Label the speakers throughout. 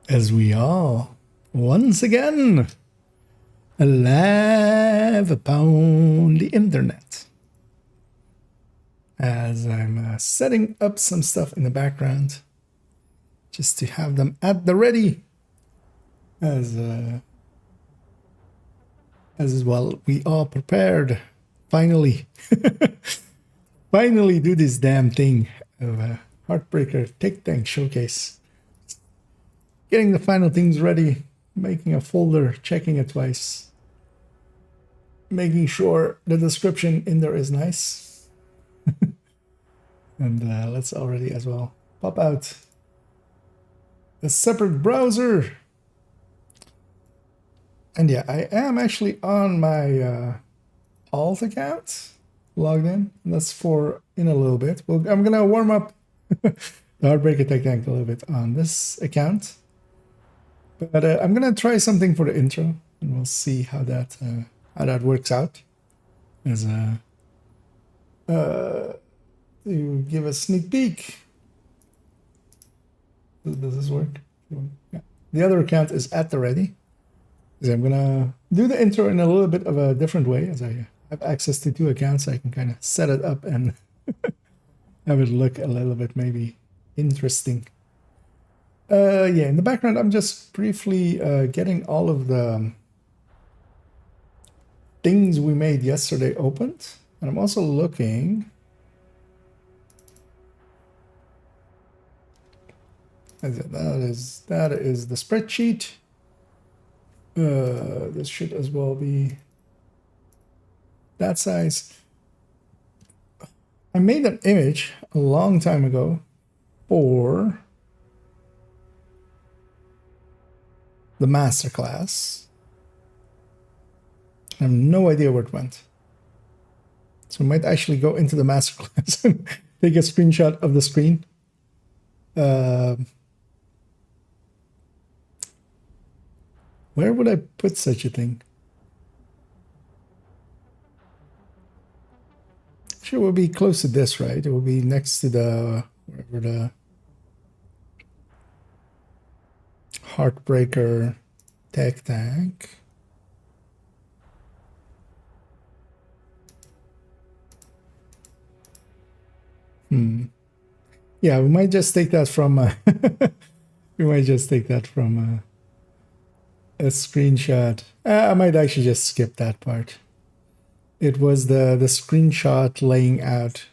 Speaker 1: As we are once again alive upon the internet. As I'm setting up some stuff in the background just to have them at the ready. As well, we are prepared. Finally, finally do this damn thing of a Heartbreaker TechTank showcase. Getting the final things ready, making a folder, checking it twice, making sure the description in there is nice. And let's already as well pop out a separate browser. And yeah, I am actually on my alt account logged in. That's for in a little bit. Well, I'm gonna warm up the Heartbreaker TechTank a little bit on this account. But I'm gonna try something for the intro, and we'll see how that works out. As to give a sneak peek. Does this work? Yeah. The other account is at the ready. So I'm gonna do the intro in a little bit of a different way, as I have access to two accounts. So I can kind of set it up and have it look a little bit maybe interesting. Yeah, in the background, I'm just briefly getting all of the things we made yesterday opened. And I'm also looking. That is the spreadsheet. This should as well be that size. I made an image a long time ago for the masterclass. I have no idea where it went. So we might actually go into the masterclass and take a screenshot of the screen. Where would I put such a thing? Sure, it will be close to this, right? It will be next to the wherever the Heartbreaker TechTank. Yeah, we might just take that from we might just take that from a screenshot. I might actually just skip that part. It was the screenshot laying out.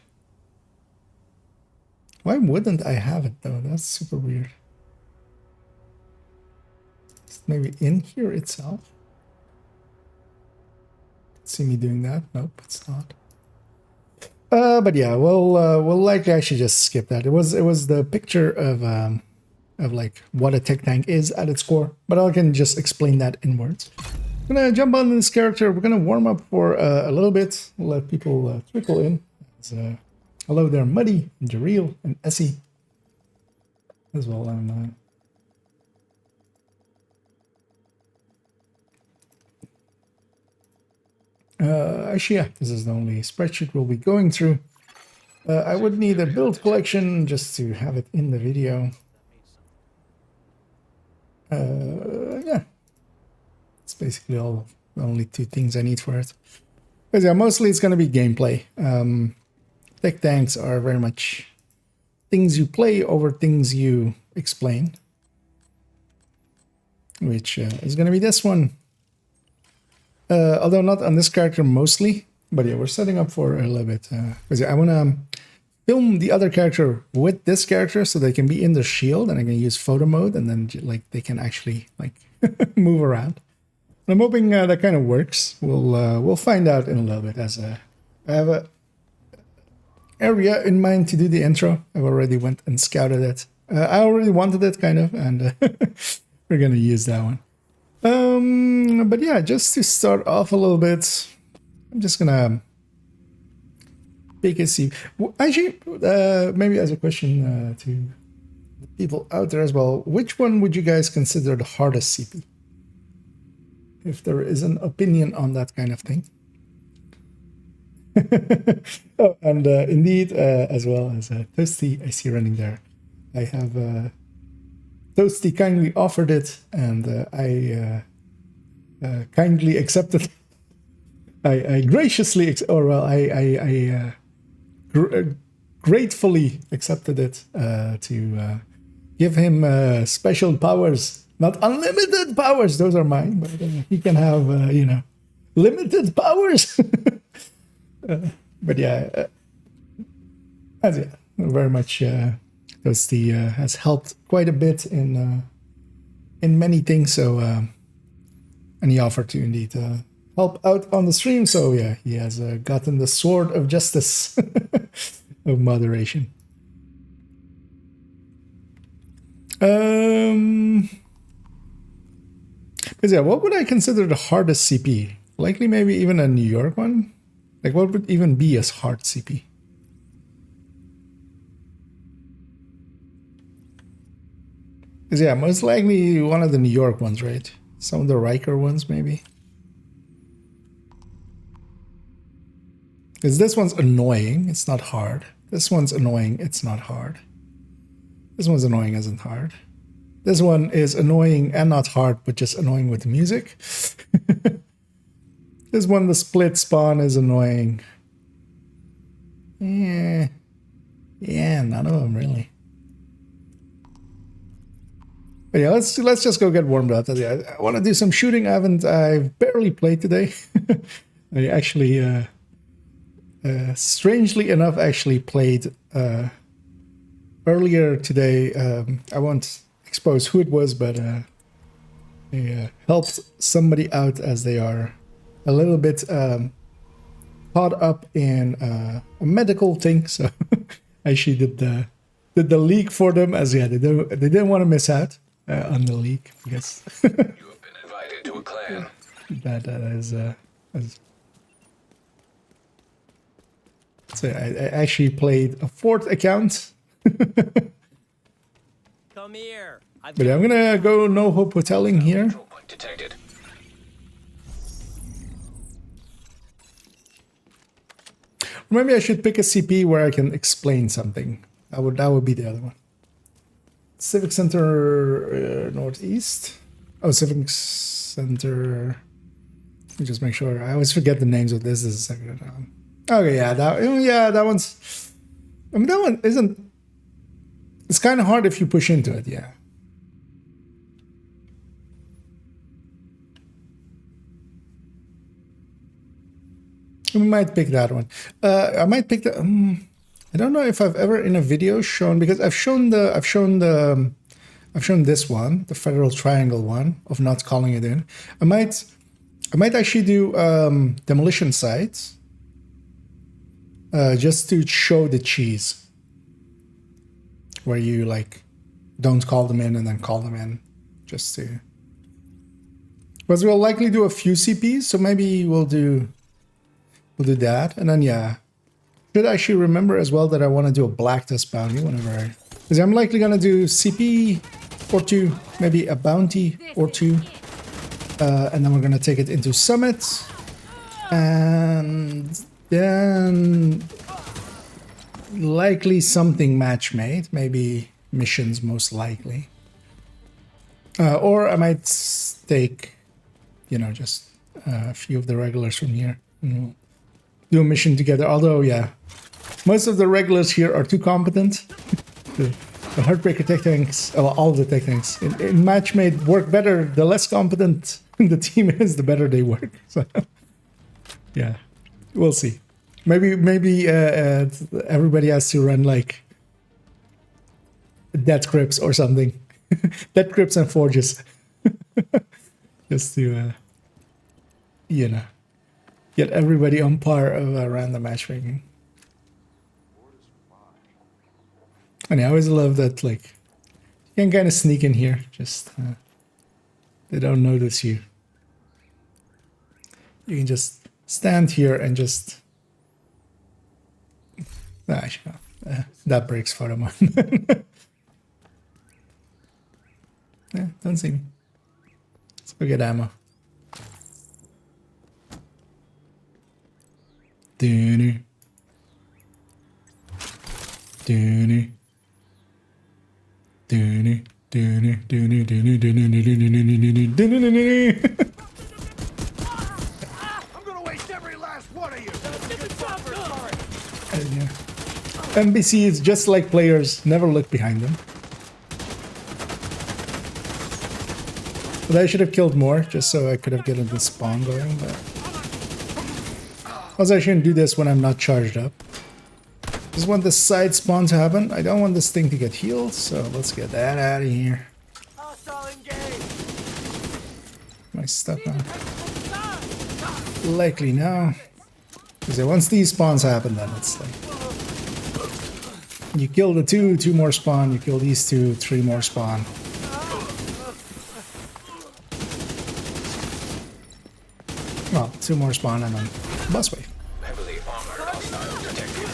Speaker 1: Why wouldn't I have it though? That's super weird. It's maybe in here itself. See me doing that? Nope, it's not. But yeah, we'll likely actually just skip that. It was the picture of like what a TechTank is at its core, but I can just explain that in words. I'm gonna jump on this character. We're gonna warm up for a little bit. We'll let people trickle in. Hello there, Muddy, and Jareel, and Essie as well. Actually, yeah, this is the only spreadsheet we'll be going through. I would need a build collection just to have it in the video. Yeah, it's basically all the only two things I need for it. But yeah, mostly it's going to be gameplay. TechTanks are very much things you play over things you explain, which is going to be this one. Although not on this character mostly, but yeah, we're setting up for a little bit. Because I want to film the other character with this character so they can be in the shield, and I can use photo mode, and then like they can actually like move around. I'm hoping that kind of works. We'll find out in a little bit. As I have a area in mind to do the intro. I've already went and scouted it. I already wanted it kind of, and we're gonna use that one. But yeah, just to start off a little bit, I'm just gonna pick a C. Actually, maybe as a question to the people out there as well, which one would you guys consider the hardest CP? If there is an opinion on that kind of thing. Oh, and indeed, as well as Toasty, I see running there. I have Toasty kindly offered it, and I kindly accepted. I graciously, gratefully accepted it to give him special powers, not unlimited powers. Those are mine, but he can have, limited powers. But yeah, very much. Toasty has helped quite a bit in many things. So, and he offered to indeed help out on the stream. So yeah, he has gotten the sword of justice of moderation. But yeah, what would I consider the hardest CP? Likely maybe even a New York one? Like what would even be a hard CP? Because yeah, most likely one of the New York ones, right? Some of the Riker ones maybe. Because this one's annoying, it's not hard. This one's annoying, it's not hard. This one's annoying, isn't hard. This one is annoying and not hard, but just annoying with the music. This one, the split spawn is annoying. Yeah, none of them really. But yeah, let's just go get warmed up. I want to do some shooting. I've barely played today. I actually, strangely enough, actually played earlier today. I won't expose who it was, but I helped somebody out as they are a little bit caught up in a medical thing. So I actually did the leak for them, as they didn't want to miss out on the leak because
Speaker 2: you have been invited to a clan.
Speaker 1: that is. So I actually played a fourth account.
Speaker 3: Come here.
Speaker 1: But I'm gonna go no hope hoteling here.
Speaker 2: Control point detected.
Speaker 1: Maybe I should pick a CP where I can explain something. That would be the other one. Civic Center Northeast. Oh, Civic Center. Let me just make sure. I always forget the names of this. This is a second. Okay, yeah, that one's. I mean, that one isn't. It's kind of hard if you push into it. Yeah. We might pick that one. I might pick the. I don't know if I've ever in a video shown, because I've shown this one, the Federal Triangle one, of not calling it in. I might actually do demolition sites, just to show the cheese, where you like don't call them in and then call them in, just to. Because we'll likely do a few CPs, so maybe we'll do that, and then yeah. Should actually remember as well that I want to do a black test bounty whenever because I'm likely gonna do CP or two, maybe a bounty or two, and then we're gonna take it into summit, and then likely something match made, maybe missions most likely, or I might take, just a few of the regulars from here. Do a mission together, although yeah, most of the regulars here are too competent. the Heartbreaker TechTanks, well, all the TechTanks in match made work better. The less competent the team is, the better they work. So yeah, we'll see. Maybe everybody has to run like death grips or something. Death grips and forges. Just to get everybody on par of random matchmaking. And I always love that, like, you can kind of sneak in here, just they don't notice you. You can just stand here and just. Actually, no. That breaks photo mode. Yeah, don't see me. Let's go get ammo. Doony. Doony. Doony. Doony. Yeah. NPC is just like players, never look behind them. But I should have killed more, just so I could have gotten the spawn going, but... Also, I shouldn't do this when I'm not charged up. Just want the side spawn to happen. I don't want this thing to get healed, so let's get that out of here. My stuff now. Likely now. Because once these spawns happen, then it's like... You kill the two more spawn. You kill these two, 3 more spawn. Well, 2 more spawn and then bus wave.
Speaker 2: Heavily armored hostile detected.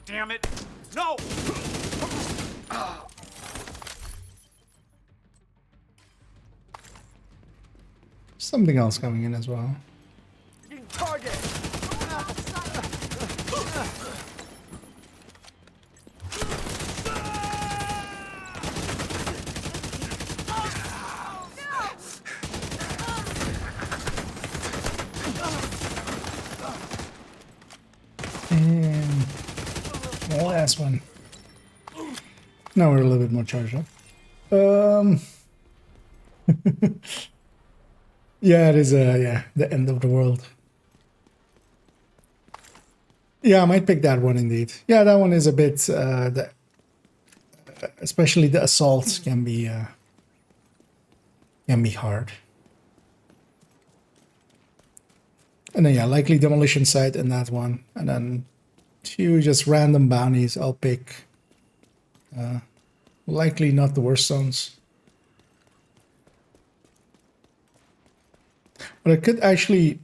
Speaker 3: Damn it! No!
Speaker 1: Something else coming in as well.
Speaker 3: Target!
Speaker 1: And the last one. Now we're a little bit more charged up. Yeah, it is the end of the world. Yeah, I might pick that one indeed. Yeah, that one is a bit especially the assaults can be hard. And then yeah, likely demolition site in that one. And then 2 just random bounties I'll pick. Likely not the worst zones. But I could actually...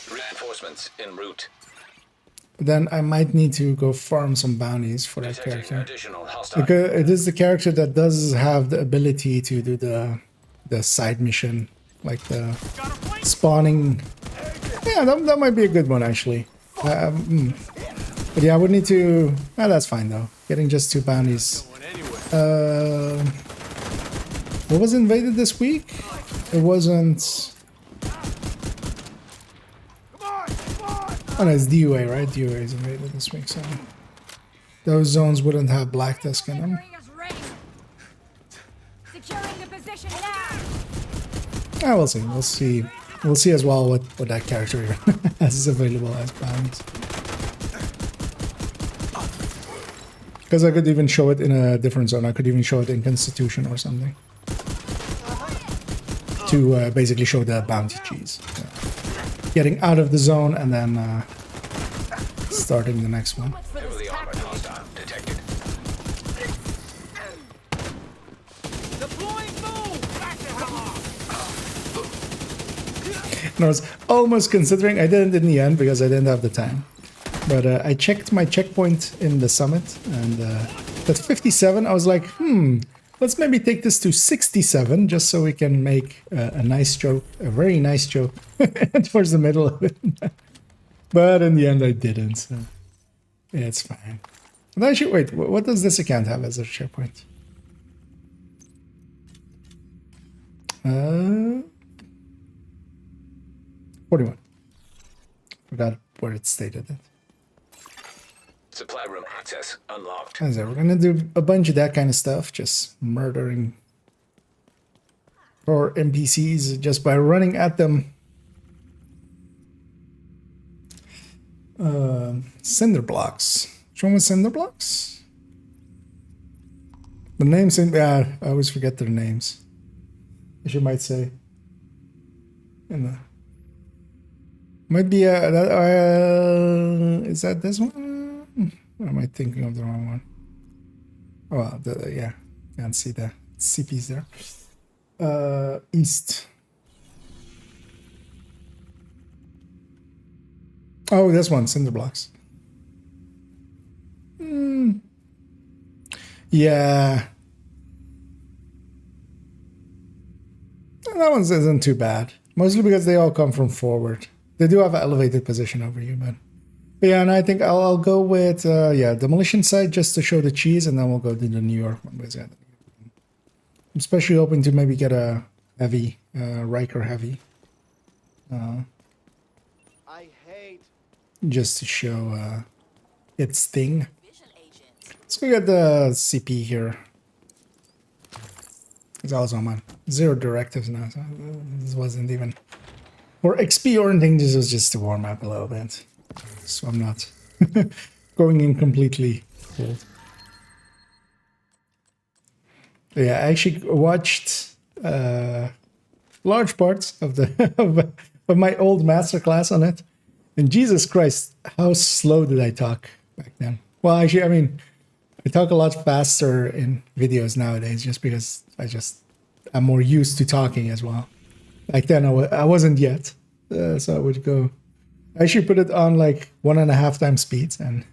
Speaker 2: Reinforcements en route.
Speaker 1: Then I might need to go farm some bounties for that
Speaker 2: Detecting
Speaker 1: character.
Speaker 2: additional hostile.
Speaker 1: Because it is the character that does have the ability to do the side mission. Like the spawning. Yeah, that might be a good one actually. But yeah, I would need to... that's fine though. Getting just 2 bounties. What was invaded this week? It wasn't... Oh no, it's DUA, right? DUA is invaded this week, so... Those zones wouldn't have Black Disc in them. Ah, we'll see. We'll see. We'll see as well what that character has available as bounties. Because I could even show it in a different zone. I could even show it in Constitution or something. To basically show the bounty cheese. So, getting out of the zone and then starting the next one.
Speaker 2: Heavily armored hostile detected.
Speaker 1: And I was almost considering, I didn't in the end because I didn't have the time. But I checked my checkpoint in the summit and at 57 I was like, let's maybe take this to 67 just so we can make a nice joke, a very nice joke towards the middle of it. But in the end I didn't, so yeah, it's fine. But actually, wait, what does this account have as a checkpoint? 41. Forgot where it stated it.
Speaker 2: Supply room access unlocked.
Speaker 1: So we're gonna do a bunch of that kind of stuff, just murdering or NPCs just by running at them. Cinder blocks. Which one was cinder blocks? The names in I always forget their names. As you might say. In the might be is that this one? Or am I thinking of the wrong one? Oh, yeah, can't see the CPs there. East. Oh, this one, cinder blocks. Yeah. That one isn't too bad. Mostly because they all come from forward. They do have an elevated position over you, but yeah, and I think I'll go with demolition site just to show the cheese, and then we'll go to the New York one. I'm especially hoping to maybe get a heavy, Riker heavy,
Speaker 3: I hate.
Speaker 1: just to show its thing. Let's go get the CP here. It's also on 0 directives now, so this wasn't even for XP or anything. This was just to warm up a little bit, so I'm not going in completely cold. Yeah, I actually watched large parts of the of my old masterclass on it, and Jesus Christ, how slow did I talk back then? Well, actually, I mean, I talk a lot faster in videos nowadays, just because I'm more used to talking as well. Back then, I wasn't yet, so I would go. I should put it on like 1.5 times speeds and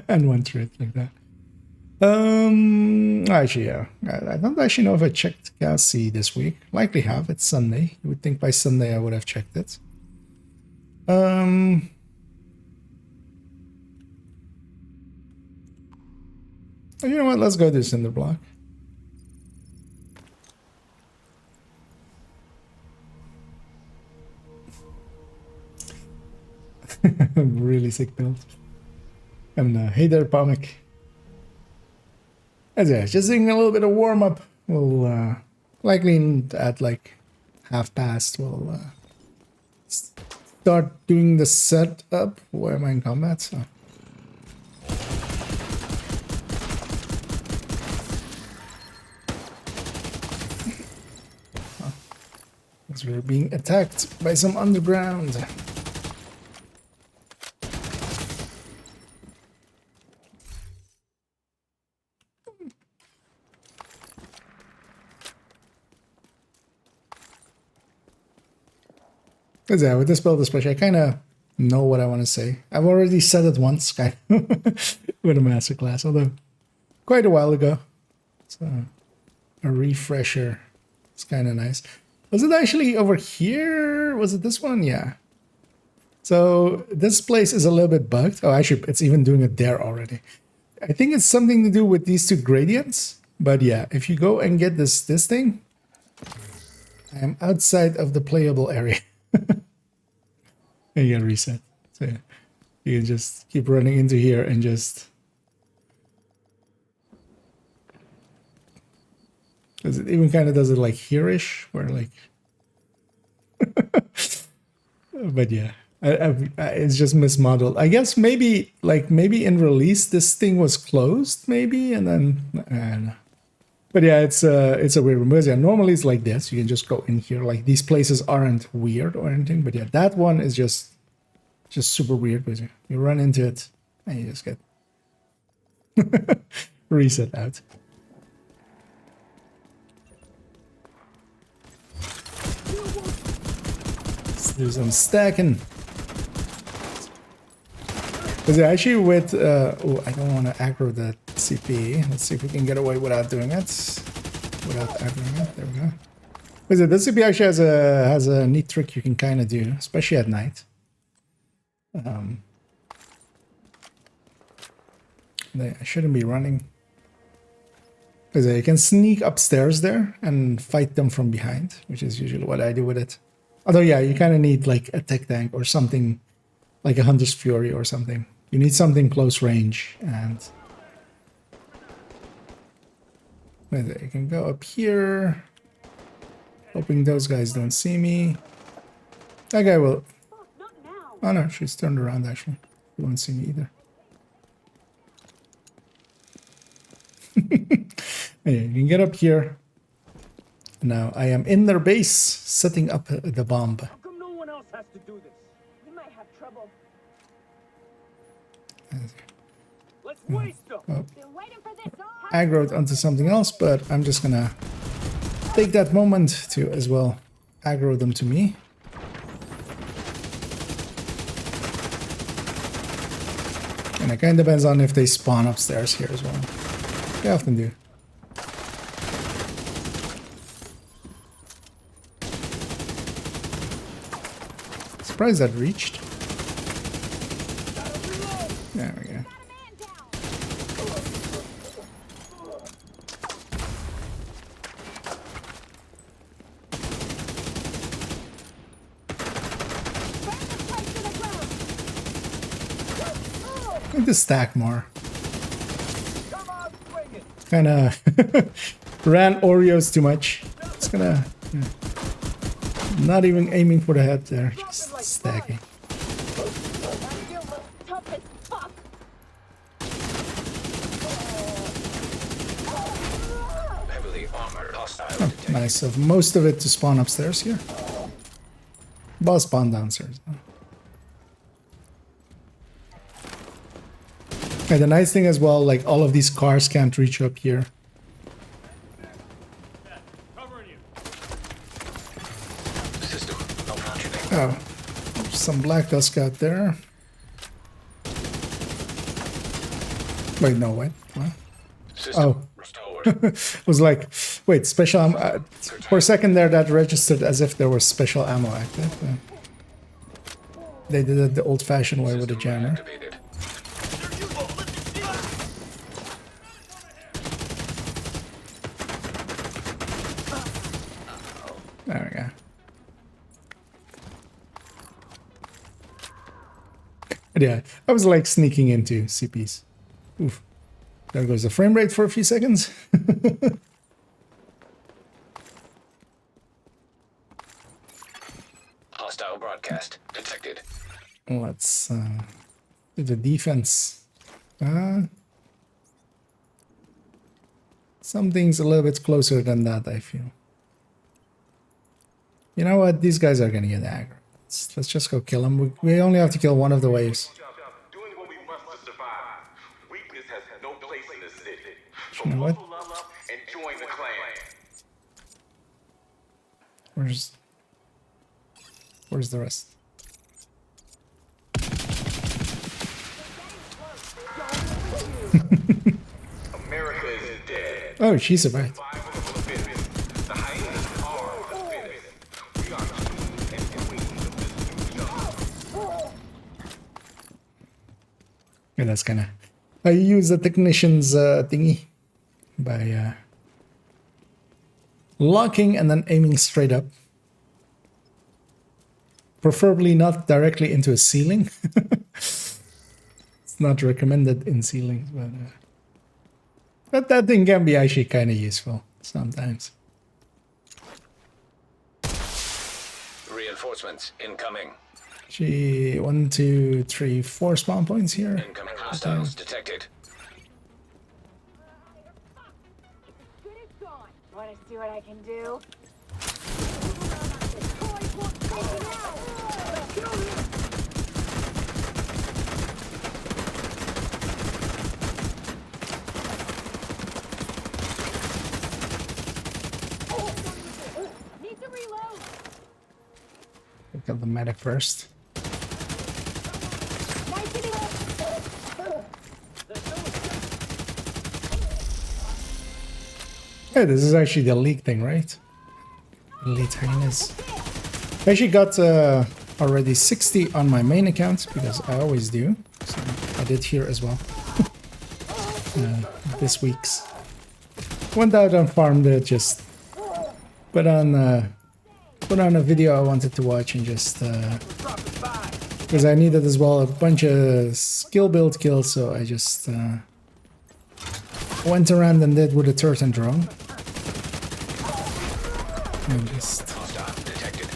Speaker 1: and went through it like that. Actually, yeah. I don't actually know if I checked Cassie this week. Likely have. It's Sunday. You would think by Sunday I would have checked it. You know what? Let's go do Cinder Block. Really sick build. And hey there, Pomic. As yeah, just doing a little bit of warm up. We'll likely at like past. We'll start doing the setup. Where am I in combat? So. As we're being attacked by some underground. Because yeah, with this build especially, I kind of know what I want to say. I've already said it once, kind of, with a masterclass, although quite a while ago. So a refresher. It's kind of nice. Was it actually over here? Was it this one? Yeah. So this place is a little bit bugged. Oh, actually, it's even doing it there already. I think it's something to do with these two gradients. But yeah, if you go and get this thing, I am outside of the playable area. And you can reset. So yeah, you can just keep running into here and just... Because it even kind of does it like here-ish, where like... But yeah, it's just mismodeled. I guess maybe in release this thing was closed, maybe, and then... I don't know. But yeah, it's a weird one. Yeah, normally it's like this. You can just go in here. Like these places aren't weird or anything. But yeah, that one is just super weird. Because you run into it and you just get reset out. Let's do some stacking. Because yeah, actually with oh, I don't want to aggro the CP. Let's see if we can get away without doing it. Without aggroing it. There we go. Because this CP actually has a neat trick you can kind of do, especially at night. I shouldn't be running. Because you can sneak upstairs there and fight them from behind, which is usually what I do with it. Although yeah, you kind of need like a TechTank or something like a Hunter's Fury or something. You need something close range, and you can go up here, hoping those guys don't see me. That guy will... Oh no, she's turned around actually. He won't see me either. Anyway, you can get up here. Now I am in their base, setting up the bomb.
Speaker 3: How come no one else has to do this? We might have trouble. Let's waste them.
Speaker 1: Oh, aggroed onto something else, but I'm just gonna take that moment to as well aggro them to me. And it kind of depends on if they spawn upstairs here as well. They often do. Surprised that reached. There we go. Need to stack more.
Speaker 3: Come on, swing it.
Speaker 1: Kind of ran Oreos too much. It's gonna not even aiming for the head there, just stacking.
Speaker 3: That shield looks tough as fuck.
Speaker 2: Heavily armored hostile
Speaker 1: Oh,
Speaker 2: detected.
Speaker 1: nice. So most of it to spawn upstairs here. Boss spawn downstairs. And the nice thing as well, like all of these cars can't reach up here.
Speaker 2: System malfunctioning.
Speaker 1: Oh, there's some black dust out there. Wait, no, wait. What?
Speaker 2: System
Speaker 1: Oh.
Speaker 2: restored.
Speaker 1: Was like, wait, special ammo. For a second there, that registered as if there was special ammo active. They did it the old-fashioned way with a
Speaker 2: System
Speaker 1: jammer.
Speaker 2: reactivated.
Speaker 1: There we go. But yeah, I was like sneaking into CPs. Oof. There goes the frame rate for a few seconds.
Speaker 2: Hostile broadcast detected.
Speaker 1: Let's do the defense. Something's a little bit closer than that, I feel. You know what? These guys are gonna get aggro. Let's just go kill them. We only have to kill one of the waves.
Speaker 4: Doing what we must to survive. Weakness has no place in this city. So
Speaker 1: You know what?
Speaker 4: muscle up and join the clan.
Speaker 1: Where's the rest?
Speaker 4: America is dead.
Speaker 1: Oh, she survived.
Speaker 4: Survival of the fittest. The hyenas are the fittest. We are kings and queens of this new jungle.
Speaker 1: Yeah, that's kind of. I use the technician's thingy by locking and then aiming straight up. Preferably not directly into a ceiling. It's not recommended in ceilings, but that thing can be actually kind of useful sometimes.
Speaker 2: Reinforcements incoming.
Speaker 1: Gee, 1, 2, 3, 4 spawn points here.
Speaker 2: Incoming hostiles detected.
Speaker 3: Good as gone. Want to see what I can do? The toys won't take me out. Kill him. Need to reload.
Speaker 1: Look at the medic first.
Speaker 3: Nice hitting.
Speaker 1: Hey, this is actually the league thing, right? Elite hyenas. I actually got already 60 on my main account because I always do. So I did here as well. This week's. Went out and farmed it, just put on a video I wanted to watch and just because I needed as well a bunch of skill build kills, so I just went around and did with a turret and drone. And just
Speaker 2: Hostile detected.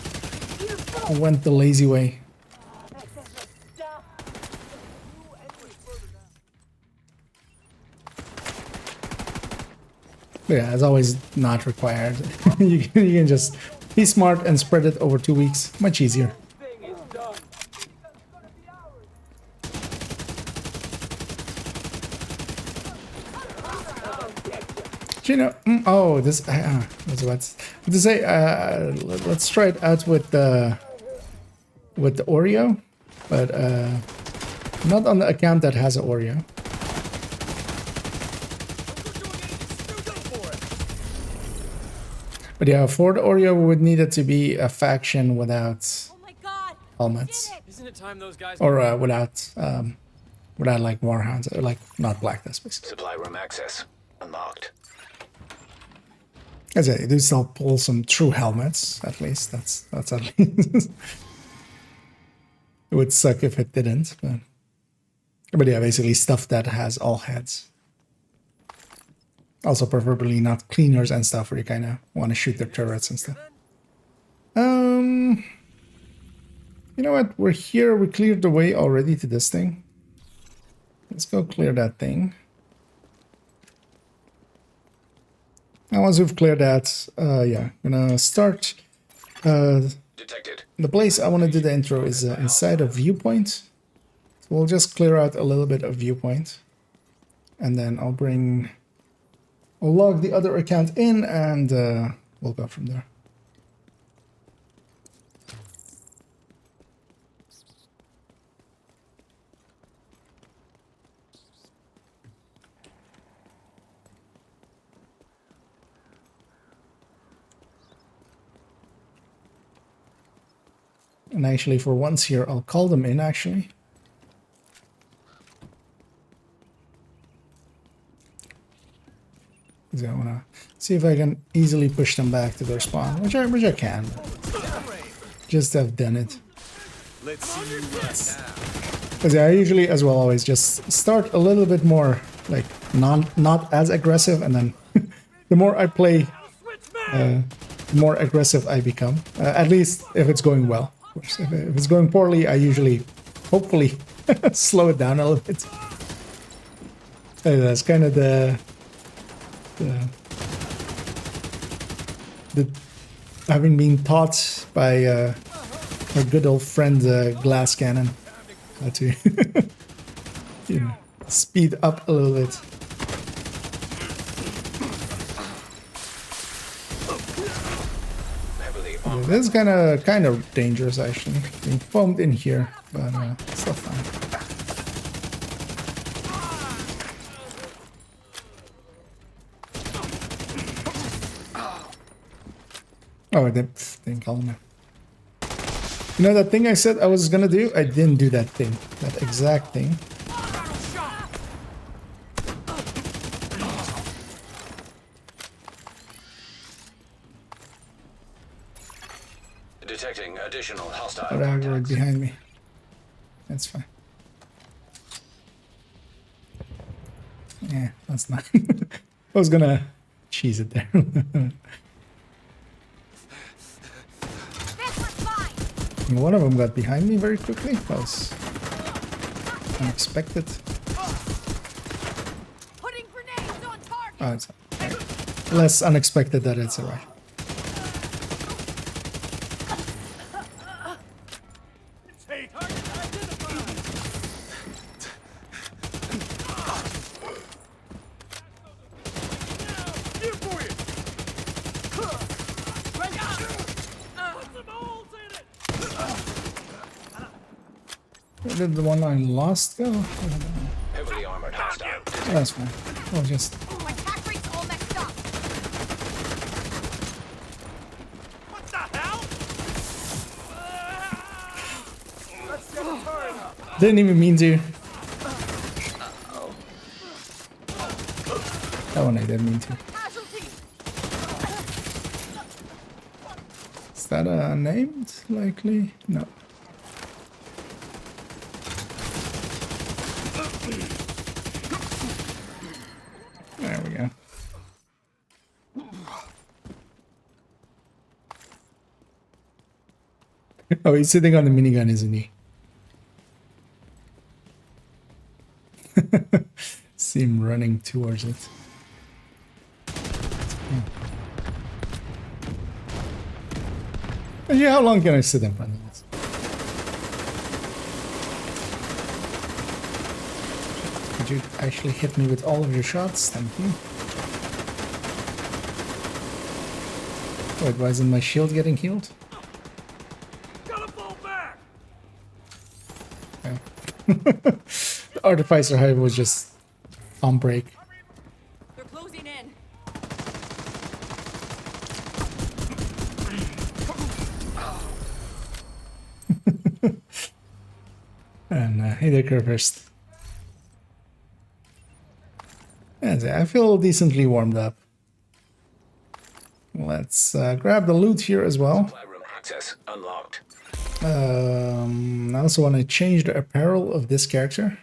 Speaker 1: went the lazy way. But yeah, it's always not required. You can just be smart and spread it over 2 weeks. Much easier.
Speaker 3: Thing is done.
Speaker 1: You know, oh, this. I was about to say. Let's try it out with the Oreo, but not on the account that has an Oreo. But yeah, for the Oreo, we would need it to be a faction without
Speaker 5: Oh my god!
Speaker 1: helmets,
Speaker 5: Isn't it time those guys
Speaker 1: or without like warhounds, or like not black dust, basically.
Speaker 2: Supply room access unlocked.
Speaker 1: As I do still pull some true helmets, at least. That's at least. It would suck if it didn't, but But yeah, basically stuff that has all heads. Also preferably not cleaners and stuff where you kind of want to shoot their turrets and stuff. You know what? We're here. We cleared the way already to this thing. Let's go clear that thing. And once we've cleared that, yeah, I'm gonna start.
Speaker 2: Detected.
Speaker 1: The place I want to do the intro is inside a viewpoint. So we'll just clear out a little bit of viewpoint. And then I'll log the other account in and we'll go from there. And actually, for once here, I'll call them in, actually. Because I want to see if I can easily push them back to their spawn, which I can. Just have done it.
Speaker 4: Let's see you right now.
Speaker 1: Because yeah, I usually, as well, always just start a little bit more, like, not as aggressive, and then the more I play, the more aggressive I become. At least if it's going well. Of course, if it's going poorly, I usually, hopefully, slow it down a little bit. That's kind of the having been taught by our good old friend Glass Cannon how to you know, speed up a little bit. This is kind of dangerous, actually. Being foamed in here, but still fine. Oh, I didn't call me. You know that thing I said I was gonna do? I didn't do that thing. That exact thing.
Speaker 2: Detecting additional hostile
Speaker 1: But I
Speaker 2: contacts.
Speaker 1: behind me. That's fine. Yeah, that's not. I was gonna cheese it there. One of them got behind me very quickly. That was unexpected.
Speaker 5: Putting grenades on target.
Speaker 1: Oh, it's less unexpected that it's alright. Where did the one I lost go?
Speaker 2: Heavily armored hostile.
Speaker 1: Oh, that's fine. I'll just.
Speaker 5: My attack rate's all messed up.
Speaker 4: What the hell?
Speaker 1: Didn't even mean to. That one I didn't mean to.
Speaker 5: Casualty.
Speaker 1: Is that named? Likely? No. There we go. Oh, he's sitting on the minigun, isn't he? See him running towards it. Actually, how long can I sit in front of this? Could you actually hit me with all of your shots? Thank you. Wait, why isn't my shield getting healed?
Speaker 4: Gotta fall back.
Speaker 1: Okay. The artificer hive was just on break.
Speaker 5: They're closing in.
Speaker 1: And hey there, Curvest. Yeah, I feel decently warmed up. Let's grab the loot here as well.
Speaker 2: Supply room access unlocked.
Speaker 1: I also want to change the apparel of this character.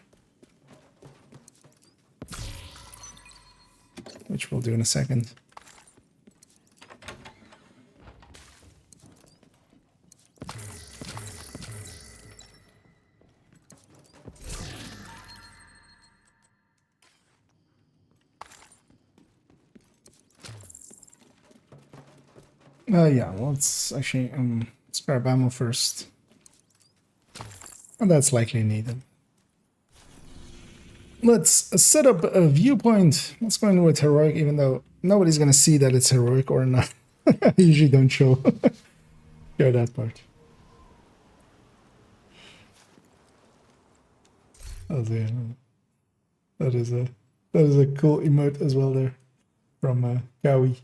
Speaker 1: which we'll do in a second. Yeah, well, let's actually let's grab ammo first. And that's likely needed. Let's set up a viewpoint. Let's go in with heroic, even though nobody's gonna see that it's heroic or not. I usually don't show that part. Oh, yeah. That is a cool emote as well there from Kawi.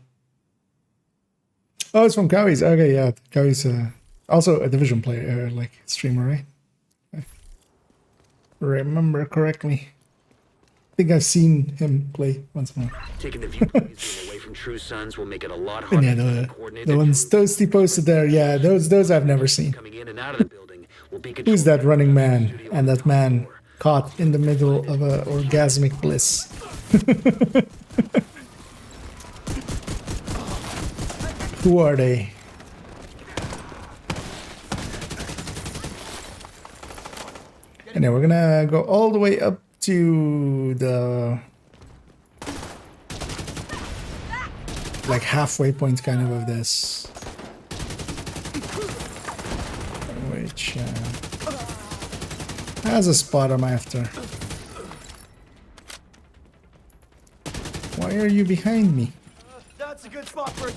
Speaker 1: Oh, it's from Kawi's. Okay, yeah, Kawi's also a Division player, like streamer, right? If I remember correctly. I think I've seen him play once more.
Speaker 6: Taking the viewpoint away from True Sons will make it a lot
Speaker 1: And
Speaker 6: harder
Speaker 1: yeah,
Speaker 6: to coordinate
Speaker 1: the ones Toasty posted there, yeah, those I've never seen.
Speaker 6: coming in and out of the building will be
Speaker 1: Who's that running man? And that man caught in the middle of a orgasmic bliss. Who are they? And then we're gonna go all the way up to the like halfway point kind of this, which has a spot I'm after. Why are you behind me?
Speaker 3: That's a good spot for a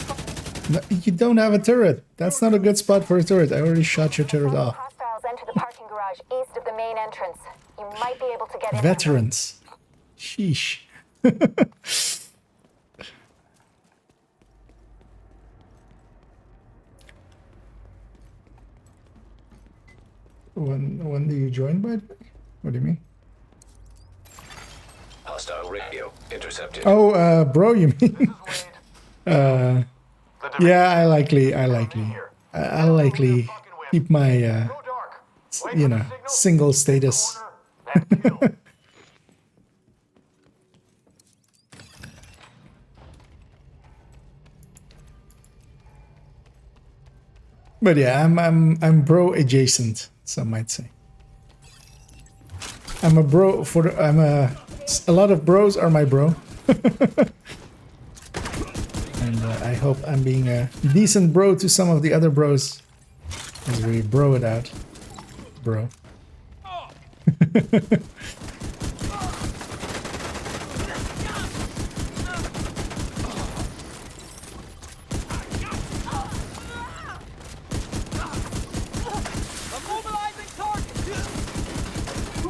Speaker 1: No, you don't have a turret. That's not a good spot for a turret. I already shot your turret off.
Speaker 7: Hostiles enter the parking garage east of the main entrance. You might be able to get in.
Speaker 1: Veterans. Sheesh. When do you join, by the way? What do you mean?
Speaker 2: Hostile radio intercepted.
Speaker 1: Oh, bro, you mean? Yeah, I likely keep my, you know, single status. But yeah, I'm bro adjacent, some might say. I'm a bro for the, a lot of bros are my bro. And I hope I'm being a decent bro to some of the other bros as we bro it out. Bro.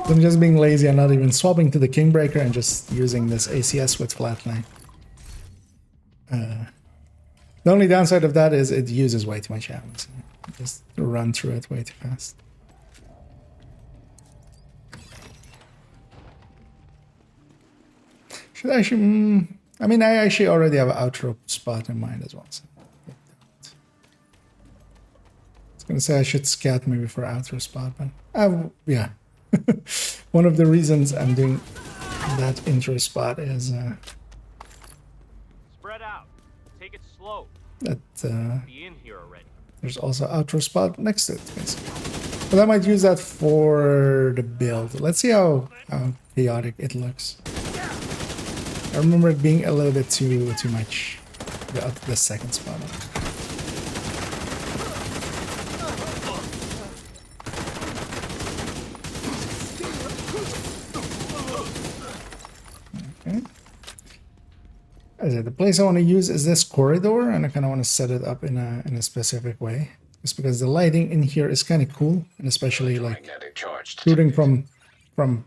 Speaker 1: I'm just being lazy and not even swapping to the Kingbreaker and just using this ACS with flatline. The only downside of that is it uses way too much ammo. So just run through it way too fast. Should I actually... I mean, I actually already have an outro spot in mind as well. So I was going to say I should scat maybe for outro spot, but yeah. One of the reasons I'm doing that intro spot is
Speaker 4: Spread out. Take it slow.
Speaker 1: that
Speaker 4: Be in here already.
Speaker 1: there's also outro spot next to it, basically. But I might use that for the build. Let's see how chaotic it looks. I remember it being a little bit too much. The second spot. Okay. As I said, the place I want to use is this corridor, and I kind of want to set it up in a specific way. Just because the lighting in here is kind of cool, and especially like
Speaker 2: Magnetic charge
Speaker 1: shooting
Speaker 2: detected.
Speaker 1: from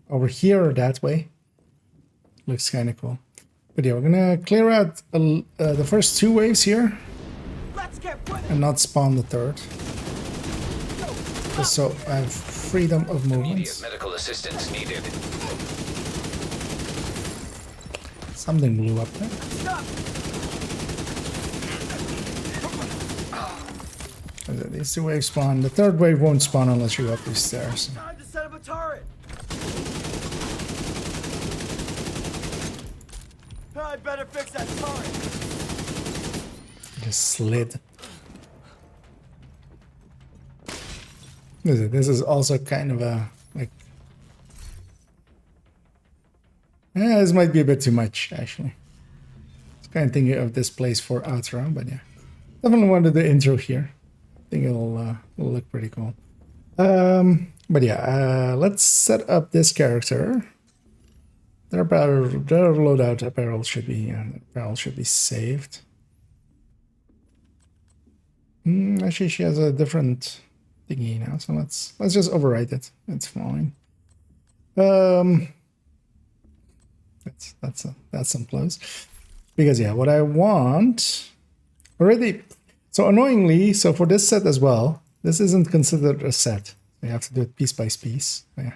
Speaker 1: over here or that way looks kind of cool. But yeah, we're gonna clear out the first two waves here
Speaker 3: Let's get with it.
Speaker 1: and not spawn the third, just so I have freedom of
Speaker 2: Immediate
Speaker 1: movement.
Speaker 2: medical assistance needed.
Speaker 1: Something blew up there.
Speaker 3: Stop.
Speaker 1: These two waves spawn. The third wave won't spawn unless you go up these stairs.
Speaker 3: Time to set up a turret.
Speaker 8: had better fix that turret.
Speaker 1: Just slid. This is also kind of a like. Yeah, this might be a bit too much actually. I was kind of thinking of this place for outro, but yeah, definitely wanted the intro here. I think it'll look pretty cool. But yeah, let's set up this character. Their loadout apparel should be saved. Actually, she has a different thingy now, so let's just overwrite it. It's fine. That's some close. Because yeah, what I want already. So annoyingly, so for this set as well, this isn't considered a set. You have to do it piece by piece. Yeah.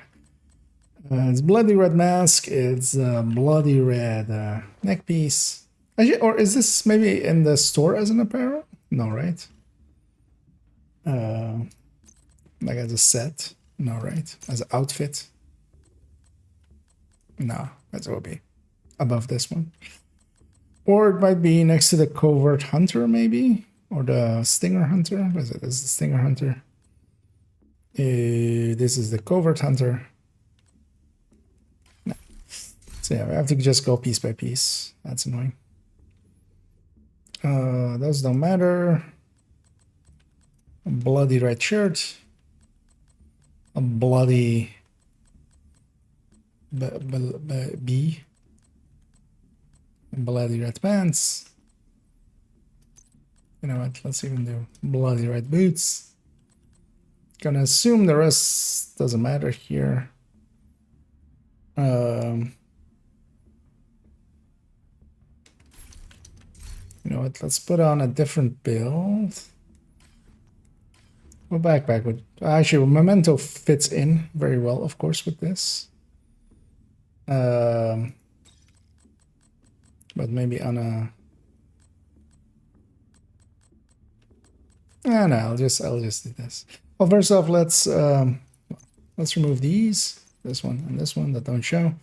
Speaker 1: It's bloody red mask. It's bloody red neck piece. Actually, or is this maybe in the store as an apparel? No, right? Like as a set? No, right? As an outfit? No, that will be above this one. Or it might be next to the covert hunter, maybe, or the stinger hunter. What is it? This is the stinger hunter. This is the covert hunter. No. So yeah, we have to just go piece by piece. That's annoying. Those don't matter. A bloody red shirt. A bloody B. Bloody red pants. You know what? Let's even do bloody red boots. Gonna assume the rest doesn't matter here. You know what? Let's put on a different build. Well, backpack would actually memento fits in very well, of course, with this. But maybe on a. No, I'll just do this. Well, first off, let's remove these, this one and this one that don't show.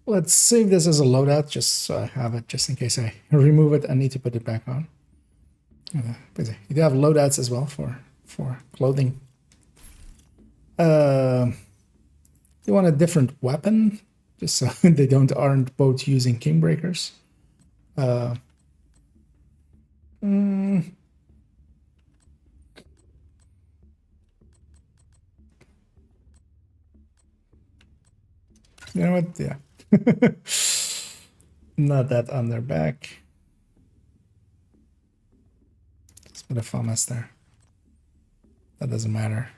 Speaker 1: Let's save this as a loadout, just so I have it, just in case I remove it and need to put it back on. You do have loadouts as well for clothing. You want a different weapon, just so they aren't both using king breakers. You know what? Yeah. Not that on their back. Let's put a FOMS there. That doesn't matter.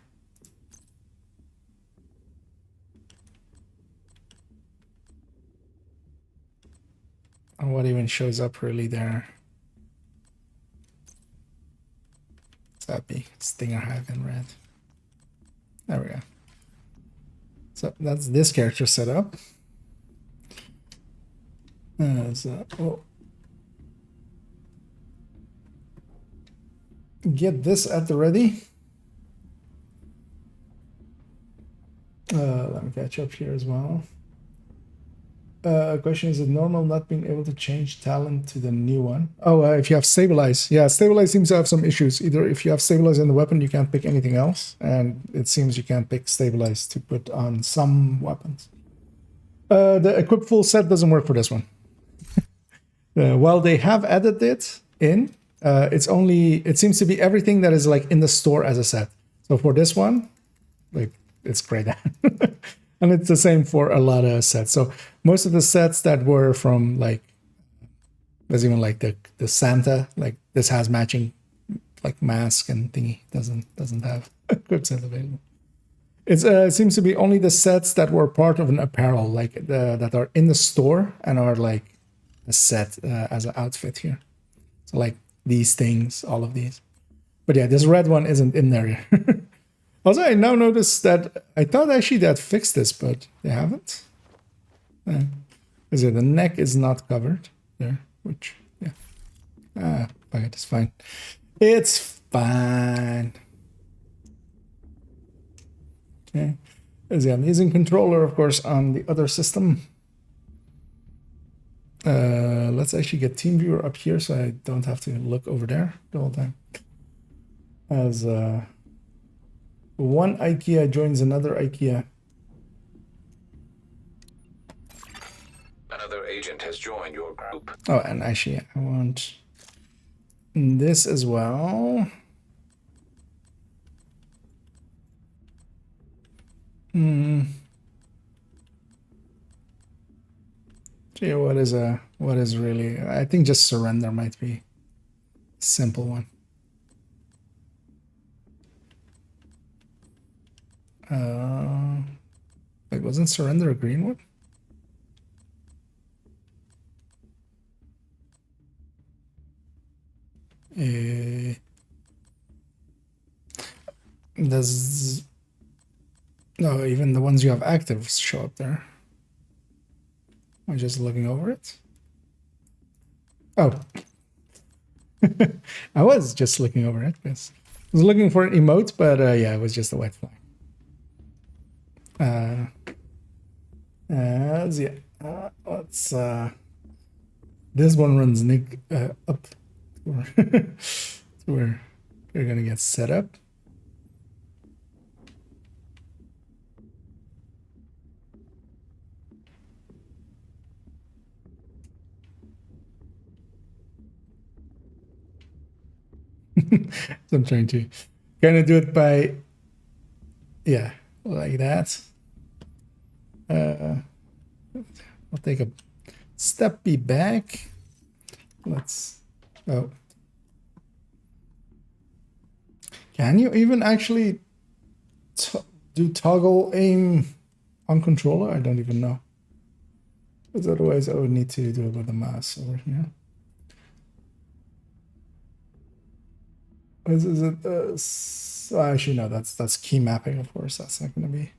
Speaker 1: And what even shows up really there? What's that be? Stinger Hive in red. There we go. So that's this character set up. Get this at the ready. Let me catch up here as well. Question, is it normal not being able to change talent to the new one? Oh, if you have stabilize. Yeah, stabilize seems to have some issues. Either if you have stabilize in the weapon, you can't pick anything else. And it seems you can't pick stabilize to put on some weapons. The equip full set doesn't work for this one. While they have added it in, it seems to be everything that is like in the store as a set. So for this one, like it's grayed out. And it's the same for a lot of sets. So most of the sets that were from like, there's even like the Santa, like this has matching like mask and thingy, doesn't have a good set available. It seems to be only the sets that were part of an apparel, like that are in the store and are like a set as an outfit here. So like these things, all of these. But yeah, this red one isn't in there here. Also, I now noticed that I thought actually that fixed this, but they haven't. Is it the neck is not covered there? Which, yeah. Fuck it, it's fine. It's fine. Okay. I'm using controller, of course, on the other system. Let's actually get TeamViewer up here so I don't have to look over there the whole time. As one IKEA joins another IKEA.
Speaker 2: Another agent has joined your group.
Speaker 1: Oh, and actually I want this as well. Gee, what is really, I think just surrender might be a simple one. Wait, wasn't surrender a green one? Does no, even the ones you have active show up there. I'm just looking over it. Oh, I was just looking over it because I was looking for an emote, but yeah, it was just a white flag. Let's this one runs Nick up to where you're gonna get set up. So I'm trying to kind of do it by, yeah, like that. I'll take a step back. Let's, oh. Can you even actually do toggle aim on controller? I don't even know. Because otherwise I would need to do it with the mouse over here. Is it actually no, that's key mapping, of course. That's not gonna be.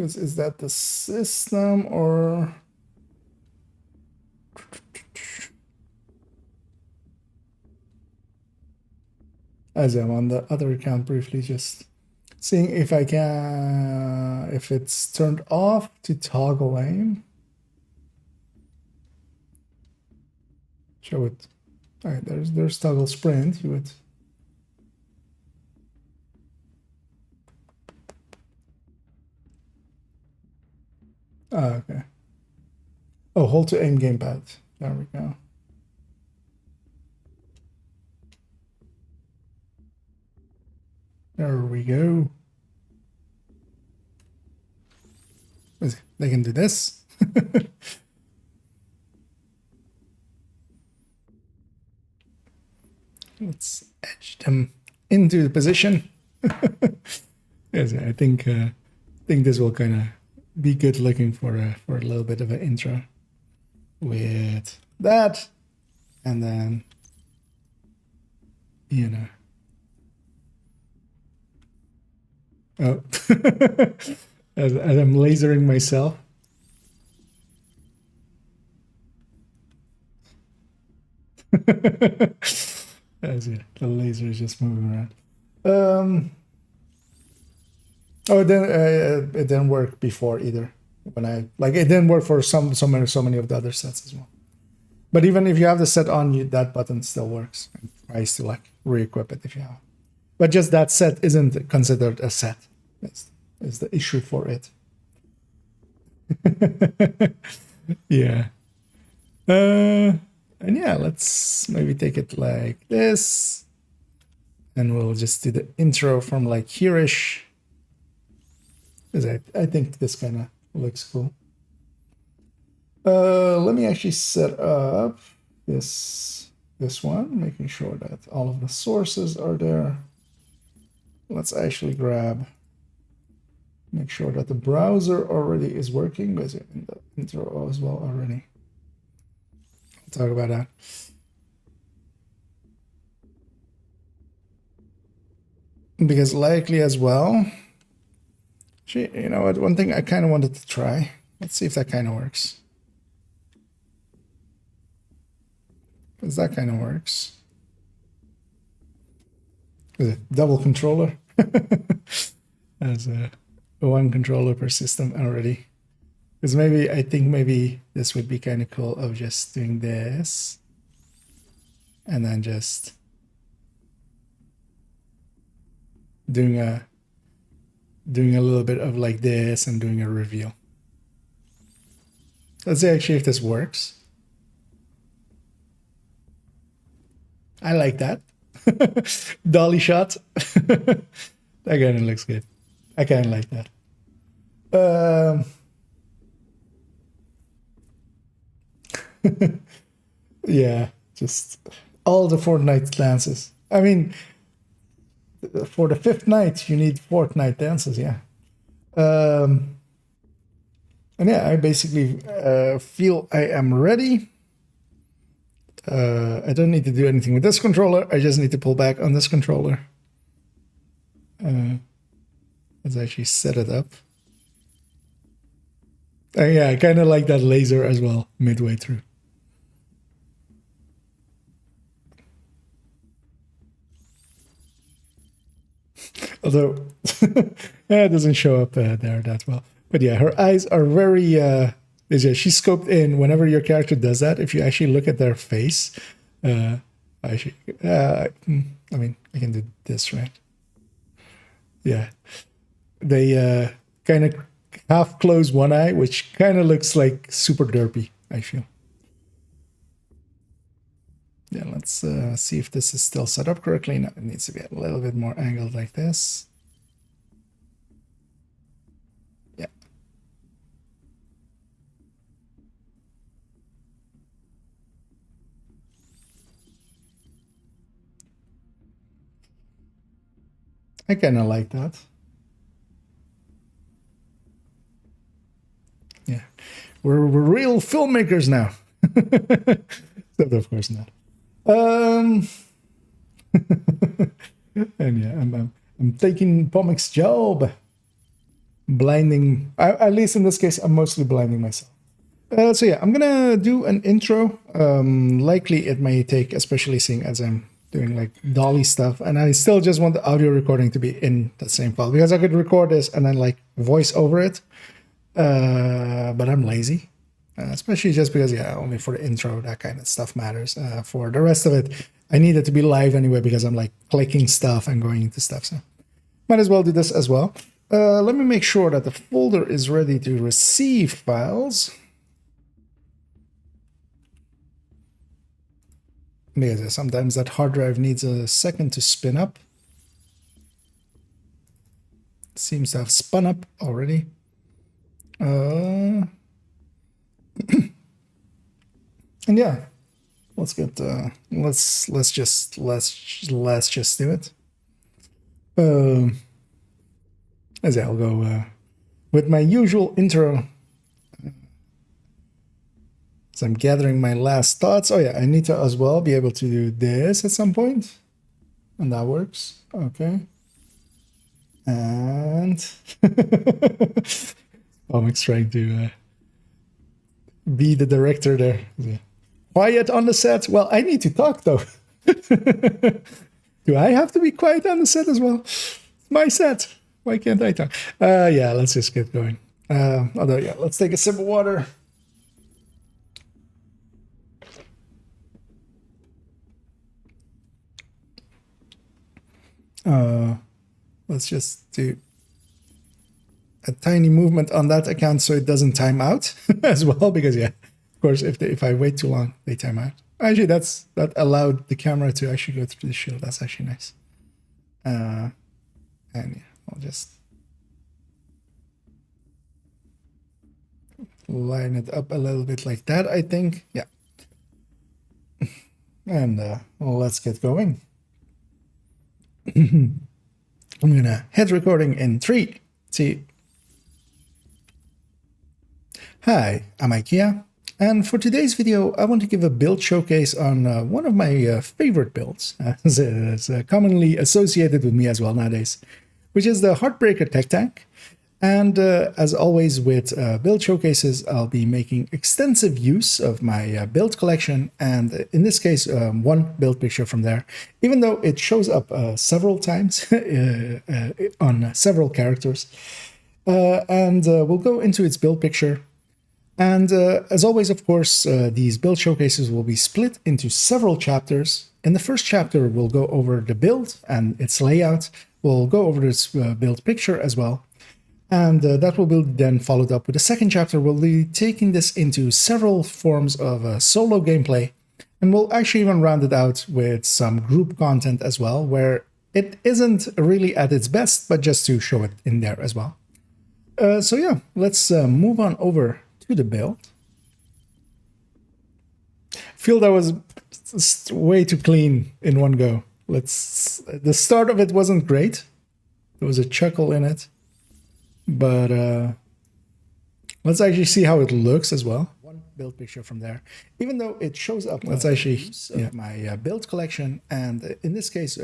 Speaker 1: Is that the system or as I'm on the other account briefly just seeing if I can, if it's turned off to toggle aim. Show it. All right, there's toggle sprint. You would. Okay. Oh, hold to aim gamepad. There we go. There we go. They can do this. Let's edge them into the position. Yes, I think this will kind of be good looking for a little bit of an intro with that, and then you know. Oh, as I'm lasering myself. As yeah, the laser is just moving around. Oh, it didn't work before either. When I like, it didn't work for so many of the other sets as well. But even if you have the set on, that button still works. And tries to like re-equip it if you have. But just that set isn't considered a set. Is the issue for it. Yeah. And yeah, let's maybe take it like this. And we'll just do the intro from like here-ish. Because I think this kind of looks cool. Let me actually set up this one, making sure that all of the sources are there. Let's actually make sure that the browser already is working. Because in the intro as well already. Talk about that. Because likely as well, you know what, one thing I kind of wanted to try. Let's see if that kind of works. Because that kind of works. Is it double controller? As a one controller per system already. Because maybe, I think maybe this would be kind of cool of just doing this. And then just doing a little bit of like this and doing a reveal. Let's see actually if this works. I like that. Dolly shot. That kind of looks good. I kind of like that. Yeah, just all the Fortnite dances. I mean, for the 5th night, you need Fortnite dances, yeah. And yeah, I basically feel I am ready. I don't need to do anything with this controller. I just need to pull back on this controller. Let's actually set it up. Yeah, I kind of like that laser as well, midway through. Although, yeah, it doesn't show up there that well. But yeah, her eyes are very, she's scoped in whenever your character does that. If you actually look at their face, I mean, I can do this, right? Yeah. They kind of half close one eye, which kind of looks like super derpy, I feel. Yeah, let's see if this is still set up correctly. No, it needs to be a little bit more angled like this. Yeah. I kind of like that. Yeah, we're real filmmakers now. Except of course not. And yeah, I'm taking Pomic's job, blinding. At least in this case, I'm mostly blinding myself. So yeah, I'm gonna do an intro. Likely it may take, especially seeing as I'm doing like dolly stuff, and I still just want the audio recording to be in the same file because I could record this and then like voice over it. But I'm lazy. Especially just because, yeah, only for the intro, that kind of stuff matters. For the rest of it, I need it to be live anyway because I'm like clicking stuff and going into stuff. So might as well do this as well. Let me make sure that the folder is ready to receive files. Because sometimes that hard drive needs a second to spin up. It seems to have spun up already. And yeah, let's get let's just do it. As I'll go with my usual intro. So I'm gathering my last thoughts. Oh yeah, I need to as well be able to do this at some point, and that works. Okay, and I'm trying to be the director there. Quiet on the set. Well, I need to talk though. Do I have to be quiet on the set as well? It's my set. Why can't I talk? Yeah, let's just get going. Although, yeah, let's take a sip of water. Let's just do a tiny movement on that account so it doesn't time out as well, because yeah, of course, if I wait too long, they time out. Actually, that allowed the camera to actually go through the shield. That's actually nice. And yeah, I'll just line it up a little bit like that, I think. Yeah. And let's get going. I'm gonna hit recording in 3, 2. Hi, I'm IKEA, and for today's video, I want to give a build showcase on one of my favorite builds, it's commonly associated with me as well nowadays, which is the Heartbreaker TechTank. And as always with build showcases, I'll be making extensive use of my build collection, and in this case, one build picture from there, even though it shows up several times on several characters. And we'll go into its build picture. And as always, of course, these build showcases will be split into several chapters. In the first chapter, we'll go over the build and its layout. We'll go over this build picture as well. And that will be then followed up with the second chapter. We'll be taking this into several forms of solo gameplay. And we'll actually even round it out with some group content as well, where it isn't really at its best, but just to show it in there as well. So yeah, let's move on over to the build. Feel that was way too clean in one go. The start of it wasn't great. There was a chuckle in it, but let's actually see how it looks as well. One build picture from there, even though it shows up. Let's actually use my build collection, and in this case,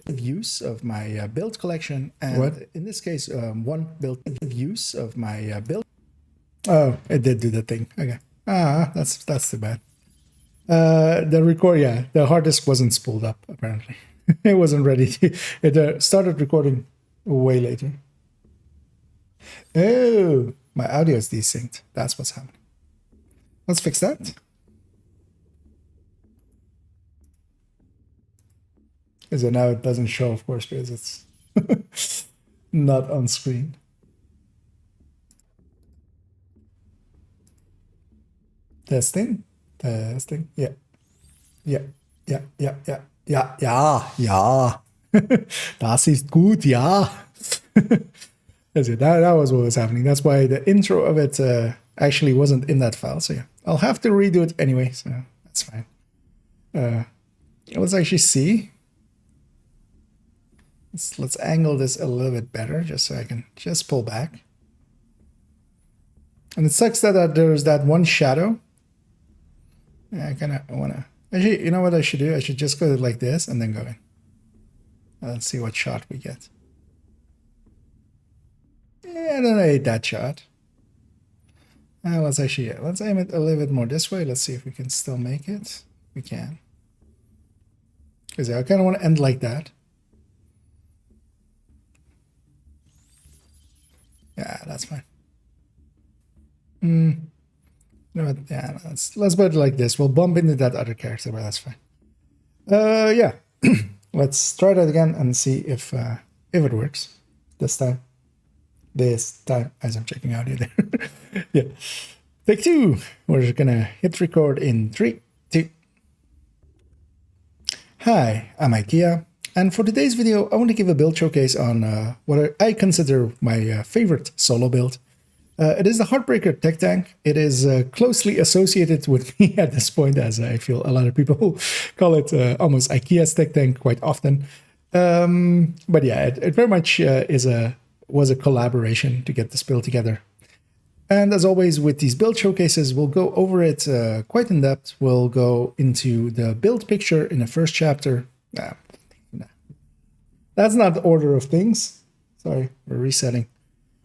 Speaker 1: views of my build collection, and in this case, one build views of my build. Oh, it did do the thing. Okay. That's too bad. The hard disk wasn't spooled up, apparently. It wasn't ready. It started recording way later. Oh, my audio is desynced. That's what's happening. Let's fix that. So now it doesn't show, of course, because it's not on screen. Testing. Yeah. Das ist gut, ja. That was what was happening. That's why the intro of it actually wasn't in that file. So yeah, I'll have to redo it anyway, so that's fine. Let's actually see. Let's angle this a little bit better, just so I can just pull back. And it sucks that there's that one shadow. Yeah, I kind of want to... Actually, you know what I should do? I should just go like this and then go in. Let's see what shot we get. Yeah, I don't hate that shot. Let's aim it a little bit more this way. Let's see if we can still make it. We can. Because I kind of want to end like that. Yeah, that's fine. No, yeah, let's put it like this. We'll bump into that other character, but that's fine. Yeah. Let's try that again and see if it works this time. As I'm checking audio there. Yeah. Take two. We're gonna hit record in 3, 2. Hi, I'm IKEA, and for today's video, I want to give a build showcase on what I consider my favorite solo build. It is the Heartbreaker TechTank. It is closely associated with me at this point, as I feel a lot of people call it almost IKEA's TechTank quite often. But yeah, it very much was a collaboration to get this build together. And as always with these build showcases, we'll go over it quite in depth. We'll go into the build picture in the first chapter. That's not the order of things. Sorry, we're resetting.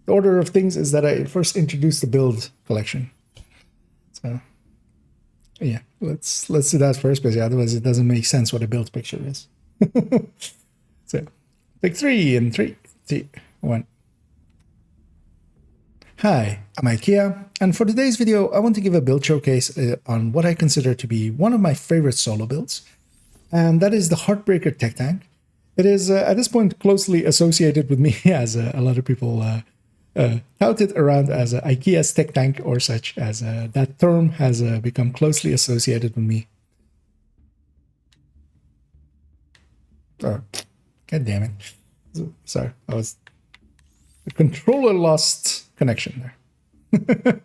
Speaker 1: The order of things is that I first introduced the build collection. So yeah, let's do that first, because otherwise it doesn't make sense what a build picture is. So pick 3 in 3, 2, 1. Hi, I'm IKEA, and for today's video, I want to give a build showcase on what I consider to be one of my favorite solo builds, and that is the Heartbreaker TechTank. It is at this point closely associated with me, as a lot of people tout it around as IKEA's TechTank or such, as that term has become closely associated with me. Oh, God damn it. Sorry, the controller lost connection there.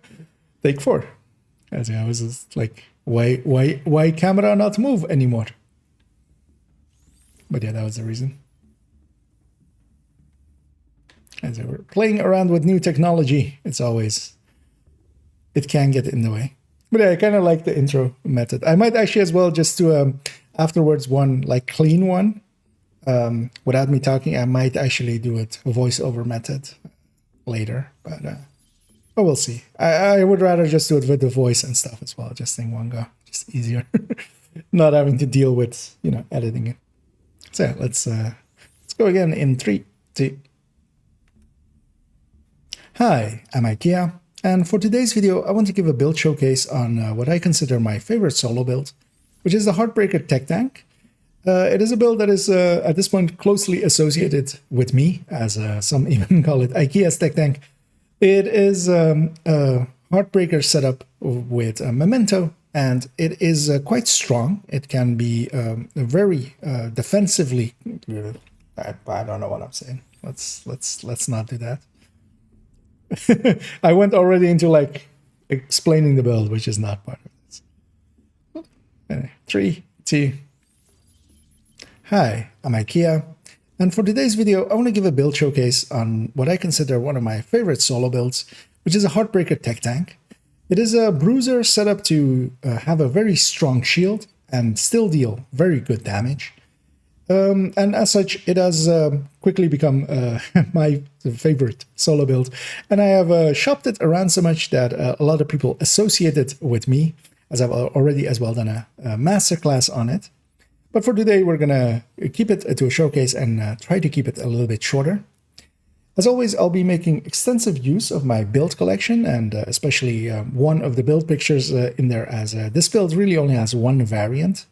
Speaker 1: Take 4. As I was just like, why camera not move anymore? But yeah, that was the reason. As we're playing around with new technology, it can get in the way. But yeah, I kind of like the intro method. I might actually as well just do afterwards one like clean one. Without me talking, I might actually do it a voiceover method later, but we'll see. I would rather just do it with the voice and stuff as well, just in one go, just easier, not having to deal with editing it. So yeah, let's go again in 3, 2. Hi, I'm IKEA, and for today's video, I want to give a build showcase on what I consider my favorite solo build, which is the Heartbreaker TechTank. It is a build that is, at this point, closely associated with me, as some even call it IKEA's TechTank. It is a Heartbreaker setup with a Memento, and it is quite strong. It can be very defensively... I don't know what I'm saying. Let's not do that. I went already into like explaining the build, which is not part of this. Anyway, 3, 2. Hi, I'm IKEA, and for today's video, I want to give a build showcase on what I consider one of my favorite solo builds, which is a Heartbreaker TechTank. It is a bruiser set up to have a very strong shield and still deal very good damage. And as such, it has quickly become my favorite solo build. And I have shopped it around so much that a lot of people associate it with me, as I've already as well done a masterclass on it. But for today, we're going to keep it to a showcase and try to keep it a little bit shorter. As always, I'll be making extensive use of my build collection, and especially one of the build pictures in there, as this build really only has one variant.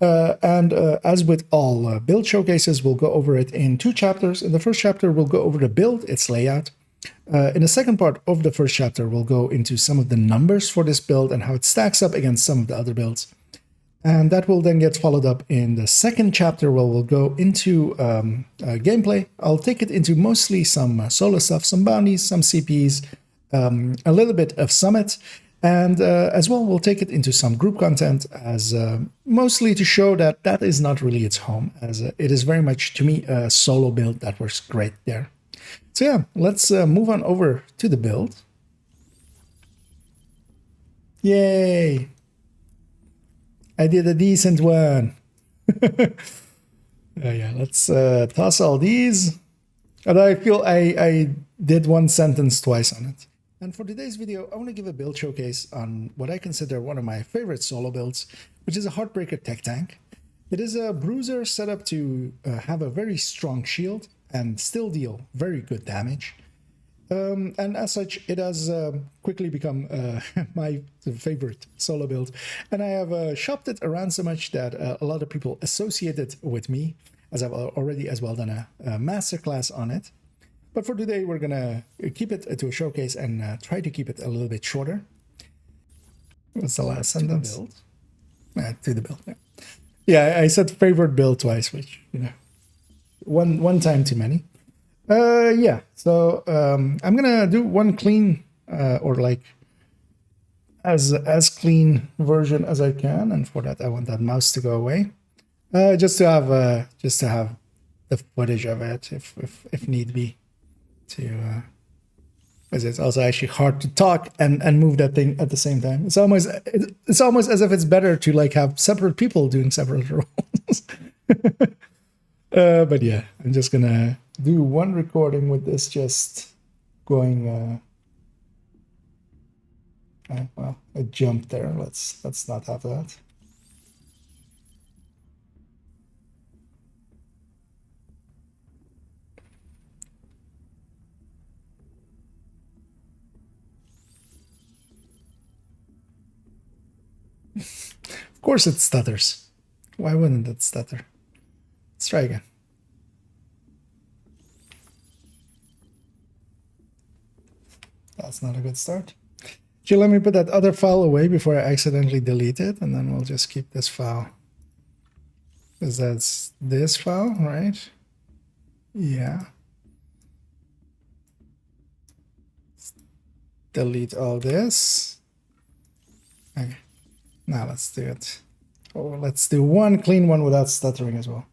Speaker 1: And as with all build showcases, we'll go over it in 2 chapters. In the first chapter, we'll go over the build, its layout. In the second part of the first chapter, we'll go into some of the numbers for this build and how it stacks up against some of the other builds. And that will then get followed up in the second chapter, where we'll go into gameplay. I'll take it into mostly some solo stuff, some bounties, some CPs, a little bit of Summit. And as well, we'll take it into some group content, as mostly to show that that is not really its home, as it is very much, to me, a solo build that works great there. So yeah, let's move on over to the build. Yay! I did a decent one. Yeah, let's toss all these. Although I feel I did one sentence twice on it. And for today's video, I want to give a build showcase on what I consider one of my favorite solo builds, which is a Heartbreaker TechTank. It is a bruiser set up to have a very strong shield and still deal very good damage. And as such, it has quickly become my favorite solo build. And I have shopped it around so much that a lot of people associate it with me, as I've already as well done a masterclass on it. But for today, we're going to keep it to a showcase and try to keep it a little bit shorter. What's the last sentence? To the build. Yeah, I said favorite build twice, which, you know, one time too many. Yeah, so I'm going to do one clean or like as clean version as I can. And for that, I want that mouse to go away. Just to have the footage of it if need be. Because it's also actually hard to talk and move that thing at the same time. It's almost as if it's better to like have separate people doing separate roles. But yeah, I'm just gonna do one recording with this just going. Well, I jumped there. Let's not have that. Of course it stutters. Why wouldn't it stutter? Let's try again. That's not a good start. Actually, let me put that other file away before I accidentally delete it, and then we'll just keep this file. Because that's this file, right? Yeah. Delete all this. Okay. Now let's do it. Oh, let's do one clean one without stuttering as well.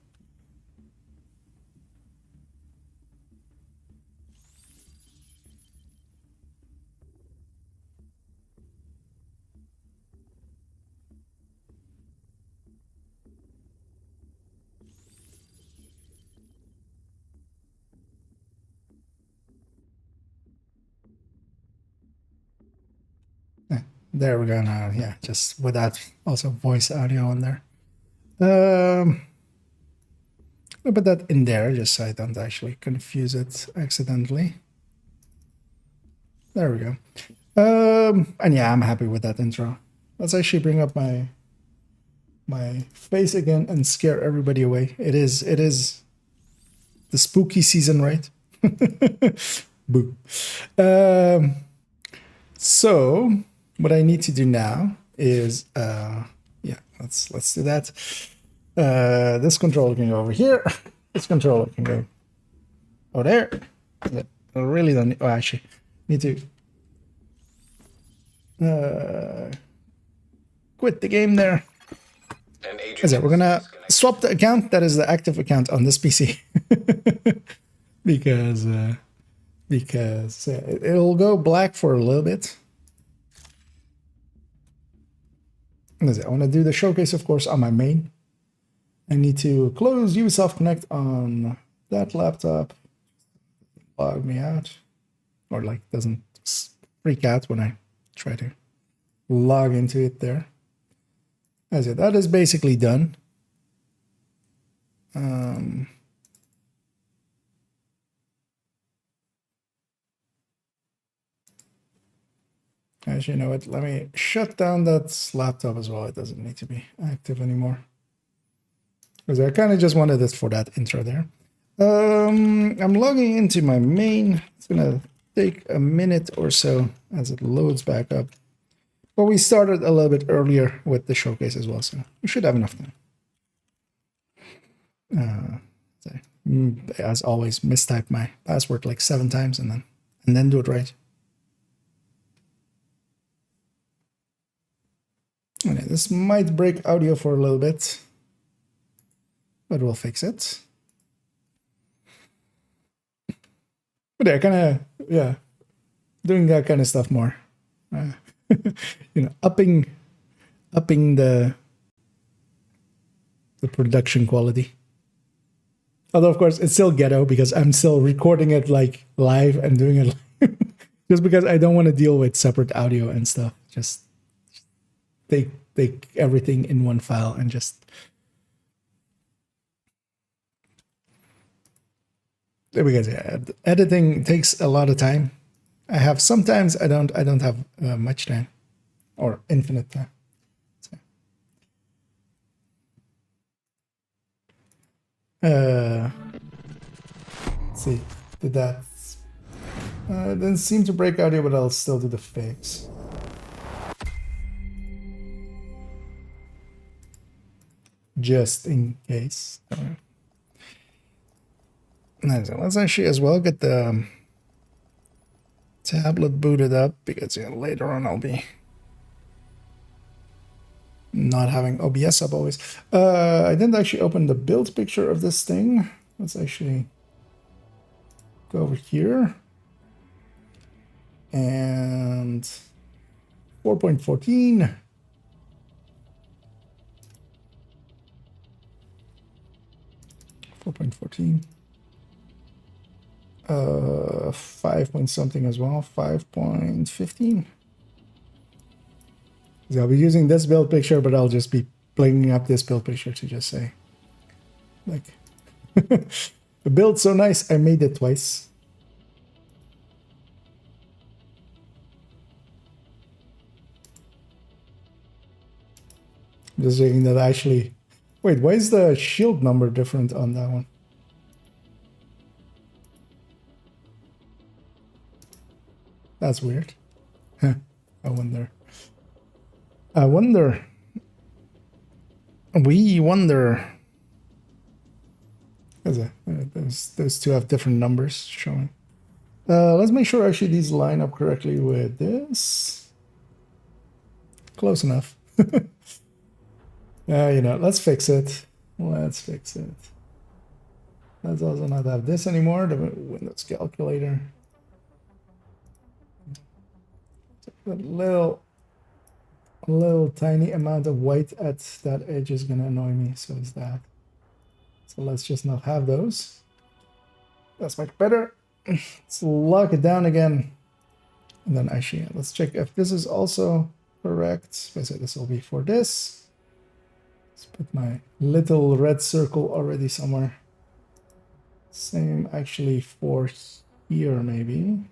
Speaker 1: There we go now. Yeah, just without also voice audio in there. I'll put that in there just so I don't actually confuse it accidentally. There we go. And yeah, I'm happy with that intro. Let's actually bring up my face again and scare everybody away. It is the spooky season, right? Boo. So what I need to do now is yeah, let's do that. This controller can go over here. This controller can go over there. I really don't need, oh, actually need to quit the game there.
Speaker 2: An agent
Speaker 1: Is it? We're gonna
Speaker 2: disconnected.
Speaker 1: swap the account. That is the active account on this PC because it'll go black for a little bit. Is it? I want to do the showcase, of course, on my main. I need to close Ubisoft Connect on that laptop. Log me out, or like doesn't freak out when I try to log into it there. As it, that is basically done. Actually, you know what? Let me shut down that laptop as well. It doesn't need to be active anymore. Because I kind of just wanted it for that intro there. I'm logging into my main. It's gonna take a minute or so as it loads back up. But we started a little bit earlier with the showcase as well, so we should have enough time. As always, mistype my password like 7 times and then do it right. Okay, this might break audio for a little bit, but we'll fix it. But yeah, kind of, yeah, doing that kind of stuff more. You know, upping the production quality. Although, of course, it's still ghetto because I'm still recording it like live and doing it live. Just because I don't want to deal with separate audio and stuff. Just take everything in one file and just because yeah, editing takes a lot of time. I have sometimes I don't have much time or infinite time. So, let's see, did that didn't seem to break audio, but I'll still do the fix. Just in case. Let's actually as well get the tablet booted up because yeah, later on I'll be not having OBS up always. I didn't actually open the build picture of this thing. Let's actually go over here and 4.14. 4.14. 5 point something as well, 5.15. So I'll be using this build picture, but I'll just be bringing up this build picture to just say, like, the build's so nice, I made it twice. Just saying that actually, wait, why is the shield number different on that one? That's weird. Huh. I wonder. We wonder. Those two have different numbers showing. Let's make sure actually these line up correctly with this. Close enough. You know, let's fix it. Let's fix it. Let's also not have this anymore, the Windows calculator. A little tiny amount of white at that edge is gonna annoy me, so is that. So let's just not have those. That's much better. Let's lock it down again. And then actually, let's check if this is also correct. So this will be for this. Let's put my little red circle already somewhere. Same actually for here, maybe.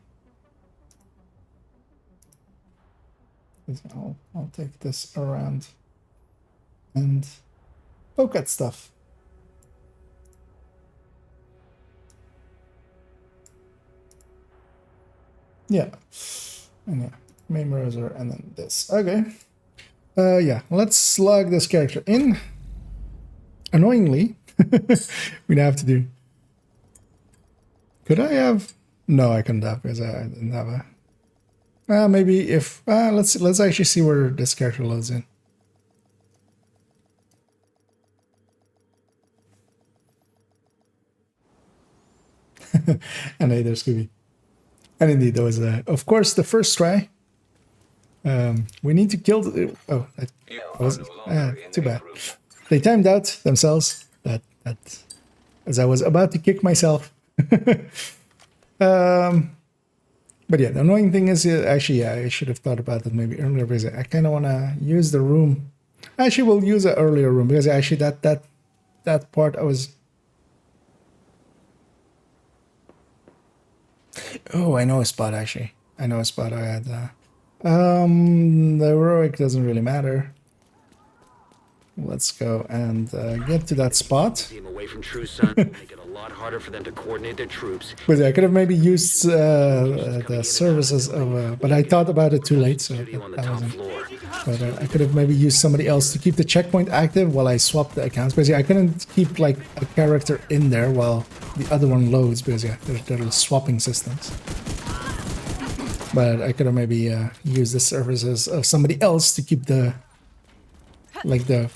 Speaker 1: I'll take this around and poke at stuff. Yeah. And yeah, main browser and then this. Okay. Yeah, let's slug this character in. Annoyingly, we'd have to do. Could I have? No, I couldn't have because I didn't have a. Maybe if let's actually see where this character loads in. And hey there, Scooby. And indeed, there was of course the first try. We need to kill the. Oh, that was too bad. They timed out themselves. That as I was about to kick myself. But yeah, the annoying thing is actually, yeah, I should have thought about that maybe earlier because I kind of want to use the room. Actually, we'll use an earlier room because actually that part I was. Oh, I know a spot actually. I know a spot I had. The heroic doesn't really matter. Let's go and get to that spot.
Speaker 6: Team away from True Sun will make it a lot harder for them to coordinate their troops.
Speaker 1: But I could have maybe used the services of, but I thought about it too late, so
Speaker 6: Studio on the
Speaker 1: that
Speaker 6: top
Speaker 1: wasn't.
Speaker 6: floor.
Speaker 1: But I could have maybe used somebody else to keep the checkpoint active while I swapped the accounts. Because yeah, I couldn't keep like a character in there while the other one loads because yeah, there are swapping systems. But I could have maybe used the services of somebody else to keep the the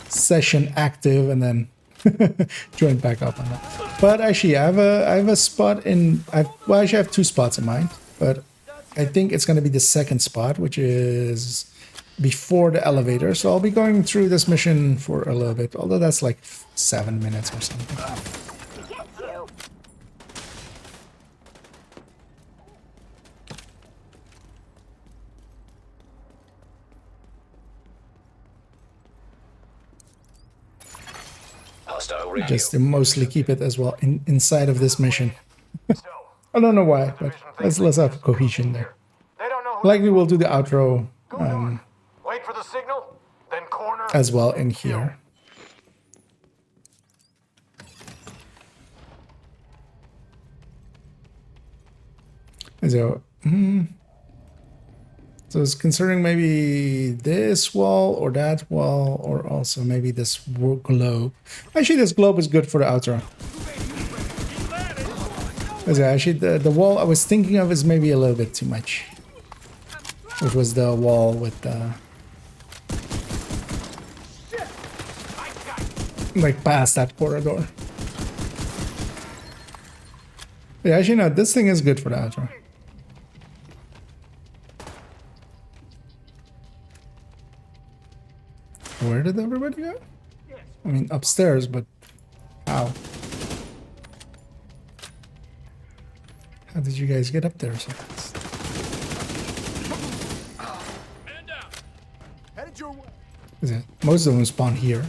Speaker 1: session active and then join back up on that. But actually, I have a spot in. Well, actually, I have two spots in mind, but I think it's going to be the second spot, which is before the elevator. So I'll be going through this mission for a little bit, although that's like 7 minutes or something.
Speaker 2: Hostile radio.
Speaker 1: Just to mostly keep it as well inside of this mission. I don't know why, but let's have cohesion there.
Speaker 4: They don't know who
Speaker 1: Likely we'll do the outro
Speaker 4: Wait for the signal, then corner.
Speaker 1: as well in here. So it's considering maybe this wall or that wall or also maybe this globe. Actually, this globe is good for the outro. Actually, the wall I was thinking of is maybe a little bit too much. Which was the wall with the... like past that corridor. Yeah, actually no, this thing is good for the outro. Where did everybody go? I mean, upstairs, but how? How did you guys get up there so fast? Is it? Most of them spawn here.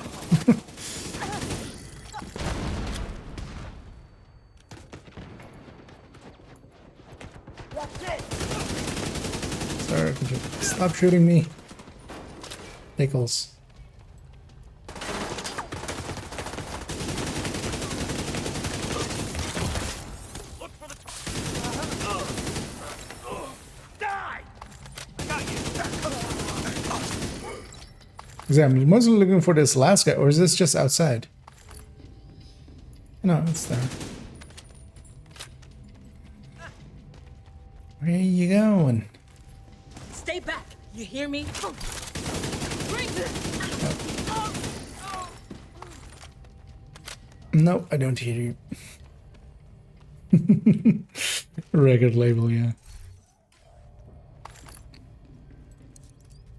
Speaker 1: Sorry, could you stop shooting me? Nichols. I'm mostly looking for this last guy, or is this just outside? No, it's there. Where are you going?
Speaker 3: Stay back. You hear me?
Speaker 1: No, I don't hear you. Record label, yeah.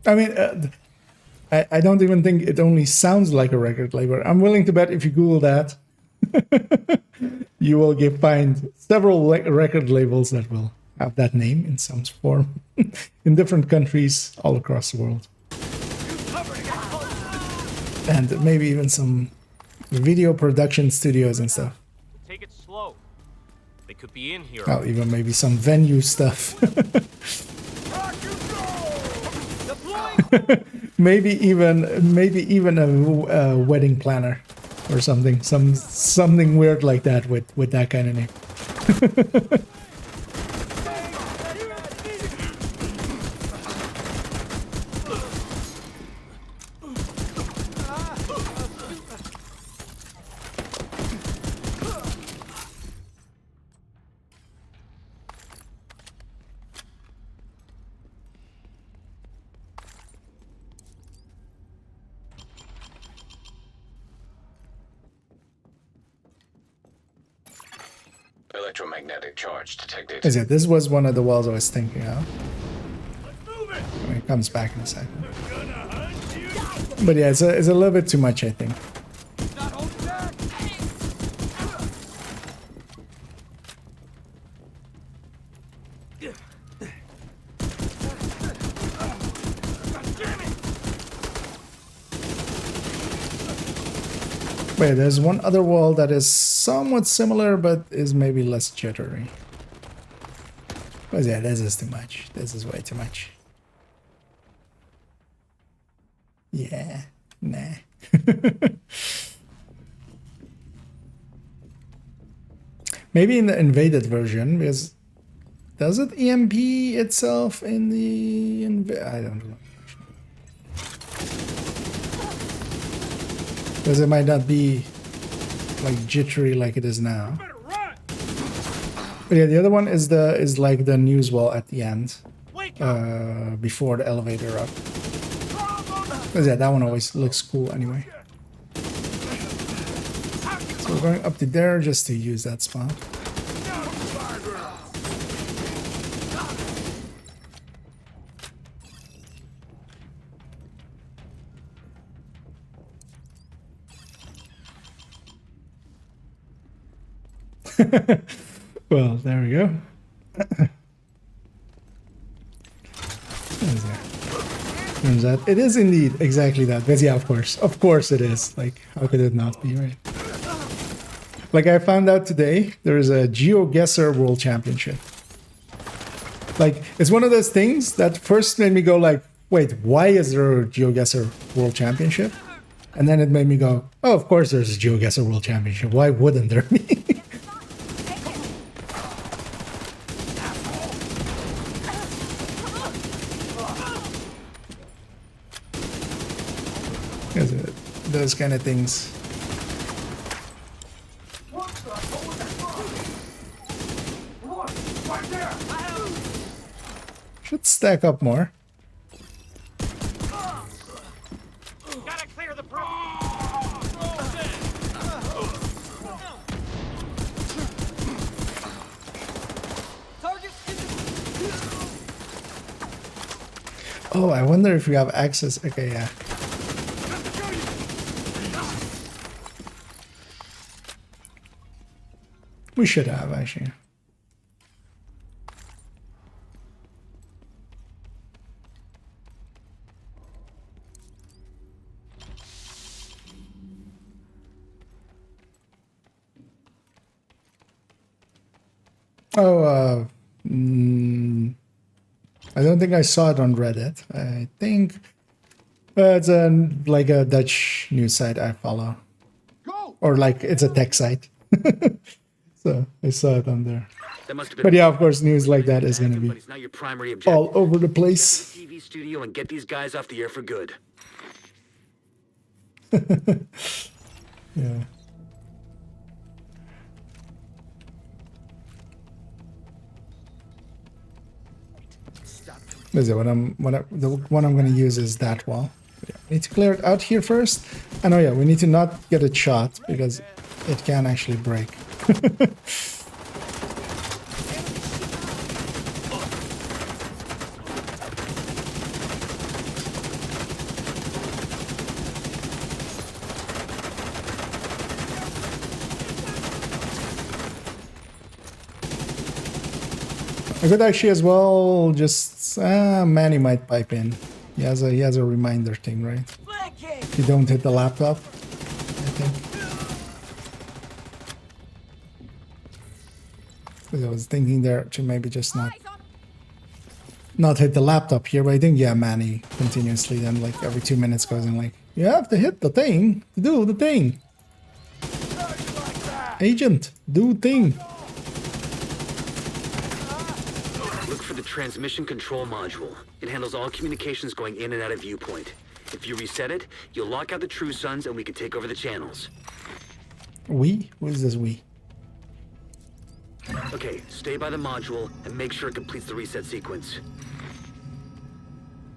Speaker 1: I mean, I don't even think it only sounds like a record label. I'm willing to bet if you Google that, you will find several record labels that will have that name in some form in different countries all across the world. And maybe even some video production studios and stuff.
Speaker 4: Take it slow. They could be in here.
Speaker 1: Oh, even maybe some venue stuff. maybe even a wedding planner or something, something weird like that with that kind of name.
Speaker 2: Electromagnetic charge detected.
Speaker 1: Is it? This was one of the walls I was thinking of. When it comes back in a second. But yeah, it's a little bit too much, I think. Wait, there's one other wall that is somewhat similar, but is maybe less jittery. But yeah, this is too much. This is way too much. Yeah, nah. Maybe in the invaded version, because does it EMP itself in the I don't know. Because it might not be like jittery like it is now. But yeah, the other one is like the news wall at the end, before the elevator up. Because yeah, that one always looks cool anyway. So we're going up to there just to use that spot. Well, there we go. Turns out it is indeed exactly that. But yeah, of course it is. Like, how could it not be, right? Like, I found out today there is a GeoGuessr World Championship. Like, it's one of those things that first made me go like, wait, why is there a GeoGuessr World Championship? And then it made me go, oh, of course there's a GeoGuessr World Championship. Why wouldn't there be? Those kind of things. Should stack up more.
Speaker 4: Gotta clear the
Speaker 1: Oh, I wonder if we have access. Okay, yeah. We should have, actually. Oh, I don't think I saw it on Reddit. I think it's like a Dutch news site I follow. Or like it's a tech site. So I saw it on there. But yeah, of course, news like that is going to be all over the place.
Speaker 6: TV studio and get these guys off the air for good.
Speaker 1: Yeah. Is it the one I'm going to use is that wall. Yeah, we need to clear it out here first. And oh yeah, we need to not get it shot because it can actually break. I could actually as well just Manny might pipe in. He has a reminder thing, right? You don't hit the laptop, I think. Because I was thinking there to maybe just not. not hit the laptop here, but I think, yeah, Manny continuously then, like, every 2 minutes goes in, like, you have to hit the thing to do the thing. Agent, do thing.
Speaker 6: Look for the transmission control module. It handles all communications going in and out of viewpoint. If you reset it, you'll lock out the True Sons and we can take over the channels.
Speaker 1: We? Who is this we?
Speaker 6: Okay, stay by the module and make sure it completes the reset sequence.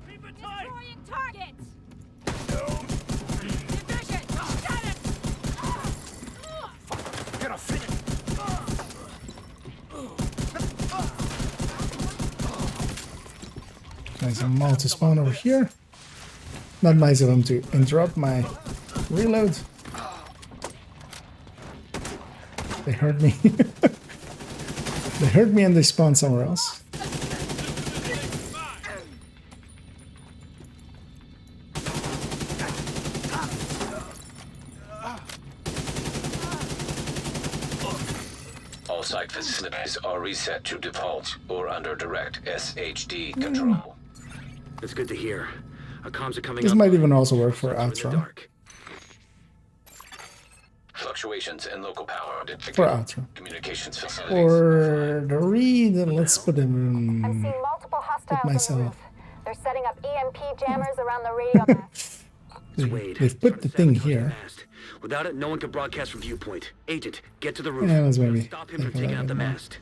Speaker 5: Destroying targets! Division! Got it!
Speaker 1: Nice and multi-spawn over here. Not nice of them to interrupt my reload. They heard me. They heard me and they spawned somewhere else.
Speaker 2: All site facilities are reset to default or under direct SHD control.
Speaker 6: That's good to hear. Our comms are coming
Speaker 1: This
Speaker 6: up.
Speaker 1: might even also work for
Speaker 6: Sons are in the
Speaker 1: outro.
Speaker 6: dark.
Speaker 2: Fluctuations in local power detected.
Speaker 1: For outro.
Speaker 2: Communications facilities.
Speaker 1: For the read, let's put him
Speaker 7: I'm
Speaker 1: in.
Speaker 7: seeing multiple hostiles on the
Speaker 1: myself.
Speaker 7: roof. They're setting up EMP jammers around the radio mast.
Speaker 6: Wade,
Speaker 1: They've put
Speaker 6: trying
Speaker 1: the
Speaker 6: to
Speaker 1: thing
Speaker 6: sabotage the
Speaker 1: here.
Speaker 6: mast. Without it, no one can broadcast from viewpoint. Agent, get to the roof.
Speaker 1: Yeah, let's
Speaker 6: Gotta
Speaker 1: maybe
Speaker 6: stop him
Speaker 1: think
Speaker 6: from
Speaker 1: a
Speaker 6: taking
Speaker 1: little
Speaker 6: out the
Speaker 1: bit more.
Speaker 6: mast.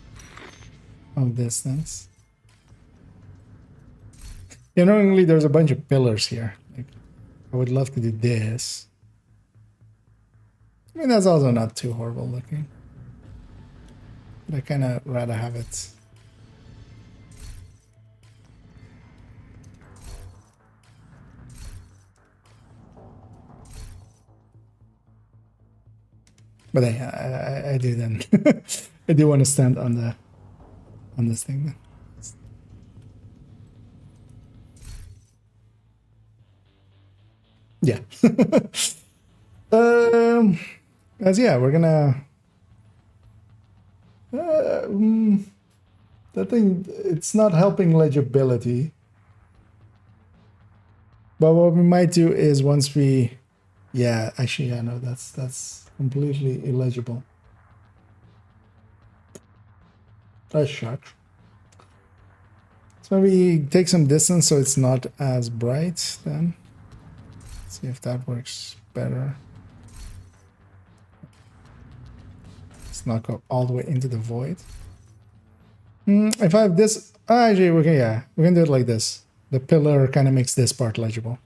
Speaker 1: Of distance. Yeah, normally there's a bunch of pillars here. Like, I would love to do this. I mean, that's also not too horrible looking. But I kind of rather have it. But I do then. I do want to stand on this thing then. Yeah. As yeah, we're gonna. That thing, it's not helping legibility. But what we might do is once we, yeah, actually, yeah, no, that's completely illegible. That's shocked. So maybe take some distance so it's not as bright then. See if that works better. Let's not go all the way into the void. If I have this, actually, we can do it like this. The pillar kind of makes this part legible.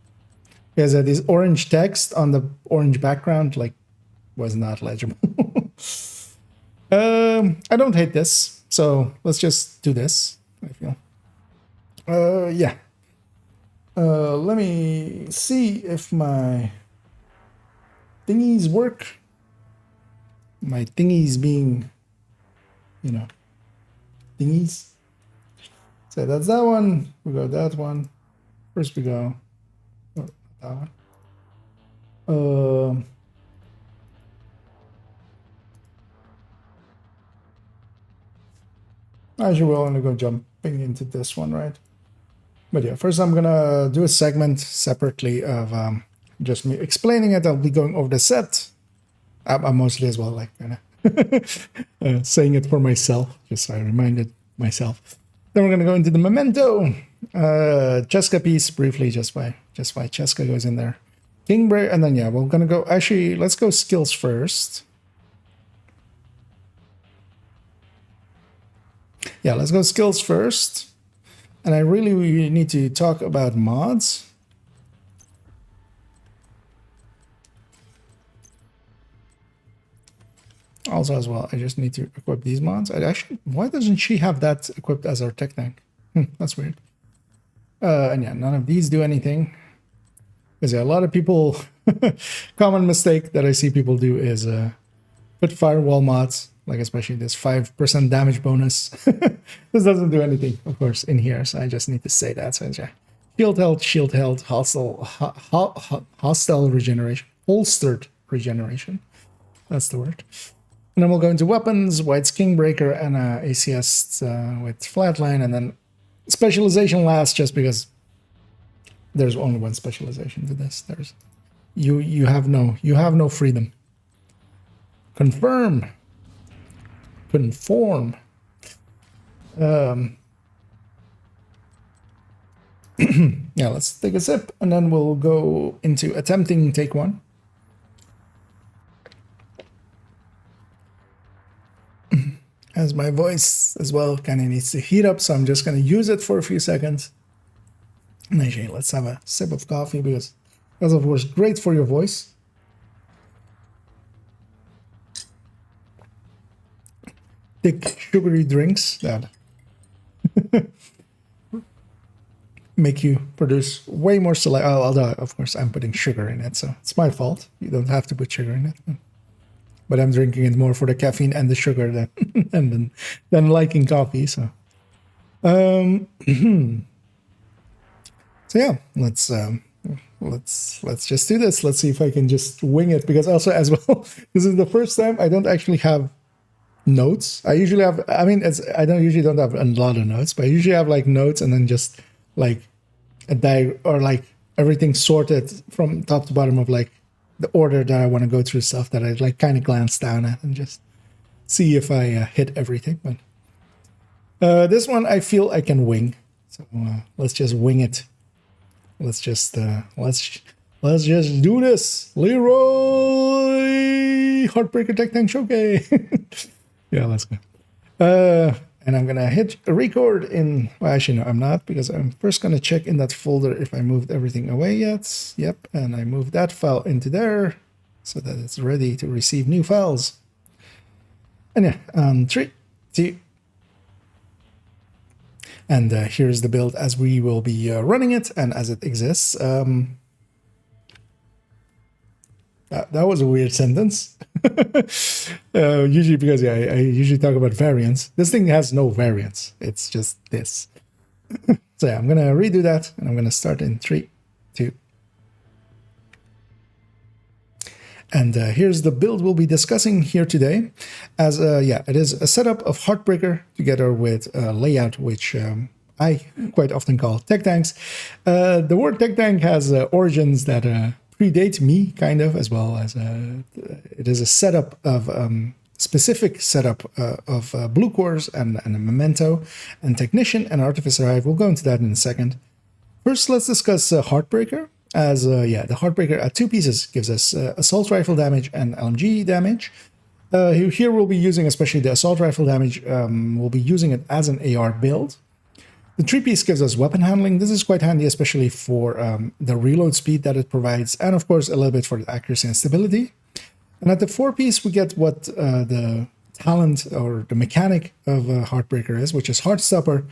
Speaker 1: Because this orange text on the orange background, like, was not legible. I don't hate this, so let's just do this, I feel. Yeah. Let me see if my thingies work. My thingies being, you know, thingies. So that's that one. We go that one. First we go that one. Actually, we'll only go jumping into this one, right? But yeah, first I'm gonna do a segment separately of just me explaining it. I'll be going over the set. I'm mostly as well like saying it for myself, just so I reminded myself. Then we're gonna go into the Memento Cheska piece briefly, just why Cheska goes in there. Kingbreak, and then yeah, we're gonna go. Actually, let's go skills first. Yeah, let's go skills first. And I really need to talk about mods. Also, as well, I just need to equip these mods. I actually, why doesn't she have that equipped as our tech tank? That's weird. And yeah, none of these do anything. Because yeah, a lot of people, common mistake that I see people do is put firewall mods, like especially this 5% damage bonus. This doesn't do anything, of course, in here, so I just need to say that. So yeah, shield held, hostile regeneration, holstered regeneration. That's the word. And then we'll go into weapons, White's Kingbreaker, and ACS with Flatline, and then specialization last just because there's only one specialization to this. There's you have no freedom. Confirm. Conform. Yeah, let's take a sip and then we'll go into attempting take one. As my voice as well kind of needs to heat up, so I'm just going to use it for a few seconds. And actually, let's have a sip of coffee because that's of course great for your voice. Thick sugary drinks that make you produce way more saliva. Although of course I'm putting sugar in it, so it's my fault. You don't have to put sugar in it. But I'm drinking it more for the caffeine and the sugar than liking coffee. So, so yeah, let's just do this. Let's see if I can just wing it. Because also as well, this is the first time I don't actually have notes. I usually have. I mean, I don't have a lot of notes, but I usually have like notes and then just like a or like everything sorted from top to bottom of like the order that I want to go through stuff that I like kind of glance down at and just see if I hit everything. But this one I feel I can wing, so let's just wing it. Let's just do this, Leroy Heartbreaker TechTank Showcase. Yeah, let's go. And I'm gonna hit record in. Well, actually, no, I'm not, because I'm first gonna check in that folder if I moved everything away yet. Yep, and I moved that file into there so that it's ready to receive new files. And yeah, 3, 2, and here's the build as we will be running it and as it exists. That was a weird sentence. Usually because yeah, I usually talk about variants. This thing has no variants. It's just this. So yeah, I'm going to redo that and I'm going to start in 3, 2. And here's the build we'll be discussing here today. As yeah, it is a setup of Heartbreaker together with layout, which I quite often call TechTanks. The word TechTank has origins that predate me kind of, as well as it is a setup of specific setup of Blue Cores and a Memento and Technician and Artificer Hive. We'll go into that in a second. First, let's discuss Heartbreaker. As yeah, the Heartbreaker at 2 pieces gives us assault rifle damage and LMG damage. Here we'll be using especially the assault rifle damage. We'll be using it as an AR build. The 3-piece gives us weapon handling. This is quite handy, especially for the reload speed that it provides, and of course a little bit for the accuracy and stability. And at the 4-piece, we get what the talent or the mechanic of Heartbreaker is, which is Heartstopper.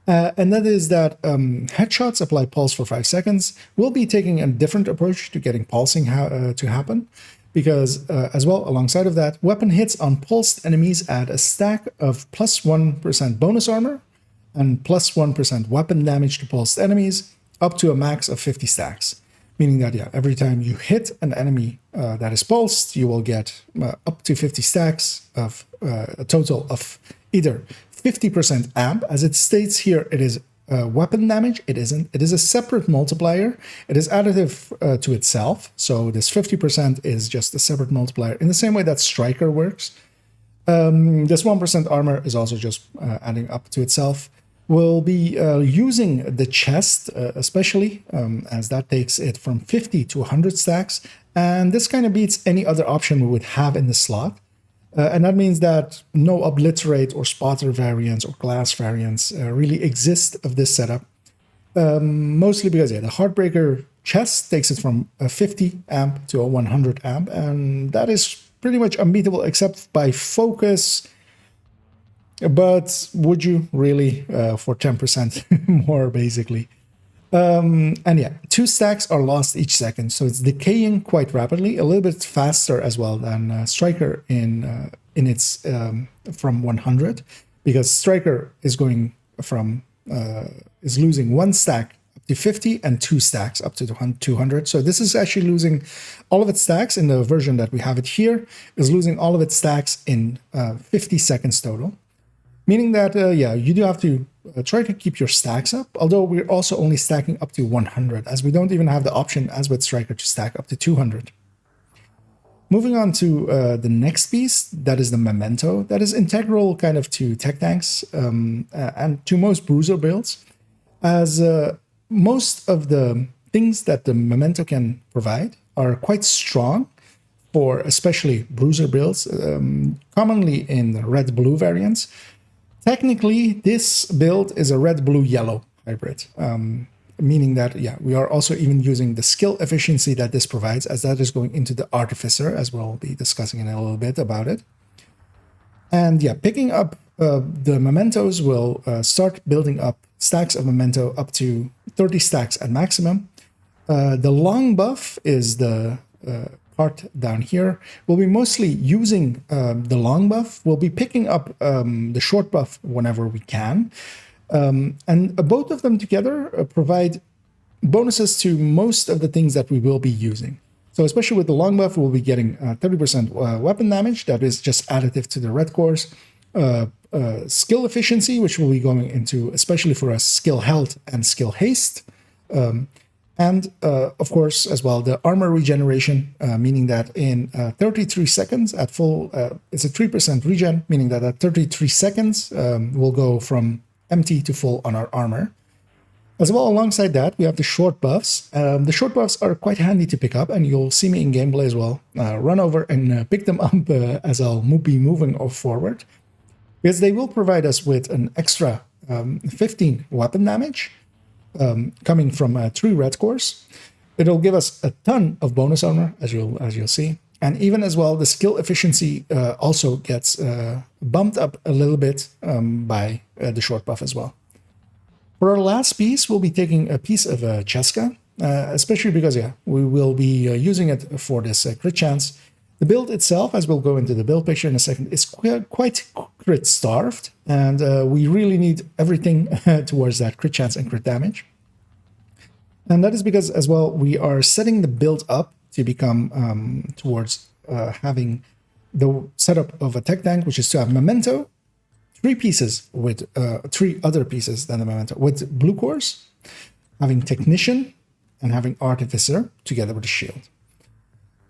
Speaker 1: And that is that headshots apply pulse for 5 seconds. We'll be taking a different approach to getting pulsing to happen, because as well, alongside of that, weapon hits on pulsed enemies add a stack of plus 1% bonus armor and plus 1% weapon damage to pulsed enemies, up to a max of 50 stacks. Meaning that, yeah, every time you hit an enemy that is pulsed, you will get up to 50 stacks of a total of either 50% amp. As it states here, it is weapon damage. It isn't. It is a separate multiplier. It is additive to itself. So this 50% is just a separate multiplier in the same way that Striker works. This 1% armor is also just adding up to itself. We'll be using the chest, especially, as that takes it from 50 to 100 stacks. And this kind of beats any other option we would have in the slot. And that means that no obliterate or spotter variants or glass variants really exist of this setup. Mostly because, yeah, the Heartbreaker chest takes it from a 50 amp to a 100 amp. And that is pretty much unbeatable except by focus. But would you really for 10% more, basically? And yeah, 2 stacks are lost each second, so it's decaying quite rapidly, a little bit faster as well than Striker in its from 100, because Striker is going from is losing 1 stack up to 50 and 2 stacks up to 200. So this is actually losing all of its stacks in the version that we have it here, is losing all of its stacks in 50 seconds total. Meaning that, yeah, you do have to try to keep your stacks up, although we're also only stacking up to 100, as we don't even have the option, as with Striker, to stack up to 200. Moving on to the next piece, that is the Memento. That is integral kind of to TechTanks and to most Bruiser builds, as most of the things that the Memento can provide are quite strong for especially Bruiser builds, commonly in the red-blue variants. Technically, this build is a red-blue-yellow hybrid. Meaning that, yeah, we are also even using the skill efficiency that this provides, as that is going into the Artificer, as we'll be discussing in a little bit about it. And yeah, picking up the Mementos will start building up stacks of Memento up to 30 stacks at maximum. The long buff is the part down here. We'll be mostly using the long buff. We'll be picking up the short buff whenever we can. And both of them together provide bonuses to most of the things that we will be using. So especially with the long buff, we'll be getting 30% weapon damage. That is just additive to the red cores. Skill efficiency, which will be going into, especially for us, skill health and skill haste. And of course, as well, the armor regeneration, meaning that in 33 seconds at full, it's a 3% regen, meaning that at 33 seconds, we'll go from empty to full on our armor. As well, alongside that, we have the short buffs. The short buffs are quite handy to pick up, and you'll see me in gameplay as well. Run over and pick them up as I'll be moving forward, because they will provide us with an extra 15 weapon damage coming from 3 red cores. It'll give us a ton of bonus armor, as you'll see. And even as well, the skill efficiency also gets bumped up a little bit by the short buff as well. For our last piece, we'll be taking a piece of Cheska, especially because, yeah, we will be using it for this crit chance. The build itself, as we'll go into the build picture in a second, is quite crit starved, and we really need everything towards that crit chance and crit damage. And that is because, as well, we are setting the build up to become towards having the setup of a TechTank, which is to have Memento, 3 pieces with 3 other pieces than the Memento, with blue cores, having Technician, and having Artificer together with a shield.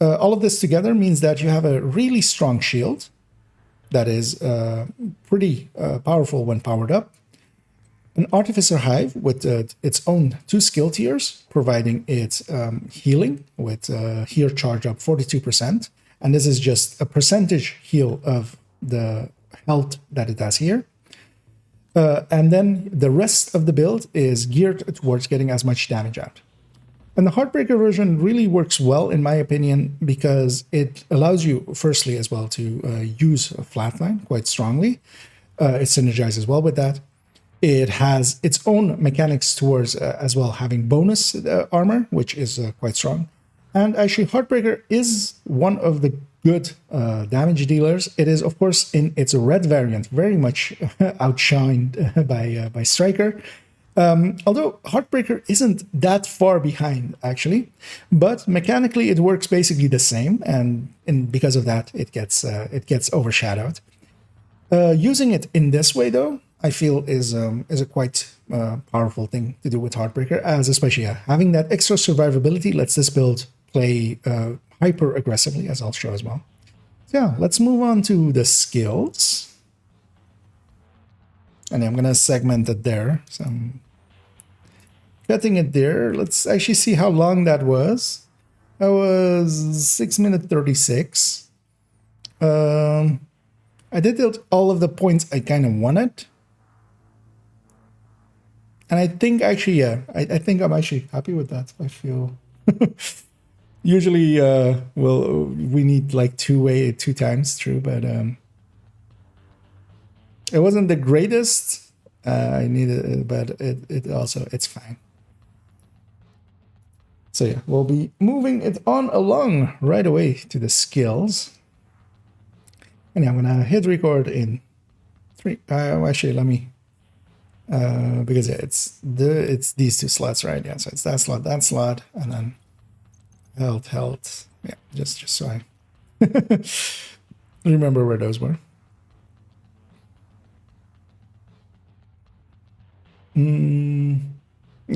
Speaker 1: All of this together means that you have a really strong shield that is pretty powerful when powered up. An Artificer Hive with its own 2 skill tiers, providing it healing with here charge up 42%. And this is just a percentage heal of the health that it has here. And then the rest of the build is geared towards getting as much damage out. And the Heartbreaker version really works well, in my opinion, because it allows you, firstly, as well, to use a flatline quite strongly. It synergizes well with that. It has its own mechanics towards, as well, having bonus armor, which is quite strong. And actually, Heartbreaker is one of the good damage dealers. It is, of course, in its red variant, very much outshined by Striker. Although Heartbreaker isn't that far behind, actually, but mechanically it works basically the same, and because of that, it gets overshadowed. Using it in this way, though, I feel is a quite powerful thing to do with Heartbreaker, as especially having that extra survivability lets this build play hyper aggressively, as I'll show as well. So yeah, let's move on to the skills. And I'm gonna segment it there. So I'm cutting it there. Let's actually see how long that was. That was 6 minutes 36. I did all of the points I kind of wanted. And I think actually, yeah, I think I'm actually happy with that. I feel usually, well, we need like 2 times through, but it wasn't the greatest. I needed it, but it also, it's fine. So yeah, we'll be moving it on along right away to the skills. And yeah, I'm gonna hit record in 3. Actually, let me. Because yeah, it's these 2 slots, right? Yeah, so it's that slot, and then health. Yeah, just so I remember where those were.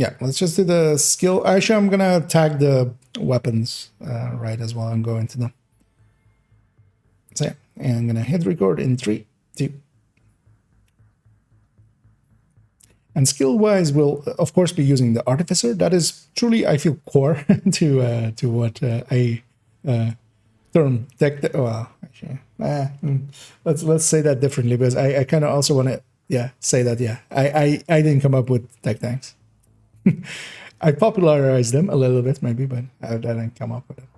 Speaker 1: yeah, let's just do the skill. Actually, I'm gonna tag the weapons right as well and go into them. So yeah, and I'm gonna hit record in 3, 2. And skill-wise, we'll of course be using the Artificer. That is truly, I feel, core to what I term tech. Well, actually, let's say that differently, because I kind of also want to say that I didn't come up with tech tanks. I popularized them a little bit maybe, but I didn't come up with it.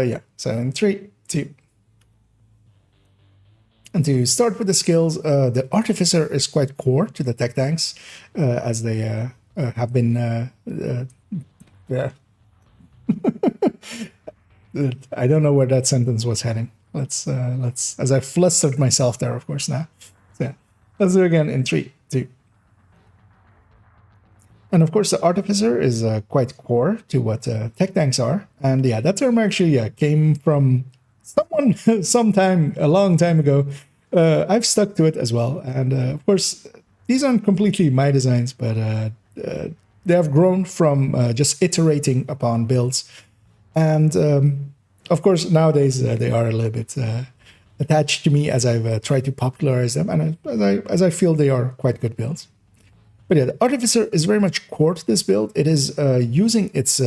Speaker 1: Yeah. So in 3, 2. And to start with the skills, the Artificer is quite core to the tech tanks, as they have been. Yeah. I don't know where that sentence was heading. Let's as I flustered myself there, of course, now. So yeah, let's do it again in 3, 2. And of course, the Artificer is quite core to what tech tanks are. And yeah, that term actually came from someone sometime a long time ago. I've stuck to it as well. And of course, these aren't completely my designs, but they have grown from just iterating upon builds. And of course, nowadays they are a little bit attached to me as I've tried to popularize them, and as I feel they are quite good builds. But yeah, the Artificer is very much core to this build. It is using its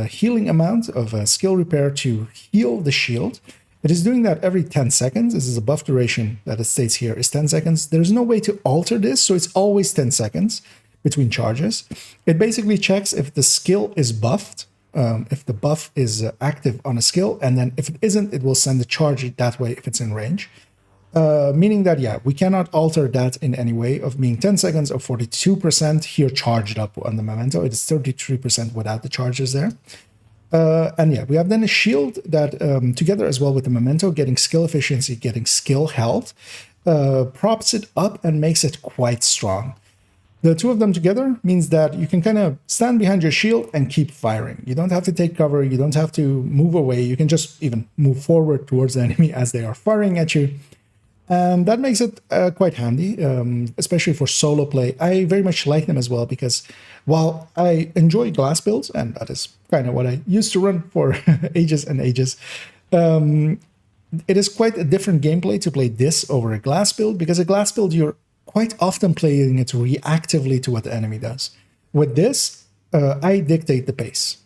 Speaker 1: healing amount of skill repair to heal the shield. It is doing that every 10 seconds. This is a buff duration that it states here is 10 seconds. There's no way to alter this, so it's always 10 seconds between charges. It basically checks if the skill is buffed, if the buff is active on a skill, and then if it isn't, it will send the charge that way if it's in range. Meaning that, yeah, we cannot alter that in any way, of being 10 seconds or 42% here charged up on the Memento. It is 33% without the charges there. And yeah, we have then a shield that, together as well with the Memento, getting skill efficiency, getting skill health, props it up and makes it quite strong. The two of them together means that you can kind of stand behind your shield and keep firing. You don't have to take cover. You don't have to move away. You can just even move forward towards the enemy as they are firing at you. And that makes it quite handy, especially for solo play. I very much like them as well, because while I enjoy glass builds, and that is kind of what I used to run for ages and ages, it is quite a different gameplay to play this over a glass build, because a glass build, you're quite often playing it reactively to what the enemy does. With this, I dictate the pace.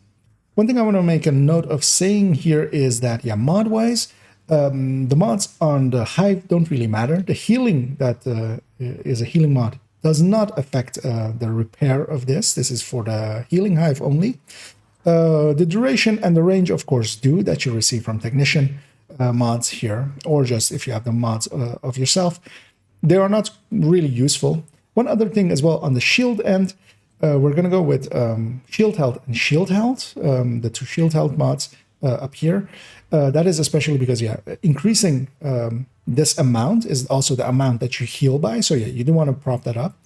Speaker 1: One thing I want to make a note of saying here is that, yeah, mod-wise, the mods on the Hive don't really matter. The healing that is a healing mod does not affect the repair of this. This is for the healing Hive only. The duration and the range, of course, do, that you receive from Technician mods here, or just if you have the mods of yourself. They are not really useful. One other thing as well, on the shield end, we're going to go with shield health and shield health, the two shield health mods up here. That is especially because, yeah, increasing this amount is also the amount that you heal by. So yeah, you do want to prop that up.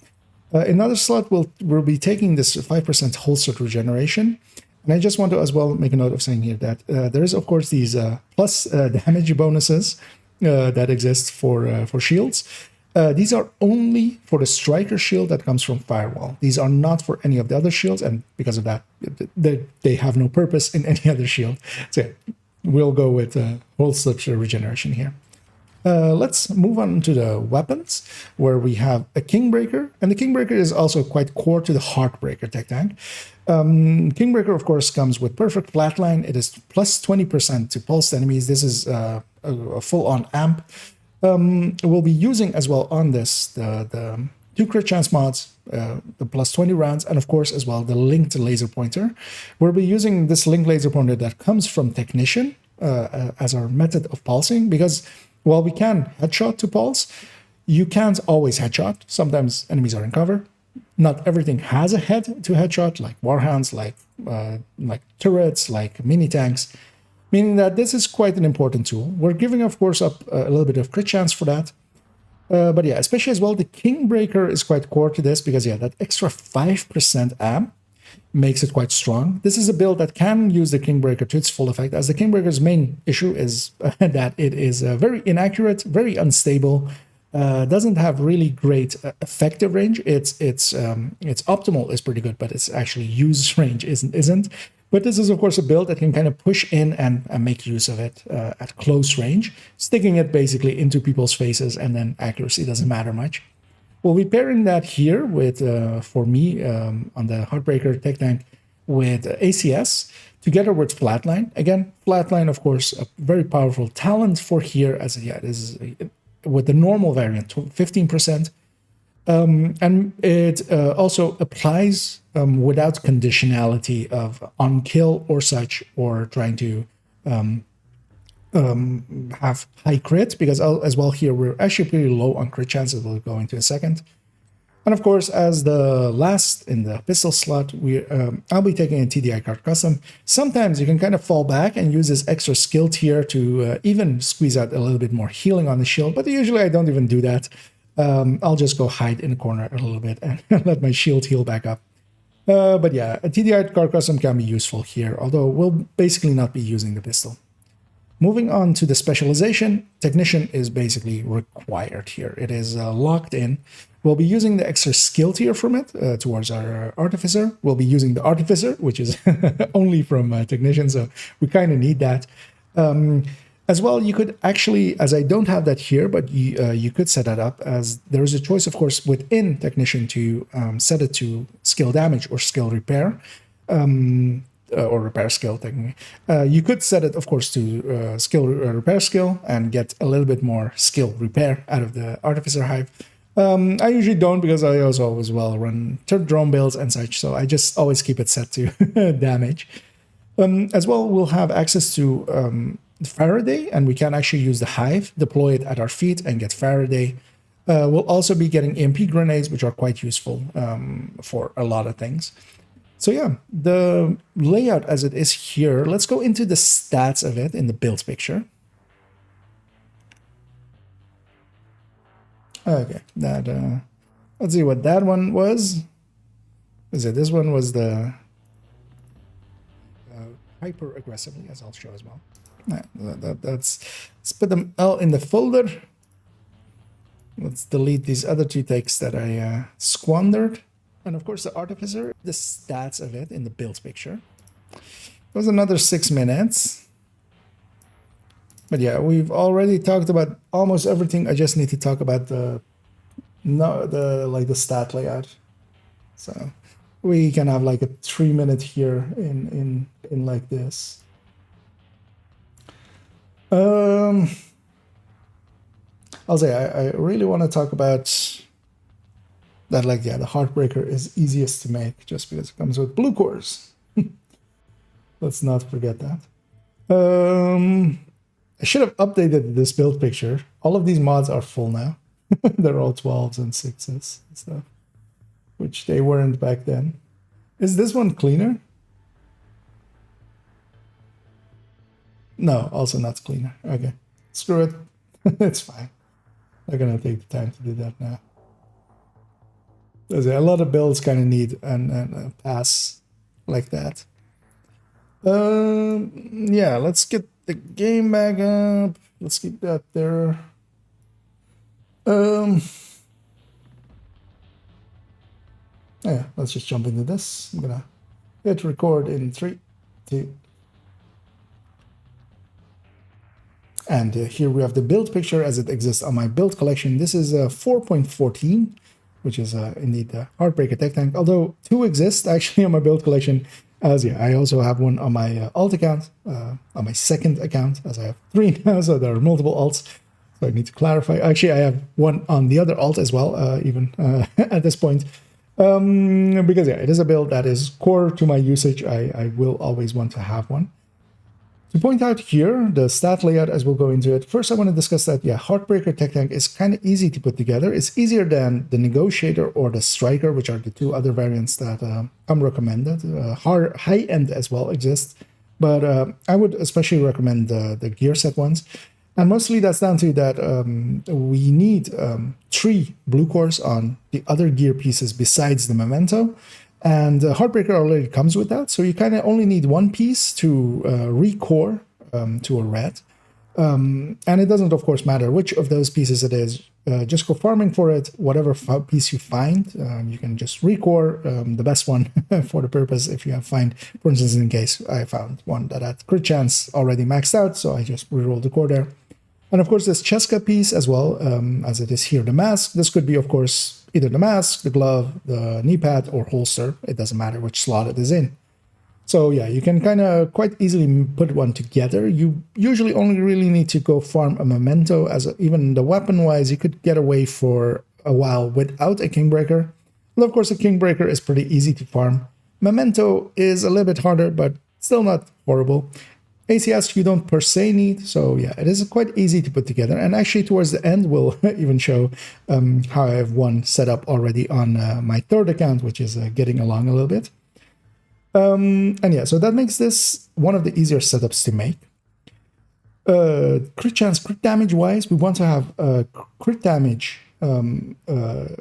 Speaker 1: Another slot we'll be taking this 5% holstered regeneration. And I just want to as well make a note of saying here that there is, of course, these plus damage bonuses that exist for shields. These are only for the striker shield that comes from Firewall. These are not for any of the other shields, and because of that, they have no purpose in any other shield. So yeah, we'll go with holstered regeneration here. Let's move on to the weapons, where we have a Kingbreaker, and the Kingbreaker is also quite core to the Heartbreaker tech tank. Kingbreaker, of course, comes with perfect flatline. It is plus 20% to pulsed enemies. This is a full-on amp. We'll be using as well on this the 2 crit chance mods, the plus 20 rounds, and of course as well the linked laser pointer. We'll be using this linked laser pointer that comes from Technician as our method of pulsing, because while we can headshot to pulse, you can't always headshot. Sometimes enemies are in cover. Not everything has a head to headshot, like warhounds, like turrets, like mini tanks. Meaning that this is quite an important tool. We're giving, of course, up a little bit of crit chance for that. But yeah, especially as well, the Kingbreaker is quite core to this, because yeah, that extra 5% amp makes it quite strong. This is a build that can use the Kingbreaker to its full effect, as the Kingbreaker's main issue is that it is very inaccurate, very unstable, doesn't have really great effective range. Its optimal is pretty good, but its actually use range isn't. But this is, of course, a build that can kind of push in and make use of it at close range, sticking it basically into people's faces, and then accuracy doesn't matter much. We'll be pairing that here with, for me, on the Heartbreaker TechTank, with ACS, together with Flatline. Again, Flatline, of course, a very powerful talent for here, as it is with the normal variant, 15%. And it also applies without conditionality of on kill or such, or trying to have high crit, because as well here we're actually pretty low on crit chances. We'll go into a second. And of course, as the last in the pistol slot, I'll be taking a TDI card custom. Sometimes you can kind of fall back and use this extra skill tier to even squeeze out a little bit more healing on the shield, but usually I don't even do that. I'll just go hide in the corner a little bit and let my shield heal back up. But yeah, a TDI card custom can be useful here, although we'll basically not be using the pistol. Moving on to the specialization, Technician is basically required here. It is locked in. We'll be using the extra skill tier from it towards our Artificer. We'll be using the Artificer, which is only from Technician, so we kind of need that. As well, you could actually, as I don't have that here, but you could set that up, as there is a choice, of course, within Technician to set it to skill damage or skill repair. Or repair skill, technically. You could set it, of course, to skill repair skill and get a little bit more skill repair out of the Artificer Hive. I usually don't, because I also always run drone builds and such, so I just always keep it set to damage. As well, we'll have access to Faraday, and we can actually use the Hive, deploy it at our feet, and get Faraday. We'll also be getting EMP grenades, which are quite useful for a lot of things. So yeah, the layout as it is here, let's go into the stats of it in the build picture. Okay, that, let's see what that one was. This one was the hyper aggressively, as I'll show as well. Let's put them all in the folder. Let's delete these other two takes that I squandered. And of course, the Artificer, the stats of it in the build picture. It was another 6 minutes. But yeah, we've already talked about almost everything. I just need to talk about the stat layout. So we can have like a 3 minute here in like this. I'll say I really want to talk about that, like, yeah, the Heartbreaker is easiest to make just because it comes with blue cores. Let's not forget that. I should have updated this build picture. All of these mods are full now. They're all 12s and 6s and stuff, which they weren't back then. Is this one cleaner? No, also not cleaner. Okay, screw it. It's fine. I'm gonna take the time to do that now. A lot of builds kind of need a pass like that. Yeah, let's get the game back up. Let's keep that there. Yeah, let's just jump into this. I'm gonna hit record in 3, 2. And here we have the build picture as it exists on my build collection. This is 4.14. Which is indeed the Heartbreaker TechTank, although 2 exist actually on my build collection, as yeah, I also have one on my alt account, on my second account, as I have 3 now, so there are multiple alts, so I need to clarify. Actually, I have one on the other alt as well, even at this point, because yeah, it is a build that is core to my usage. I will always want to have one. To point out here, the stat layout as we'll go into it, first I want to discuss that, yeah, Heartbreaker TechTank is kind of easy to put together. It's easier than the Negotiator or the Striker, which are the 2 other variants that I'm recommended. High-end as well exists, but I would especially recommend the gear set ones. And mostly that's down to that we need 3 blue cores on the other gear pieces besides the Memento. And Heartbreaker already comes with that, so you kind of only need 1 piece to re-core to a red. And it doesn't, of course, matter which of those pieces it is. Just go farming for it. Whatever piece you find, you can just recore the best one for the purpose. If you have find, for instance, in case I found one that had crit chance already maxed out, so I just rerolled the core there. And of course, this Cheska piece as well, as it is here, the mask. This could be, of course, either the mask, the glove, the knee pad, or holster. It doesn't matter which slot it is in. So yeah, you can kind of quite easily put one together. You usually only really need to go farm a memento, as even the weapon-wise, you could get away for a while without a Kingbreaker. Well, of course, a Kingbreaker is pretty easy to farm. Memento is a little bit harder, but still not horrible. ACS you don't per se need, so yeah, it is quite easy to put together. And actually towards the end, we'll even show how I have one set up already on my third account, which is getting along a little bit. And yeah, so that makes this one of the easier setups to make. Crit chance, crit damage wise, we want to have crit damage, a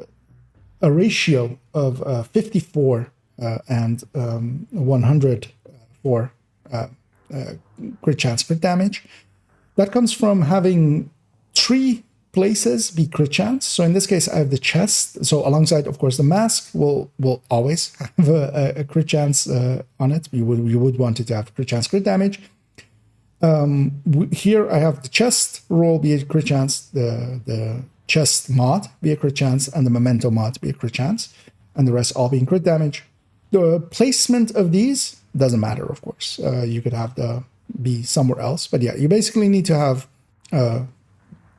Speaker 1: ratio of 54 and 100 for crit chance, crit damage. That comes from having 3 places be crit chance. So in this case, I have the chest. So alongside, of course, the mask will always have a crit chance on it. You would want it to have crit chance, crit damage. Here I have the chest roll be a crit chance, the chest mod be a crit chance, and the memento mod be a crit chance, and the rest all being crit damage. The placement of these doesn't matter, of course. You could have be somewhere else, but yeah, you basically need to have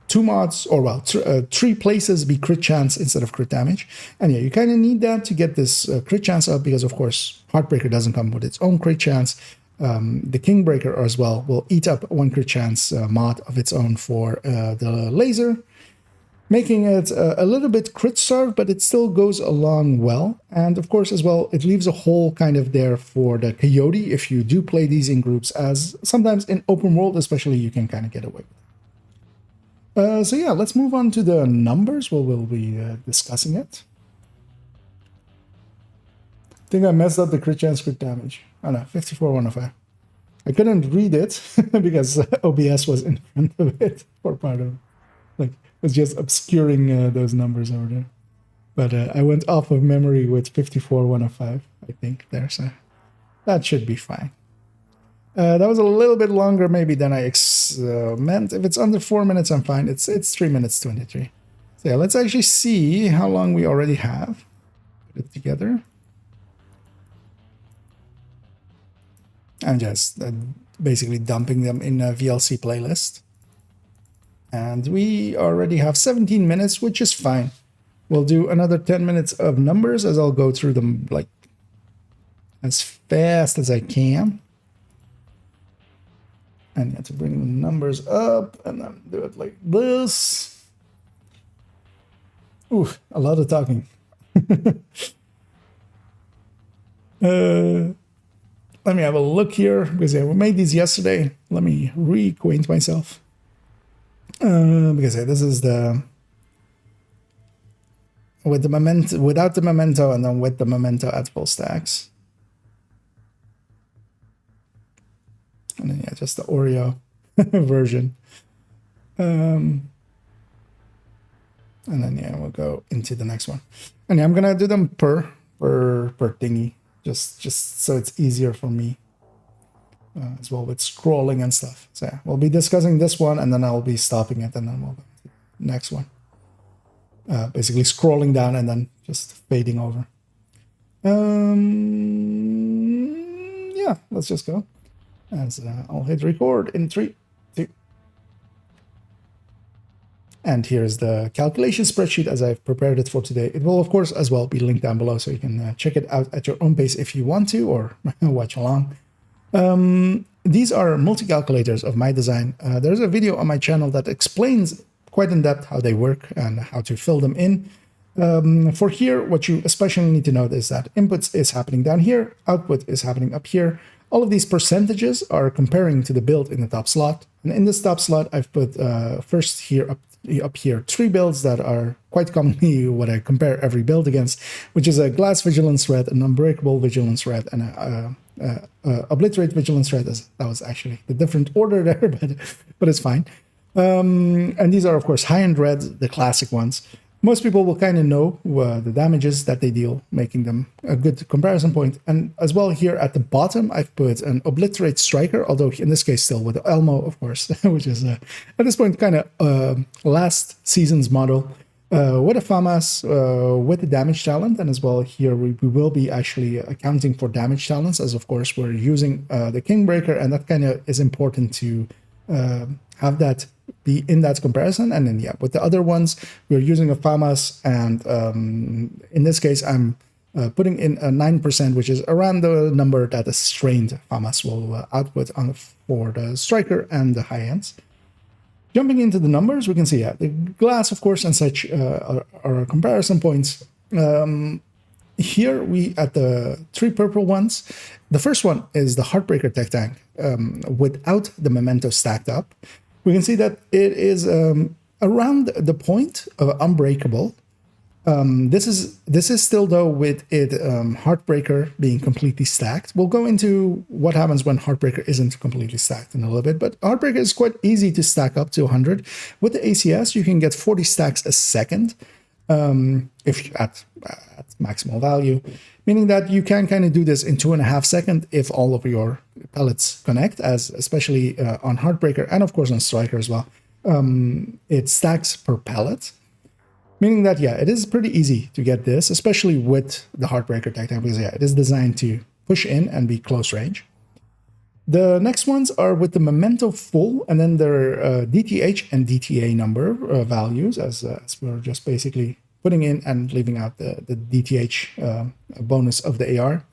Speaker 1: 2 mods, or well, 3 places be crit chance instead of crit damage. And yeah, you kind of need that to get this crit chance up, because of course, Heartbreaker doesn't come with its own crit chance. The Kingbreaker as well will eat up 1 crit chance mod of its own for the laser, making it a little bit crit starved, but it still goes along well. And of course, as well, it leaves a hole kind of there for the Coyote if you do play these in groups, as sometimes in open world especially, you can kind of get away with it. So yeah, let's move on to the numbers where we'll be discussing it. I think I messed up the crit chance, crit damage. Oh no, 54, 105. I couldn't read it because OBS was in front of it for part of it. Like, it's just obscuring those numbers over there. But I went off of memory with 54, 105, I think there, so that should be fine. That was a little bit longer maybe than I meant. If it's under 4 minutes, I'm fine. It's 3 minutes 23. So yeah, let's actually see how long we already have. Put it together. I'm just basically dumping them in a VLC playlist. And we already have 17 minutes, which is fine. We'll do another 10 minutes of numbers as I'll go through them like as fast as I can. And you have to bring the numbers up and then do it like this. Ooh, a lot of talking. Let me have a look here, because I made these yesterday. Let me reacquaint myself. Because this is the with the memento, without the memento, and then with the memento at full stacks. And then yeah, just the Oreo version. And then yeah, we'll go into the next one. And yeah, I'm gonna do them per thingy, just so it's easier for me as well with scrolling and stuff. So yeah, we'll be discussing this one, and then I'll be stopping it, and then we'll go to the next one. Basically scrolling down and then just fading over. Yeah, let's just go. As I'll hit record in 3, 2. And here's the calculation spreadsheet as I've prepared it for today. It will, of course, as well be linked down below, so you can check it out at your own pace if you want to, or watch along. These are multi-calculators of my design. There's a video on my channel that explains quite in depth how they work and how to fill them in. For here, what you especially need to note is that inputs is happening down here, output is happening up here. All of these percentages are comparing to the build in the top slot. And in this top slot, I've put first here up here 3 builds that are quite commonly what I compare every build against, which is a glass vigilance red, an unbreakable vigilance red, and a obliterate vigilance threat. That was actually the different order there, but it's fine. And these are, of course, high-end reds, the classic ones. Most people will kind of know the damages that they deal, making them a good comparison point. And as well, here at the bottom, I've put an Obliterate Striker, although in this case still with the Elmo, of course, which is at this point kind of last season's model, with a FAMAS, with the damage talent. And as well, here we will be actually accounting for damage talents, as of course we're using the Kingbreaker, and that kind of is important to have that be in that comparison. And then, yeah, with the other ones, we're using a FAMAS, and in this case, I'm putting in a 9%, which is around the number that a strained FAMAS will output for the Striker and the high ends. Jumping into the numbers, we can see, yeah, the glass, of course, and such are our comparison points. Here, we at the 3 purple ones, the first one is the Heartbreaker TechTank without the memento stacked up. We can see that it is around the point of unbreakable. This is still, though, with it Heartbreaker being completely stacked. We'll go into what happens when Heartbreaker isn't completely stacked in a little bit, but Heartbreaker is quite easy to stack up to 100. With the ACS, you can get 40 stacks a second if at maximal value, meaning that you can kind of do this in 2.5 seconds if all of your pellets connect, as especially on Heartbreaker and of course on Striker as well. It stacks per pellet, meaning that, yeah, it is pretty easy to get this, especially with the Heartbreaker TechTank, because, yeah, it is designed to push in and be close range. The next ones are with the Memento full, and then their DTH and DTA number values, as we're just basically putting in and leaving out the DTH bonus of the AR.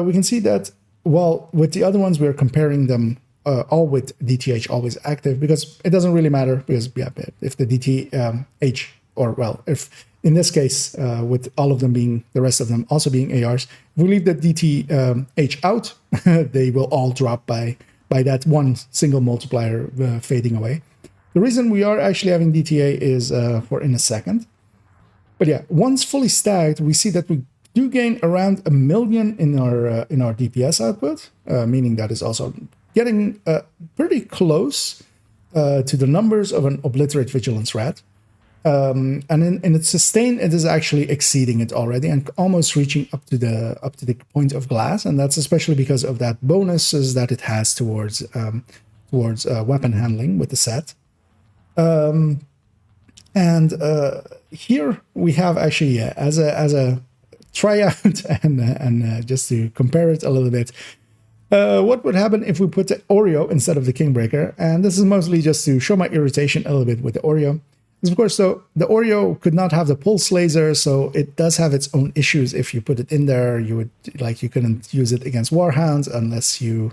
Speaker 1: We can see that, well, with the other ones, we're comparing them all with DTH always active, because it doesn't really matter, because, yeah, if the DTH, or, well, if in this case, with all of them being, the rest of them also being ARs, if we leave the DTH out, they will all drop by that one single multiplier fading away. The reason we are actually having DTA is for in a second. But yeah, once fully stacked, we see that we do gain around 1 million in our DPS output, meaning that is also getting pretty close to the numbers of an Obliterate Vigilance Rat. And in its sustain, it is actually exceeding it already and almost reaching up to the point of glass, and that's especially because of that bonuses that it has towards weapon handling with the set. Here we have actually, yeah, as a tryout and just to compare it a little bit, what would happen if we put the Oreo instead of the Kingbreaker? And this is mostly just to show my irritation a little bit with the Oreo. Of course, so the Oreo could not have the pulse laser, so it does have its own issues. If you put it in there, you couldn't use it against Warhounds unless you,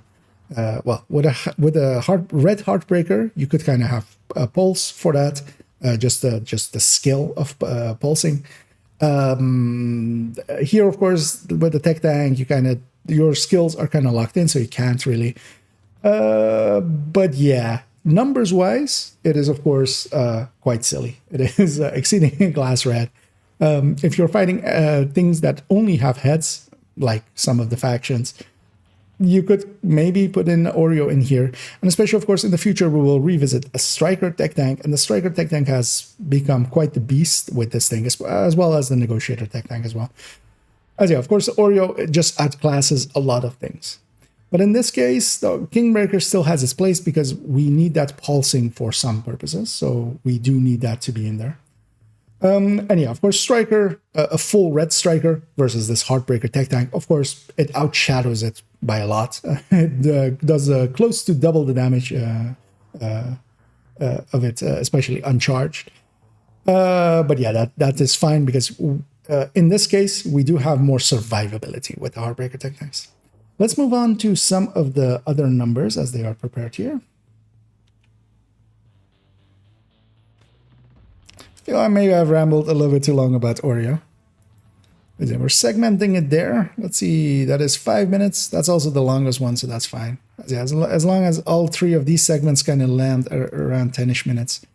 Speaker 1: well, with a red Heartbreaker, you could kind of have a pulse for that, just the skill of pulsing. Here, of course, with the TechTank, your skills are kind of locked in, so you can't really. But yeah. Numbers-wise, it is, of course, quite silly. It is exceeding a glass rat. If you're fighting things that only have heads, like some of the factions, you could maybe put in Oreo in here. And especially, of course, in the future, we will revisit a Striker TechTank. And the Striker TechTank has become quite the beast with this thing, as well as the Negotiator TechTank as well. As yeah, of course, Oreo just outclasses a lot of things. But in this case, the Kingbreaker still has its place because we need that pulsing for some purposes. So we do need that to be in there. And yeah, of course, Striker, a full red Striker versus this Heartbreaker TechTank, of course, it outshadows it by a lot. It does close to double the damage of it, especially uncharged. But yeah, that is fine because in this case, we do have more survivability with the Heartbreaker TechTanks. Let's move on to some of the other numbers as they are prepared here. I feel like maybe I've rambled a little bit too long about Oreo. We're segmenting it there. Let's see, that is 5 minutes. That's also the longest one, so that's fine. Yeah, as long as all 3 of these segments kind of land around 10-ish minutes.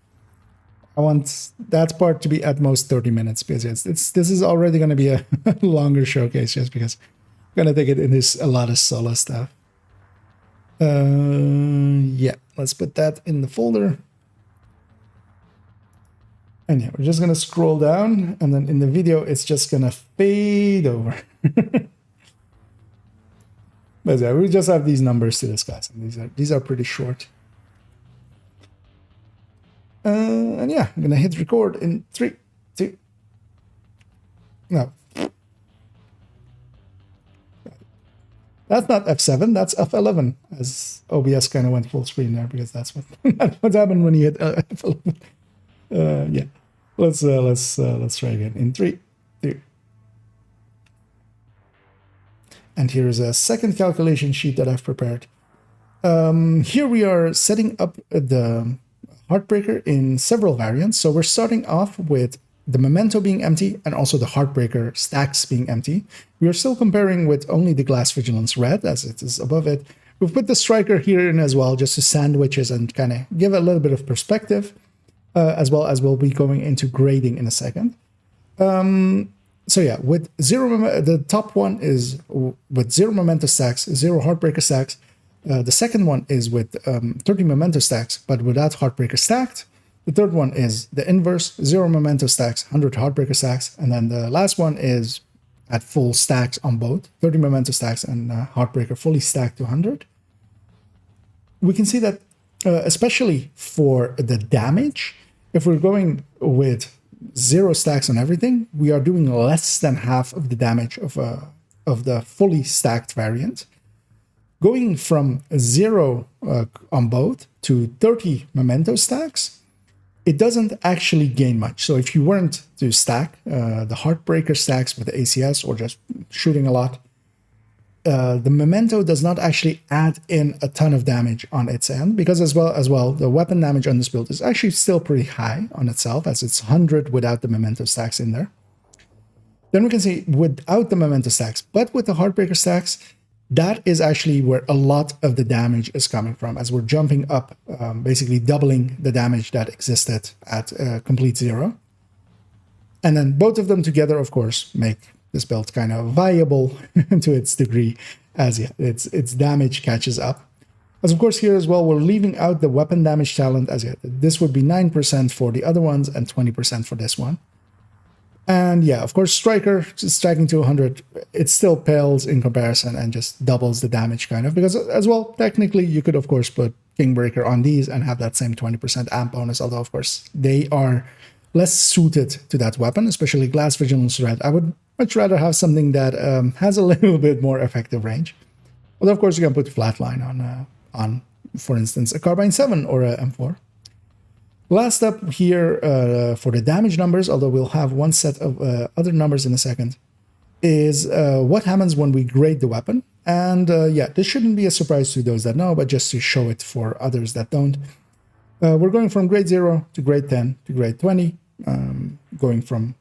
Speaker 1: I want that part to be at most 30 minutes because this is already going to be a longer showcase just because Gonna take it in this a lot of solo stuff. Yeah, let's put that in the folder. And yeah, we're just gonna scroll down, and then in the video, it's just gonna fade over. But yeah, we just have these numbers to discuss, and these are pretty short. And yeah, I'm gonna hit record in 3, 2. No, that's not F7. That's F11. As OBS kind of went full screen there because that's what happened when you hit F11. Yeah, let's try again in 3, 2. And here's a second calculation sheet that I've prepared. Here we are setting up the Heartbreaker in several variants. So we're starting off with the Memento being empty and also the Heartbreaker stacks being empty. We are still comparing with only the Glass Vigilance red as it is above it. We've put the Striker here in as well just to sandwiches and kind of give a little bit of perspective, as well as we'll be going into grading in a second. So yeah, with the top one is with 0 Memento stacks, 0 Heartbreaker stacks. The second one is with 30 Memento stacks, but without Heartbreaker stacked. The third one is the inverse, 0 Memento stacks, 100 Heartbreaker stacks. And then the last one is at full stacks on both, 30 Memento stacks and Heartbreaker fully stacked to 100. We can see that, especially for the damage, if we're going with 0 stacks on everything, we are doing less than half of the damage of the fully stacked variant. Going from 0 on both to 30 Memento stacks, it doesn't actually gain much. So if you weren't to stack the Heartbreaker stacks with the ACS or just shooting a lot, the Memento does not actually add in a ton of damage on its end, because as well, the weapon damage on this build is actually still pretty high on itself, as it's 100 without the Memento stacks in there. Then we can see without the Memento stacks, but with the Heartbreaker stacks, that is actually where a lot of the damage is coming from, as we're jumping up, basically doubling the damage that existed at complete 0. And then both of them together, of course, make this build kind of viable to its degree, as yeah, its damage catches up. As of course here as well, we're leaving out the weapon damage talent, as yeah, this would be 9% for the other ones and 20% for this one. And yeah, of course, Striker, just stacking to 100, it still pales in comparison and just doubles the damage kind of, because as well, technically you could of course put Kingbreaker on these and have that same 20% amp bonus, although of course they are less suited to that weapon, especially Glass Vigilance Red. I would much rather have something that has a little bit more effective range. Although of course you can put Flatline on for instance, a Carbine 7 or a M4. Last up here for the damage numbers, although we'll have one set of other numbers in a second, is what happens when we grade the weapon. And yeah, this shouldn't be a surprise to those that know, but just to show it for others that don't. We're going from grade 0 to grade 10 to grade 20, going from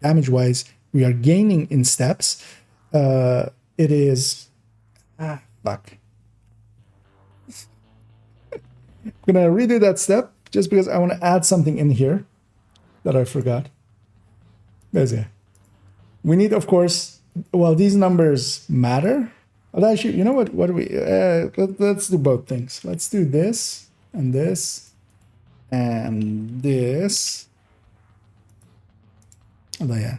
Speaker 1: damage-wise. We are gaining in steps. It is... fuck. I'm gonna redo that step, just because I want to add something in here that I forgot. There's it. We need, of course, well, these numbers matter. But actually, you know what? What do we? Let's do both things. Let's do this and this and this. Although yeah,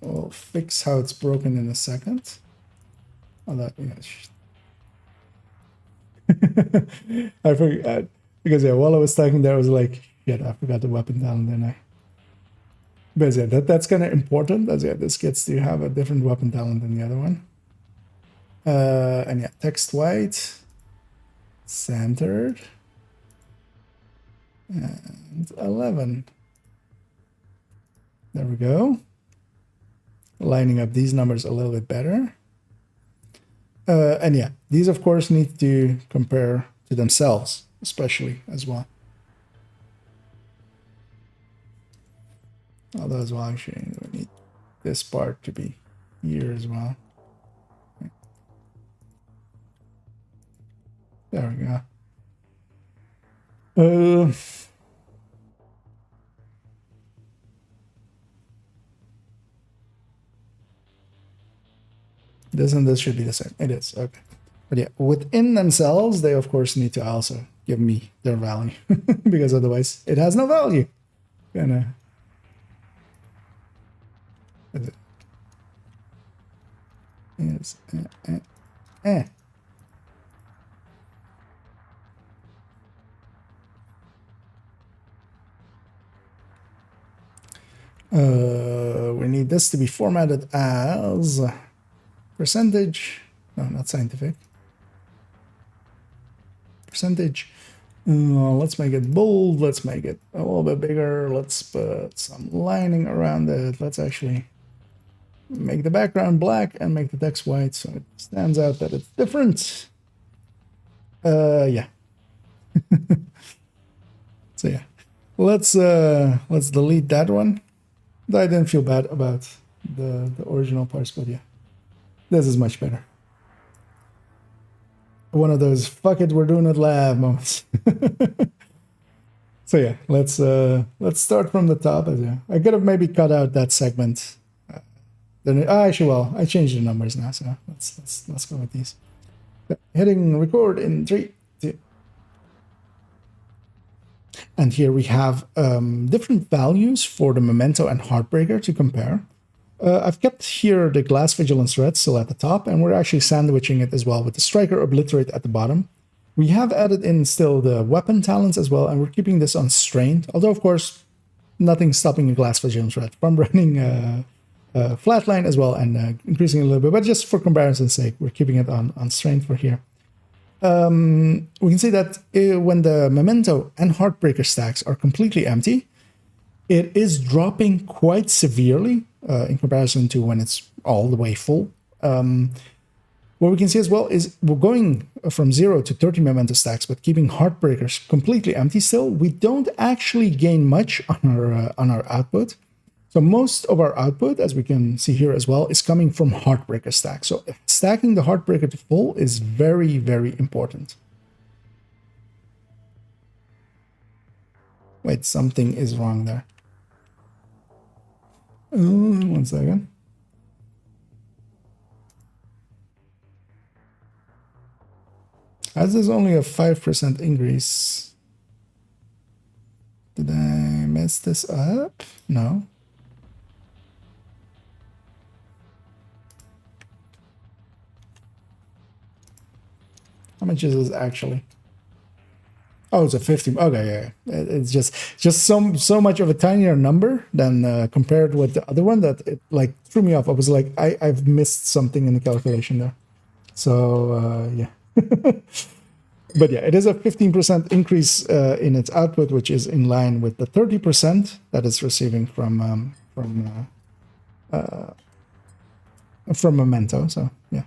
Speaker 1: we'll fix how it's broken in a second. Although yeah. I forgot, because yeah, while I was talking there, I was like, shit, I forgot the weapon talent, didn't I? But yeah, that's kind of important, as yeah, this gets to have a different weapon talent than the other one. And yeah, text white, centered, and 11. There we go. Lining up these numbers a little bit better. And yeah, these of course need to compare to themselves, especially as well. Although as well, actually, we need this part to be here as well. There we go. This and this should be the same. It is. Okay. But yeah, within themselves, they of course need to also give me their value because otherwise it has no value. Gonna. Yes. We need this to be formatted as percentage. No, not scientific. Percentage. Let's make it bold. Let's make it a little bit bigger. Let's put some lining around it. Let's actually make the background black and make the text white so it stands out that it's different. Yeah. So yeah, let's delete that one. I didn't feel bad about the original parts, but yeah, this is much better. One of those "fuck it, we're doing it live" moments. So yeah, let's start from the top. Yeah, I could have maybe cut out that segment. Then actually, well, I changed the numbers now, so let's go with these. Hitting record in 3, 2. And here we have different values for the Memento and Heartbreaker to compare. I've kept here the Glass Vigilance Red still at the top, and we're actually sandwiching it as well with the Striker Obliterate at the bottom. We have added in still the Weapon Talents as well, and we're keeping this on Strained, although of course nothing's stopping a Glass Vigilance Red from running Flatline as well and increasing a little bit, but just for comparison's sake, we're keeping it on Strained for here. We can see that when the Memento and Heartbreaker stacks are completely empty, it is dropping quite severely in comparison to when it's all the way full. What we can see as well is we're going from 0 to 30 Memento stacks, but keeping Heartbreakers completely empty still. We don't actually gain much on our output. So most of our output, as we can see here as well, is coming from Heartbreaker stacks. So stacking the Heartbreaker to full is very, very important. Wait, something is wrong there. 1 second. As there's only a 5% increase. Did I mess this up? No. How much is this actually? Oh, it's a 50. Okay, yeah. It's just so much of a tinier number than compared with the other one that it like threw me off. I was like, I've missed something in the calculation there. So yeah. But yeah, it is a 15% increase in its output, which is in line with the 30% that it's receiving from Memento. So yeah.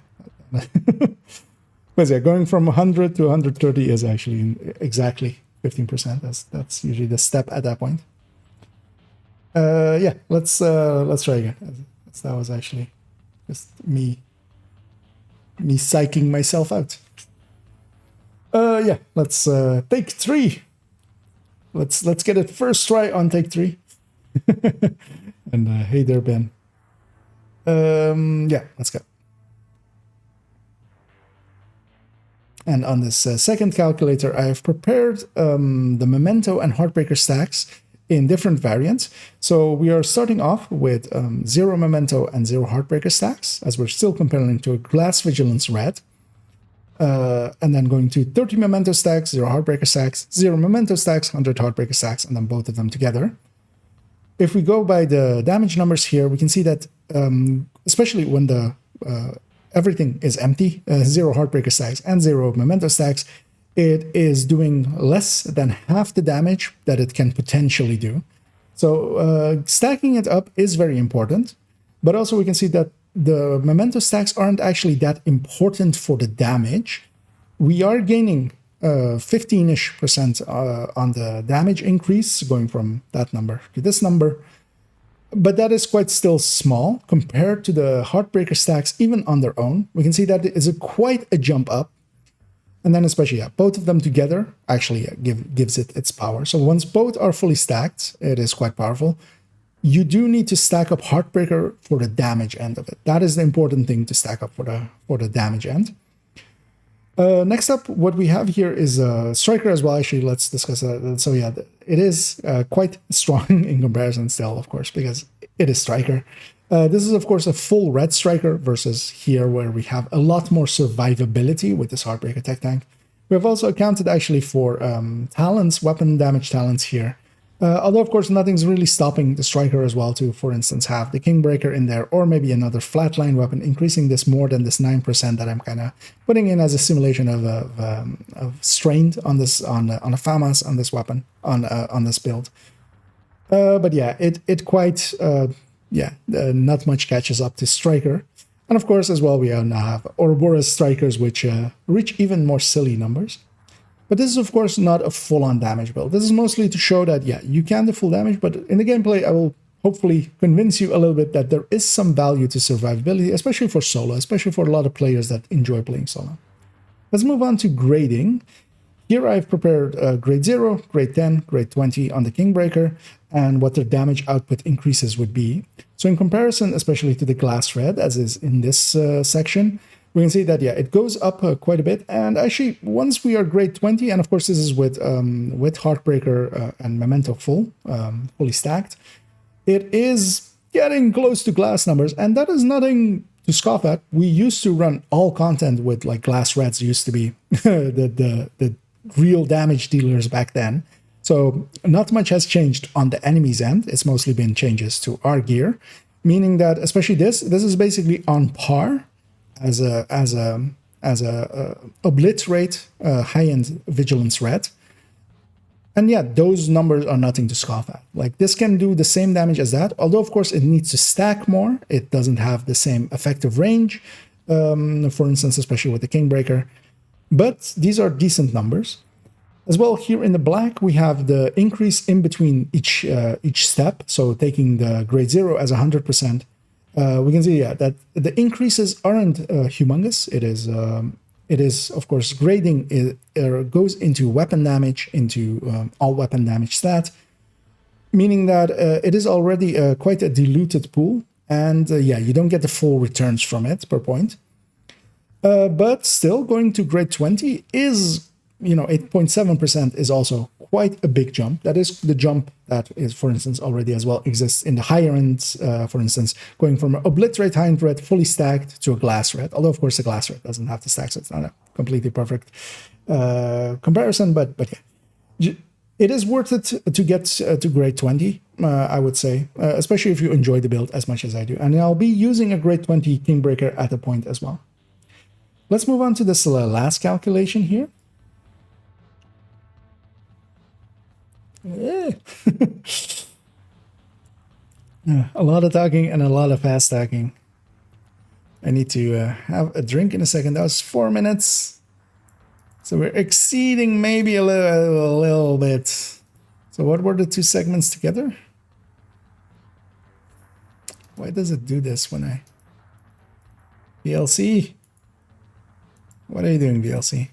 Speaker 1: But yeah, going from 100 to 130 is actually exactly 15%. That's usually the step at that point. Yeah, let's try again. That was actually just me psyching myself out. Yeah, let's take 3. Let's get it first try on take 3. And hey there, Ben. Yeah, let's go. And on this second calculator, I have prepared the Memento and Heartbreaker stacks in different variants. So we are starting off with 0 Memento and 0 Heartbreaker stacks, as we're still comparing to a Glass Vigilance Red. And then going to 30 Memento stacks, 0 Heartbreaker stacks, 0 Memento stacks, 100 Heartbreaker stacks, and then both of them together. If we go by the damage numbers here, we can see that especially when the everything is empty, 0 Heartbreaker stacks and 0 Memento stacks, it is doing less than half the damage that it can potentially do. So stacking it up is very important, but also we can see that the Memento stacks aren't actually that important for the damage. We are gaining 15-ish% on the damage increase, going from that number to this number. But that is quite still small compared to the Heartbreaker stacks, even on their own. We can see that it is quite a jump up. And then especially, yeah, both of them together actually gives it its power. So once both are fully stacked, it is quite powerful. you do need to stack up Heartbreaker for the damage end of it. That is the important thing to stack up for the damage end. Next up, what we have here is Striker as well. Actually, let's discuss that. So yeah, it is quite strong in comparison still, of course, because it is Striker. This is, of course, a full red Striker versus here where we have a lot more survivability with this Heartbreaker TechTank. We have also accounted actually for talents, weapon damage talents here. Although, of course, nothing's really stopping the Striker as well to, for instance, have the Kingbreaker in there, or maybe another flatline weapon, increasing this more than this 9% that I'm kind of putting in as a simulation of strained on this on a FAMAS on this weapon on this build. But yeah, it quite not much catches up to Striker, and of course as well we now have Ouroboros Strikers, which reach even more silly numbers. But this is, of course, not a full-on damage build. This is mostly to show that, yeah, you can do full damage, but in the gameplay, I will hopefully convince you a little bit that there is some value to survivability, especially for solo, especially for a lot of players that enjoy playing solo. Let's move on to grading. Here I've prepared grade 0, grade 10, grade 20 on the Kingbreaker, and what their damage output increases would be. So in comparison, especially to the Glass Red, as is in this section, we can see that, yeah, it goes up quite a bit. And actually, once we are grade 20, and of course this is with Heartbreaker and Memento fully stacked, it is getting close to glass numbers, and that is nothing to scoff at. We used to run all content with, like, Glass Reds used to be the real damage dealers back then. So not much has changed on the enemy's end. It's mostly been changes to our gear, meaning that especially this is basically on par as a obliterate high-end vigilance red. And yeah, those numbers are nothing to scoff at. Like, this can do the same damage as that, although of course it needs to stack more. It doesn't have the same effective range, for instance, especially with the Kingbreaker. But these are decent numbers. As well, here in the black, we have the increase in between each step. So taking the grade 0 as 100%, we can see, yeah, that the increases aren't humongous. It is, of course, grading. It goes into weapon damage, into all weapon damage stat, meaning that it is already quite a diluted pool. And yeah, you don't get the full returns from it per point. But still, going to grade 20 is, 8.7% is also quite a big jump. That is the jump that is, for instance, already as well exists in the higher ends, for instance, going from an obliterate high-end red fully stacked to a glass red. Although, of course, the glass red doesn't have to stack, so it's not a completely perfect comparison. But yeah, it is worth it to get to grade 20, I would say, especially if you enjoy the build as much as I do. And I'll be using a grade 20 Kingbreaker at a point as well. Let's move on to this last calculation here. Yeah. A lot of talking and a lot of fast talking. I need to have a drink in a second. That was 4 minutes. So we're exceeding maybe a little bit. So what were the two segments together? Why does it do this when I... VLC? What are you doing, VLC?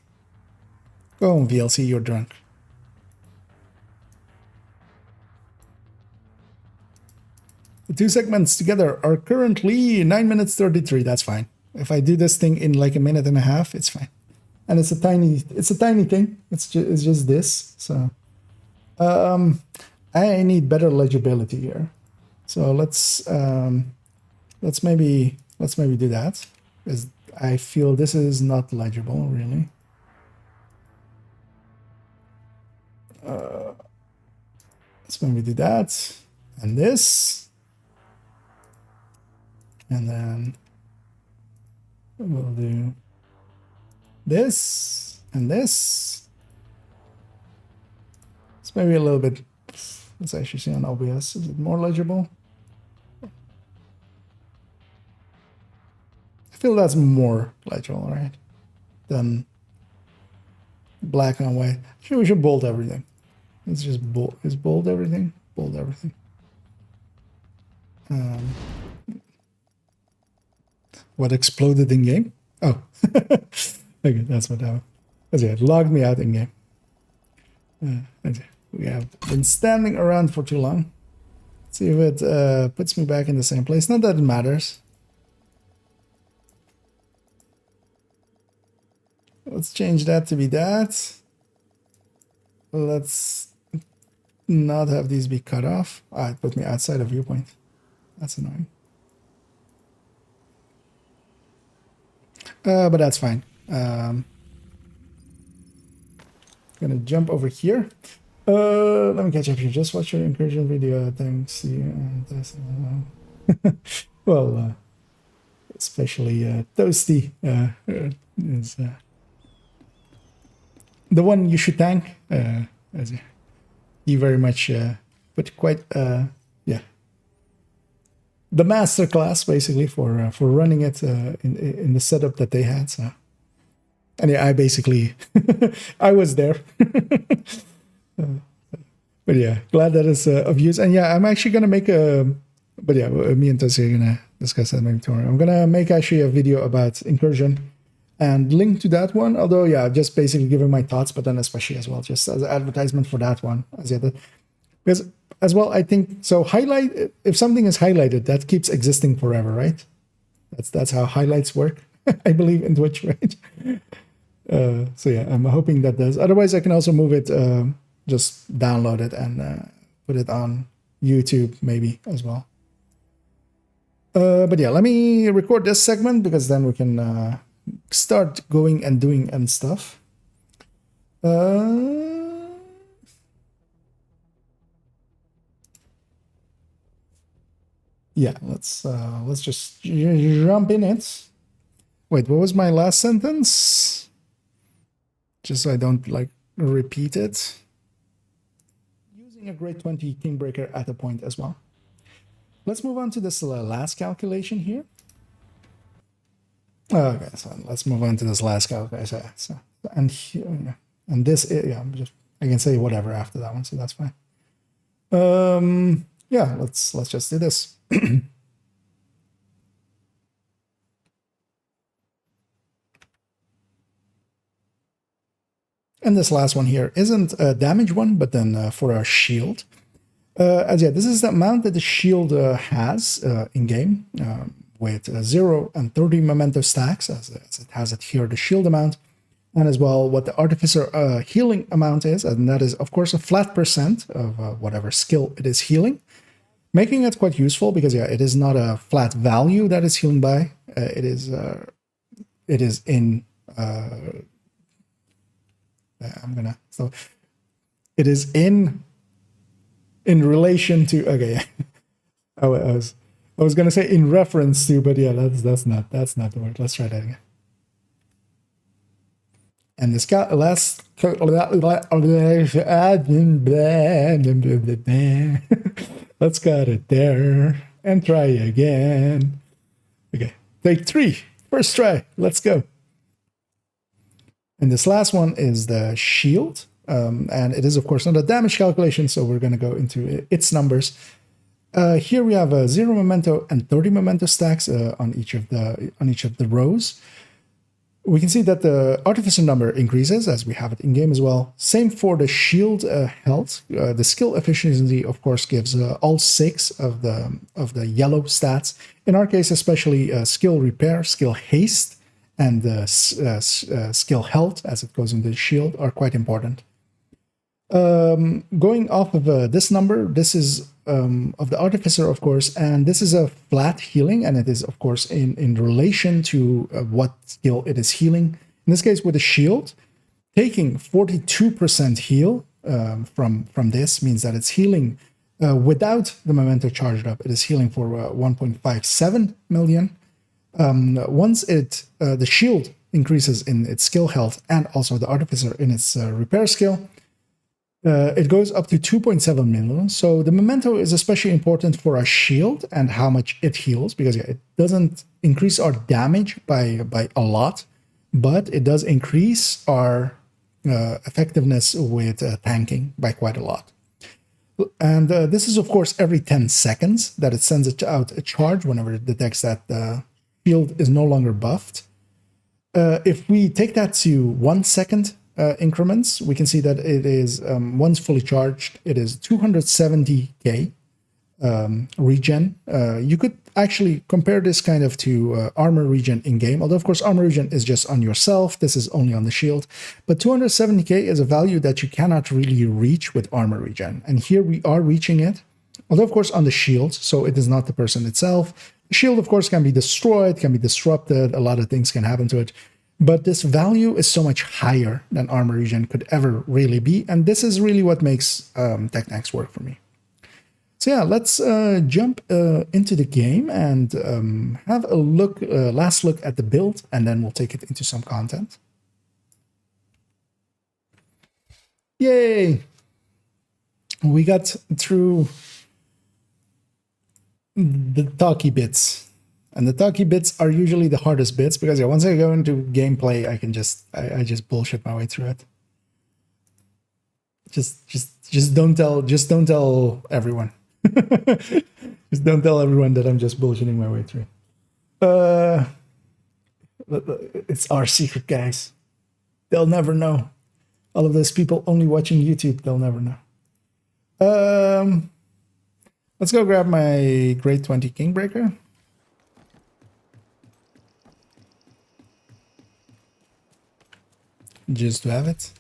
Speaker 1: Go home, VLC, you're drunk. The two segments together are currently 9 minutes 33. That's fine. If I do this thing in like a minute and a half, it's fine. And it's a tiny thing. It's just this. So I need better legibility here. So let's maybe do that, because I feel this is not legible really. Let's maybe do that and this. And then we'll do this and this. It's maybe a little bit, let's actually see on OBS. Is it more legible? I feel that's more legible, right? Than black and white. Actually, we should bold everything. Let's just bold. Is bold everything? Bold everything. What exploded in game? Oh, okay, that's what happened. That's it. Logged me out in game. We have been standing around for too long. See if it puts me back in the same place. Not that it matters. Let's change that to be that. Let's not have these be cut off. Ah, it put me outside of viewpoint. That's annoying. But that's fine. Gonna jump over here. Let me catch up here. Just watch your incursion video. Thanks. Well, especially Toasty is the one you should thank. As he very much put quite yeah, the master class basically for running it in the setup that they had. So, and yeah, I basically I was there. But yeah, glad that it's of use. And yeah, I'm actually gonna make a. But yeah, me and Tosi are gonna discuss that maybe tomorrow. I'm gonna make actually a video about incursion and link to that one. Although yeah, just basically giving my thoughts, but then especially as well just as an advertisement for that one as the other. Because as well, I think so. Highlight, if something is highlighted, that keeps existing forever, right? That's how highlights work. I believe in Twitch, right? So yeah, I'm hoping that does. Otherwise, I can also move it. Just download it and put it on YouTube maybe as well. But yeah, let me record this segment because then we can start going and doing and stuff. Yeah, let's just jump in it. Wait, what was my last sentence? Just so I don't like repeat it. Using a grade 20 Kingbreaker at a point as well. Let's move on to this last calculation here. Okay, so let's move on to this last calculation. So, and here, and this, yeah, I can say whatever after that one, so that's fine. Yeah, let's just do this. And this last one here isn't a damage one, but then for our shield. As yeah, this is the amount that the shield has in game with 0 and 30 memento stacks, as it has it here, the shield amount, and as well what the artificer healing amount is, and that is of course a flat percent of whatever skill it is healing, making it quite useful because yeah, it is not a flat value that is healing by. It is in. So it is in relation to, okay. I was gonna say in reference to, but yeah, that's not the word. Let's try that again. And this last let's cut it there and try again. Okay, take 3, first try. Let's go. And this last one is the shield, and it is of course not a damage calculation, so we're going to go into its numbers. Here we have 0 memento and 30 memento stacks on each of the rows. We can see that the artificer number increases as we have it in game as well. Same for the shield health. The skill efficiency of course gives all 6 of the yellow stats. In our case, especially skill repair, skill haste, and the skill health as it goes into the shield are quite important. Going off of this number, this is of the artificer, of course, and this is a flat healing, and it is, of course, in relation to what skill it is healing. In this case, with the shield, taking 42% heal from this means that it's healing without the memento charged up. It is healing for 1.57 million. Once the shield increases in its skill health and also the artificer in its repair skill, it goes up to 2.7 million. So the memento is especially important for our shield and how much it heals, because yeah, it doesn't increase our damage by a lot, but it does increase our effectiveness with tanking by quite a lot. And this is of course every 10 seconds that it sends out a charge whenever it detects that the shield is no longer buffed. If we take that to 1 second increments, we can see that it is once fully charged, it is 270k regen. You could actually compare this kind of to armor regen in game, although of course armor regen is just on yourself. This is only on the shield, but 270k is a value that you cannot really reach with armor regen, and here we are reaching it, although of course on the shield, so it is not the person itself. The shield of course can be destroyed, can be disrupted, a lot of things can happen to it, but this value is so much higher than armor regen could ever really be, and this is really what makes TechTanks work for me. So yeah, let's jump into the game and have a look, last look at the build, and then we'll take it into some content. Yay! We got through the talky bits, and the talky bits are usually the hardest bits because yeah, once I go into gameplay, I can I just bullshit my way through it. Just don't tell everyone. Just don't tell everyone that I'm just bullshitting my way through. It's our secret, guys. They'll never know. All of those people only watching YouTube, they'll never know. Let's go grab my grade 20 Kingbreaker. Just to have it.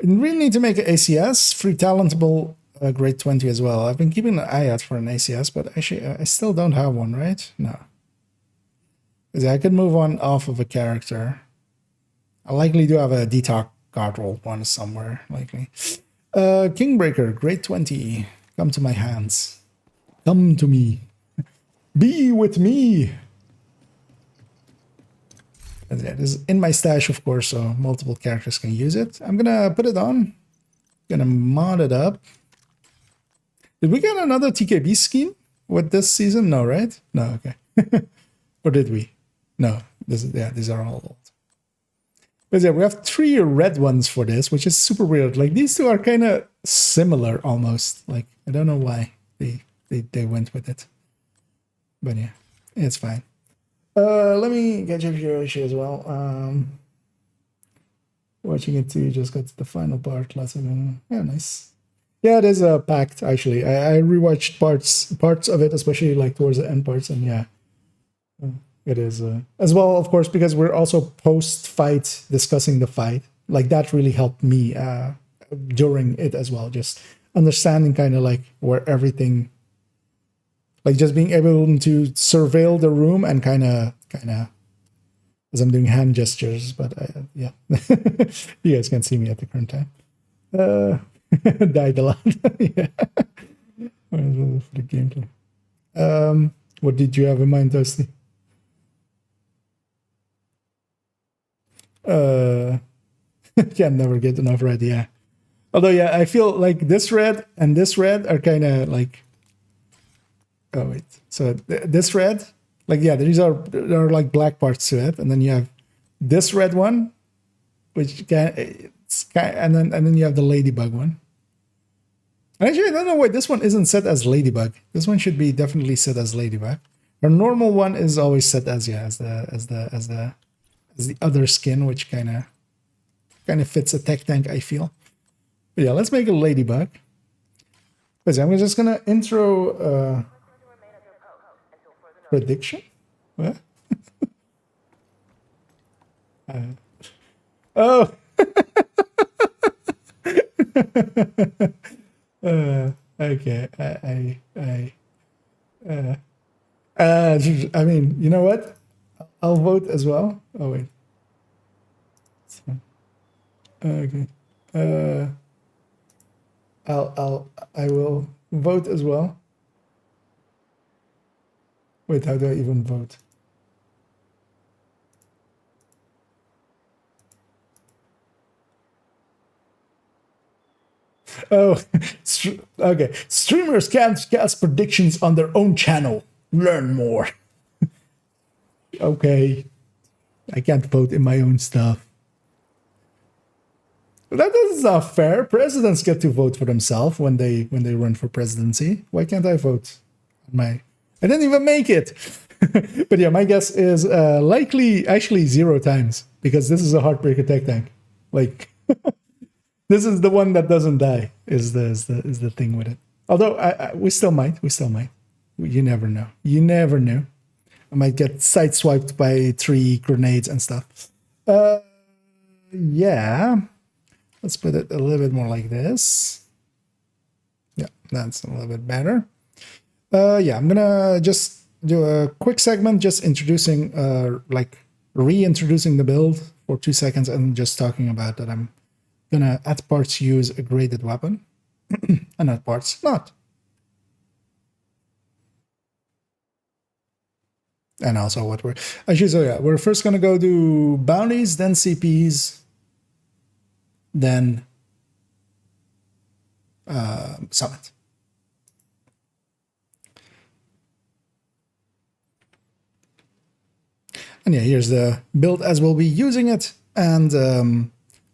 Speaker 1: You really need to make an ACS, free talentable grade 20 as well. I've been keeping an eye out for an ACS, but actually I still don't have one, right? No. I could move one off of a character. I likely do have a detox guard roll one somewhere, likely. Kingbreaker, grade 20. Come to my hands. Come to me. Be with me. And yeah, this is in my stash, of course, so multiple characters can use it. I'm gonna put it on. Gonna mod it up. Did we get another TKB scheme with this season? No, right? No, okay. Or did we? No, these are all old. But yeah, we have 3 red ones for this, which is super weird. Like, these two are kind of similar almost. Like, I don't know why they went with it. But yeah, it's fine. Let me get your issue as well. Watching it too, just got to the final part. Lots of them. Yeah, nice. Yeah, it is a packed actually. I rewatched parts of it, especially like towards the end parts, and yeah, it is as well. Of course, because we're also post-fight discussing the fight. Like that really helped me during it as well. Just understanding kind of like where everything. Like just being able to surveil the room and kind of, as I'm doing hand gestures, but yeah, you guys can't see me at the current time. Died a lot. Yeah. For the gameplay. What did you have in mind, Toasty? Can never get enough red, yeah. Although, yeah, I feel like this red and this red are kind of like. Oh wait, so this red, like yeah, there are like black parts to it, and then you have this red one, which and then you have the ladybug one. Actually, I don't know why this one isn't set as ladybug. This one should be definitely set as ladybug. Our normal one is always set as the other skin, which kind of fits a TechTank, I feel. But yeah, let's make a ladybug. But I'm just gonna intro. Prediction? What? Oh. Okay. I mean, you know what? I'll vote as well. Oh wait. Okay. I will vote as well. Wait, how do I even vote? Oh, okay. Streamers can't cast predictions on their own channel. Learn more. Okay. I can't vote in my own stuff. That is not fair. Presidents get to vote for themselves when they run for presidency. Why can't I vote on my... I didn't even make it. But yeah, my guess is likely actually 0 times because this is a Heartbreaker TechTank. Like this is the one that doesn't die is the thing with it. Although we still might. You never know. You never know. I might get sideswiped by 3 grenades and stuff. Yeah. Let's put it a little bit more like this. Yeah, that's a little bit better. Yeah, I'm gonna just do a quick segment, just introducing, like reintroducing the build for 2 seconds and just talking about that I'm gonna at parts use a graded weapon and at parts not. And also what we're actually, so yeah, we're first gonna go do bounties, then CPs, then summit. And yeah, here's the build as we'll be using it. And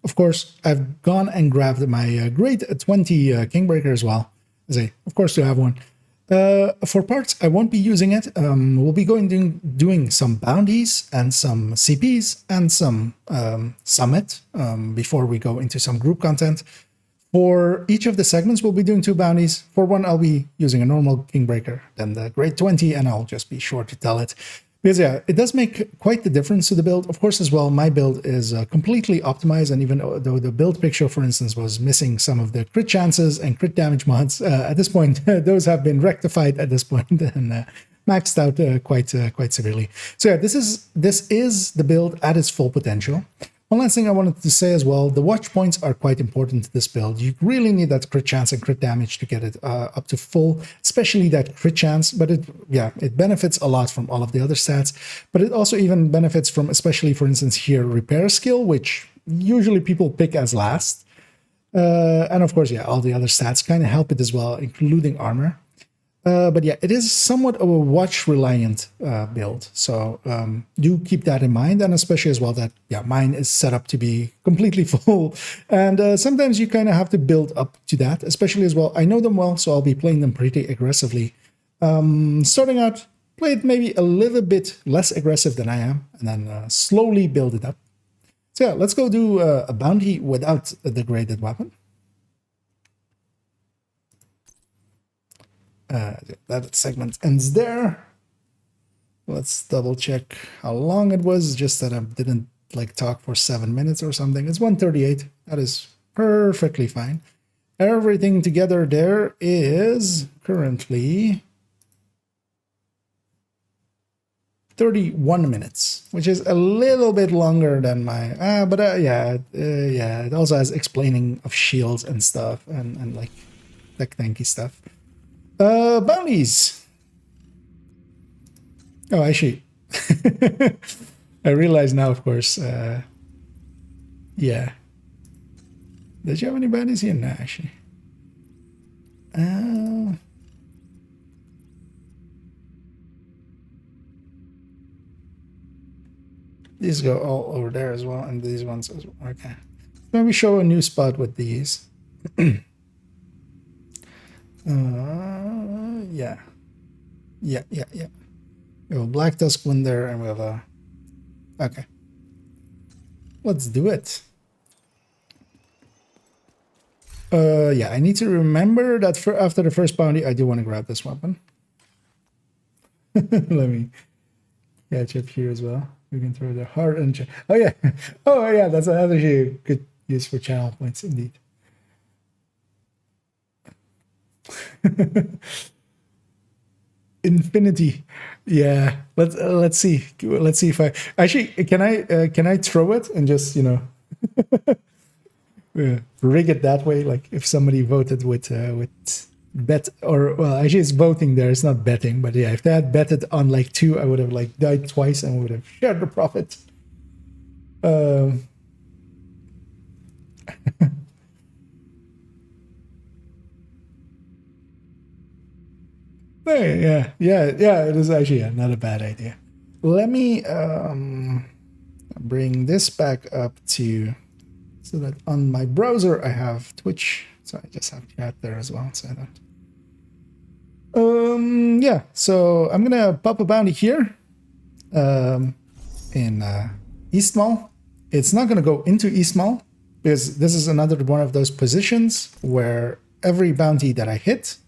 Speaker 1: of course, I've gone and grabbed my grade 20 Kingbreaker as well. As I, of course, to have one. For parts, I won't be using it. We'll be doing some bounties and some CPs and some summit before we go into some group content. For each of the segments, we'll be doing 2 bounties. For one, I'll be using a normal Kingbreaker, then the grade 20, and I'll just be sure to tell it. Because yeah, it does make quite the difference to the build. Of course, as well, my build is completely optimized, and even though the build picture, for instance, was missing some of the crit chances and crit damage mods, at this point, those have been rectified at this point and maxed out quite severely. So yeah, this is the build at its full potential. One last thing I wanted to say as well, the watch points are quite important to this build. You really need that crit chance and crit damage to get it up to full, especially that crit chance, but it benefits a lot from all of the other stats, but it also even benefits from, especially for instance here, repair skill, which usually people pick as last. And of course, yeah, all the other stats kind of help it as well, including armor. But yeah, it is somewhat of a watch-reliant build, so do keep that in mind, and especially as well that, yeah, mine is set up to be completely full, and sometimes you kind of have to build up to that, especially as well. I know them well, so I'll be playing them pretty aggressively. Starting out, play it maybe a little bit less aggressive than I am, and then slowly build it up. So yeah, let's go do a bounty without the graded weapon. That segment ends there. Let's double check how long it was, just that I didn't like talk for 7 minutes or something. It's 1:38. That is perfectly fine. Everything together there is currently 31 minutes, which is a little bit longer than my yeah, it also has explaining of shields and stuff and like TechTanky stuff. Bounties. Oh, actually, I realize now, of course. Yeah. Did you have any bounties here? No, actually. These go all over there as well, and these ones as well. Okay. Maybe show a new spot with these. Yeah. We have a Black Tusk one there, and we have a... Okay. Let's do it. Yeah, I need to remember that after the first bounty, I do want to grab this weapon. Let me catch up here as well. We can throw the heart and... Oh, yeah. Oh, yeah, that's actually a good use for channel points, indeed. Infinity, yeah. Let's see if I actually can I throw it and just, you know, rig it that way. Like if somebody voted with bet, or well, actually it's voting there. It's not betting, but yeah, if they had betted on like 2, I would have like died twice and would have shared the profit. Yeah, it is actually not a bad idea. Let me bring this back up to, so that on my browser I have Twitch, so I just have chat there as well, so I don't. Yeah, so I'm gonna pop a bounty here in East Mall. It's not gonna go into East Mall because this is another one of those positions where every bounty that I hit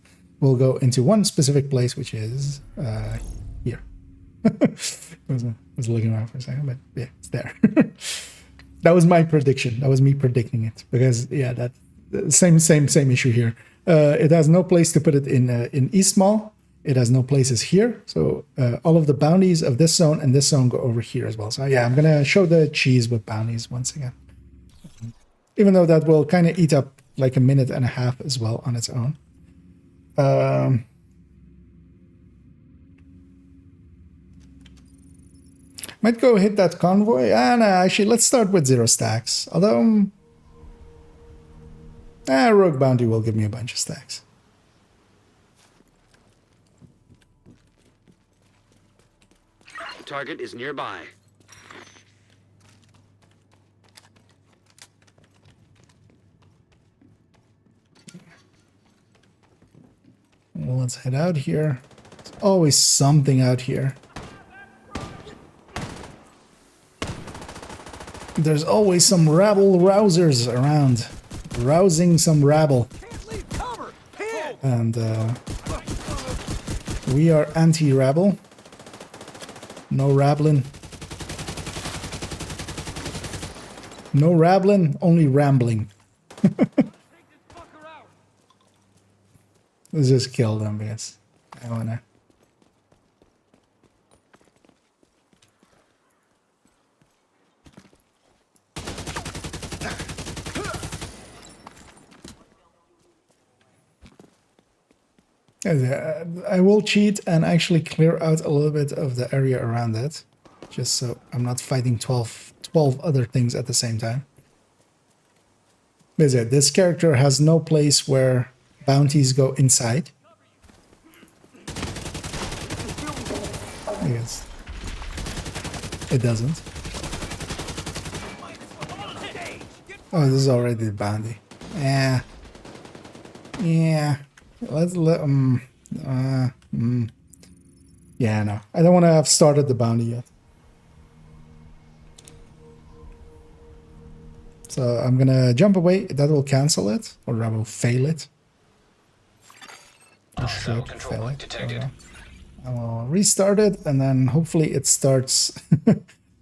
Speaker 1: will go into one specific place, which is here. was looking around for a second, but yeah, it's there. That was my prediction. That was me predicting it, because yeah, that same issue here. It has no place to put it in East Mall. It has no places here, so all of the bounties of this zone and this zone go over here as well. So yeah, I'm gonna show the cheese with bounties once again, even though that will kind of eat up like a minute and a half as well on its own. Might go hit that convoy. No, actually, let's start with 0 stacks. Although, Rogue Bounty will give me a bunch of stacks.
Speaker 6: Target is nearby.
Speaker 1: Well, let's head out here. There's always something out here. There's always some rabble-rousers around, rousing some rabble. And we are anti-rabble. No rabbling. No rabbling, only rambling. Let's just kill them, because I wanna. I will cheat and actually clear out a little bit of the area around it, just so I'm not fighting 12 other things at the same time. Because this character has no place where bounties go inside. Yes, it doesn't. Oh, this is already the bounty. Yeah. Let's let yeah, no. I don't want to have started the bounty yet. So I'm gonna jump away. That will cancel it, or I will fail it.
Speaker 2: Hostile control point detected.
Speaker 1: I will restart it, and then hopefully it starts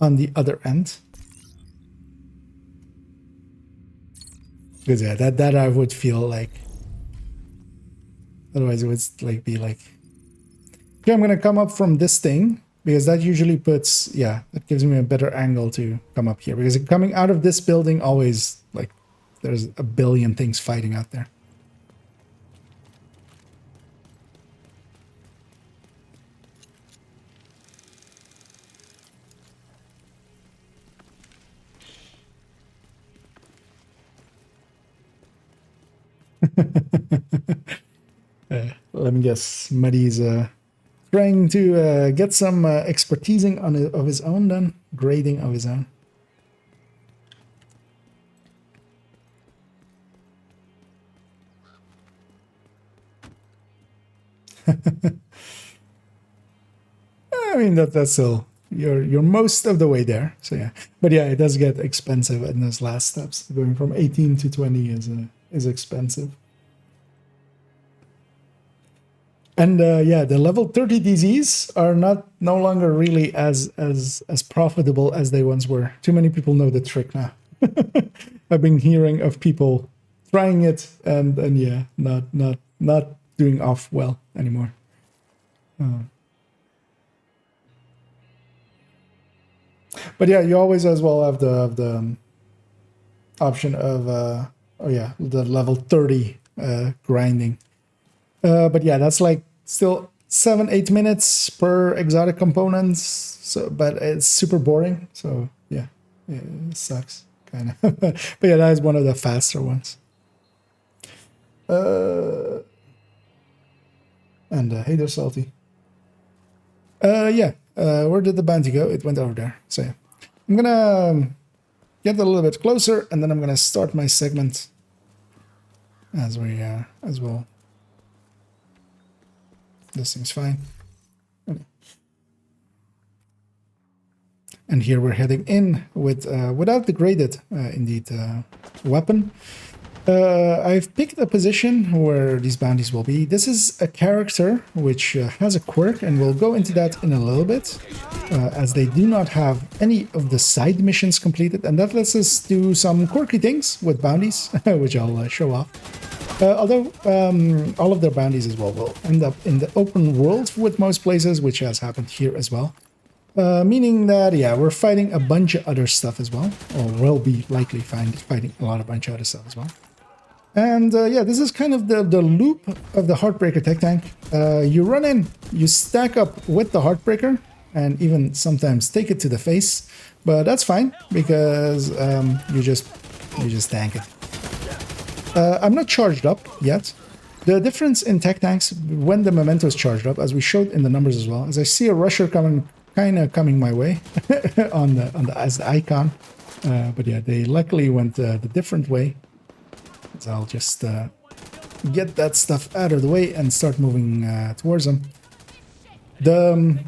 Speaker 1: on the other end. Because yeah, that I would feel like. Otherwise, it would like be like, okay, I'm gonna come up from this thing, because that usually puts, yeah, that gives me a better angle to come up here. Because coming out of this building, always like there's a billion things fighting out there. Let me guess, Muddy's trying to get some expertising of his own, then grading of his own. I mean that's still you're most of the way there, so yeah. But yeah, it does get expensive in those last steps. Going from 18 to 20 is expensive. And yeah, the level 30 DZs are no longer really as profitable as they once were. Too many people know the trick now. I've been hearing of people trying it and yeah, not doing off well anymore. But yeah, you always as well have the option of oh yeah, the level 30 grinding. But yeah, that's like still 7-8 minutes per exotic components. So, but it's super boring. So yeah, it sucks kind of. But yeah, that is one of the faster ones. And hey there, Salty. Yeah, where did the bounty go? It went over there. So yeah, I'm gonna get a little bit closer, and then I'm gonna start my segment as well. This thing's fine. And here we're heading in with without the graded indeed weapon. I've picked a position where these bounties will be. This is a character which has a quirk, and we'll go into that in a little bit, as they do not have any of the side missions completed, and that lets us do some quirky things with bounties, which I'll show off. Although all of their bounties as well will end up in the open world with most places, which has happened here as well. Meaning that, yeah, we're fighting a bunch of other stuff as well, or will be likely fighting a bunch of other stuff as well. And yeah, this is kind of the loop of the Heartbreaker TechTank. You run in, you stack up with the Heartbreaker, and even sometimes take it to the face, but that's fine because you just tank it. I'm not charged up yet. The difference in TechTanks when the Memento is charged up, as we showed in the numbers as well, is I see a rusher coming my way as the icon, but yeah, they luckily went the different way. So I'll just get that stuff out of the way and start moving towards them. The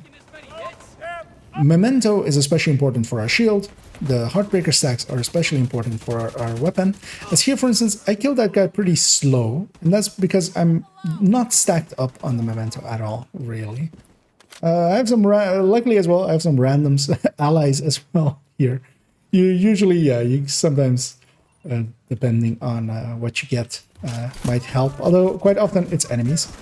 Speaker 1: Memento is especially important for our shield. The Heartbreaker stacks are especially important for our weapon. As here, for instance, I killed that guy pretty slow, and that's because I'm not stacked up on the Memento at all, really. I have some, luckily as well, I have some randoms allies as well here. You usually, yeah, you sometimes, depending on what you get, might help. Although quite often it's enemies.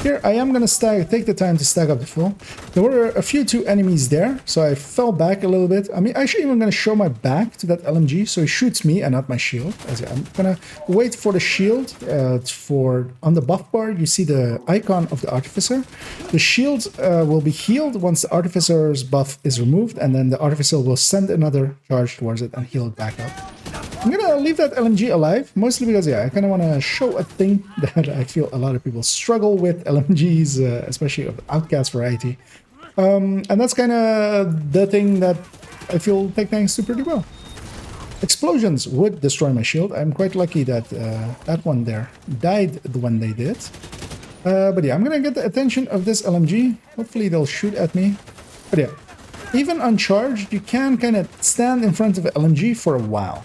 Speaker 1: Here I am gonna take the time to stack up the full. There were a few two enemies there, so I fell back a little bit. I mean, actually even gonna show my back to that LMG, so he shoots me and not my shield. I'm gonna wait for the shield. On the buff bar, you see the icon of the Artificer. The shield will be healed once the Artificer's buff is removed, and then the Artificer will send another charge towards it and heal it back up. I'm gonna leave that LMG alive, mostly because, yeah, I kind of want to show a thing that I feel a lot of people struggle with LMGs, especially of the Outcast variety. And that's kind of the thing that I feel TechTanks do pretty well. Explosions would destroy my shield. I'm quite lucky that that one there died when they did. But yeah, I'm gonna get the attention of this LMG. Hopefully they'll shoot at me. But yeah, even uncharged, you can kind of stand in front of an LMG for a while.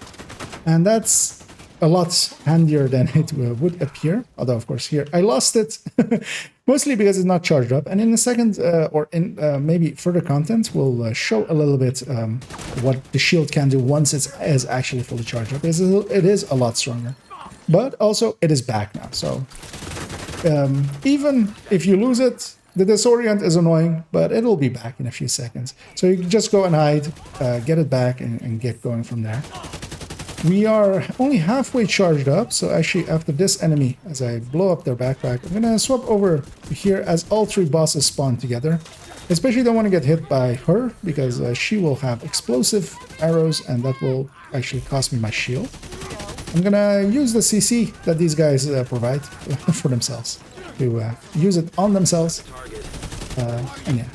Speaker 1: And that's a lot handier than it would appear. Although, of course, here I lost it. Mostly because it's not charged up. And in a second, or in maybe further content, we'll show a little bit what the shield can do once it is actually fully charged up. It is a lot stronger. But also, it is back now. So even if you lose it, the disorient is annoying, but it'll be back in a few seconds. So you can just go and hide, get it back, and get going from there. We are only halfway charged up, so actually after this enemy, as I blow up their backpack, I'm gonna swap over here as all three bosses spawn together. Especially don't want to get hit by her, because she will have explosive arrows, and that will actually cost me my shield. I'm gonna use the CC that these guys provide for themselves, to use it on themselves. And yeah,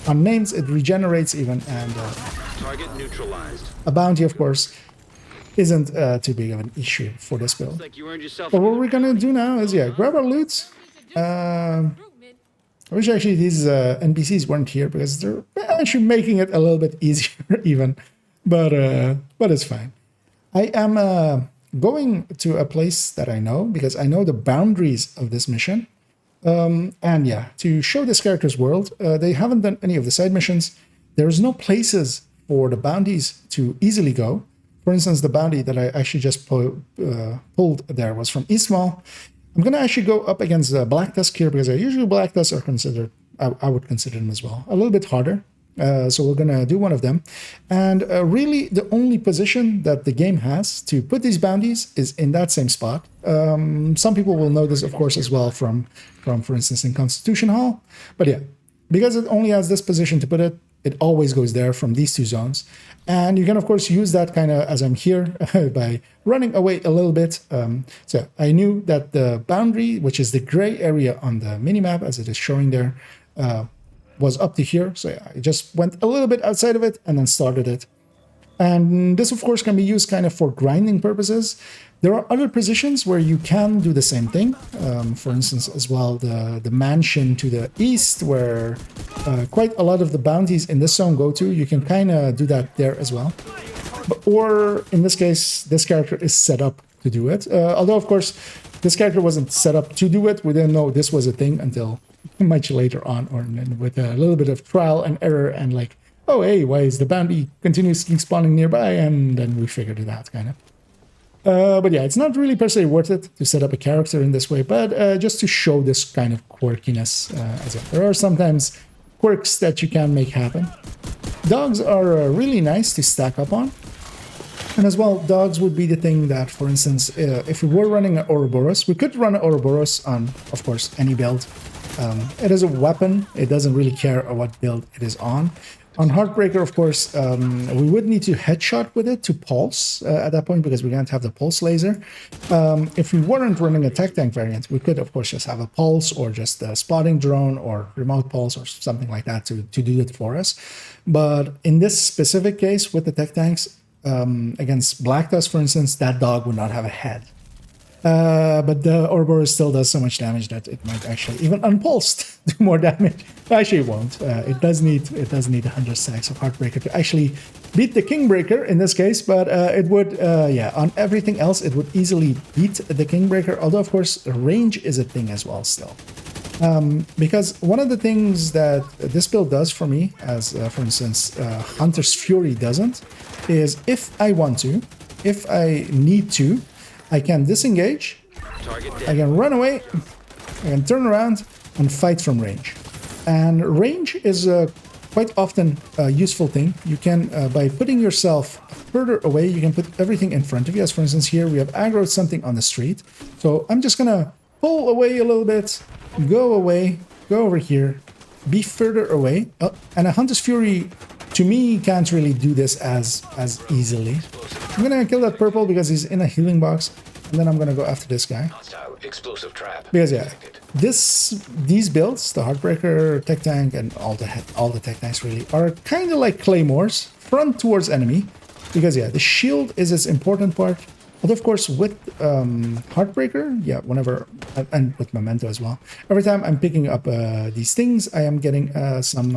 Speaker 1: on names it regenerates even, and
Speaker 6: Target neutralized.
Speaker 1: a bounty, of course, isn't too big of an issue for this build.
Speaker 6: Like you earned yourself.
Speaker 1: But what we're gonna do now is, yeah, grab our loot. I wish actually these NPCs weren't here, because they're actually making it a little bit easier even. But it's fine. I am going to a place that I know, because I know the boundaries of this mission. And yeah, to show this character's world, they haven't done any of the side missions. There's no places for the bounties to easily go. For instance, the bounty that I actually just pulled there was from Eastmall. I'm going to actually go up against the Black Tusk here, because usually Black Tusks are considered, I would consider them as well, a little bit harder. So we're going to do one of them. And really, the only position that the game has to put these bounties is in that same spot. Some people will know this, of course, as well from, for instance, in Constitution Hall. But yeah, because it only has this position to put it, it always goes there from these two zones. And you can, of course, use that kind of, as I'm here, by running away a little bit. So I knew that the boundary, which is the gray area on the minimap, as it is showing there, was up to here. So yeah, I just went a little bit outside of it and then started it. And this, of course, can be used kind of for grinding purposes. There are other positions where you can do the same thing. For instance, as well, the mansion to the east, where quite a lot of the bounties in this zone go to. You can kind of do that there as well. Or in this case, this character is set up to do it. Although, of course, this character wasn't set up to do it. We didn't know this was a thing until much later on, or with a little bit of trial and error and like, oh, hey, why is the bounty continuously spawning nearby? And then we figured it out, kind of. But yeah, it's not really per se worth it to set up a character in this way, but just to show this kind of quirkiness. As if there are sometimes quirks that you can make happen. Dogs are really nice to stack up on. And as well, dogs would be the thing that, for instance, if we were running an Ouroboros, we could run an Ouroboros on, of course, any build. It is a weapon. It doesn't really care what build it is on. On Heartbreaker, of course, we would need to headshot with it to pulse at that point because we can't have the pulse laser. If we weren't running a TechTank variant, we could, of course, just have a pulse or just a spotting drone or remote pulse or something like that to do it for us. But in this specific case with the TechTanks, against Black Dust, for instance, that dog would not have a head. But the Ouroboros still does so much damage that it might actually, even unpulsed, do more damage. Actually, it won't. It does need 100 stacks of Heartbreaker to actually beat the Kingbreaker in this case. But it would, yeah, on everything else, it would easily beat the Kingbreaker. Although, of course, range is a thing as well still. Because one of the things that this build does for me, as for instance, Hunter's Fury doesn't, is if I want to, if I need to, I can disengage, I can run away, I can turn around and fight from range. And range is quite often a useful thing. You can, by putting yourself further away, you can put everything in front of you. As for instance, here we have aggroed something on the street. So I'm just gonna pull away a little bit, go away, go over here, be further away. And a Hunter's Fury, to me, can't really do this as easily. I'm gonna kill that purple because he's in a healing box, and then I'm gonna go after this guy.
Speaker 2: Hostile explosive trap.
Speaker 1: Because yeah,
Speaker 2: detected.
Speaker 1: these builds, the Heartbreaker, TechTank, and all the TechTanks really are kind of like claymores, front towards enemy. Because yeah, the shield is its important part. But of course, with Heartbreaker, yeah, whenever, and with Memento as well, every time I'm picking up these things, I am getting some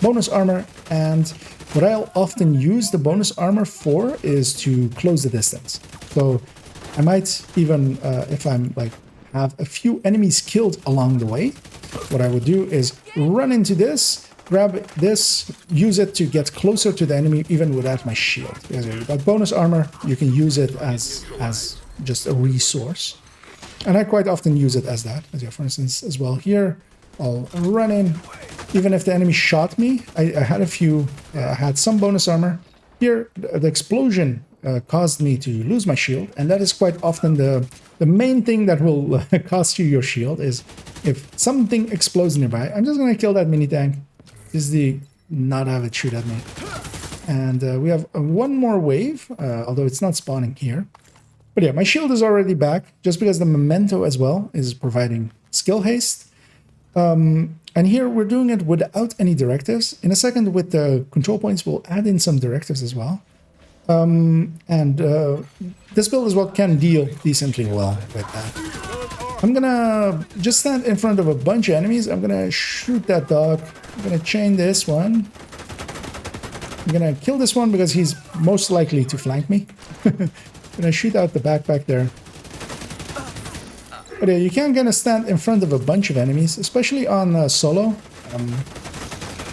Speaker 1: bonus armor. And what I'll often use the bonus armor for is to close the distance. So I might even, if I'm like, have a few enemies killed along the way, what I would do is run into this, grab this, use it to get closer to the enemy even without my shield. Because you've got bonus armor, you can use it as just a resource. And I quite often use it as that. As yeah, for instance, as well here, I'll run in. Even if the enemy shot me, I had a few, I had some bonus armor. Here, the explosion caused me to lose my shield, and that is quite often the main thing that will cost you your shield is if something explodes nearby. I'm just going to kill that mini tank. Is the not have it shoot at me. And we have one more wave, although it's not spawning here. But yeah, my shield is already back, just because the Memento as well is providing skill haste. And here we're doing it without any directives. In a second, with the control points, we'll add in some directives as well. This build as well can deal decently well with that. I'm gonna just stand in front of a bunch of enemies. I'm gonna shoot that dog. I'm gonna chain this one. I'm gonna kill this one because he's most likely to flank me. I'm gonna shoot out the backpack there. But yeah, you can kind of stand in front of a bunch of enemies, especially on solo.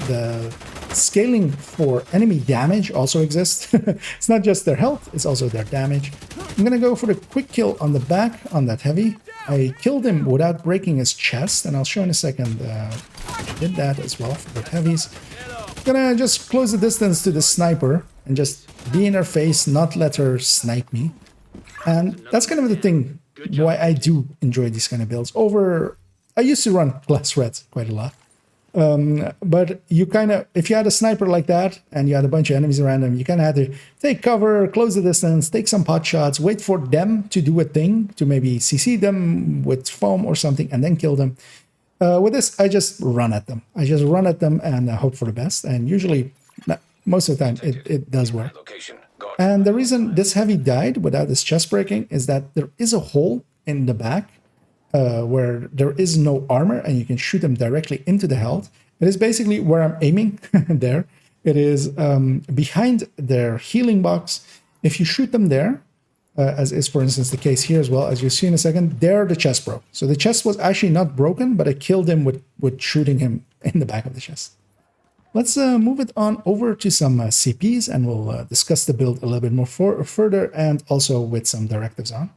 Speaker 1: The scaling for enemy damage also exists. It's not just their health, it's also their damage. I'm gonna go for the quick kill on the back on that heavy. I killed him without breaking his chest, and I'll show in a second I did that as well for the heavies. I'm gonna just close the distance to the sniper and just be in her face, not let her snipe me. And that's kind of the thing why I do enjoy these kind of builds. I used to run Glass Red quite a lot. But you kind of, if you had a sniper like that and you had a bunch of enemies around them, you kind of had to take cover, close the distance, take some pot shots, wait for them to do a thing, to maybe CC them with foam or something, and then kill them. With this, I just run at them. I just run at them and hope for the best. And usually, most of the time, it does work. And the reason this heavy died without this chest breaking is that there is a hole in the back where there is no armor and you can shoot them directly into the health. It is basically where I'm aiming there. It is behind their healing box. If you shoot them there, as is, for instance, the case here as well. As you'll see in a second, there the chest broke. So the chest was actually not broken, but I killed him with shooting him in the back of the chest. Let's move it on over to some CPs, and we'll discuss the build a little bit more further, and also with some directives on.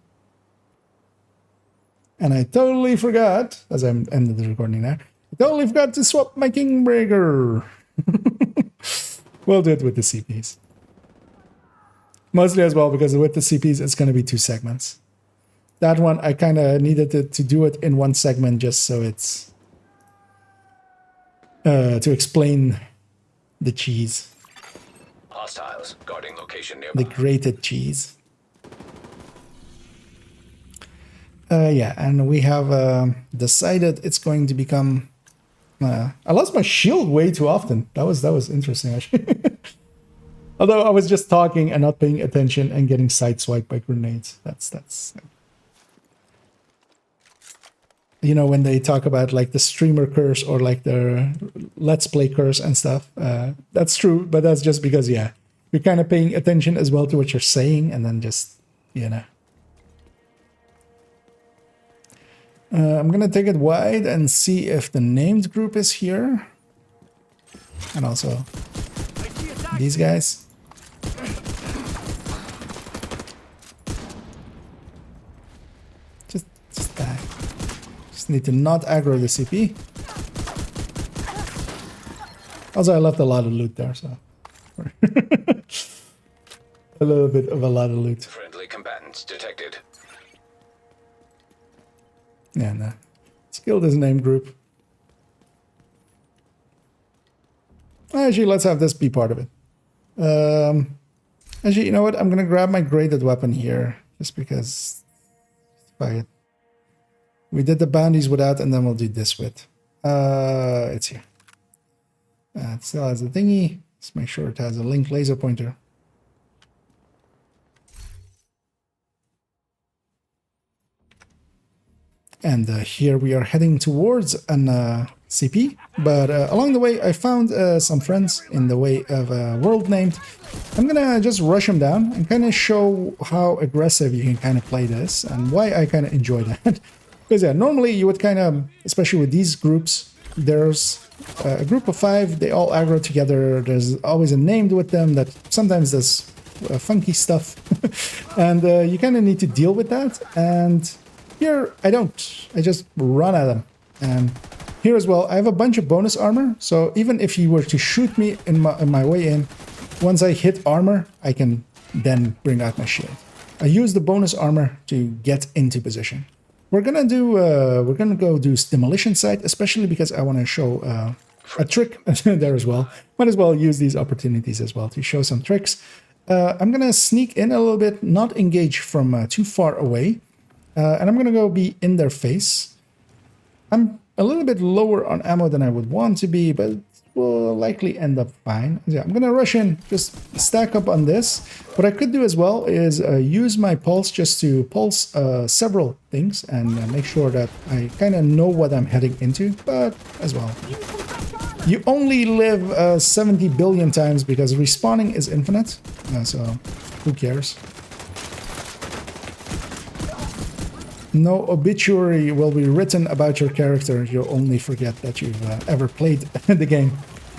Speaker 1: And I totally forgot, as I'm ending the recording there, I totally forgot to swap my Kingbreaker. We'll do it with the CPs. Mostly as well, because with the CPs, it's going to be 2 segments. That one, I kind of needed to do it in 1 segment just so it's... to explain the cheese.
Speaker 2: Hostiles guarding location nearby.
Speaker 1: The grated cheese. Yeah, and we have decided it's going to become... I lost my shield way too often. That was interesting, actually. Although I was just talking and not paying attention and getting sideswiped by grenades. That's... You know, when they talk about like the streamer curse or like the let's play curse and stuff, that's true, but that's just because, yeah, you're kind of paying attention as well to what you're saying, and then just, you know. I'm gonna take it wide and see if the named group is here. And also these guys. Just die. Just need to not aggro the CP. Also, I left a lot of loot there, so... a little bit of a lot of loot.
Speaker 2: Friendly combatants detected.
Speaker 1: Yeah, no. Let's kill this name group. Actually, let's have this be part of it. Actually, you know what? I'm gonna grab my graded weapon here, just because... Fuck it. We did the bounties without, and then we'll do this with. It's here. It still has a thingy. Let's make sure it has a link laser pointer. And here we are heading towards an CP. But along the way, I found some friends in the way of a world named. I'm gonna just rush them down and kind of show how aggressive you can kind of play this and why I kind of enjoy that. Because yeah, normally you would kind of, especially with these groups, there's a group of 5, they all aggro together, there's always a named with them that sometimes does funky stuff, and you kind of need to deal with that, and here I don't, I just run at them. And here as well, I have a bunch of bonus armor, so even if he were to shoot me in my way in, once I hit armor, I can then bring out my shield. I use the bonus armor to get into position. We're gonna go do demolition site, especially because I want to show a trick there as well. Might as well use these opportunities as well to show some tricks. I'm gonna sneak in a little bit, not engage from too far away, and I'm gonna go be in their face. I'm a little bit lower on ammo than I would want to be, but will likely end up fine. Yeah, I'm gonna rush in, just stack up on this. What I could do as well is use my pulse just to pulse several things and make sure that I kind of know what I'm heading into, but as well. You only live 70 billion times because respawning is infinite, so who cares? No obituary will be written about your character. You'll only forget that you've ever played the game.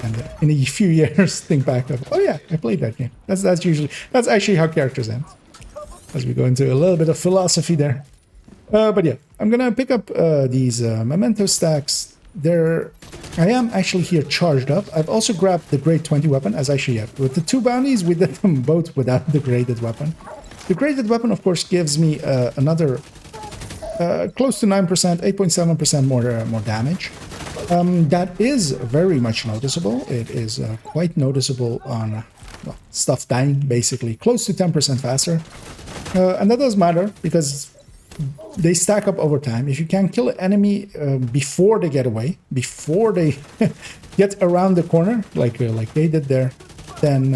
Speaker 1: And in a few years, think back of, oh yeah, I played that game. That's actually how characters end. As we go into a little bit of philosophy there. But yeah, I'm gonna pick up these memento stacks. I am actually here charged up. I've also grabbed the grade 20 weapon, as actually, yeah, with the 2 bounties, we did them both without the graded weapon. The graded weapon, of course, gives me another close to 9%, 8.7% more damage. That is very much noticeable. It is quite noticeable on well, stuff dying, basically, close to 10% faster. And that does matter because they stack up over time. If you can kill an enemy before they get away, before they get around the corner, like they did there, then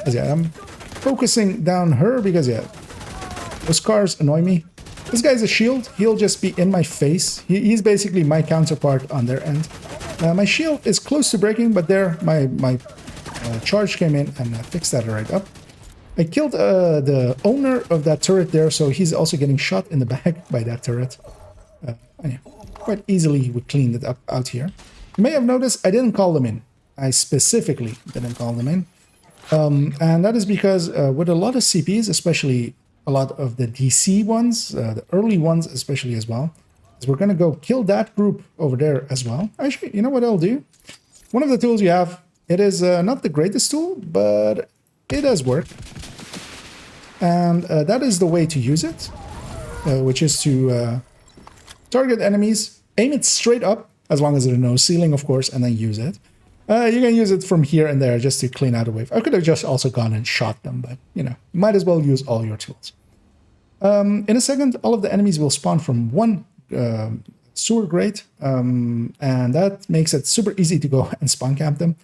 Speaker 1: yeah, I'm focusing down her because yeah, those cars annoy me. This guy's a shield. He'll just be in my face. He's basically my counterpart on their end. My shield is close to breaking, but there my charge came in and fixed that right up. I killed the owner of that turret there, so he's also getting shot in the back by that turret. Anyway, quite easily we cleaned it up out here. You may have noticed I didn't call them in. I specifically didn't call them in. And that is because with a lot of CPs, especially a lot of the DC ones, the early ones especially as well, is we're going to go kill that group over there as well. Actually, you know what I'll do? One of the tools you have, it is not the greatest tool, but it does work. And that is the way to use it, which is to target enemies, aim it straight up, as long as there's no ceiling, of course, and then use it. You can use it from here and there just to clean out a wave. I could have just also gone and shot them, but, you know, might as well use all your tools. In a second, all of the enemies will spawn from one sewer grate, and that makes it super easy to go and spawn camp them.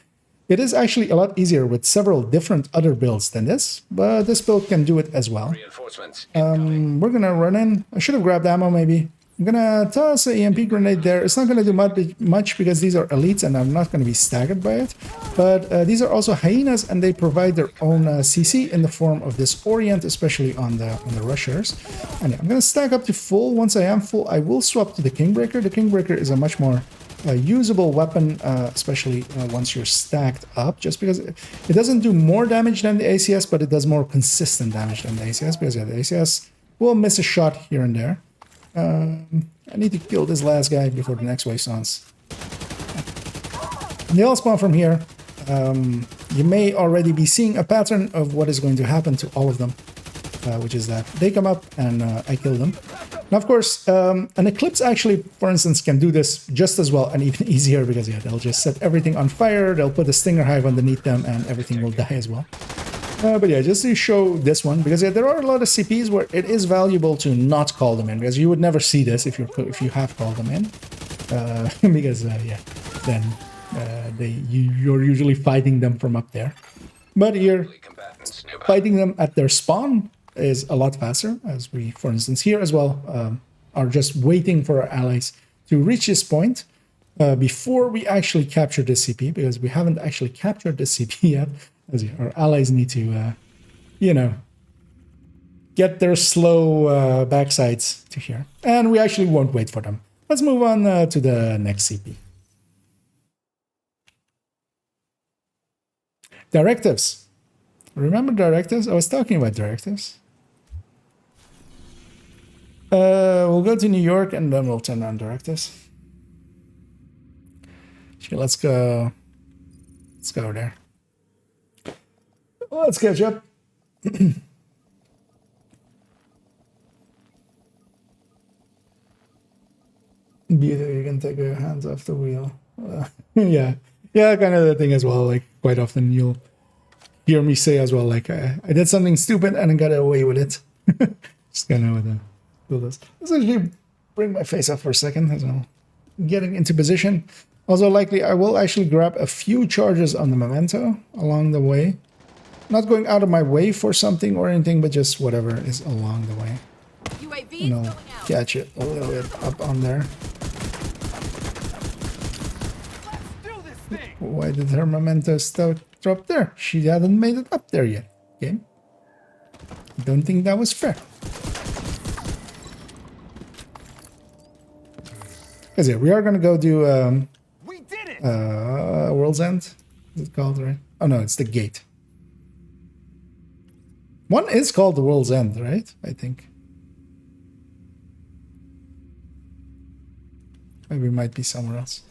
Speaker 1: It is actually a lot easier with several different other builds than this, but this build can do it as well.
Speaker 2: Reinforcements.
Speaker 1: We're gonna run in. I should have grabbed ammo maybe. I'm gonna toss an EMP grenade there. It's not gonna do much because these are elites and I'm not gonna be staggered by it. But these are also hyenas and they provide their own CC in the form of this orient, especially on the rushers. And I'm gonna stack up to full. Once I am full, I will swap to the Kingbreaker. The Kingbreaker is a much more usable weapon, especially once you're stacked up, just because it doesn't do more damage than the ACS, but it does more consistent damage than the ACS, because yeah, the ACS will miss a shot here and there. I need to kill this last guy before the next wave spawns. They all spawn from here. You may already be seeing a pattern of what is going to happen to all of them, which is that they come up and I kill them. Now, of course, an Eclipse actually, for instance, can do this just as well and even easier because, yeah, they'll just set everything on fire, they'll put a Stinger Hive underneath them, and everything will die as well. But yeah, just to show this one, because yeah, there are a lot of CPs where it is valuable to not call them in, because you would never see this if you have called them in, because yeah, then you're usually fighting them from up there. But here, fighting them at their spawn is a lot faster, as we, for instance, here as well, are just waiting for our allies to reach this point before we actually capture the CP, because we haven't actually captured the CP yet. As our allies need to, you know, get their slow backsides to here. And we actually won't wait for them. Let's move on to the next CP. Directives. Remember directives? I was talking about directives. We'll go to New York and then we'll turn on directives. Okay, let's go there. Let's catch up. Beauty, you can take your hands off the wheel. Yeah, kind of the thing as well. Like, quite often you'll hear me say as well, like, I did something stupid and I got away with it. Just kind of do this. Let's actually bring my face up for a second as well. Getting into position. Also, likely, I will actually grab a few charges on the memento along the way. Not going out of my way for something or anything, but just whatever is along the way.
Speaker 5: UAV
Speaker 1: And I'll
Speaker 5: going out.
Speaker 1: catch it a little bit up on there. Why did her memento drop there? She hadn't made it up there yet. Okay. Don't think that was fair. Because yeah, we are gonna go do
Speaker 4: We did it!
Speaker 1: World's End. Is it called, right? Oh no, it's the gate. One is called the World's End, right? I think. Maybe it might be somewhere else.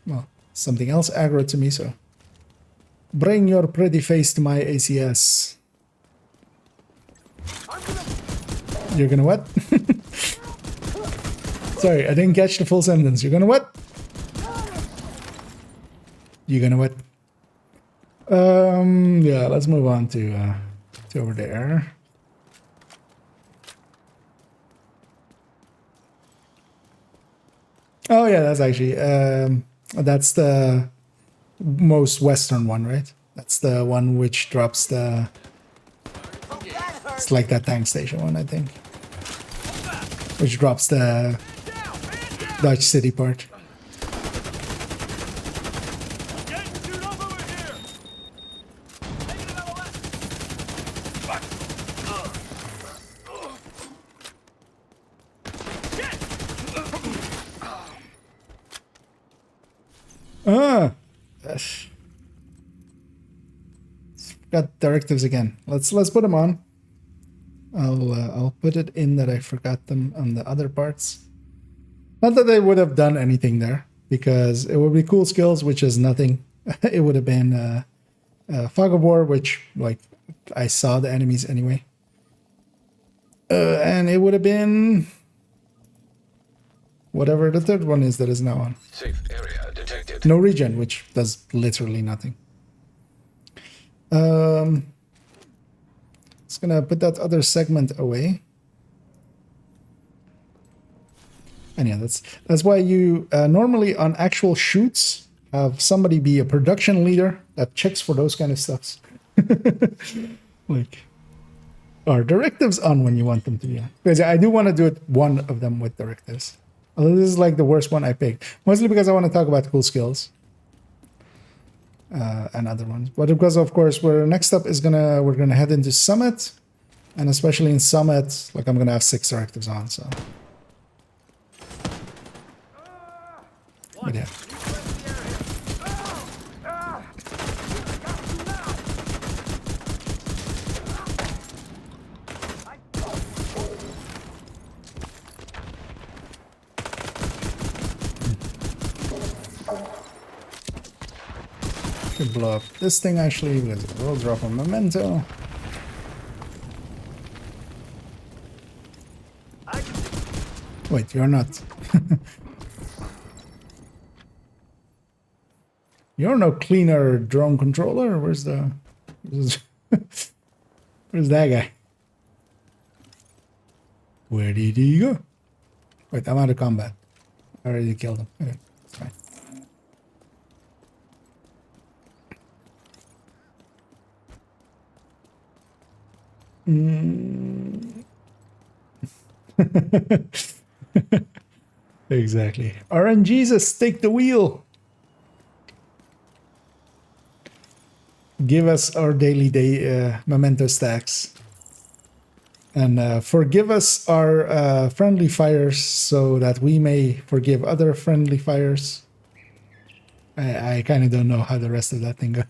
Speaker 1: Well, something else aggro to me, so. Bring your pretty face to my ACS. You're gonna what? Sorry, I didn't catch the full sentence. You're gonna what? You're gonna what? Yeah, let's move on to over there. Oh yeah, that's actually that's the most western one, right? That's the one which drops the. It's like that tank station one, I think. Which drops the Dutch City part. Ah, got directives again. Let's put them on. I'll put it in that I forgot them on the other parts. Not that they would have done anything there, because it would be cool skills, which is nothing. It would have been fog of war, which like I saw the enemies anyway, and it would have been whatever the third one is that is now on.
Speaker 2: Safe area detected.
Speaker 1: No regen, which does literally nothing. It's gonna put that other segment away. And yeah, that's why you normally on actual shoots have somebody be a production leader that checks for those kind of stuffs. Like, are directives on when you want them to be on? Because I do want to do it one of them with directives. Although this is like the worst one I picked, mostly because I want to talk about cool skills and other ones. But because of course, next up is we're gonna head into Summit, and especially in Summit, like I'm gonna have 6 directives on. So, but yeah. Could blow up this thing actually, because it will drop a memento. Wait, you're not. You're no cleaner drone controller. Where's where's that guy? Where did he go? Wait, I'm out of combat. I already killed him. Okay, it's fine. Exactly. RNGesus, take the wheel. Give us our daily memento stacks. And forgive us our friendly fires so that we may forgive other friendly fires. I kind of don't know how the rest of that thing goes.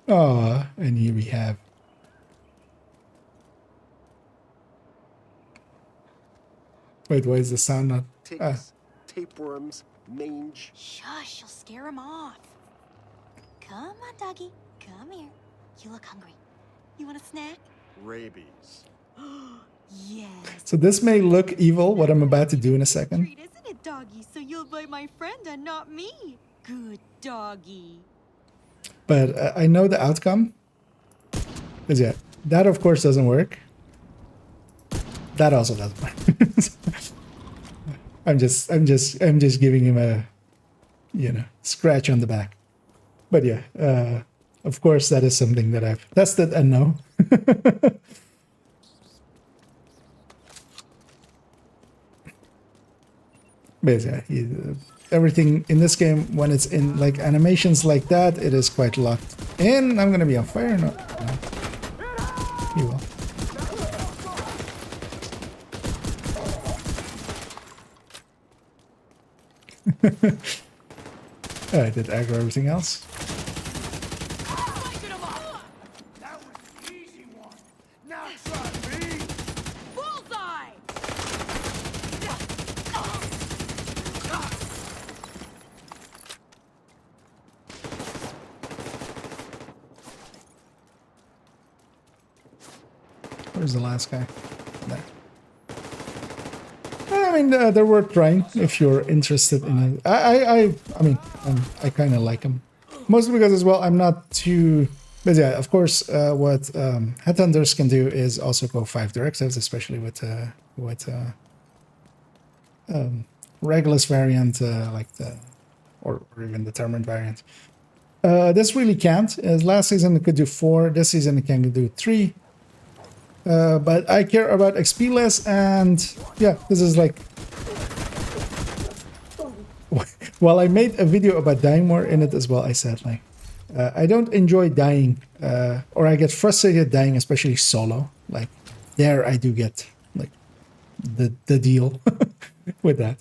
Speaker 1: Oh, and here we have. Wait, why is the sound not?
Speaker 8: Ticks, tapeworms, mange.
Speaker 5: Shush, you'll scare him off. Come on, doggy. Come here. You look hungry. You want a snack?
Speaker 8: Rabies.
Speaker 5: Yes.
Speaker 1: So this may look evil, what I'm about to do in a second.
Speaker 5: Treat, isn't it, doggy? So you'll bite my friend and not me. Good doggy.
Speaker 1: But I know the outcome. Because yeah, that of course doesn't work. That also doesn't work. I'm just giving him a, scratch on the back. But yeah, of course that is something that I've tested and know. But yeah, everything in this game, when it's in like animations like that, it is quite locked in. I'm gonna be on fire now. No. You will. I did aggro everything else.
Speaker 4: That was the easy one. Now try me.
Speaker 5: Bullseye!
Speaker 1: Where's the last guy? There. I mean, they're worth trying if you're interested in it. I mean, I kind of like them. Mostly because as well, I'm not too... But yeah, of course, what Headhunters can do is also go 5 directives, especially with Regulus variant, like the... Or even determined variant. This really can't. Last season it could do 4. This season it can do 3. But I care about XP less, and yeah, this is like... While I made a video about dying more in it as well, I said like, I don't enjoy dying, or I get frustrated dying, especially solo. Like, there I do get like the deal with that.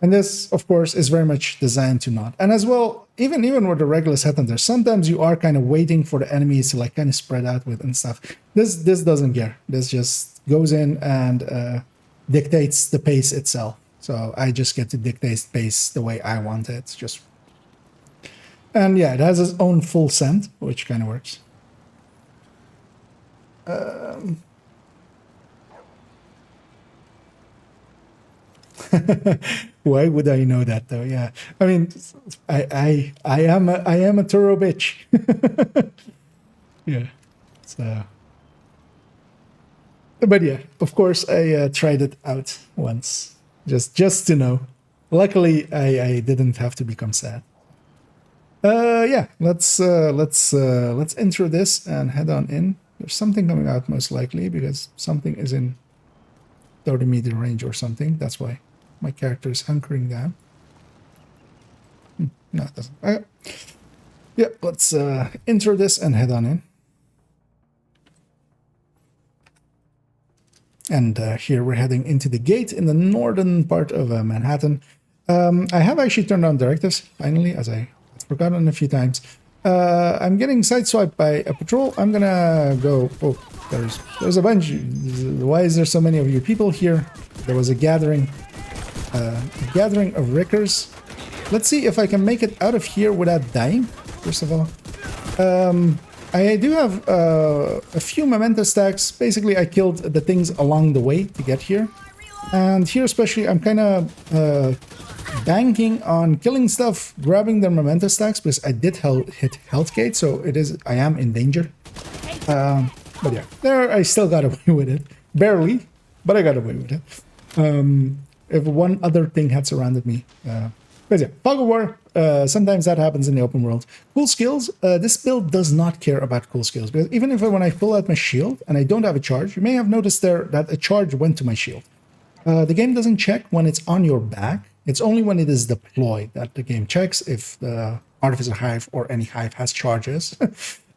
Speaker 1: And this, of course, is very much designed to not. And as well, even with the regular headhunter, sometimes you are kind of waiting for the enemies to like kind of spread out with and stuff. This doesn't care. This just goes in and dictates the pace itself. So I just get to dictate pace the way I want it. Just, and yeah, it has its own full scent, which kind of works. Why would I know that though? Yeah, I mean, I am a thorough bitch. Yeah, so. But yeah, of course, I tried it out once, just to know. Luckily, I didn't have to become sad. Yeah, let's intro this and head on in. There's something coming out most likely because something is in 30-meter range or something. That's why my character is hunkering down. No, it doesn't. Okay. Yeah, let's intro this and head on in. And here we're heading into the gate in the northern part of Manhattan. I have actually turned on directives, finally, as I had forgotten a few times. I'm getting sideswiped by a patrol. I'm gonna go... Oh, there's a bunch. Why is there so many of you people here? There was a gathering of Rickers. Let's see if I can make it out of here without dying, first of all. I do have a few memento stacks. Basically, I killed the things along the way to get here. And here especially, I'm kind of banking on killing stuff, grabbing their memento stacks, because I did hit health gate, so I am in danger. But yeah, there I still got away with it. Barely, but I got away with it. If one other thing had surrounded me. But yeah, fog of war, sometimes that happens in the open world. Cool skills, this build does not care about cool skills, because even if when I pull out my shield and I don't have a charge, you may have noticed there that a charge went to my shield. The game doesn't check when it's on your back. It's only when it is deployed that the game checks if the Artificer Hive or any hive has charges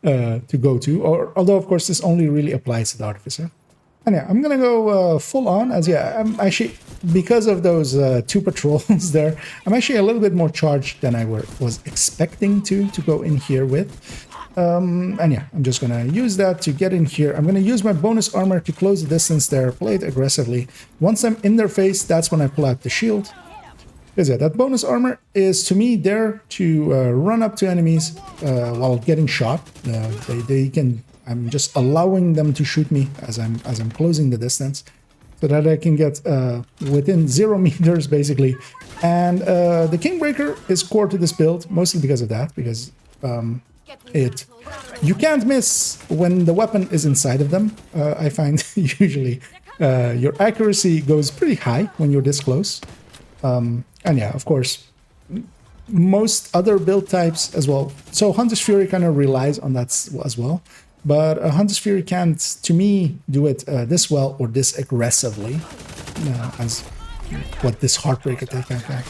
Speaker 1: to go to. Although, of course, this only really applies to the Artificer. And yeah, I'm gonna go full on, as yeah, I'm actually, because of those two patrols there, I'm actually a little bit more charged than I was expecting to go in here with. And yeah, I'm just gonna use that to get in here. I'm gonna use my bonus armor to close the distance there, play it aggressively. Once I'm in their face, that's when I pull out the shield. Because yeah, that bonus armor is to me there to run up to enemies while getting shot. They can. I'm just allowing them to shoot me as I'm closing the distance, so that I can get within 0 meters basically. And the Kingbreaker is core to this build, mostly because of that, because you can't miss when the weapon is inside of them. I find usually your accuracy goes pretty high when you're this close. And yeah, of course, most other build types as well. So Hunter's Fury kind of relies on that as well. But Hunter's Fury can't, to me, do it this well or this aggressively as what this Heartbreaker TechTank can.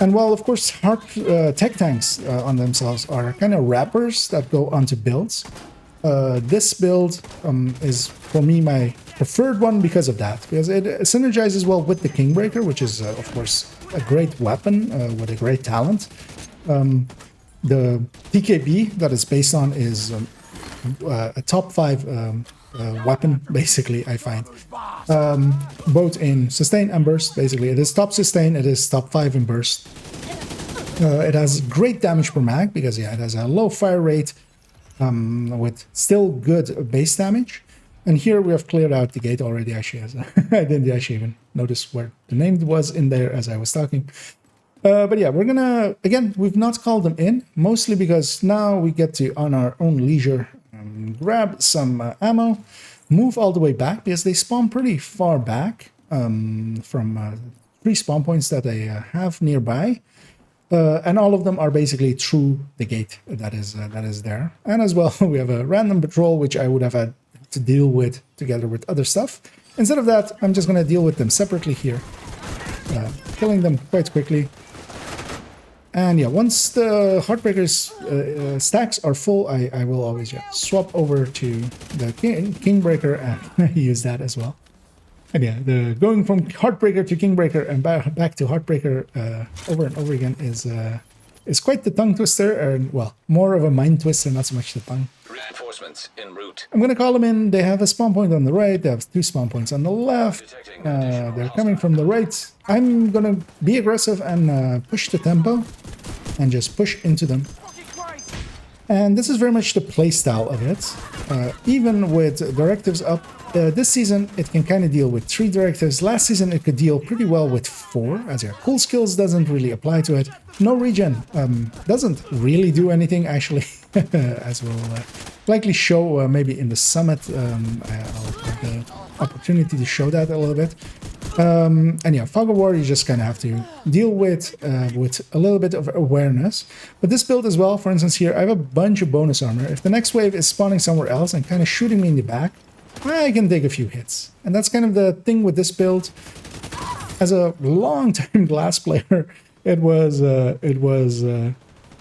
Speaker 1: And while, of course, tech tanks on themselves are kind of wrappers that go onto builds, this build is, for me, my preferred one because of that. Because it synergizes well with the Kingbreaker, which is, of course, a great weapon with a great talent. The TKB that it's based on is a top 5 weapon, basically, I find. Both in sustain and burst, basically. It is top sustain, it is top 5 in burst. It has great damage per mag, because yeah, it has a low fire rate with still good base damage. And here we have cleared out the gate already, actually. I didn't actually even notice where the name was in there as I was talking. But yeah, we're gonna, again, we've not called them in, mostly because now we get to, on our own leisure, grab some ammo, move all the way back, because they spawn pretty far back from 3 spawn points that I have nearby. And all of them are basically through the gate that is there. And as well, we have a random patrol, which I would have had to deal with together with other stuff. Instead of that, I'm just going to deal with them separately here, killing them quite quickly. And yeah, once the Heartbreaker's stacks are full, I will always swap over to the Kingbreaker and use that as well. And yeah, the going from Heartbreaker to Kingbreaker and back to Heartbreaker over and over again is quite the tongue twister, and well, more of a mind twister, not so much the tongue.
Speaker 2: Reinforcements en route.
Speaker 1: I'm gonna call them in. They have a spawn point on the right. They have 2 spawn points on the left. They're coming from the right. I'm gonna be aggressive and push the tempo and just push into them. And this is very much the playstyle of it. Even with directives up, this season it can kind of deal with 3 directives. Last season it could deal pretty well with 4, as yeah, cool skills doesn't really apply to it. No regen doesn't really do anything actually, as we'll likely show maybe in the summit. I'll have the opportunity to show that a little bit. And yeah, Fog of War you just kind of have to deal with a little bit of awareness. But this build as well, for instance here, I have a bunch of bonus armor. If the next wave is spawning somewhere else and kind of shooting me in the back, I can take a few hits. And that's kind of the thing with this build. As a long-time glass player, it was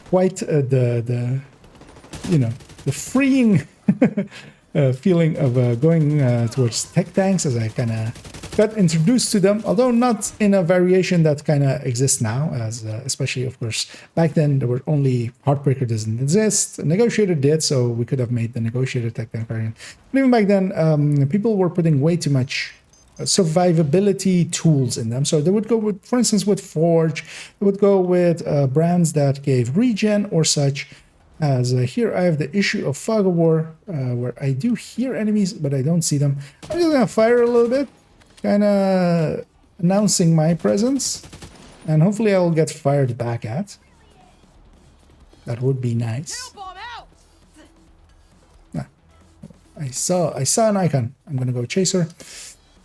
Speaker 1: quite the you know, the freeing feeling of going towards tech tanks, as I kind of got introduced to them, although not in a variation that kind of exists now, as especially, of course, back then there were only Heartbreaker doesn't exist, Negotiator did, so we could have made the Negotiator tech tank variant. But even back then, people were putting way too much survivability tools in them. So they would go with, for instance, with Forge, they would go with brands that gave regen or such. As here I have the issue of Fog of War, where I do hear enemies, but I don't see them. I'm just gonna fire a little bit, kind of announcing my presence, and hopefully I'll get fired back at. That would be nice. Ah, I saw an icon. I'm gonna go chase her.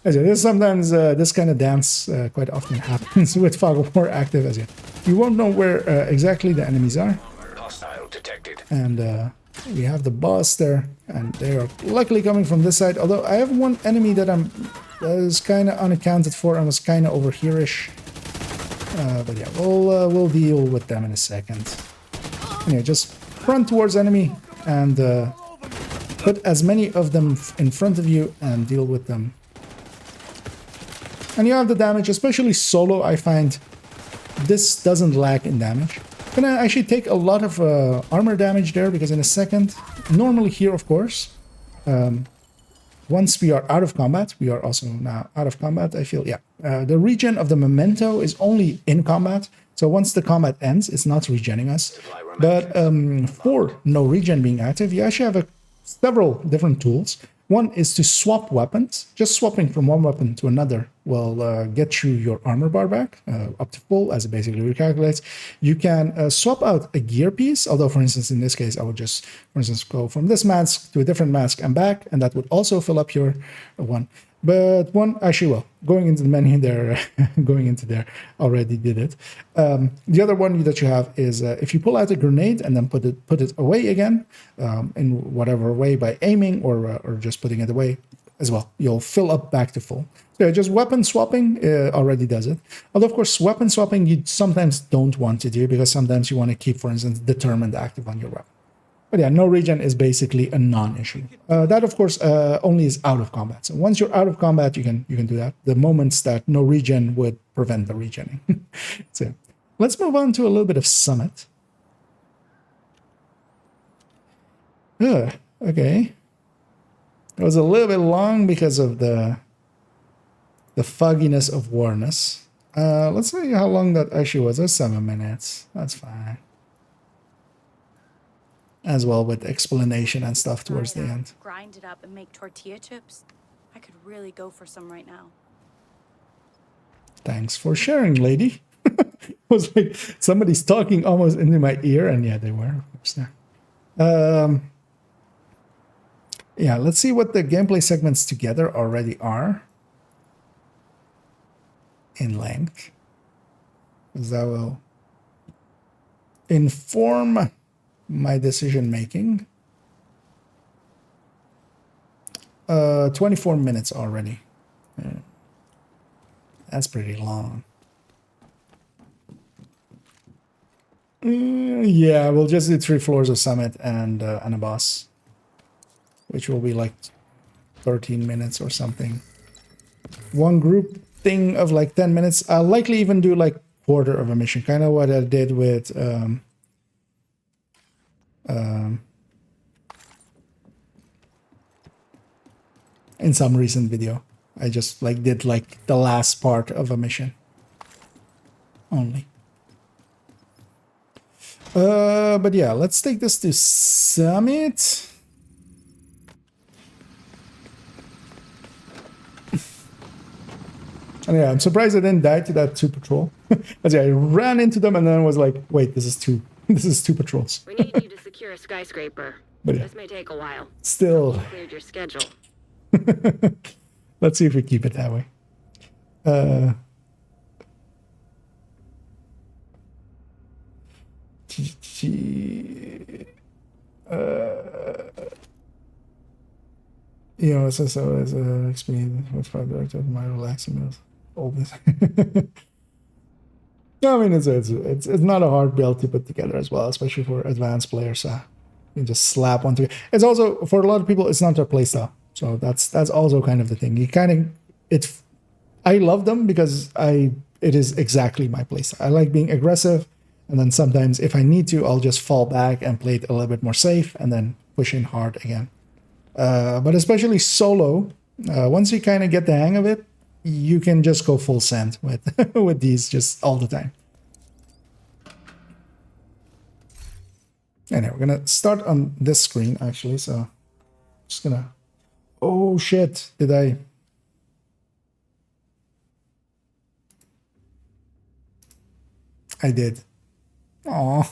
Speaker 1: As this sometimes this kind of dance quite often happens with Fog of War active. As you won't know where exactly the enemies are.
Speaker 2: Hostile detected.
Speaker 1: And we have the boss there, and they are luckily coming from this side. Although I have one enemy that is kind of unaccounted for and was kind of over here-ish. But yeah, we'll deal with them in a second. Anyway, just run towards enemy and put as many of them in front of you and deal with them. And you have the damage, especially solo. I find this doesn't lack in damage. Gonna actually take a lot of armor damage there, because in a second, normally here, of course, once we are out of combat, we are also now out of combat, I feel, yeah. The regen of the memento is only in combat, so once the combat ends, it's not regenning us. But for no regen being active, you actually have several different tools. One is to swap weapons. Just swapping from one weapon to another will get you your armor bar back up to full, as it basically recalculates. You can swap out a gear piece, although, for instance, in this case, I would just, for instance, go from this mask to a different mask and back, and that would also fill up your one. But one, actually, well, going into the menu there, going into there, already did it. The other one that you have is if you pull out a grenade and then put it away again, in whatever way, by aiming or just putting it away as well, you'll fill up back to full. So yeah, just weapon swapping already does it. Although, of course, weapon swapping you sometimes don't want to do, because sometimes you want to keep, for instance, determined active on your weapon. But yeah, no regen is basically a non-issue. That, of course, only is out of combat. So once you're out of combat, you can do that. The moments that no regen would prevent the regening. So yeah. Let's move on to a little bit of Summit. Okay. It was a little bit long because of the fogginess of Warness. Let's see how long that actually was. It was 7 minutes. That's fine. As well with explanation and stuff towards the end.
Speaker 9: Grind it up and make tortilla chips. I could really go for some right now.
Speaker 1: Thanks for sharing, lady. It was like somebody's talking almost into my ear, and yeah, they were. Yeah, let's see what the gameplay segments together already are in length, because that will inform my decision making. 24 minutes already. That's pretty long. Yeah, we'll just do 3 floors of Summit and a boss, which will be like 13 minutes or something. one group thing of like 10 minutes. I'll likely even do like quarter of a mission, kind of what I did with in some recent video. I just like did like the last part of a mission only. But yeah, let's take this to Summit. And yeah, I'm surprised I didn't die to that 2 patrol. As yeah, I ran into them and then was like, wait, this is 2. This is 2 patrols.
Speaker 10: We need you to secure a skyscraper.
Speaker 1: But yeah,
Speaker 10: This may take a while.
Speaker 1: still,
Speaker 10: You cleared your schedule.
Speaker 1: let's see if we keep it that way. You know, it's just as experience with 5 director of my relaxing meals. All this. No, I mean it's not a hard build to put together as well, especially for advanced players. You can just slap one together. It's also for a lot of people, it's not their playstyle, so that's also kind of the thing. You kind of I love them because it is exactly my playstyle. I like being aggressive, and then sometimes if I need to, I'll just fall back and play it a little bit more safe, and then push in hard again. But especially solo, once you kind of get the hang of it, you can just go full send with with these just all the time. Anyway, we're gonna start on this screen actually, so just gonna. Oh shit! Did I? I did. Aw.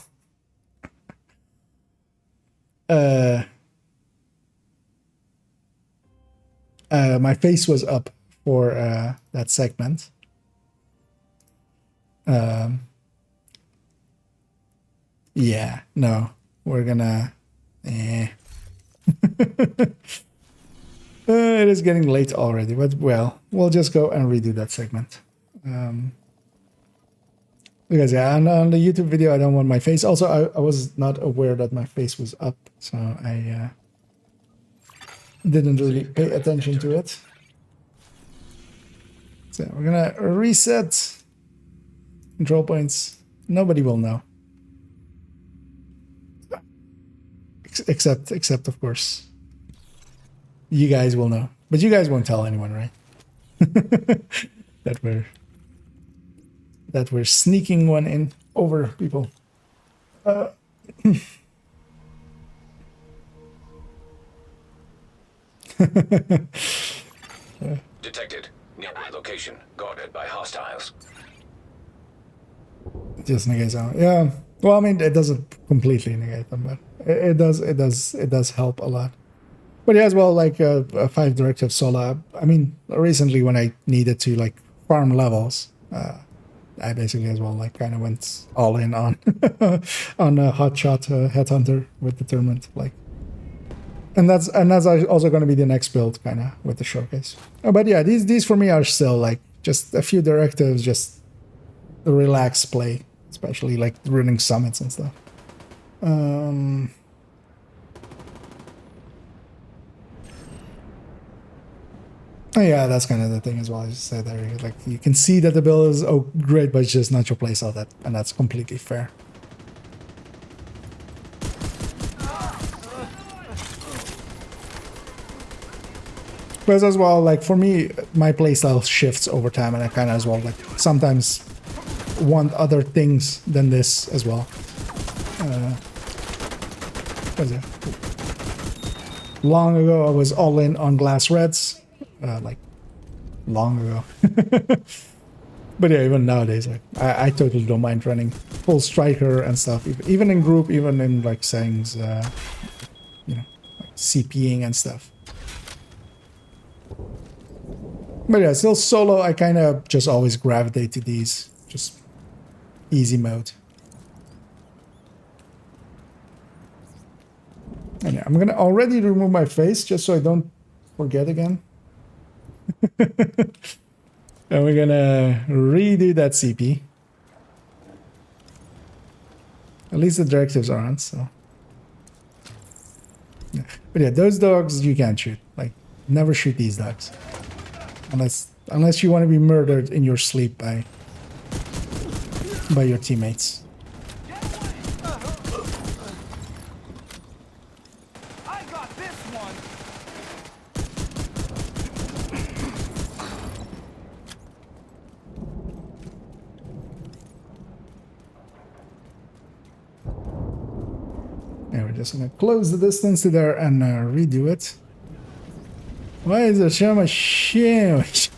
Speaker 1: My face was up for that segment. Yeah, no, we're gonna. It is getting late already, but well, we'll just go and redo that segment. Because yeah, on the YouTube video, I don't want my face. Also, I was not aware that my face was up, so I didn't really pay attention to it. So we're gonna reset control points. Nobody will know, except of course, you guys will know. But you guys won't tell anyone, right? that we're sneaking one in over people.
Speaker 2: Detected. Nearby location. Guarded by hostiles.
Speaker 1: Just negates them. Yeah. Well, I mean, it doesn't completely negate them, but it does help a lot. But yeah, as well, like a 5 directive solo. I mean, recently when I needed to like farm levels, I basically as well like kind of went all in on on a hotshot headhunter with determined like. And that's also going to be the next build, kind of, with the showcase. But yeah, these for me are still like just a few directives, just the relaxed play, especially like running summits and stuff. Yeah, that's kind of the thing as well. I just said there, like you can see that the build is great, but it's just not your playstyle, and that's completely fair. But as well, like for me, my playstyle shifts over time, and I kind of as well like sometimes want other things than this as well. Long ago, I was all in on glass reds, like long ago. But yeah, even nowadays, like I totally don't mind running full striker and stuff, even in group, even in like settings, you know, like CPing and stuff. But yeah, still solo, I kind of just always gravitate to these, just easy mode. And yeah, I'm gonna already remove my face just so I don't forget again. And we're gonna redo that CP. At least the directives are on, so. Yeah. But yeah, those dogs you can't shoot. Like, never shoot these dogs. Unless Unless you want to be murdered in your sleep by your teammates.
Speaker 4: I got this one.
Speaker 1: Yeah, we're just gonna close the distance to there and redo it. Why is it so much shit?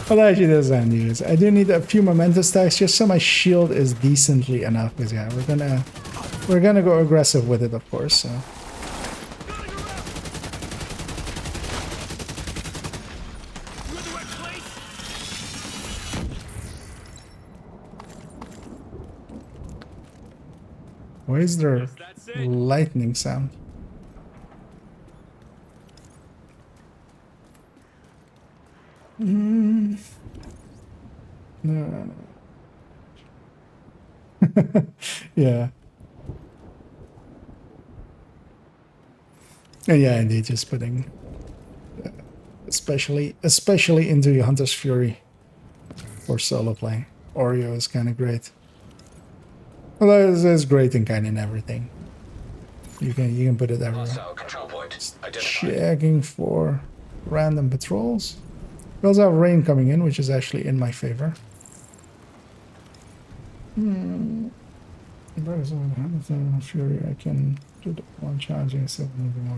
Speaker 1: Well, actually doesn't do this. I do need a few momentum stacks just so my shield is decently enough. Because yeah, we're gonna go aggressive with it, of course. So. Why is there lightning sound? No. Yeah. And yeah, indeed, just putting, especially into your Hunter's Fury for solo play. Oreo is kind of great. Although it's great in kind of everything. You can put it everywhere.
Speaker 2: Hostile control point identified.
Speaker 1: Checking for random patrols. We also have rain coming in, which is actually in my favor. Fury, I can do the one charging 7 more.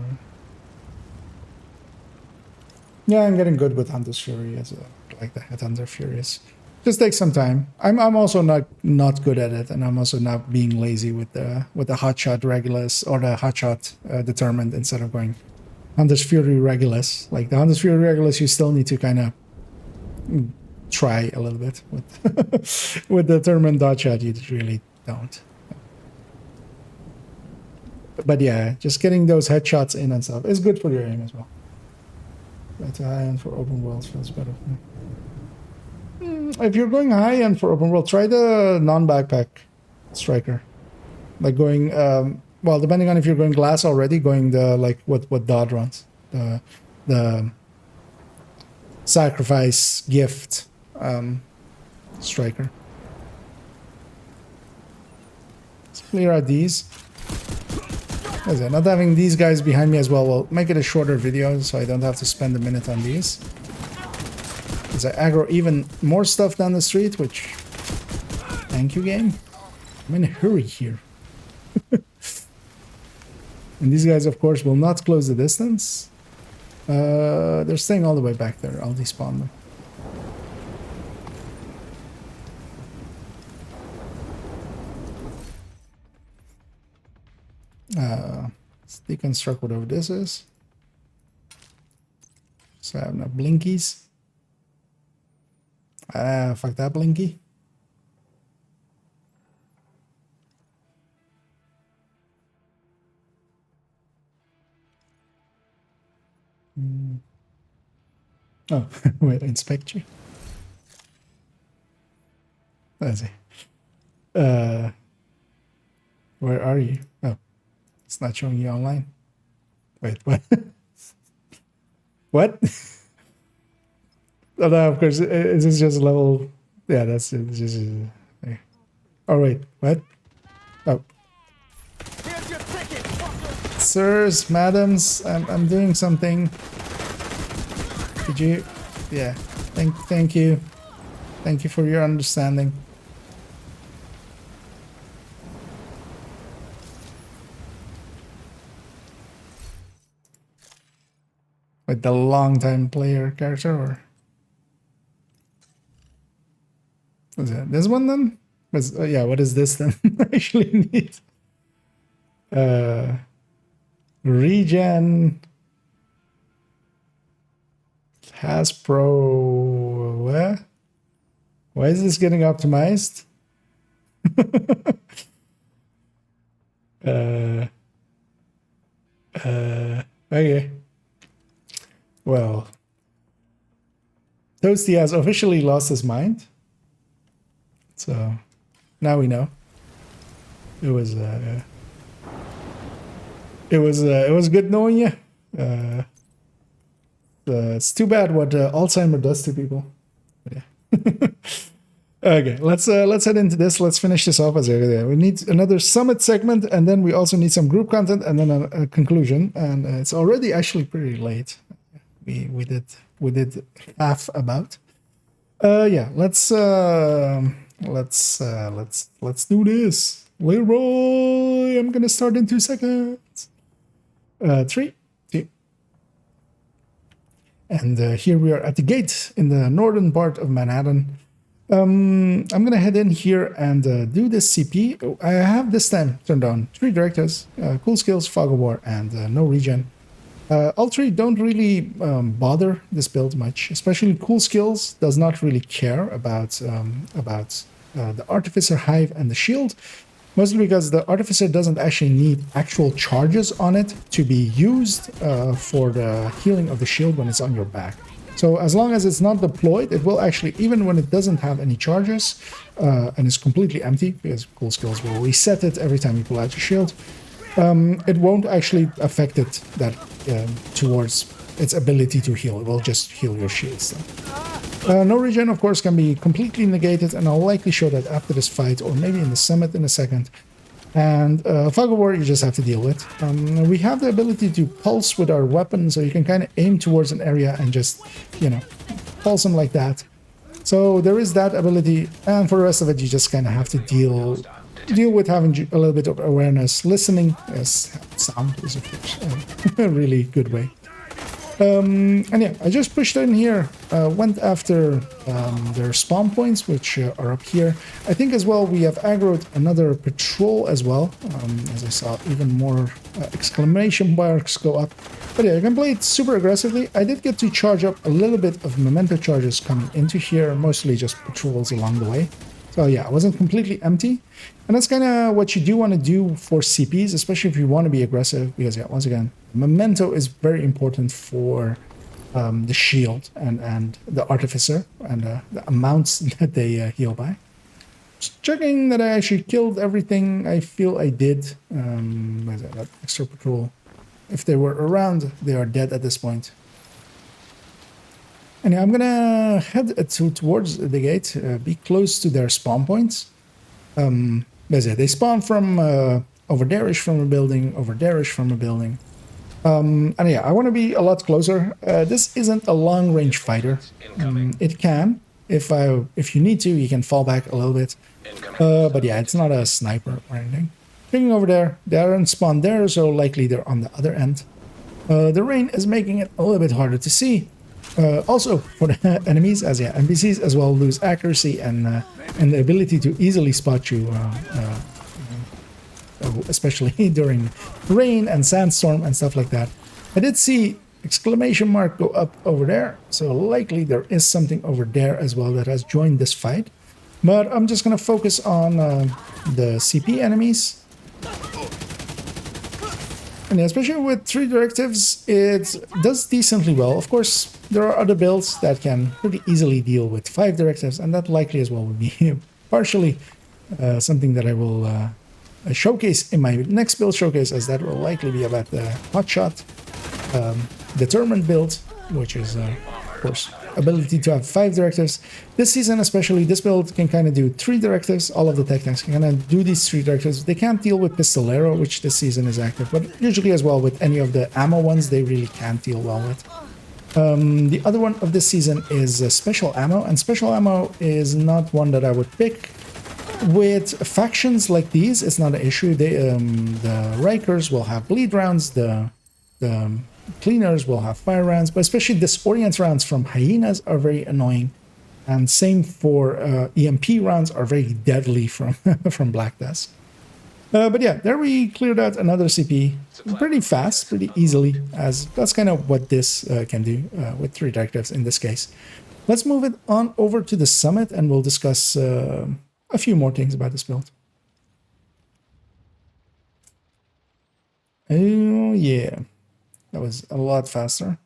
Speaker 1: Yeah, I'm getting good with Hunter's Fury as like the Hunter Furious. Just takes some time. I'm also not good at it, and I'm also not being lazy with the hotshot Regulus or the hotshot determined instead of going Hunter's Fury Regulus. Like the Hunter's Fury Regulus, you still need to kind of try a little bit with with determined hotshot. You really don't. But yeah, just getting those headshots in and stuff is good for your aim as well. But high end for open world feels better for me. If you're going high end for open world, try the non-backpack striker. Like going, well, depending on if you're going glass already, going the like what Dodd runs, the sacrifice gift striker. Let's clear out these. What is it? Not having these guys behind me as well will make it a shorter video, so I don't have to spend a minute on these. Because I aggro even more stuff down the street, which... Thank you, game. I'm in a hurry here. And these guys, of course, will not close the distance. They're staying all the way back there. I'll despawn them. Let's deconstruct whatever this is. So I have no blinkies. Fuck that blinky. Oh, wait, inspect you. Let's see. Where are you? Oh, it's not showing you online. Wait, what? What? Oh, no, of course, is this just level? Yeah, that's it. It's just, there. Oh, wait, what? Oh.
Speaker 4: Here's your ticket, fucker.
Speaker 1: Sirs, madams, I'm doing something. Did you? Yeah. Thank you. Thank you for your understanding. With the long-time player character, or what's that? This one then? Yeah. What is this then? I actually need regen. Hasbro, what? Why is this getting optimized? Okay. Well, Toasty has officially lost his mind. So now we know. It was good knowing you. It's too bad what Alzheimer does to people. But yeah. Okay, let's head into this. Let's finish this off. As we need another summit segment, and then we also need some group content, and then a conclusion. And it's already actually pretty late. We did half about. Yeah, let's do this. Leroy, I'm gonna start in 2 seconds. 3, 2. And here we are at the gate in the northern part of Manhattan. I'm gonna head in here and do this CP. I have this time turned on 3 directives, cool skills, fog of war, and no regen. All 3 don't really bother this build much, especially cool skills does not really care about the artificer hive and the shield, mostly because the artificer doesn't actually need actual charges on it to be used for the healing of the shield when it's on your back. So as long as it's not deployed, it will actually, even when it doesn't have any charges and is completely empty, because cool skills will reset it every time you pull out your shield, it won't actually affect it that towards its ability to heal. It will just heal your shields. No regen, of course, can be completely negated, and I'll likely show that after this fight, or maybe in the summit in a second. And fog of war, you just have to deal with. We have the ability to pulse with our weapon, so you can kind of aim towards an area and just, you know, pulse them like that. So there is that ability, and for the rest of it, you just kind of have to deal with having a little bit of awareness. Listening, yes, sound is of course a really good way. And yeah, I just pushed in here, went after their spawn points, which are up here. I think as well we have aggroed another patrol as well, as I saw even more exclamation marks go up. But yeah, I can play it super aggressively. I did get to charge up a little bit of memento charges coming into here, mostly just patrols along the way. So yeah, I wasn't completely empty. And that's kind of what you do want to do for CPs, especially if you want to be aggressive, because yeah, once again, memento is very important for the shield and the artificer and the amounts that they heal by. Just checking that I actually killed everything I feel I did. That extra patrol. If they were around, they are dead at this point. And yeah, I'm gonna head towards the gate, be close to their spawn points. They spawn from over there-ish from a building, over there-ish from a building. And yeah, I want to be a lot closer. This isn't a long-range fighter. It can, if you need to, you can fall back a little bit. But yeah, it's not a sniper or anything. Pinging over there, they aren't spawned there, so likely they're on the other end. The rain is making it a little bit harder to see. Also for the enemies, as yeah, NPCs as well lose accuracy and the ability to easily spot you, especially during rain and sandstorm and stuff like that. I did see exclamation mark go up over there, so likely there is something over there as well that has joined this fight. But I'm just gonna focus on the CP enemies. And yeah, especially with 3 directives, it does decently well. Of course, there are other builds that can pretty easily deal with 5 directives, and that likely as well would be partially something that I will showcase in my next build showcase, as that will likely be about the hotshot determined build, which is, of course, ability to have 5 directives. This season especially, this build can kind of do 3 directives. All of the tech tanks can kind of do these 3 directives. They can't deal with Pistolero, which this season is active, but usually as well with any of the ammo ones, they really can't deal well with. The other one of this season is special ammo, and special ammo is not one that I would pick. With factions like these, it's not an issue. They, the Rikers will have bleed rounds, the cleaners will have fire rounds, but especially disorient rounds from hyenas are very annoying, and same for EMP rounds are very deadly from from Black Death. But yeah, there we cleared out another CP pretty fast, pretty easily, as that's kind of what this can do with 3 directives in this case. Let's move it on over to the summit, and we'll discuss a few more things about this build. Oh yeah. That was a lot faster,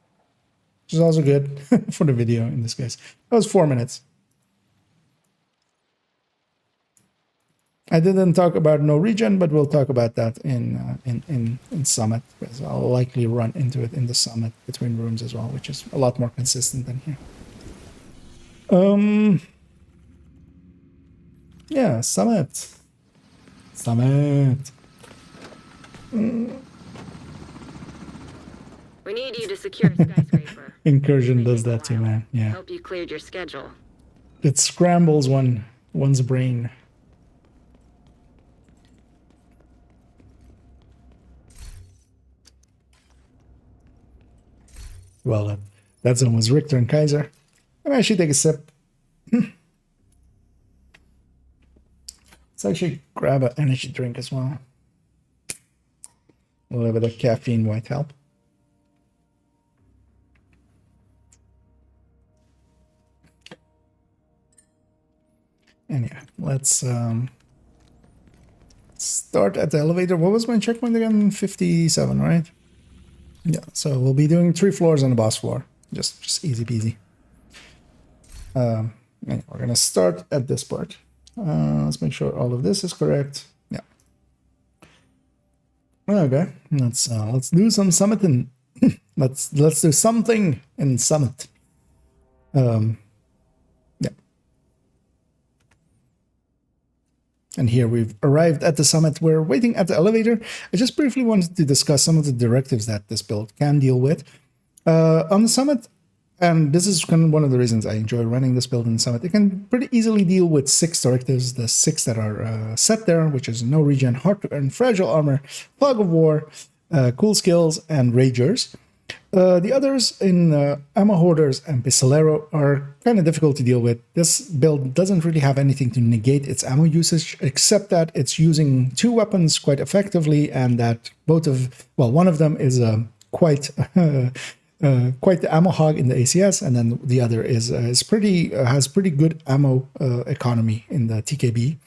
Speaker 1: which is also good for the video in this case. That was 4 minutes. I didn't talk about no regen, but we'll talk about that in Summit, because I'll likely run into it in the Summit between rooms as well, which is a lot more consistent than here. Yeah, Summit.
Speaker 10: We need you to secure a skyscraper.
Speaker 1: Incursion does that too, man. Yeah.
Speaker 10: Hope you cleared your schedule.
Speaker 1: It scrambles one's brain. Well, that zone was Richter and Kaiser. I might actually take a sip. Let's actually grab an energy drink as well. A little bit of caffeine might help. And yeah, let's start at the elevator. What was my checkpoint again? 57, right? Yeah, so we'll be doing 3 floors on the boss floor. Just easy peasy. Anyway, we're gonna start at this part. Let's make sure all of this is correct. Yeah. Okay, let's do some summiting. let's do something in Summit. Yeah. And here we've arrived at the Summit. We're waiting at the elevator. I just briefly wanted to discuss some of the directives that this build can deal with. On the Summit, and this is kind of one of the reasons I enjoy running this build in the Summit, it can pretty easily deal with 6 directives, the 6 that are set there, which is no regen, hard to earn, fragile armor, fog of war, cool skills, and ragers. The others in ammo hoarders and pistolero are kind of difficult to deal with. This build doesn't really have anything to negate its ammo usage, except that it's using 2 weapons quite effectively, and that one of them is quite the ammo hog in the ACS, and then the other has pretty good ammo economy in the TKB,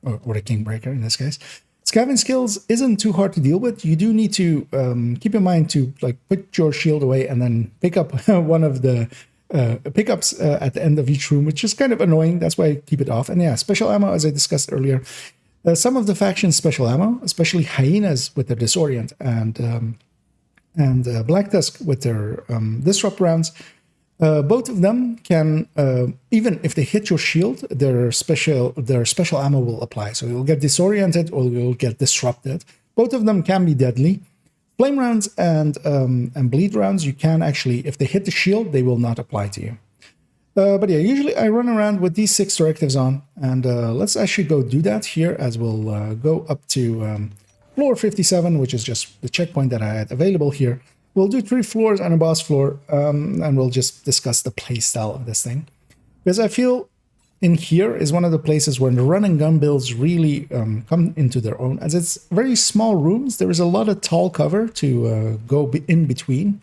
Speaker 1: or the Kingbreaker in this case. Scavenge skills isn't too hard to deal with. You do need to keep in mind to put your shield away and then pick up one of the pickups at the end of each room, which is kind of annoying. That's why I keep it off. And yeah, special ammo, as I discussed earlier. Some of the factions' special ammo, especially hyenas with their disorient and Black Tusk with their disrupt rounds, both of them can, even if they hit your shield, their special ammo will apply. So you'll get disoriented or you'll get disrupted. Both of them can be deadly. Flame rounds and bleed rounds, you can actually, if they hit the shield, they will not apply to you. But yeah, usually I run around with these 6 directives on, and let's actually go do that here, as we'll go up to floor 57, which is just the checkpoint that I had available here. We'll do 3 floors and a boss floor, and we'll just discuss the playstyle of this thing. Because I feel in here is one of the places where the run and gun builds really come into their own. As it's very small rooms, there is a lot of tall cover to go in between.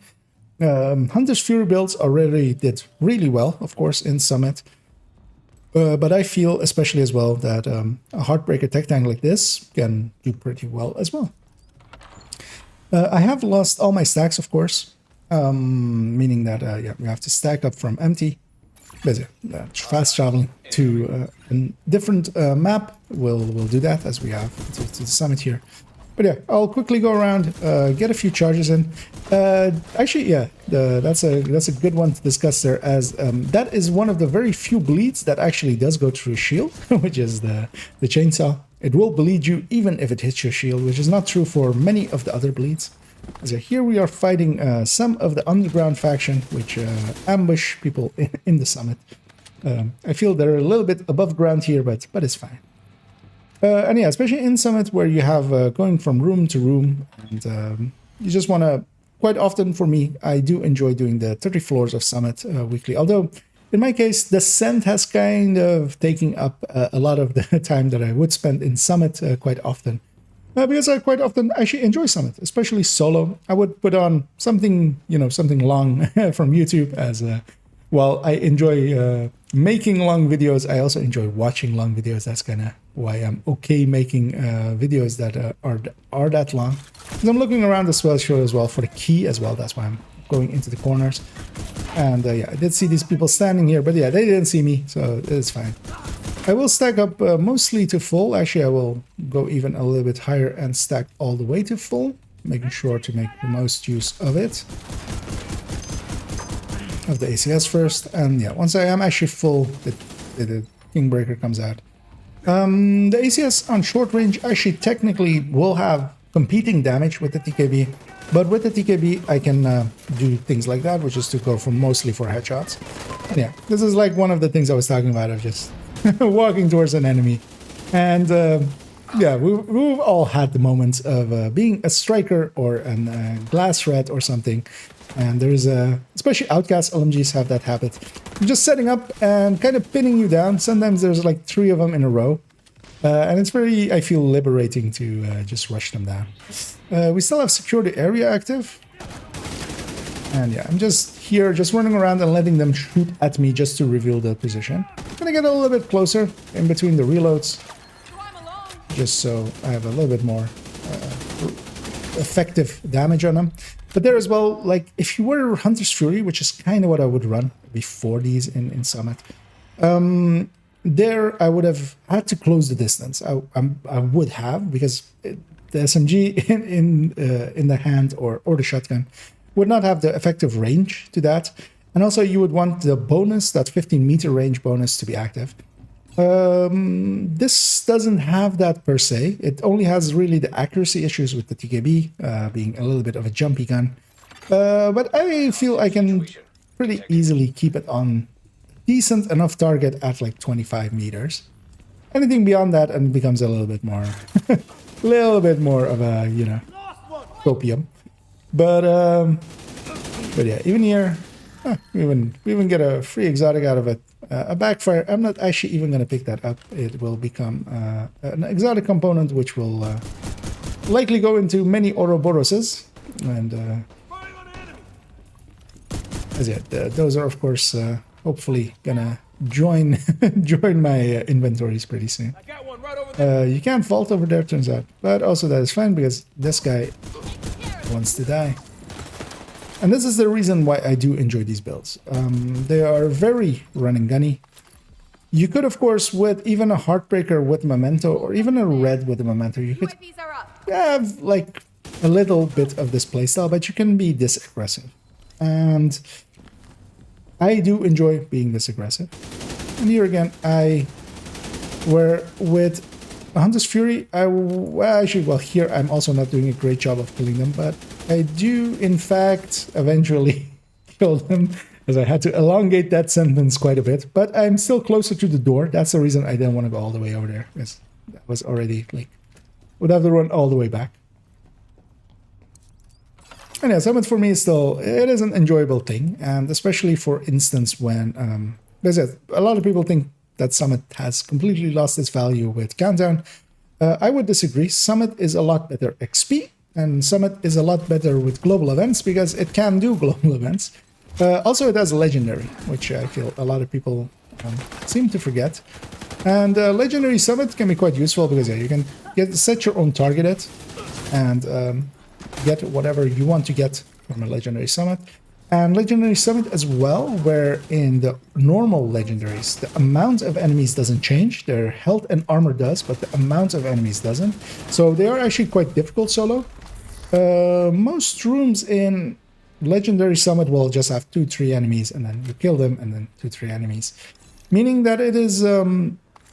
Speaker 1: Hunter's Fury builds already did really well, of course, in Summit. But I feel especially as well that a Heartbreaker TechTank like this can do pretty well as well. I have lost all my stacks, of course, meaning that yeah, we have to stack up from empty. But fast traveling to a different map, we'll do that as we have to the Summit here. But yeah, I'll quickly go around, get a few charges in. Actually, yeah, that's a good one to discuss there, as that is one of the very few bleeds that actually does go through a shield, which is the chainsaw. It will bleed you even if it hits your shield, which is not true for many of the other bleeds. So here we are fighting some of the underground faction, which ambush people in the Summit. I feel they're a little bit above ground here, but it's fine. And yeah, especially in Summit, where you have going from room to room, and you just want to, quite often for me, I do enjoy doing the 30 floors of Summit weekly. Although, in my case, Descent has kind of taken up a lot of the time that I would spend in Summit quite often. Because I quite often actually enjoy Summit, especially solo. I would put on something, something long from YouTube, as while I enjoy making long videos, I also enjoy watching long videos. That's kind of why I'm okay making videos that are that long. And I'm looking around the swell show as well for the key as well. That's why I'm going into the corners. And yeah, I did see these people standing here, but yeah, they didn't see me, so it's fine. I will stack up mostly to full. Actually, I will go even a little bit higher and stack all the way to full, making sure to make the most use of it. Of the ACS first, and yeah, once I am actually full, the Kingbreaker comes out. The ACS on short range actually technically will have competing damage with the TKB, but with the TKB I can do things like that, which is to go for mostly for headshots. And yeah, this is like one of the things I was talking about of just walking towards an enemy. And yeah, we've all had the moments of being a striker or a glass threat or something. And there's especially outcast LMGs have that habit. Just setting up and kind of pinning you down. Sometimes there's like 3 of them in a row. And it's very, I feel, liberating to just rush them down. We still have secure the area active. And yeah, I'm just here, just running around and letting them shoot at me just to reveal the position. I'm gonna get a little bit closer in between the reloads. Just so I have a little bit more effective damage on them. But there as well, like if you were Hunter's Fury, which is kind of what I would run before these in Summit, there I would have had to close the distance. I would have, because the SMG in the hand or the shotgun would not have the effective range to that. And also you would want the bonus, that 15-meter range bonus, to be active. This doesn't have that per se. It only has really the accuracy issues with the TKB being a little bit of a jumpy gun. But I feel I can pretty easily keep it on decent enough target at like 25 meters. Anything beyond that and it becomes a little bit more of a, you know, copium. But yeah, even here, we even get a free exotic out of it. A backfire, I'm not actually even going to pick that up. It will become an exotic component, which will likely go into many Ouroboroses. And as yet, those are, of course, hopefully going to join my inventories pretty soon. You can't vault over there, turns out. But also that is fine, because this guy wants to die. And this is the reason why I do enjoy these builds. They are very run and gunny. You could, of course, with even a Heartbreaker with Memento, or even a Red with a Memento, you could have like a little bit of this playstyle, but you can be this aggressive. And I do enjoy being this aggressive. And here again, where with Hunter's Fury, here I'm also not doing a great job of killing them, but I do, in fact, eventually kill them, as I had to elongate that sentence quite a bit. But I'm still closer to the door. That's the reason I didn't want to go all the way over there, because that was already, like, would have to run all the way back. And yeah, Summit for me is still, it is an enjoyable thing, and especially for instance when, a lot of people think that Summit has completely lost its value with Countdown. I would disagree. Summit is a lot better XP, and Summit is a lot better with global events because it can do global events. Also, it has Legendary, which I feel a lot of people seem to forget. And Legendary Summit can be quite useful because yeah, you can set your own target and get whatever you want to get from a Legendary Summit. And Legendary Summit as well, where in the normal Legendaries, the amount of enemies doesn't change. Their health and armor does, but the amount of enemies doesn't. So they are actually quite difficult solo. Most rooms in Legendary Summit will just have 2-3 enemies, and then you kill them, and then 2-3 enemies. Meaning that it is a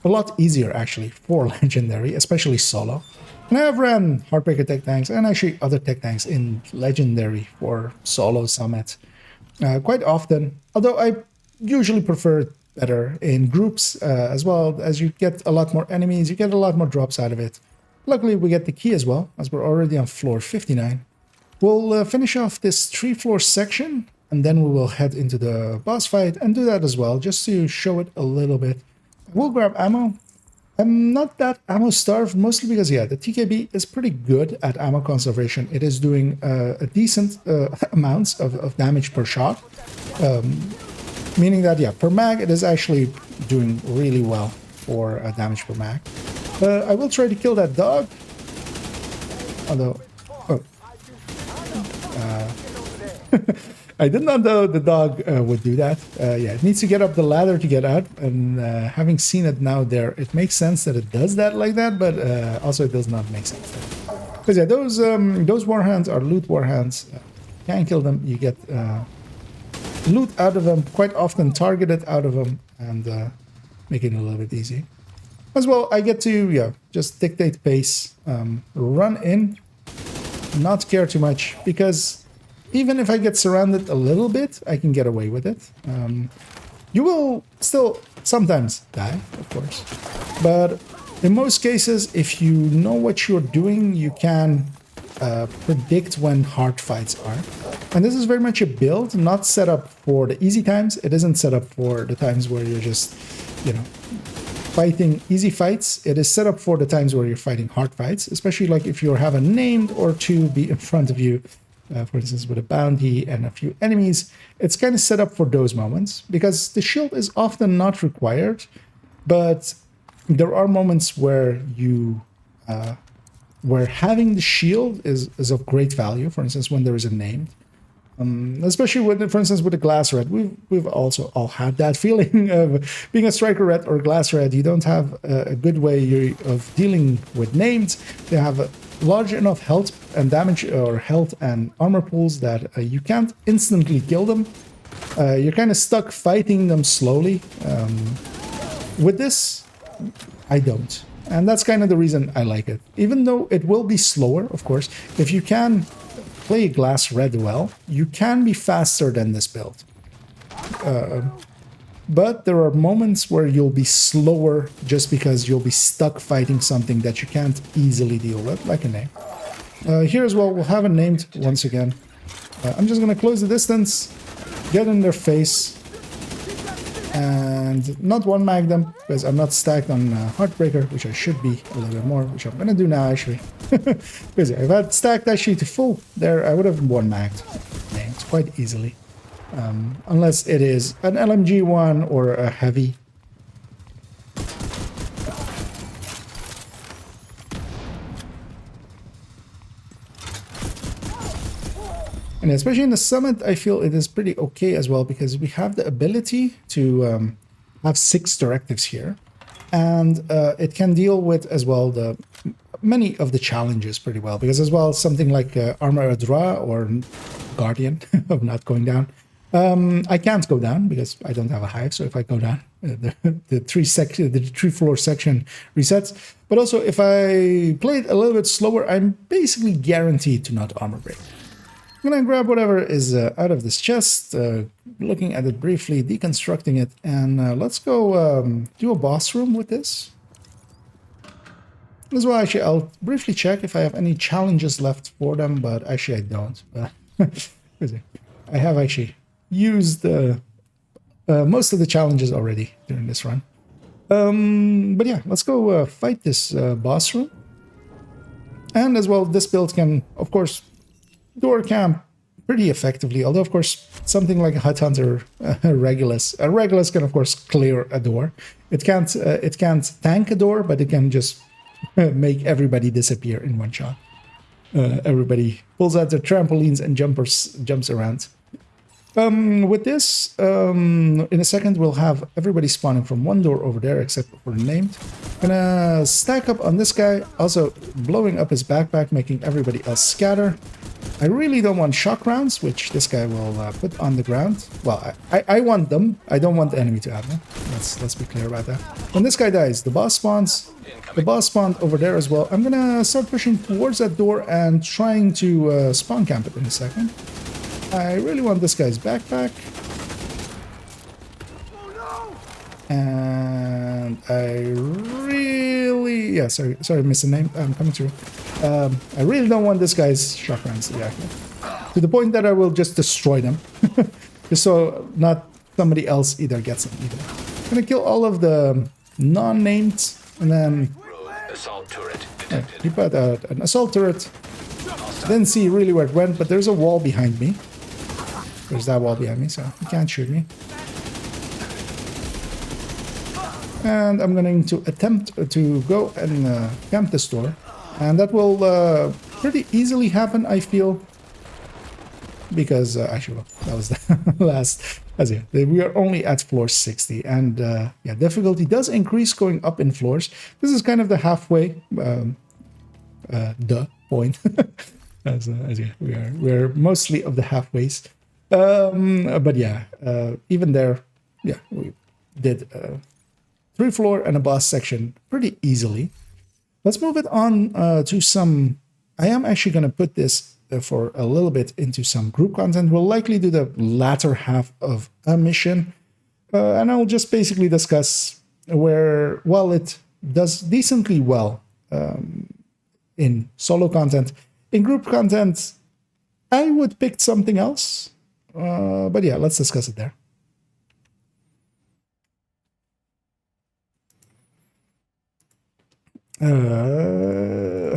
Speaker 1: lot easier, actually, for Legendary, especially solo. And I have ran Heartbreaker TechTanks and actually other TechTanks in Legendary for solo Summit quite often. Although I usually prefer it better in groups as well, as you get a lot more enemies, you get a lot more drops out of it. Luckily, we get the key as well, as we're already on floor 59. We'll finish off this 3-floor section, and then we will head into the boss fight and do that as well, just to show it a little bit. We'll grab ammo. I'm not that ammo starved, mostly because, yeah, the TKB is pretty good at ammo conservation. It is doing a decent amounts of damage per shot. Meaning that, yeah, per mag, it is actually doing really well for damage per mag. I will try to kill that dog. Although, I did not know the dog would do that. Yeah, it needs to get up the ladder to get out, and having seen it now there, it makes sense that it does that like that, but also it does not make sense. Because yeah, those warhounds are loot warhounds. Can't kill them. You get loot out of them, quite often targeted out of them, and making it a little bit easy. As well, I get to just dictate pace, run in, not care too much, because even if I get surrounded a little bit, I can get away with it. You will still sometimes die, of course, but in most cases, if you know what you're doing, you can predict when hard fights are. And this is very much a build, not set up for the easy times. It isn't set up for the times where you're just, you know, fighting easy fights. It is set up for the times where you're fighting hard fights, especially like if you have a named or two be in front of you, for instance, with a bounty and a few enemies. It's kind of set up for those moments because the shield is often not required, but there are moments where you where having the shield is of great value. For instance, when there is a named. Especially with, for instance, with the glass red, we've also all had that feeling of being a striker red or glass red. You don't have a good way of dealing with named. They have a large enough health and damage or health and armor pools that you can't instantly kill them. You're kind of stuck fighting them slowly. With this, I don't. And that's kind of the reason I like it. Even though it will be slower, of course, if you can play glass red well, you can be faster than this build. But there are moments where you'll be slower just because you'll be stuck fighting something that you can't easily deal with, like a name. Here as well, we'll have a named once again. I'm just going to close the distance, get in their face, and not one mag them, because I'm not stacked on Heartbreaker, which I should be a little bit more, which I'm going to do now actually. Because if I had stacked actually to full there, I would have one magged named quite easily. Unless it is an LMG one or a heavy. And especially in the summit, I feel it is pretty okay as well, because we have the ability to have 6 directives here. And it can deal with as well many of the challenges pretty well, because as well something like Armor Adra or Guardian of not going down. I can't go down because I don't have a hive, so if I go down, the 3-floor section resets. But also, if I play it a little bit slower, I'm basically guaranteed to not armor break. I'm gonna grab whatever is out of this chest, looking at it briefly, deconstructing it, and let's go do a boss room with this. As well, actually, I'll briefly check if I have any challenges left for them, but actually I don't. I have actually used most of the challenges already during this run. But yeah, let's go fight this boss room. And as well, this build can, of course, door camp pretty effectively, although of course something like a Hut Hunter, a Regulus can of course clear a door. It can't tank a door, but it can just make everybody disappear in one shot. Everybody pulls out their trampolines and jumps around. With this, in a second we'll have everybody spawning from one door over there except for the named. Gonna stack up on this guy, also blowing up his backpack, making everybody else scatter. I really don't want shock rounds, which this guy will put on the ground. Well, I want them. I don't want the enemy to have them. Let's be clear about that. When this guy dies, the boss spawns. The boss spawned over there as well. I'm gonna start pushing towards that door and trying to spawn camp it in a second. I really want this guy's backpack. And I really... Yeah, sorry, I missed the name. I'm coming through. I really don't want this guy's shock rounds to be active. To the point that I will just destroy them. Just so not somebody else either gets them either. I'm gonna kill all of the non-named, and then...
Speaker 2: Assault turret detected.
Speaker 1: He put out an assault turret. Didn't see really where it went, but there's a wall behind me. There's that wall behind me, so he can't shoot me. And I'm going to attempt to go and camp this door. And that will pretty easily happen, I feel. Because, actually, that was the last. As yeah, we are only at floor 60, and yeah, difficulty does increase going up in floors. This is kind of the halfway point. as yeah, we're mostly of the halfways. But yeah, even there, yeah, we did 3 floor and a boss section pretty easily. Let's move it on to some. I am actually going to put this for a little bit into some group content. We'll likely do the latter half of a mission, and I'll just basically discuss where, while it does decently well in solo content, in group content, I would pick something else. But yeah, let's discuss it there.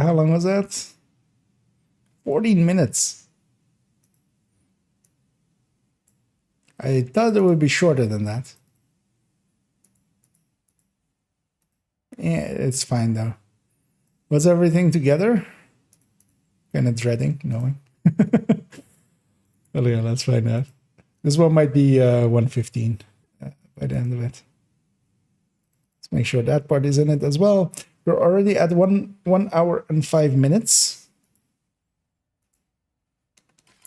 Speaker 1: How long was that? 14 minutes. I thought it would be shorter than that. Yeah, it's fine though. Was everything together? Kind of dreading knowing. Well, yeah, let's find out. This one might be 115 by the end of it. Let's make sure that part is in it as well. We're already at 1 hour and 5 minutes,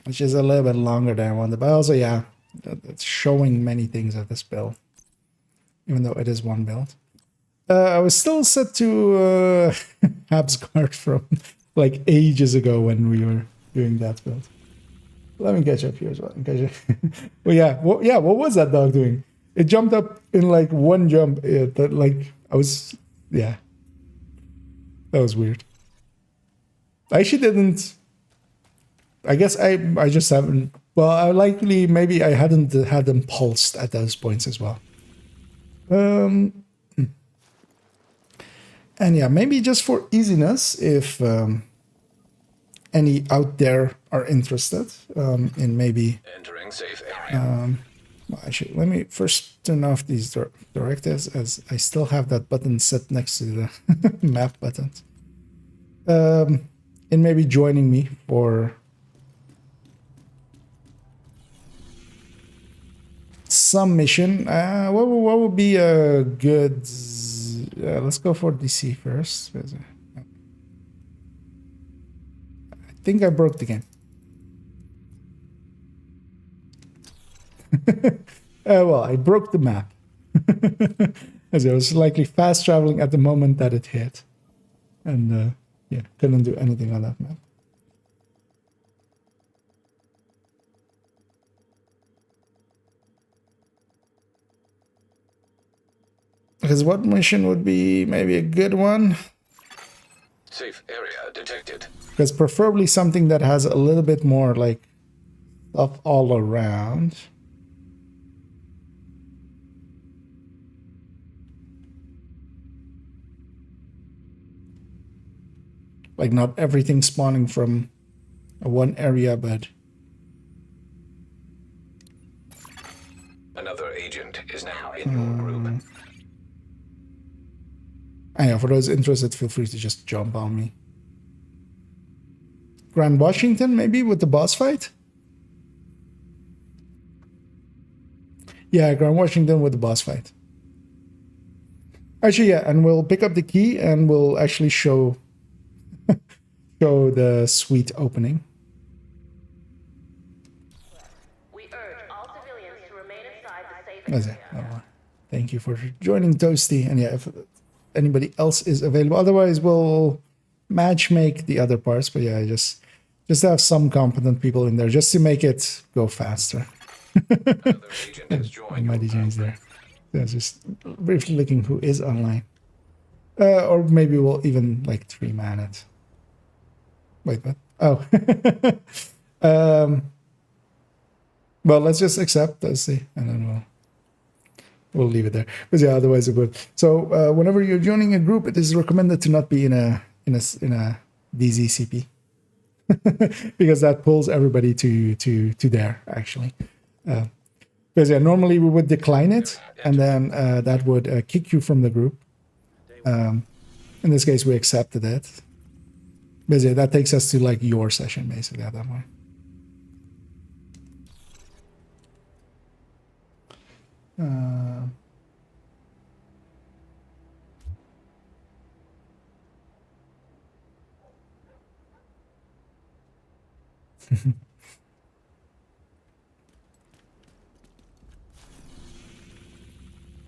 Speaker 1: which is a little bit longer than I wanted. But also, yeah, it's showing many things of this build, even though it is one build. I was still set to Habsguard from like ages ago when we were doing that build. Let me catch up here as well. Well, yeah, what was that dog doing? It jumped up in like one jump. That like I was, yeah. That was weird. I actually didn't. I guess I just haven't. Well, I likely maybe I hadn't had them pulsed at those points as well. And yeah, maybe just for easiness, if any out there are interested in maybe
Speaker 2: entering safe area.
Speaker 1: Well, actually, let me first turn off these directives, as I still have that button set next to the map button. And maybe joining me for some mission. What would be a good... let's go for DC first. I think I broke the game. Well, I broke the map. As I was likely fast traveling at the moment that it hit. And yeah, couldn't do anything on that map. Because what mission would be maybe a good one?
Speaker 2: Safe area detected.
Speaker 1: Because preferably something that has a little bit more like stuff all around. Like not everything spawning from one area, but
Speaker 2: another agent is now in your group.
Speaker 1: I know, for those interested, feel free to just jump on me. Grand Washington, maybe, with the boss fight? Yeah, Grand Washington with the boss fight. Actually, yeah, and we'll pick up the key and we'll actually show the suite opening.
Speaker 10: We urge all civilians to remain inside the safe area.
Speaker 1: Oh, thank you for joining, Toasty. And yeah, if anybody else is available, otherwise we'll match make the other parts. But yeah, just have some competent people in there just to make it go faster.
Speaker 2: Another agent has joined.
Speaker 1: Mighty James there. Yeah, just briefly looking who is online. Or maybe we'll even like 3-man it. Wait, what? Oh. Well, let's just accept, let's see, and then we'll leave it there. Because yeah, otherwise it would. So whenever you're joining a group, it is recommended to not be in a DZCP. Because that pulls everybody to there, actually. Because yeah, normally we would decline it, and then that would kick you from the group. In this case, we accepted it. Because yeah, that takes us to like your session, basically, at that point. Uh,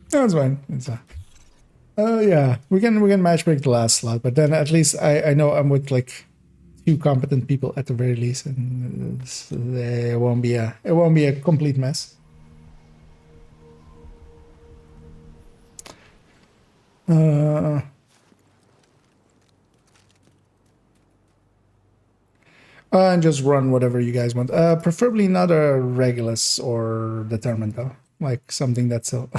Speaker 1: That's fine. It's yeah, we can matchmake the last slot, but then at least I know I'm with like 2 competent people at the very least, and it won't be a complete mess. And just run whatever you guys want. Preferably not a Regulus or Determined though, like something that's so.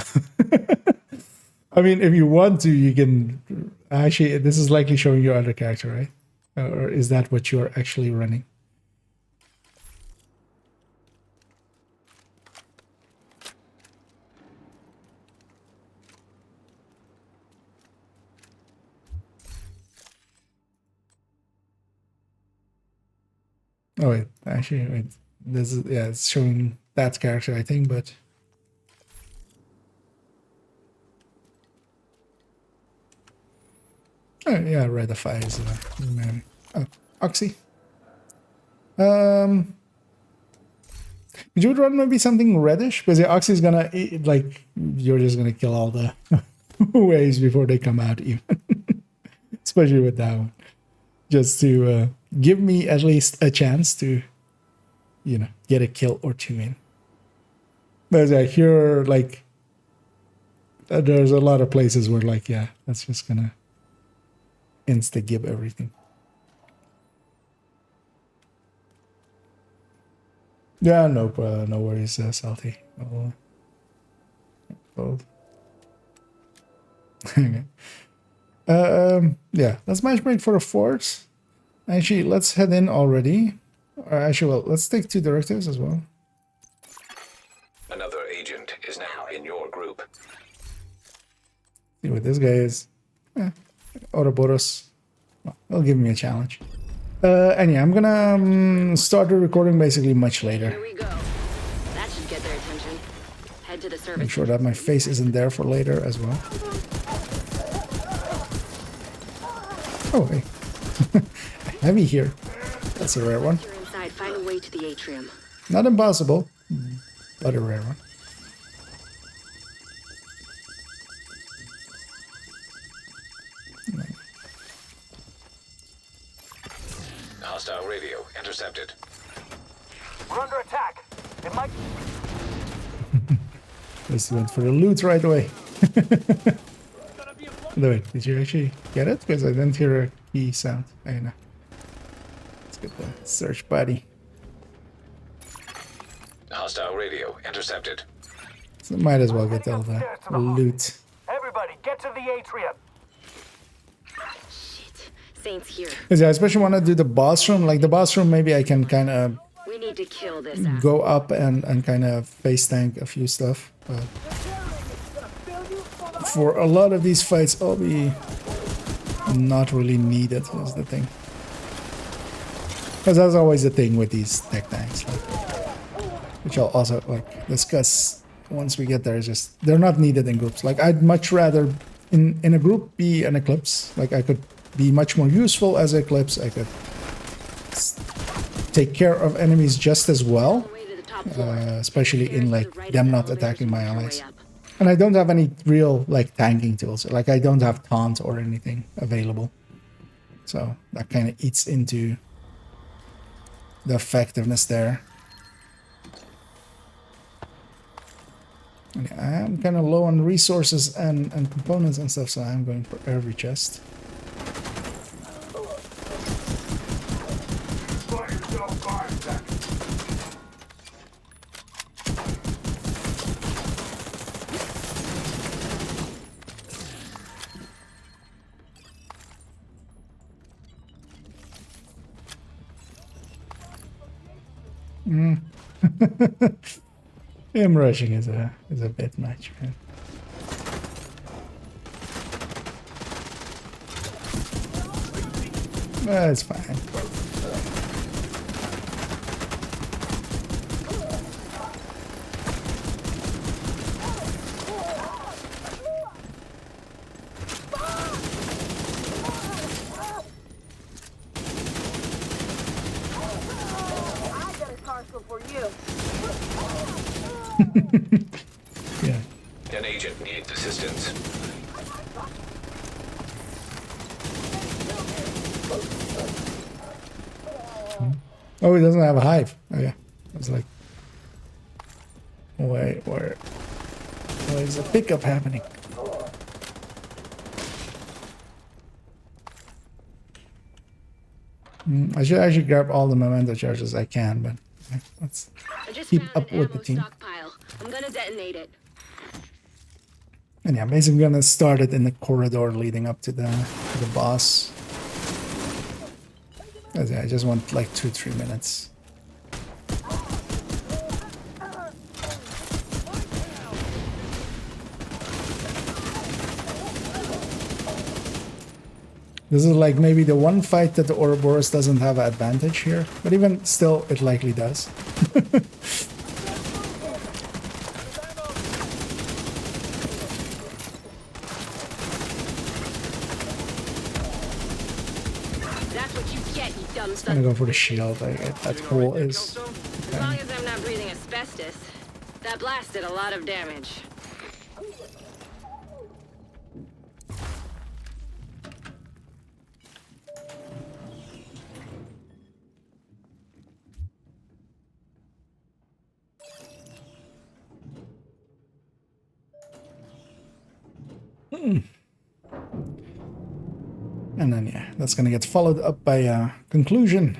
Speaker 1: I mean, if you want to, you can. Actually, this is likely showing your other character, right? Or is that what you're actually running? Oh wait, actually, wait. This is it's showing that character, I think, but. Oh, yeah, Redify is man. Oh, Oxy. Would you run maybe something reddish? Because the Oxy's gonna like you're just gonna kill all the waves before they come out, even. Especially with that one. Just to give me at least a chance to, get a kill or 2 in. But I hear like there's a lot of places where like that's just gonna insta-gib everything. Yeah, no worries, Salty. Both. Okay. Yeah, let's matchmake for a force. Actually, let's head in already. Actually, well, let's take 2 directives as well.
Speaker 2: Another agent is now in your group.
Speaker 1: See what this guy is. Ouroboros. Well, he'll give me a challenge. And yeah, I'm gonna start the recording basically much later.
Speaker 10: Here we go. That should get their attention. Head to the service.
Speaker 1: Make sure that my face isn't there for later as well. Oh, hey. Heavy here. That's a rare one.
Speaker 10: You're inside. Find a way to the atrium.
Speaker 1: Not impossible, but a rare one.
Speaker 2: Hostile radio intercepted.
Speaker 4: We're under attack. It might.
Speaker 1: Just went for the loot right away. Wait, did you actually get it? Because I didn't hear a key sound. I know. Let's get the search buddy.
Speaker 2: Hostile radio intercepted.
Speaker 1: So might as well get all the loot.
Speaker 4: Everybody, get to the atrium.
Speaker 10: Shit. Saints here.
Speaker 1: Yeah, I especially want to do the boss room. Like the boss room, maybe I can kind of
Speaker 10: We need to kill this.
Speaker 1: go up and kind of face tank a few stuff. But for a lot of these fights, I'll be not really needed, is the thing. Because that's always the thing with these tech tanks, like, which I'll also like discuss once we get there. Is just they're not needed in groups. Like I'd much rather in a group be an Eclipse. Like I could be much more useful as Eclipse. I could take care of enemies just as well, especially in like them not attacking my allies. And I don't have any real like tanking tools. Like I don't have taunt or anything available, so that kind of eats into the effectiveness there. And yeah, I'm kind of low on resources and components and stuff, so I'm going for every chest. Him rushing is a bit much, man. That's fine. Yeah.
Speaker 2: An agent needs assistance.
Speaker 1: Oh, he doesn't have a hive. Oh yeah. I was like, wait, where is the pickup happening? I should actually grab all the memento charges I can, but yeah, let's
Speaker 10: I just
Speaker 1: keep
Speaker 10: found
Speaker 1: up
Speaker 10: an
Speaker 1: with the
Speaker 10: ammo
Speaker 1: team.
Speaker 10: stockpile. I'm gonna detonate it.
Speaker 1: And yeah, basically gonna start it in the corridor leading up to the boss. 'Cause, yeah, I just want like 2-3 minutes. This is like maybe the one fight that the Ouroboros doesn't have an advantage here, but even still, it likely does.
Speaker 10: That's what you get, you dumb
Speaker 1: I'm
Speaker 10: son.
Speaker 1: gonna go for the shield. That hole is.
Speaker 10: As long as I'm not breathing asbestos. That blast did a lot of damage.
Speaker 1: And then yeah, that's gonna get followed up by a conclusion.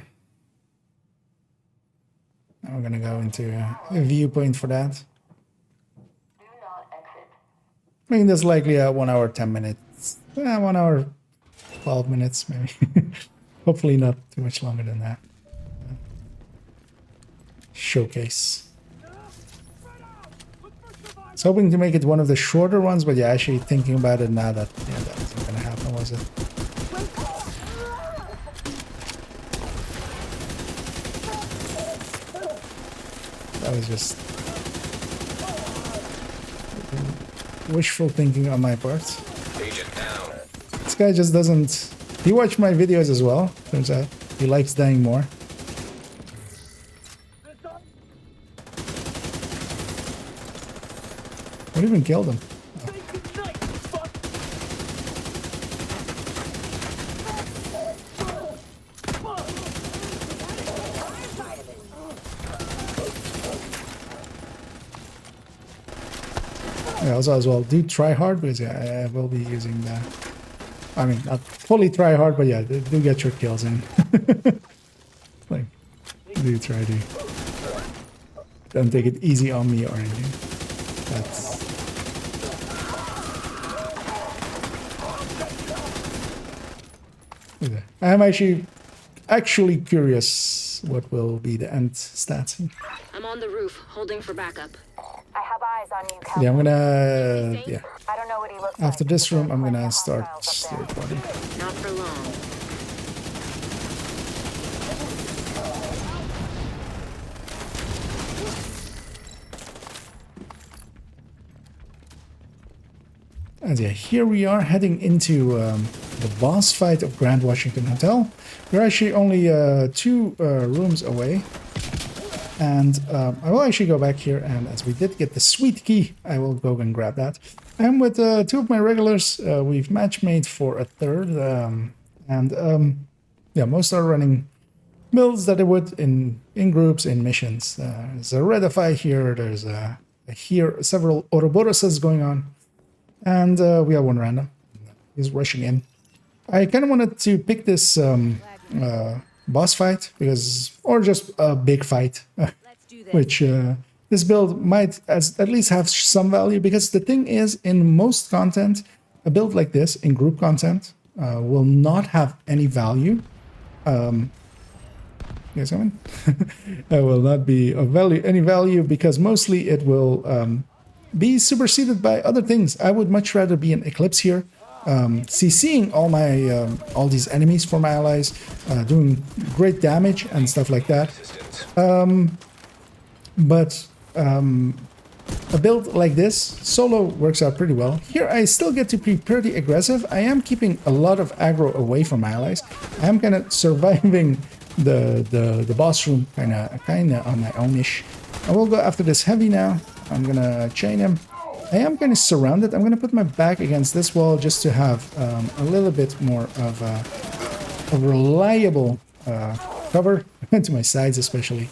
Speaker 1: And we're gonna go into a viewpoint for that. I mean, there's likely a 1 hour 10 minutes, 1 hour 12 minutes maybe. Hopefully not too much longer than that. Showcase. I was hoping to make it one of the shorter ones, but yeah, actually thinking about it now that yeah, that wasn't gonna happen, was it? That was just wishful thinking on my part.
Speaker 2: Agent down.
Speaker 1: This guy just doesn't... He watched my videos as well, turns out. He likes dying more. What even killed him? Yeah, also as well, do try hard because yeah, I will be using the... I mean, not fully try hard, but yeah, do get your kills in. Like, do try to... Don't take it easy on me or anything. That's... Okay. I'm actually curious what will be the end stats.
Speaker 10: I'm on the roof, holding for backup.
Speaker 7: I have eyes on you, Cal.
Speaker 1: Yeah, I'm gonna... Yeah.
Speaker 7: I don't know what he looks
Speaker 1: After
Speaker 7: like.
Speaker 1: this
Speaker 7: but
Speaker 1: room,
Speaker 7: there's
Speaker 1: I'm
Speaker 7: plenty
Speaker 1: gonna
Speaker 7: of
Speaker 1: start
Speaker 7: hostiles up there.
Speaker 1: recording.
Speaker 10: Not for long.
Speaker 1: And yeah, here we are heading into the boss fight of Grand Washington Hotel. We're actually only 2 rooms away. And I will actually go back here, and as we did get the sweet key, I will go and grab that. I'm with 2 of my regulars. We've match-made for a 3rd. Yeah, most are running builds that they would in groups, in missions. There's a Redify here, there's here several Ouroboroses going on. And we have one random. He's rushing in. I kind of wanted to pick this boss fight, because, or just a big fight, which this build might at least have some value, because the thing is, in most content, a build like this, in group content, will not have any value. You guys coming? It will not be of any value, because mostly it will be superseded by other things. I would much rather be in Eclipse here, CCing all my all these enemies for my allies, doing great damage and stuff like that. But a build like this solo works out pretty well. Here I still get to be pretty aggressive. I am keeping a lot of aggro away from my allies. I am kind of surviving the boss room kind of on my own-ish. I will go after this heavy now. I'm gonna chain him. I am kind of surrounded. I'm gonna put my back against this wall just to have a little bit more of a reliable cover to my sides especially.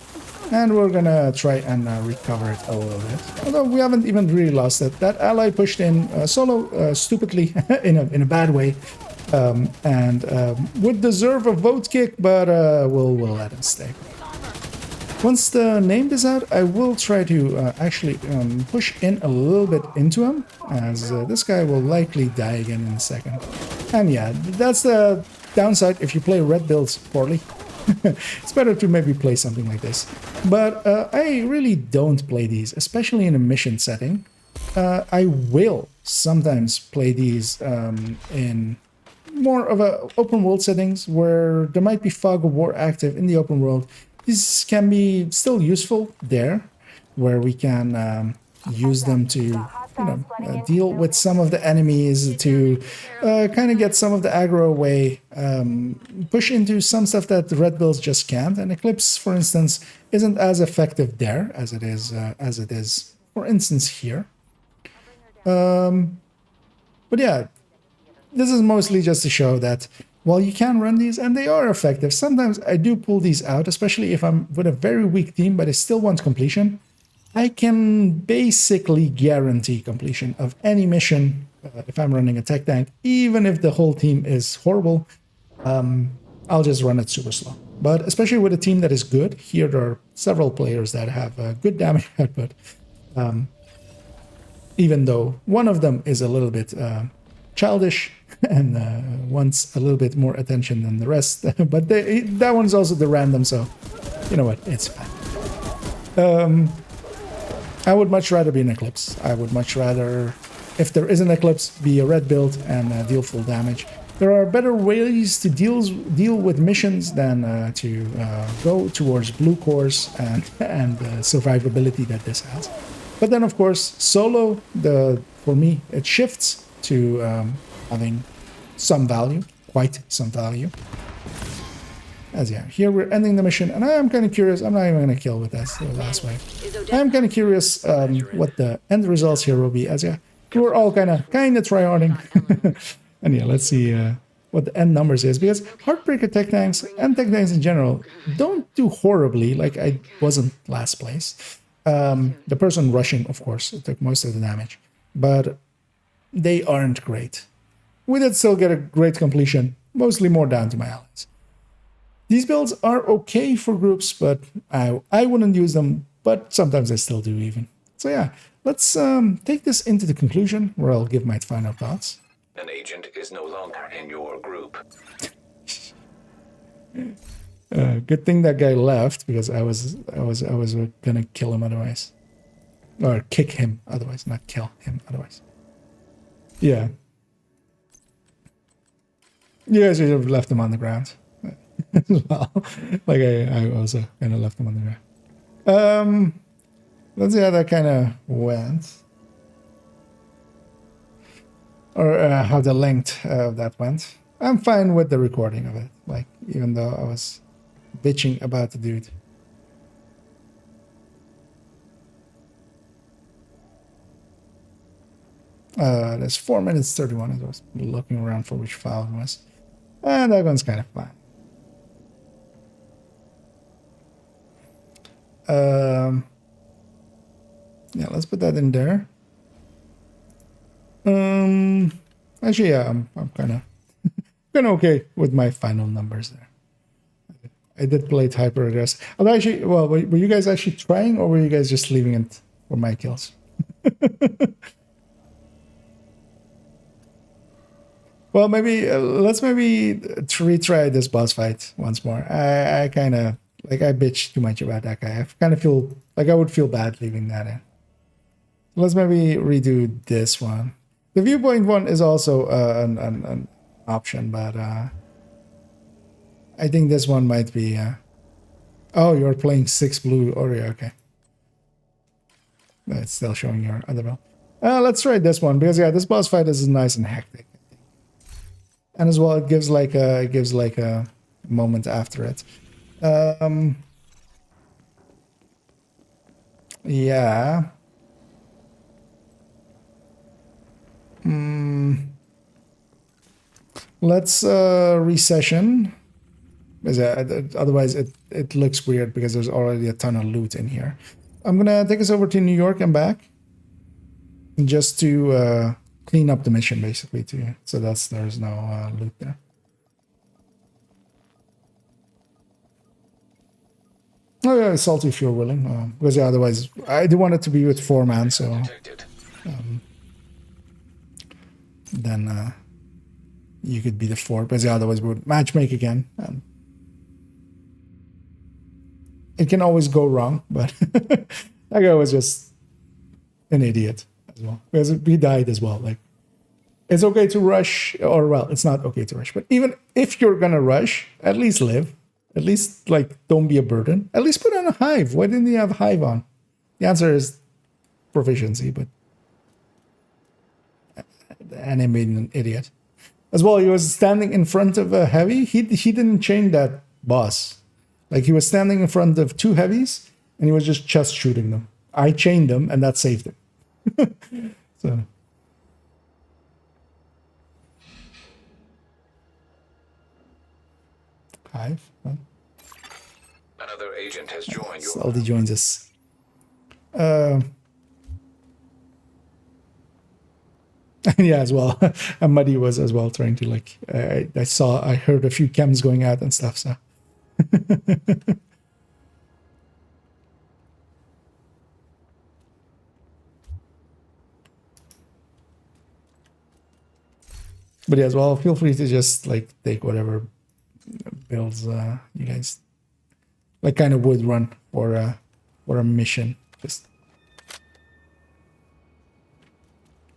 Speaker 1: And we're gonna try and recover it a little bit. Although we haven't even really lost it. That ally pushed in solo stupidly in a bad way. And would deserve a vote kick, but we'll let him stay. Once the name is out, I will try to actually push in a little bit into him, as this guy will likely die again in a second. And yeah, that's the downside if you play red builds poorly. It's better to maybe play something like this. But I really don't play these, especially in a mission setting. I will sometimes play these in more of a open world settings where there might be fog of war active in the open world. These can be still useful there, where we can use them to deal with some of the enemies, to kind of get some of the aggro away, push into some stuff that the red builds just can't. And Eclipse, for instance, isn't as effective there as it is, for instance, here. But yeah, this is mostly just to show that while you can run these, and they are effective, sometimes I do pull these out, especially if I'm with a very weak team, but I still want completion. I can basically guarantee completion of any mission if I'm running a tech tank, even if the whole team is horrible. I'll just run it super slow. But especially with a team that is good, here there are several players that have good damage output, even though one of them is a little bit childish and wants a little bit more attention than the rest. But that one's also the random, so you know what, it's fine. I would much rather be an Eclipse. I would much rather, if there is an Eclipse, be a red build and deal full damage. There are better ways to deal with missions than to go towards blue cores and survivability that this has. But then, of course, solo, for me, it shifts to having some value, quite some value. As yeah, here we're ending the mission, and I am kind of curious. I'm not even going to kill with this the last wave. I am kind of curious what the end results here will be. As yeah, we're all kind of tryharding, and yeah, let's see what the end numbers is, because Heartbreaker tech tanks and tech tanks in general don't do horribly. Like I wasn't last place. The person rushing, of course, took most of the damage, but they aren't great. We did still get a great completion, mostly more down to my allies. These builds are okay for groups, but I wouldn't use them, but sometimes I still do even. So yeah, let's take this into the conclusion, where I'll give my final thoughts.
Speaker 2: An agent is no longer in your group.
Speaker 1: Good thing that guy left, because I was gonna kill him otherwise, or kick him otherwise, not kill him otherwise. Yeah, you guys should have left him on the ground as well. Like I also kind of left him on the ground. Let's see how that kind of went, or how the length of that went. I'm fine with the recording of it, like even though I was bitching about the dude. There's 4 minutes 31 as I was looking around for which file it was. And that one's kind of fine. Yeah, let's put that in there. Actually, yeah, I'm kind of okay with my final numbers there. I did play it hyper aggressive. Although actually, well, were you guys actually trying, or were you guys just leaving it for my kills? Well, maybe let's retry this boss fight once more. I kind of like I bitched too much about that guy. I kind of feel like I would feel bad leaving that in. Let's maybe redo this one. The viewpoint one is also an option, but I think this one might be. Oh, you're playing 6 blue. Oh, yeah, okay. But it's still showing your other build. Let's try this one, because yeah, this boss fight is nice and hectic. And as well, it gives like a moment after it. Yeah. Let's recession. Otherwise, it looks weird because there's already a ton of loot in here. I'm gonna take us over to New York and back, just to clean up the mission, basically. So there's no loot there. Oh yeah, salty if you're willing, because yeah, otherwise I do want it to be with 4 man, so then you could be the 4, because yeah, otherwise we would matchmake again. It can always go wrong, but that guy was just an idiot as well, because he died as well. Like, it's okay to rush, or well, it's not okay to rush, but even if you're gonna rush, at least live. At least, like, don't be a burden. At least put on a hive. Why didn't he have hive on? The answer is proficiency, but and he made an idiot. As well, he was standing in front of a heavy. He didn't chain that boss. Like, he was standing in front of 2 heavies, and he was just shooting them. I chained them, and that saved him. So... Hive. Huh?
Speaker 2: Another agent has joined your...
Speaker 1: Salty joins us. Yeah, as well. And Muddy was as well trying to, like, I heard a few chems going out and stuff, so. But yeah, as well, feel free to just, like, take whatever builds you guys like kind of would run for a mission. Just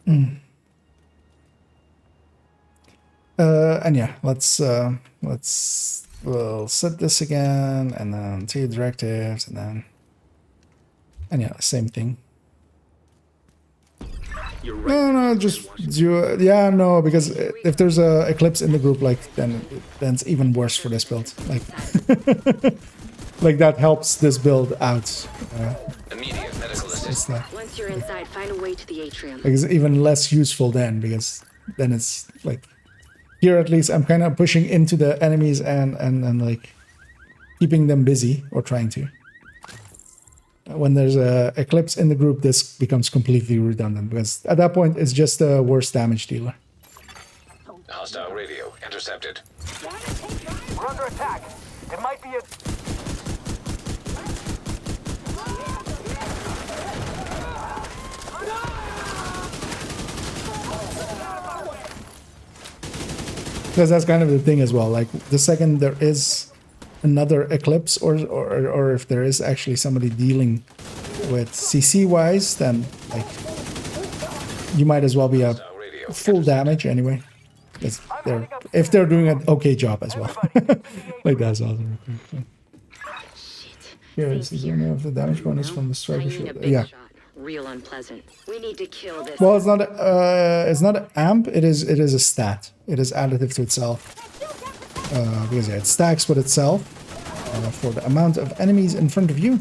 Speaker 1: and yeah, we'll set this again, and then 2 directives, and yeah, same thing.
Speaker 6: You're right.
Speaker 1: No, just do. Yeah, no, because if there's a eclipse in the group, like then it's even worse for this build. Like, like that helps this build out.
Speaker 2: Immediate medical assistance.
Speaker 10: Once you're inside, find a way to the atrium.
Speaker 1: Like, it's even less useful then, because then it's like here at least I'm kind of pushing into the enemies and like keeping them busy, or trying to. When there's a eclipse in the group, this becomes completely redundant, because at that point it's just a worse damage dealer.
Speaker 2: Hostile radio intercepted.
Speaker 4: We're under attack. It might be a...
Speaker 1: Because that's kind of the thing as well. Like, the second there is another eclipse, or if there is actually somebody dealing with CC wise, then like you might as well be a full damage anyway. If they're doing an okay job as well. Like, that's awesome. Here is the journey of the damage bonus from the striker shield. Yeah.
Speaker 10: Real unpleasant. We need to kill this.
Speaker 1: Well, it's not an amp. It is a stat. It is additive to itself. Because yeah, it stacks with itself for the amount of enemies in front of you.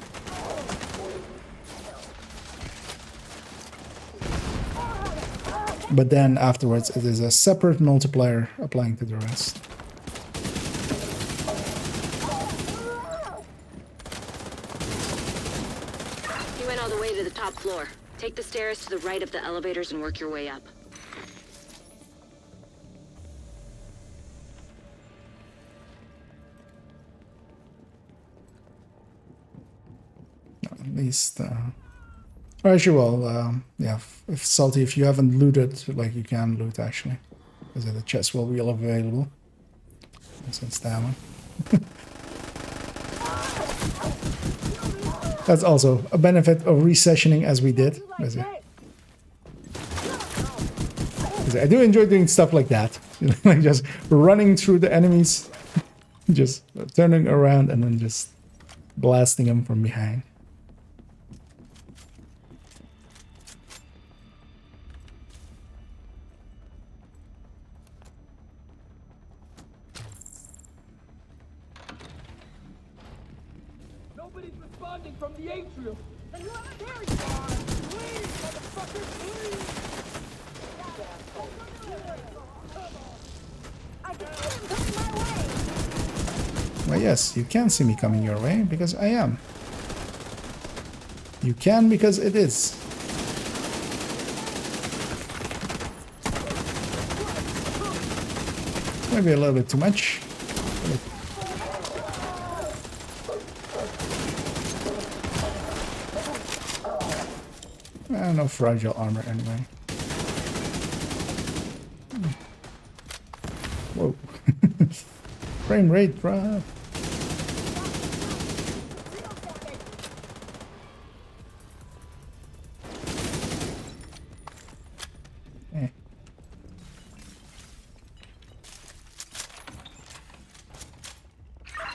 Speaker 1: But then afterwards, it is a separate multiplier applying to the rest.
Speaker 10: You went all the way to the top floor. Take the stairs to the right of the elevators and work your way up.
Speaker 1: At least, or actually, well, yeah, if Salty, if you haven't looted, like, you can loot actually, because the chest will be available. Since that one. That's also a benefit of resessioning as we did. I do enjoy doing stuff like that, like just running through the enemies, just turning around and then just blasting them from behind.
Speaker 3: Nobody's responding from the atrium. There you are. Please, motherfucker, please. I
Speaker 1: yes, you can see me coming your way because I am. You can because it is. Maybe a little bit too much. No fragile armor anyway. Whoa. Frame rate drop.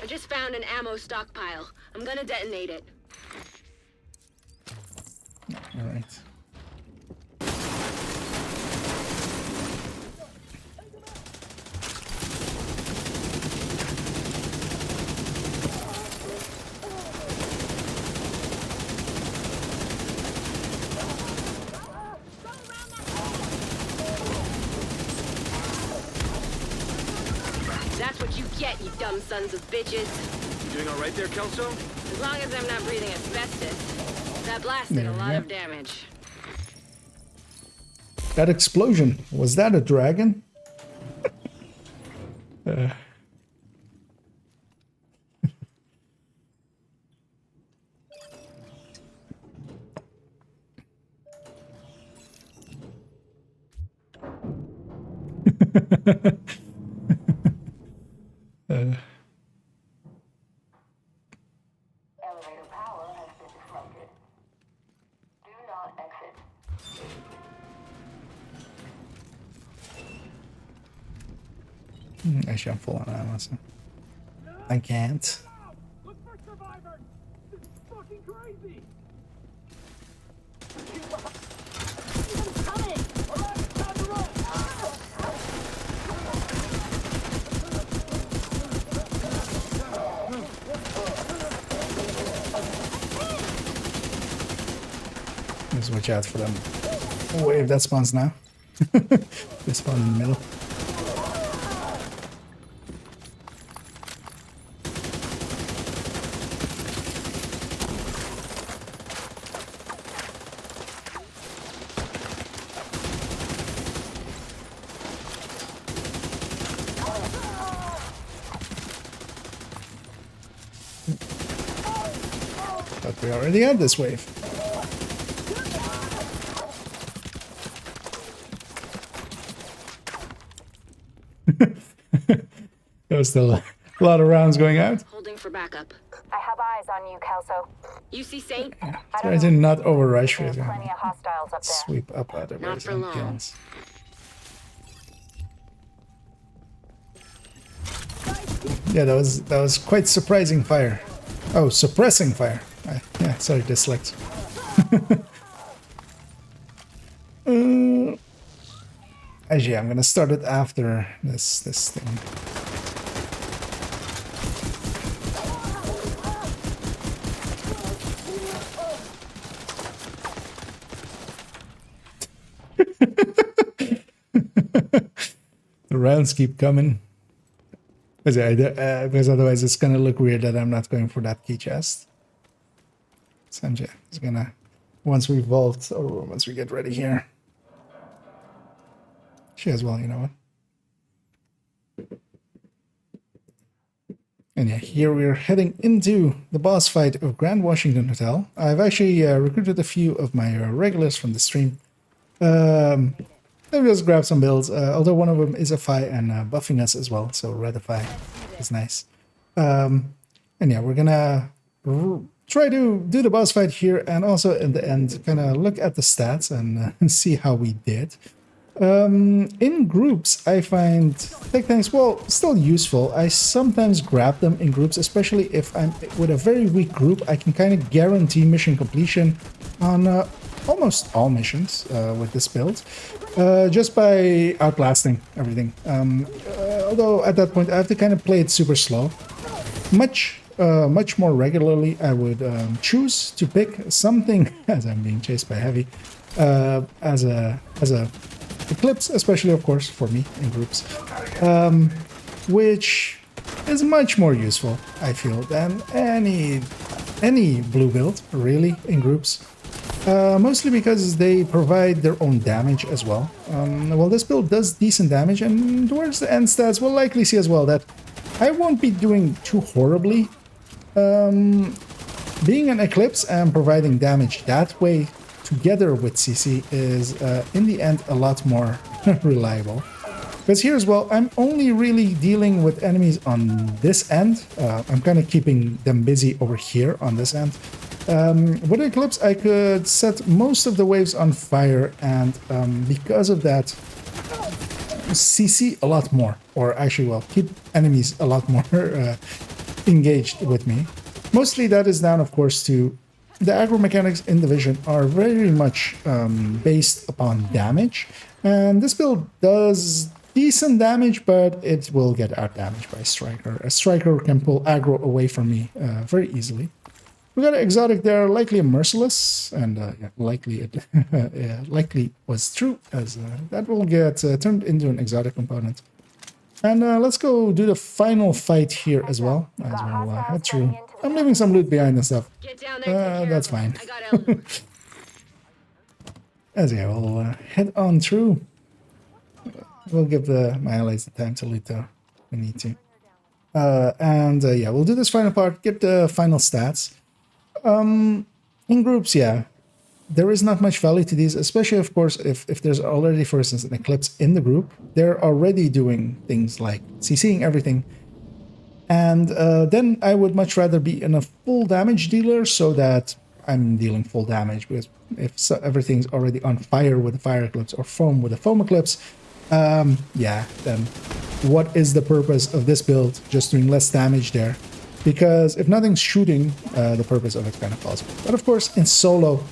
Speaker 10: I just found an ammo stockpile. I'm gonna detonate it.
Speaker 1: All right.
Speaker 10: That's what you get, you dumb sons of bitches.
Speaker 6: You doing all right there, Kelso?
Speaker 10: As long as I'm not breathing asbestos. That blast did a lot of damage.
Speaker 1: That explosion, was that a dragon?
Speaker 7: Elevator power has been disrupted. Do not exit.
Speaker 1: Actually, I'm full on ammo, so I can't.
Speaker 3: Look for survivors! This is fucking crazy! He's coming! Alright, time to run!
Speaker 1: Just watch out for them. Wave that spawns now. They spawn in the middle. But we already had this wave. There was still a lot of rounds going out.
Speaker 10: Holding for backup.
Speaker 7: I have eyes on you, Kelso.
Speaker 10: You see Saint?
Speaker 1: Try to not overrush with
Speaker 7: There's plenty of hostiles up there.
Speaker 1: sweep up other
Speaker 10: Not
Speaker 1: ways
Speaker 10: for
Speaker 1: and
Speaker 10: long.
Speaker 1: kills. Yeah, that was quite surprising fire. Oh, suppressing fire. Yeah, sorry, dyslexia. Actually, I'm gonna start it after this thing. The rounds keep coming. Because otherwise it's gonna look weird that I'm not going for that key chest. Sanjay is gonna, once we vault or once we get ready here. She as well, you know what? And yeah, here we're heading into the boss fight of Grand Washington Hotel. I've actually recruited a few of my regulars from the stream. I've just grabbed some builds, although one of them is a Fi and buffing us as well, so Redify is nice. And yeah, we're gonna try to do the boss fight here, and also in the end, kind of look at the stats and see how we did. In groups, I find TechTanks, well, still useful. I sometimes grab them in groups, especially if I'm with a very weak group. I can kind of guarantee mission completion on almost all missions with this build, just by outblasting everything. Although at that point, I have to kind of play it super slow. Much more regularly, I would choose to pick something, as I'm being chased by Heavy, as a Eclipse, especially of course for me in groups, which is much more useful, I feel, than any blue build, really, in groups. Mostly because they provide their own damage as well. Well, this build does decent damage, and towards the end stats, we'll likely see as well that I won't be doing too horribly. Being an Eclipse and providing damage that way together with CC is, in the end, a lot more reliable. Because here as well, I'm only really dealing with enemies on this end. I'm kind of keeping them busy over here on this end. With Eclipse, I could set most of the waves on fire, and because of that, CC a lot more, or actually, well, keep enemies a lot more engaged with me. Mostly that is down, of course, to the aggro mechanics in Division are very much based upon damage, and this build does decent damage, but it will get out damaged by Striker. A Striker can pull aggro away from me very easily. We got an exotic there, likely a Merciless, and yeah, likely it likely was true, as that will get turned into an exotic component. And let's go do the final fight here as well. As we'll head through. I'm leaving some loot behind and stuff. That's fine. As yeah, we'll head on through. We'll give my allies the time to loot though. We need to. And yeah, we'll do this final part, get the final stats. In groups, yeah, there is not much value to these, especially, of course, if there's already, for instance, an Eclipse in the group. They're already doing things like CCing everything. And then I would much rather be in a full damage dealer so that I'm dealing full damage, because if everything's already on fire with a Fire Eclipse or foam with a Foam Eclipse, yeah, then what is the purpose of this build? Just doing less damage there. Because if nothing's shooting, the purpose of it kind of falls. But of course, in solo,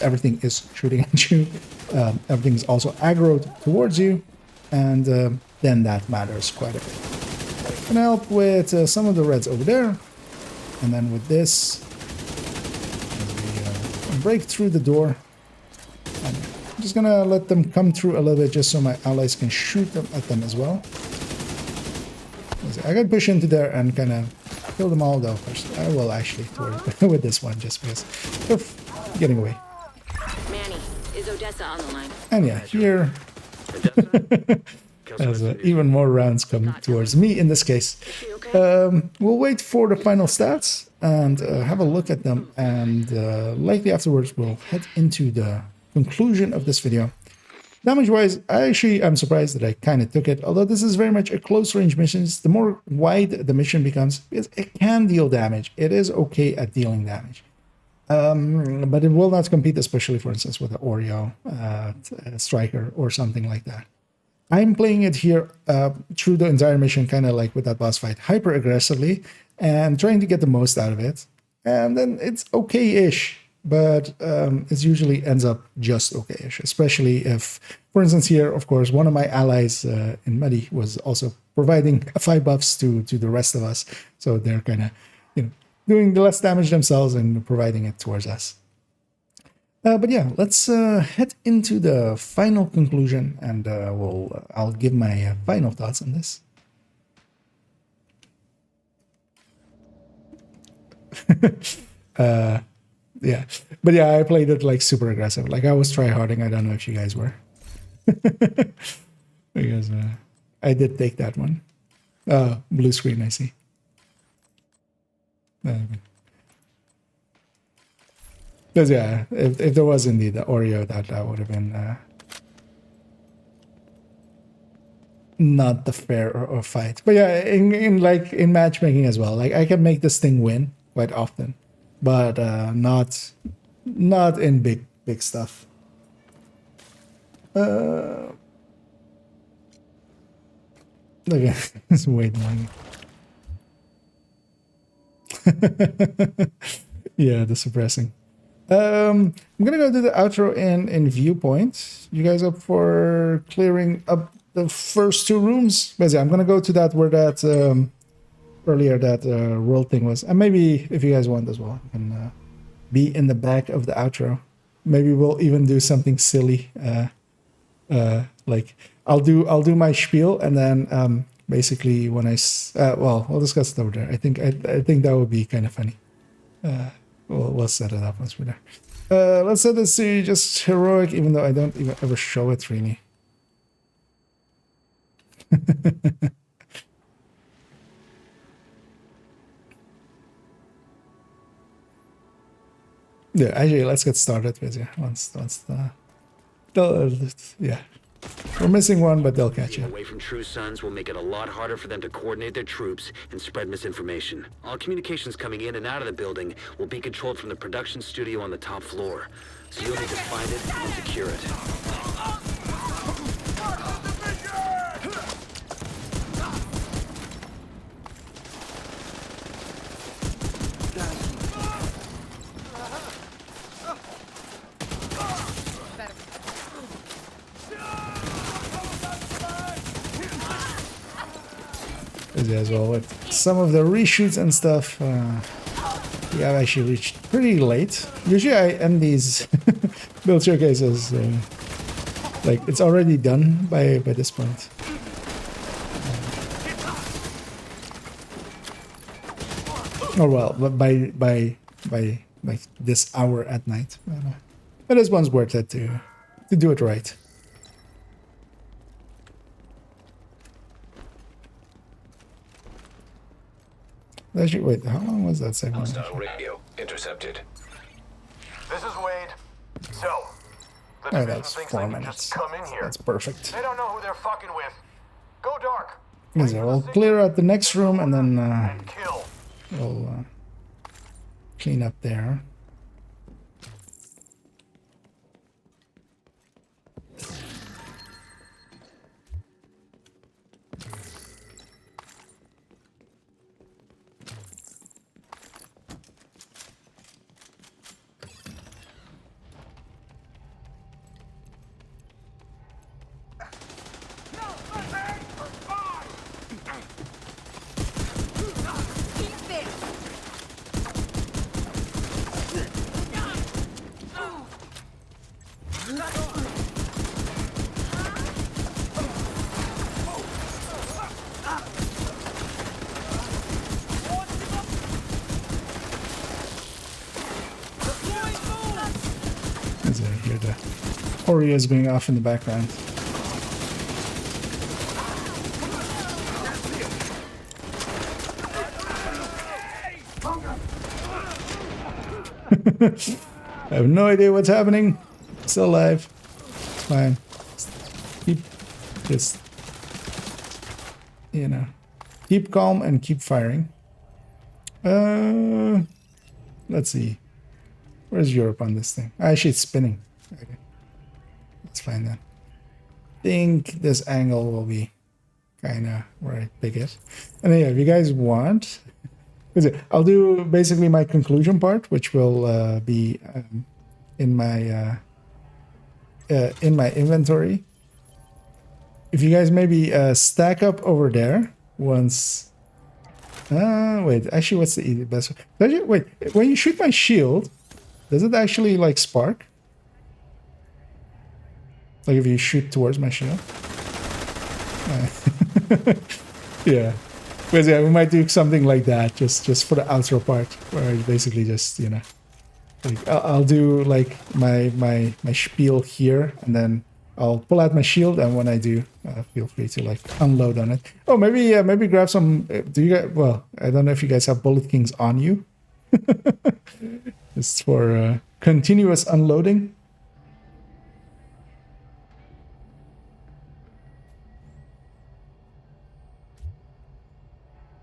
Speaker 1: everything is shooting at you. Everything is also aggroed towards you, and then that matters quite a bit. Gonna help with some of the reds over there, and then with this, we break through the door. And I'm just gonna let them come through a little bit, just so my allies can shoot them at them as well. I gotta push into there and kind of kill them all, though. First, I will actually with this one, just because they're getting away.
Speaker 10: Manny, is Odessa on the line?
Speaker 1: And yeah, here, as even more rounds come towards me in this case. We'll wait for the final stats and have a look at them, and likely afterwards we'll head into the conclusion of this video. Damage-wise, I'm surprised that I kind of took it, although this is very much a close-range mission. The more wide the mission becomes, it can deal damage. It is okay at dealing damage. But it will not compete, especially, for instance, with an Oreo Striker or something like that. I'm playing it here through the entire mission, kind of like with that boss fight, hyper-aggressively, and trying to get the most out of it. And then it's okay-ish. But it usually ends up just okay-ish, especially if, for instance, here, of course, one of my allies in Muddy was also providing 5 buffs to the rest of us. So they're kind of, doing the less damage themselves and providing it towards us. But yeah, let's head into the final conclusion, and I'll give my final thoughts on this. Yeah, but yeah, I played it like super aggressive. Like I was tryharding. I don't know if you guys were. Because I did take that one. Blue screen, I see. Because yeah, if there was indeed the Oreo, that would have been not the fair or fight. But yeah, in matchmaking as well, like I can make this thing win quite often. But not in big stuff. Look at it's way long. Yeah, the suppressing. I'm gonna go do the outro in viewpoint. You guys up for clearing up the first 2 rooms? Basically, I'm gonna go to that where that earlier that world thing was, and maybe if you guys want as well, you can be in the back of the outro. Maybe we'll even do something silly, like I'll do my spiel, and then basically when well, we'll discuss it over there. I think that would be kind of funny. We'll set it up once we're there. Let's set this to just heroic, even though I don't even ever show it really. Yeah, actually, let's get started with you. Once yeah. We're missing one, but they'll catch you.
Speaker 6: Away from True Sons will make it a lot harder for them to coordinate their troops and spread misinformation. All communications coming in and out of the building will be controlled from the production studio on the top floor. So you'll need to find it and secure it.
Speaker 1: As well with some of the reshoots and stuff, we have actually reached pretty late. Usually I end these build showcases like it's already done by this point. Or well, by like this hour at night. But this one's worth it to do it right. Actually, wait, how long was that segment?
Speaker 2: Hostile radio intercepted.
Speaker 4: This is Wade. So, the
Speaker 1: Oh,
Speaker 4: division
Speaker 1: that's
Speaker 4: thinks
Speaker 1: 4
Speaker 4: they can
Speaker 1: minutes.
Speaker 4: just come in here.
Speaker 1: That's perfect.
Speaker 4: They don't know who they're fucking with. Go dark.
Speaker 1: So we'll clear out the next room and then
Speaker 4: And kill.
Speaker 1: we'll clean up there. As I hear the Oreos going off in the background. I have no idea what's happening. Still alive. It's fine. Just you know, keep calm and keep firing. Let's see. Where's Europe on this thing? Actually, it's spinning. Okay. That's fine then. I think this angle will be kind of where I pick it. And then, yeah, if you guys want, I'll do basically my conclusion part, which will be in my inventory. If you guys maybe stack up over there once. Wait, actually, what's the best? Wait, when you shoot my shield, does it actually like spark? Like if you shoot towards my shield? Yeah. Because yeah, we might do something like that just for the outro part, where I basically just, you know, like I'll do like my spiel here, and then I'll pull out my shield, and when I do, feel free to like unload on it. Oh, maybe grab some. Do you guys? Well, I don't know if you guys have Bullet Kings on you. Just for continuous unloading.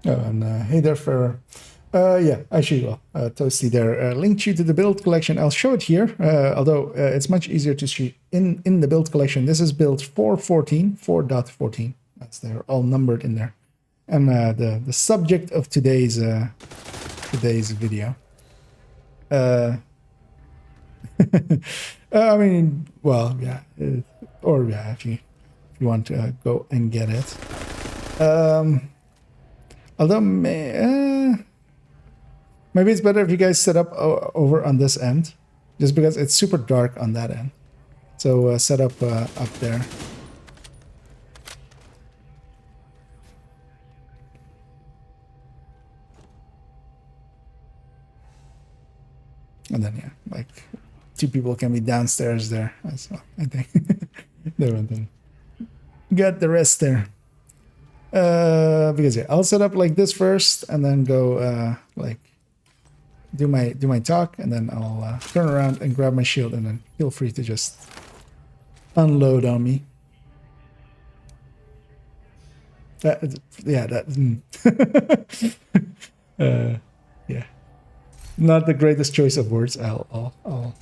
Speaker 1: Oh, and hey there, Farrer. Yeah, actually, well, Toasty there linked you to the build collection. I'll show it here, although it's much easier to see in the build collection. This is build 4.14. That's they're all numbered in there. And the subject of today's video. I mean, well, yeah, or yeah, if you want to go and get it. Although maybe it's better if you guys set up over on this end, just because it's super dark on that end. So set up up there. And then, yeah, like 2 people can be downstairs there as well, I think. There and then get the rest there. Because yeah, I'll set up like this first and then go like do my talk, and then I'll turn around and grab my shield, and then feel free to just unload on me. Yeah, yeah, not the greatest choice of words. I'll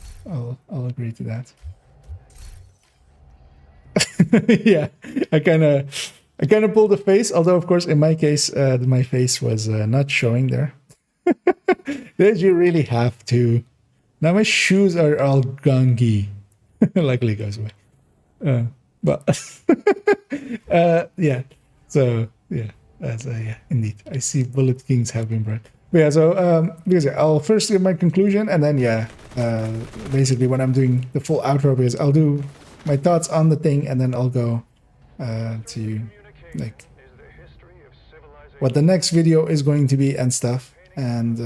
Speaker 1: agree to that. Yeah, I kind of pulled a face, although of course in my case my face was not showing there. Did you really have to? Now my shoes are all gunky. Luckily goes away. But yeah, so yeah, yeah, indeed, I see Bullet Kings have been brought. But yeah, so because yeah, I'll first give my conclusion, and then yeah, basically when I'm doing the full outro, because I'll do my thoughts on the thing, and then I'll go to like what the next video is going to be and stuff. And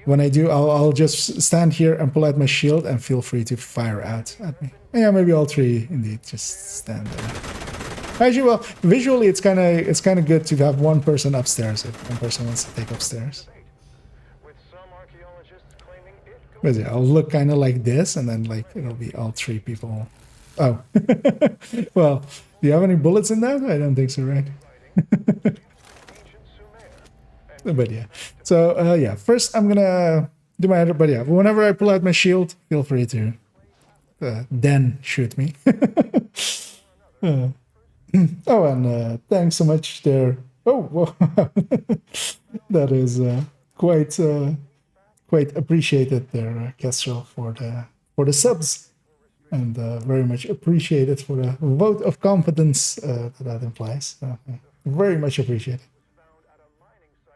Speaker 1: when I do, I'll just stand here and pull out my shield, and feel free to fire out at me. Yeah, maybe all 3 indeed just stand there. Actually, well, visually it's kind of good to have one person upstairs if one person wants to take upstairs. But yeah, I'll look kind of like this, and then like it'll be all 3 people. Oh, well, do you have any bullets in that? I don't think so, right? But yeah, so yeah, first I'm gonna do my other, but yeah, whenever I pull out my shield, feel free to then shoot me. Oh, and thanks so much there. Oh, wow. That is quite appreciated there, Kestrel, for the subs, and very much appreciated for the vote of confidence that implies. Very much appreciated.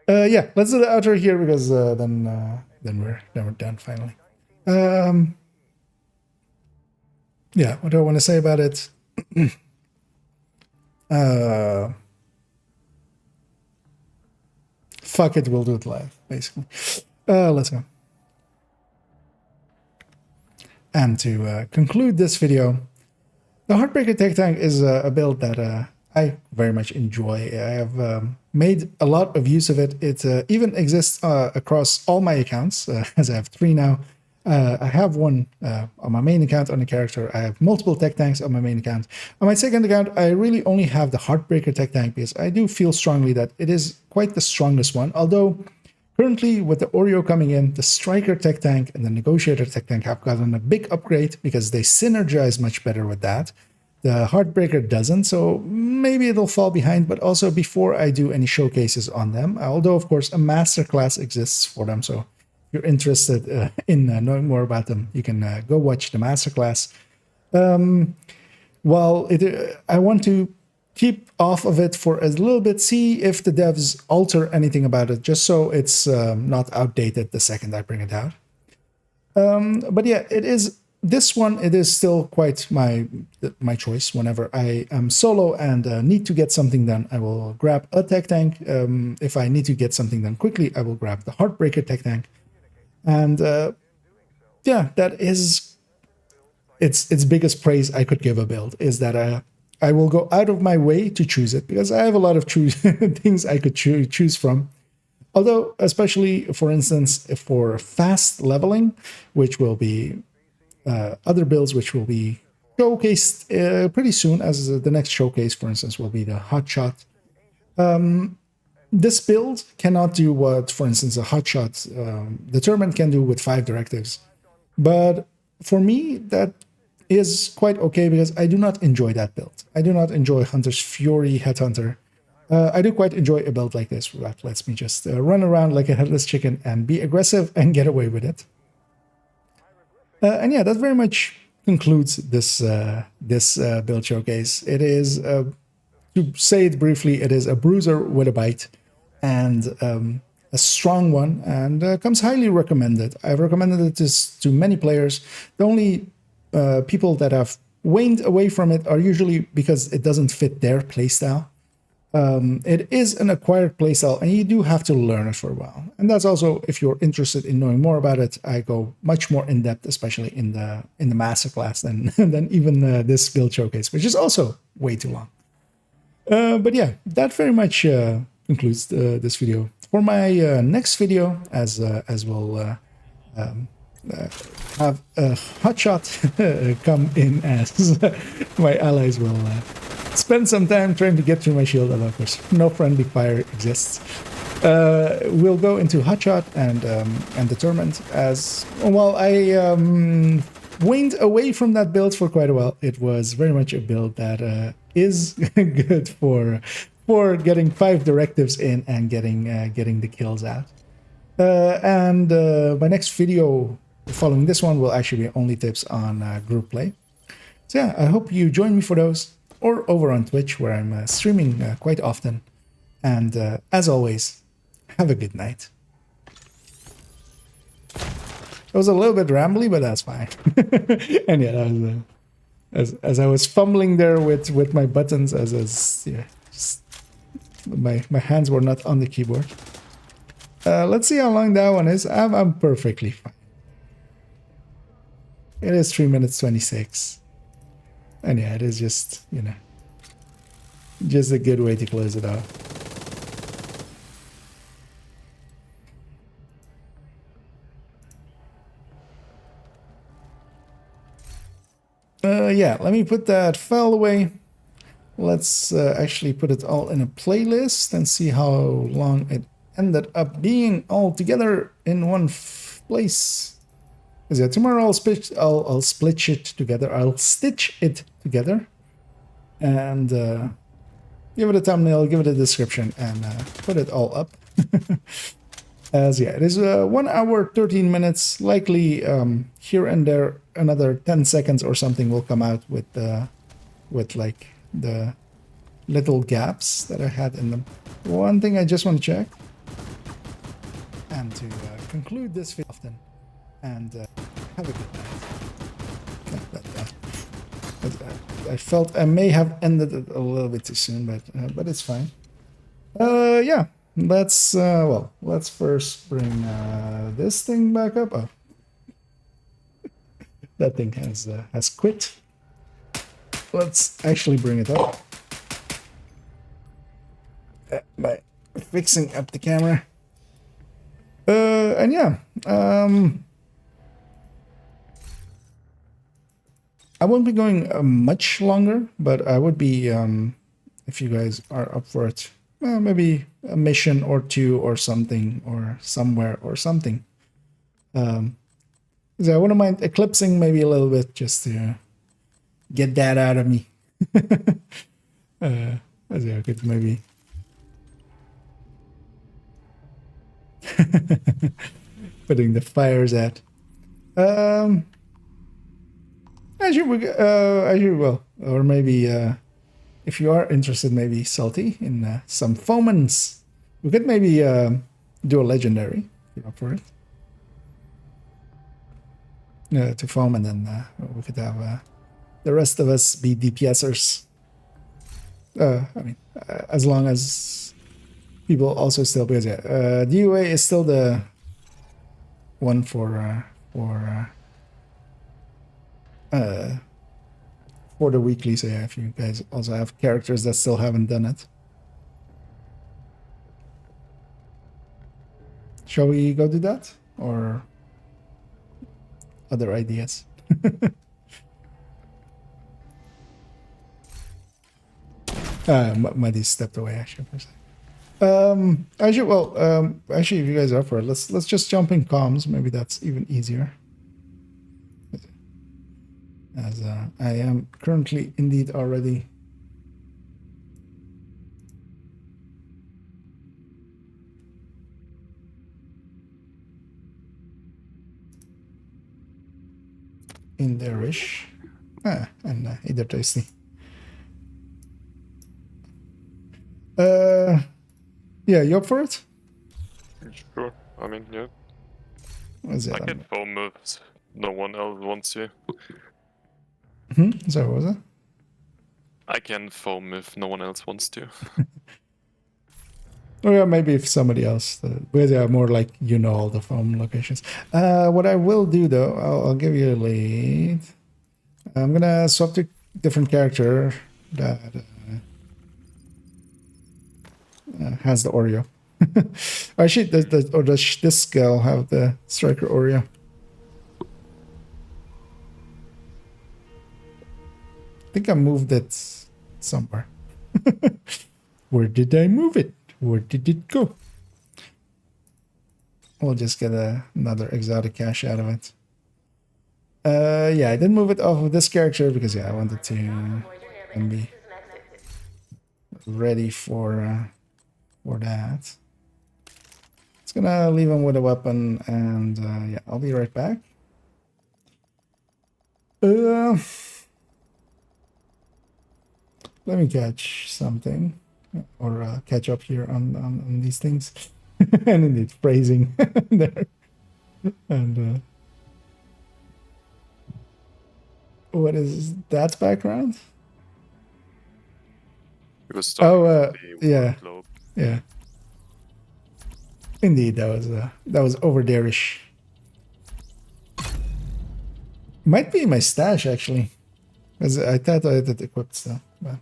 Speaker 1: Yeah, let's do the outro here, because then we're done finally. Yeah, what do I want to say about it? Fuck it, we'll do it live, basically. Let's go. And to conclude this video, the Heartbreaker TechTank is a build that I very much enjoy. I have made a lot of use of it. It even exists across all my accounts, as I have 3 now. I have one on my main account on the character. I have multiple tech tanks on my main account. On my second account, I really only have the Heartbreaker tech tank, because I do feel strongly that it is quite the strongest one. Although currently with the Oreo coming in, the Striker tech tank and the Negotiator tech tank have gotten a big upgrade, because they synergize much better with that. The Heartbreaker doesn't, so maybe it'll fall behind. But also, before I do any showcases on them, although of course a masterclass exists for them, so you're interested in knowing more about them, you can go watch the masterclass. While I want to keep off of it for a little bit, see if the devs alter anything about it, just so it's not outdated the second I bring it out. But yeah, it is this one. It is still quite my choice. Whenever I am solo and need to get something done, I will grab a tech tank. If I need to get something done quickly, I will grab the Heartbreaker tech tank. And yeah, that is its biggest praise I could give a build, is that I will go out of my way to choose it, because I have a lot of things I could choose from. Although, especially, for instance, for fast leveling, which will be other builds which will be showcased pretty soon, as the next showcase, for instance, will be the Hotshot. This build cannot do what, for instance, a Hotshot Determined can do with 5 directives. But for me, that is quite okay, because I do not enjoy that build. I do not enjoy Hunter's Fury Headhunter. I do quite enjoy a build like this that lets me just run around like a headless chicken and be aggressive and get away with it. And yeah, that very much concludes this build showcase. It is, to say it briefly, it is a bruiser with a bite, and a strong one, and comes highly recommended. I've recommended this to many players. The only people that have waned away from it are usually because it doesn't fit their playstyle. It is an acquired playstyle, and you do have to learn it for a while. And that's also, if you're interested in knowing more about it, I go much more in depth, especially in the masterclass than even this build showcase, which is also way too long. But yeah, that very much concludes this video. For my next video, as we'll have a hotshot come in as my allies will spend some time trying to get through my shield, and of course no friendly fire exists. We'll go into hotshot and determined, as well. I waned away from that build for quite a while. It was very much a build that is good for getting 5 directives in and getting the kills out. And my next video following this one will actually be only tips on group play. So yeah, I hope you join me for those, or over on Twitch, where I'm streaming quite often. And as always, have a good night. It was a little bit rambly, but that's fine. And yeah, that was, as I was fumbling there with my buttons, my hands were not on the keyboard. Let's see how long that one is. I'm perfectly fine. It is 3 minutes 26. And yeah, it is just, you know, just a good way to close it out. Yeah, let me put that file away. Let's actually put it all in a playlist and see how long it ended up being all together in one place. Is it tomorrow? I'll split it together. I'll stitch it together and give it a thumbnail, give it a description, and put it all up. As yeah, it is 1 hour 13 minutes. Likely here and there another 10 seconds or something will come out with like the little gaps that I had in them. One thing I just want to check, and to conclude this video often, and have a good night. I felt I may have ended it a little bit too soon, but it's fine. Yeah, let's let's first bring this thing back up. Oh, that thing has quit. Let's actually bring it up by fixing up the camera. And yeah, I won't be going much longer, but I would be, if you guys are up for it, maybe a mission or two or something, or somewhere or something. So I wouldn't mind eclipsing maybe a little bit, just to get that out of me. As I could maybe putting the fires at. As you will, or maybe if you are interested, maybe Salty, in some foamans, we could maybe do a legendary, if you're up for it. To foam, and then we could have the rest of us be DPSers. I mean, as long as people also still, because yeah, DUA is still the one for the weekly. So yeah, if you guys also have characters that still haven't done it, shall we go do that, or other ideas? Muddy stepped away actually for a second. Actually, if you guys are up for it, let's just jump in comms. Maybe that's even easier. As I am currently indeed already in there-ish. And either tasty. Yeah, you up for it?
Speaker 11: Sure. I mean, yeah.
Speaker 1: What's that?
Speaker 11: I can foam if no one else wants to.
Speaker 1: So what was it?
Speaker 11: I can foam if no one else wants to.
Speaker 1: Or yeah, maybe if somebody else, because they are more like, you know, all the foam locations. What I will do though, I'll give you a lead. I'm gonna swap to different character that has the Oreo. Actually, does this skull have the striker Oreo? I think I moved it somewhere. Where did I move it? Where did it go? We'll just get another exotic cache out of it. Yeah, I didn't move it off of this character because yeah, I wanted to be ready for that. It's gonna leave him with a weapon, and yeah, I'll be right back. Let me catch something, or catch up here on these things. And indeed, phrasing there. And what is that background?
Speaker 11: It was
Speaker 1: yeah, yeah. Indeed, that was over there-ish. Might be my stash actually, because I thought I had it equipped still. But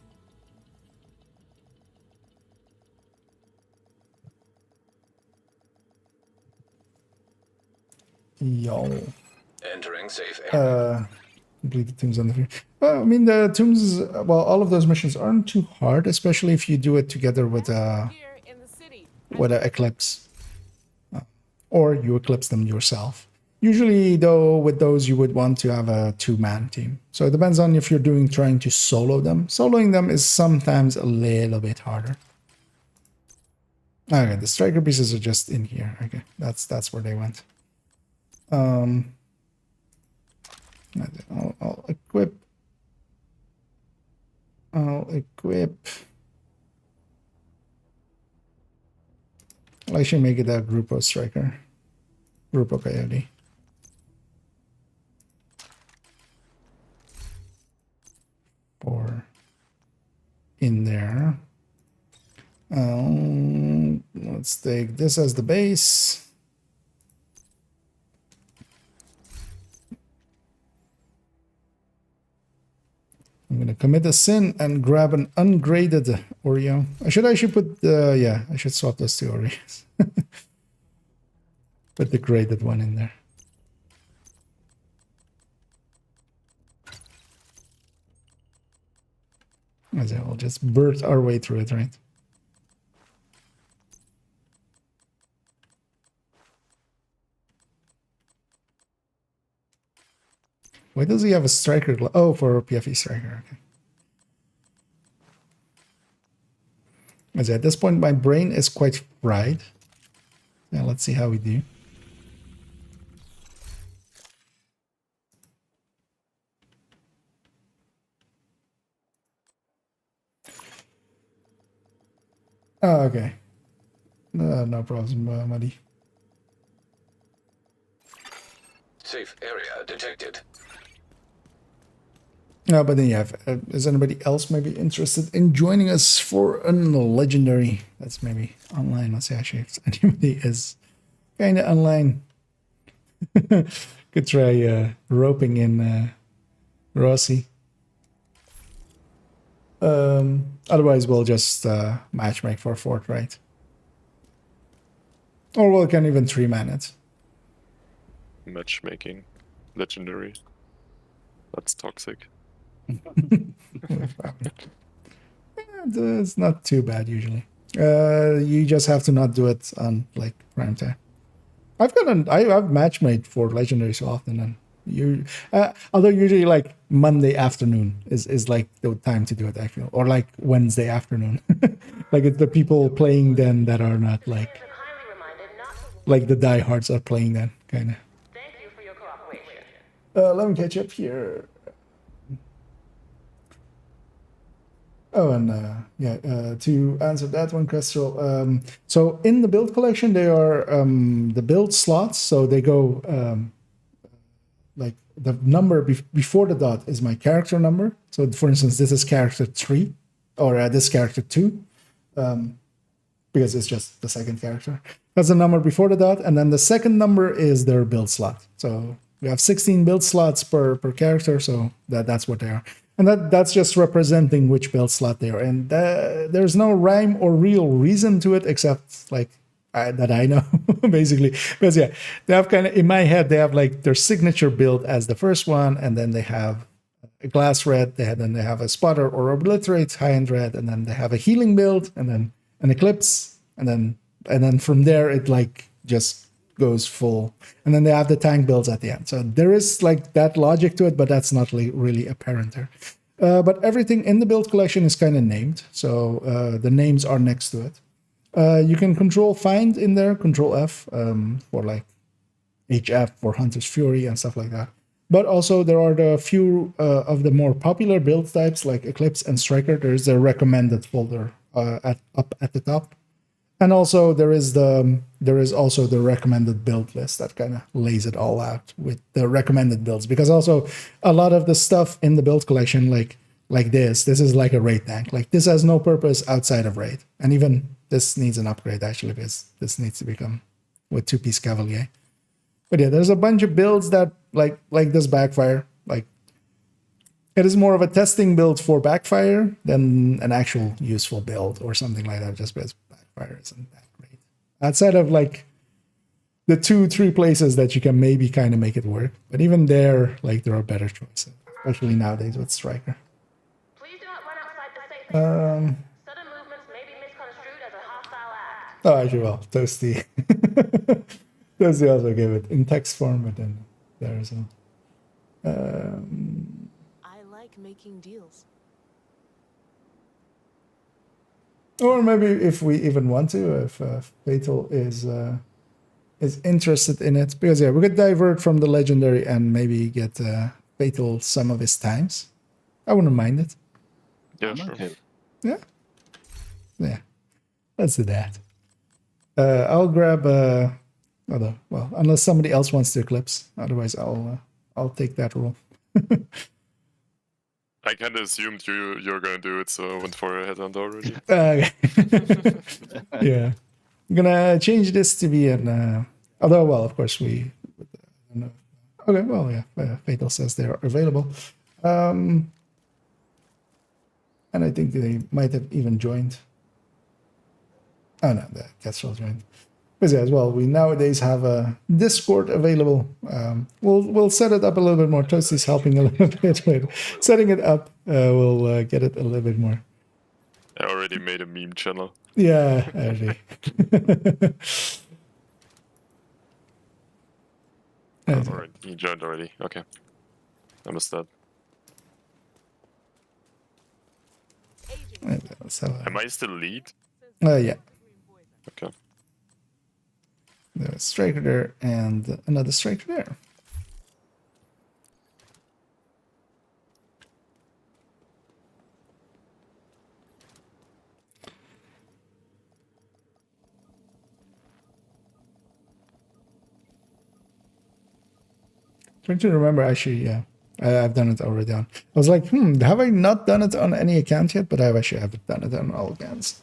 Speaker 1: yo.
Speaker 2: Entering safe area.
Speaker 1: Complete the tombs on the field. Well, I mean, the tombs, well, all of those missions aren't too hard, especially if you do it together with a Eclipse. Or you Eclipse them yourself. Usually, though, with those, you would want to have a two-man team. So it depends on if you're trying to solo them. Soloing them is sometimes a little bit harder. Okay, the striker pieces are just in here. Okay, that's where they went. I'll equip. I'll actually make it a Grupo striker. Grupo Coyote. Or in there. Let's take this as the base. I'm gonna commit a sin and grab an ungraded Oreo. I should put yeah, I should swap those two Oreos. Put the graded one in there. As we'll just burst our way through it, right? Why does he have a striker? Oh, for a PFE striker. Okay. As at this point, my brain is quite fried. Now let's see how we do. Oh, okay. No problem, Muddy.
Speaker 2: Safe area detected.
Speaker 1: No, but then yeah, is anybody else maybe interested in joining us for a legendary? That's maybe online. Let's see actually if anybody is kind of online. Could try roping in Rossi. Otherwise, we'll just matchmake for a fort, right? Or we can even 3-man it.
Speaker 11: Matchmaking. Legendary. That's toxic.
Speaker 1: It's not too bad usually. You just have to not do it on like prime time. I've matchmade for legendary so often, and although usually like Monday afternoon is like the time to do it, I feel, or like Wednesday afternoon. Like it's the people playing then that are not like the diehards are playing then, kind of.
Speaker 4: Thank you for your cooperation.
Speaker 1: Let me catch up here. Oh, and yeah, to answer that one, Crystal. So in the build collection, they are the build slots. So they go like the number before the dot is my character number. So for instance, this is character 3, or this character 2. because it's just the second character. That's the number before the dot, and then the second number is their build slot. So we have 16 build slots per character, so that's what they are. And that's just representing which build slot they are in. There's no rhyme or real reason to it except like that I know, basically. Because yeah, they have kind of, in my head, they have like their signature build as the first one, and then they have a glass red, then they have a spotter or obliterate high-end red, and then they have a healing build, and then an eclipse, and then from there it like just goes full, and then they have the tank builds at the end. So there is like that logic to it, but that's not really apparent there. But everything in the build collection is kind of named, so the names are next to it. You can control find in there, control F for like HF for Hunter's Fury and stuff like that. But also there are the few of the more popular build types like Eclipse and Striker. There's a recommended folder up at the top. And also there is also the recommended build list that kind of lays it all out with the recommended builds, because also a lot of the stuff in the build collection like this is like a raid tank. Like this has no purpose outside of raid. And even this needs an upgrade actually, because this needs to become with 2-piece Cavalier. But yeah, there's a bunch of builds that like this backfire. Like it is more of a testing build for backfire than an actual useful build or something like that, just because backfire isn't that great. Outside of like the 2-3 places that you can maybe kind of make it work. But even there, like there are better choices, especially nowadays with Striker.
Speaker 12: Please do not run outside the safe area. Sudden movements may be misconstrued as a hostile act.
Speaker 1: Oh, actually, well, Toasty. Toasty also gave it in text form, but then there as well.
Speaker 13: I like making deals.
Speaker 1: Or maybe if we even want to, if Fatal is interested in it, because yeah, we could divert from the legendary and maybe get Fatal some of his times. I wouldn't mind it.
Speaker 11: Yeah, sure.
Speaker 1: Yeah. Yeah. Let's do that. I'll grab well, unless somebody else wants to Eclipse. Otherwise I'll take that role.
Speaker 11: I kind of assumed you're gonna do it, so I went for a headhunt already.
Speaker 1: Yeah. I'm gonna change this to be an although, well, of course we okay, well, yeah, Fatal says they're available. And I think they might have even joined. Oh no, the Kestrel joined. But yeah, as well, we nowadays have a Discord available. We'll set it up a little bit more. Toasty's helping a little bit with setting it up. We'll get it a little bit more.
Speaker 11: I already made a meme channel.
Speaker 1: Yeah, actually.
Speaker 11: Alright, he joined already. Okay. Understood.
Speaker 1: Let's have
Speaker 11: Am I still lead?
Speaker 1: yeah.
Speaker 11: Okay.
Speaker 1: There's a Striker there and another Striker there. Trying to remember, actually, yeah. I've done it already on. I was like, have I not done it on any account yet? But I actually haven't done it on all accounts.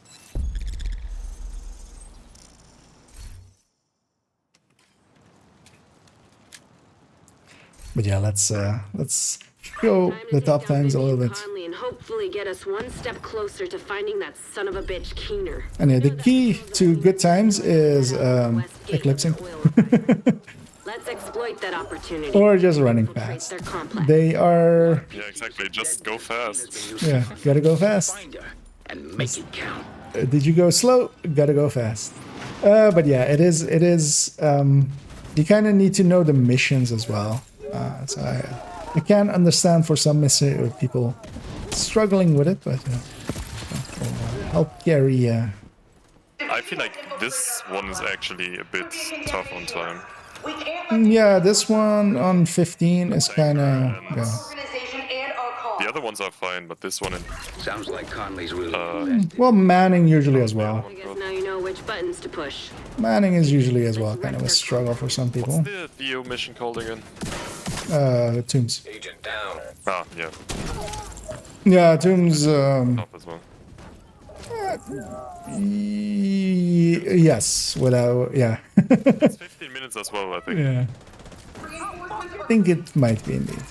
Speaker 1: But yeah, let's show the top times a little bit.
Speaker 10: And hopefully get us one step closer to finding that son of a bitch Keener.
Speaker 1: And yeah, the key to good times is eclipsing.
Speaker 10: Let's exploit that opportunity.
Speaker 1: Or just running fast. They are...
Speaker 11: Yeah, exactly. Just go fast.
Speaker 1: Yeah, gotta go fast.
Speaker 6: And make it count.
Speaker 1: Did you go slow? Gotta go fast. But yeah, it is. You kind of need to know the missions as well. So I can understand for some people struggling with it, but help carry.
Speaker 11: I feel like this one is actually a bit tough on time.
Speaker 1: Yeah, this one on 15 is kind of. Yeah.
Speaker 11: The other ones are fine, but this one
Speaker 6: sounds like Conley's really.
Speaker 1: Well, Manning usually as well.
Speaker 10: I guess now you know which buttons to push.
Speaker 1: Manning is usually as well kind of a struggle for some people.
Speaker 11: What's the Theo mission called again?
Speaker 1: Tombs.
Speaker 2: Agent down.
Speaker 11: Ah, yeah.
Speaker 1: Yeah, Tombs.
Speaker 11: Top as well.
Speaker 1: Yes, without, yeah.
Speaker 11: It's 15 minutes as well, I think.
Speaker 1: Yeah. I think it might be indeed.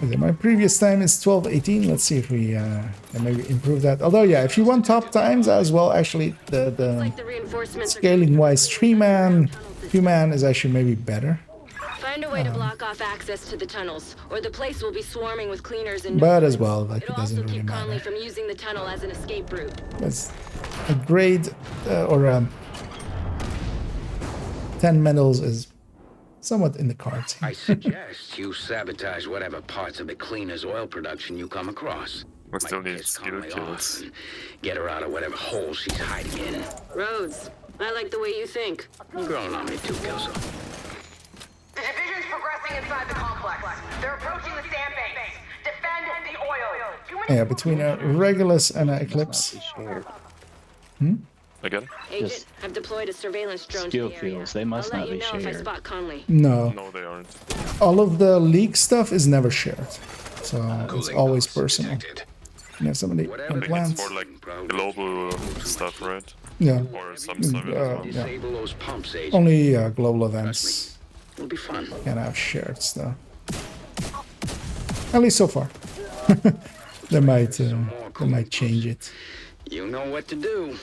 Speaker 1: Okay, my previous time is 12:18. Let's see if we can maybe improve that. Although, yeah, if you want top times as well, actually, the scaling wise, 3-man, 2-man is actually maybe better.
Speaker 10: Find a way to block off access to the tunnels, or the place will be swarming with cleaners and.
Speaker 1: But as well, like, it
Speaker 10: It'll
Speaker 1: doesn't
Speaker 10: also
Speaker 1: really
Speaker 10: keep
Speaker 1: matter.
Speaker 10: Conley from using the tunnel as an escape route.
Speaker 1: That's a grade or 10 medals is somewhat in the cards.
Speaker 6: I suggest you sabotage whatever parts of the cleaner's oil production you come across.
Speaker 11: We still
Speaker 6: Might
Speaker 11: need
Speaker 6: piss
Speaker 11: skill
Speaker 6: Conley off
Speaker 11: kills.
Speaker 6: and get her out of whatever hole she's hiding in.
Speaker 10: Rhodes, I like the way you think.
Speaker 6: You're growing on me too, Kelso.
Speaker 7: The division's progressing inside the complex. They're approaching the sandbanks. Defend the oil.
Speaker 1: Yeah, between a Regulus and an Eclipse.
Speaker 11: Again?
Speaker 10: Agent, I've deployed a surveillance drone
Speaker 14: Skill
Speaker 10: to the area.
Speaker 14: kills, they must
Speaker 10: I'll
Speaker 14: not
Speaker 10: let
Speaker 14: be
Speaker 10: you know if I
Speaker 14: shared.
Speaker 10: spot Conley.
Speaker 1: No,
Speaker 11: No, they aren't.
Speaker 1: all of the leak stuff is never shared, so it's always personal. You have somebody
Speaker 11: I think
Speaker 1: implants.
Speaker 11: it's more like global stuff, right?
Speaker 1: Yeah.
Speaker 11: Or some stuff as well.
Speaker 1: Yeah.
Speaker 6: Disable those pumps, Agent.
Speaker 1: Only global events
Speaker 6: It'll be fun.
Speaker 1: can have shared stuff. At least so far. They might change it.
Speaker 6: You know what to do.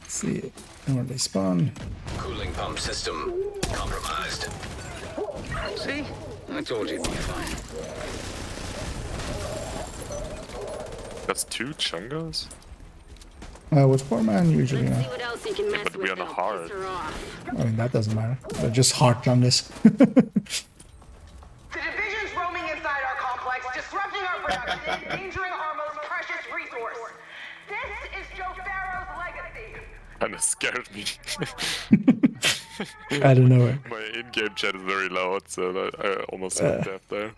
Speaker 1: Let's see where they spawn.
Speaker 2: Cooling pump system compromised.
Speaker 6: See? I told you it'd be fine.
Speaker 11: That's 2 chungas?
Speaker 1: With 4-man usually,
Speaker 10: See what else you can mess
Speaker 11: But we
Speaker 10: with.
Speaker 11: are on a
Speaker 10: that'll
Speaker 11: hard.
Speaker 10: piss her off.
Speaker 1: I mean, that doesn't matter. They're just hard on this.
Speaker 7: The division's roaming inside our complex, disrupting our production, endangering our most precious resource. This is Joe Farrow's legacy.
Speaker 11: And it scared me.
Speaker 1: I don't know.
Speaker 11: My in-game chat is very loud, so I almost went deaf there.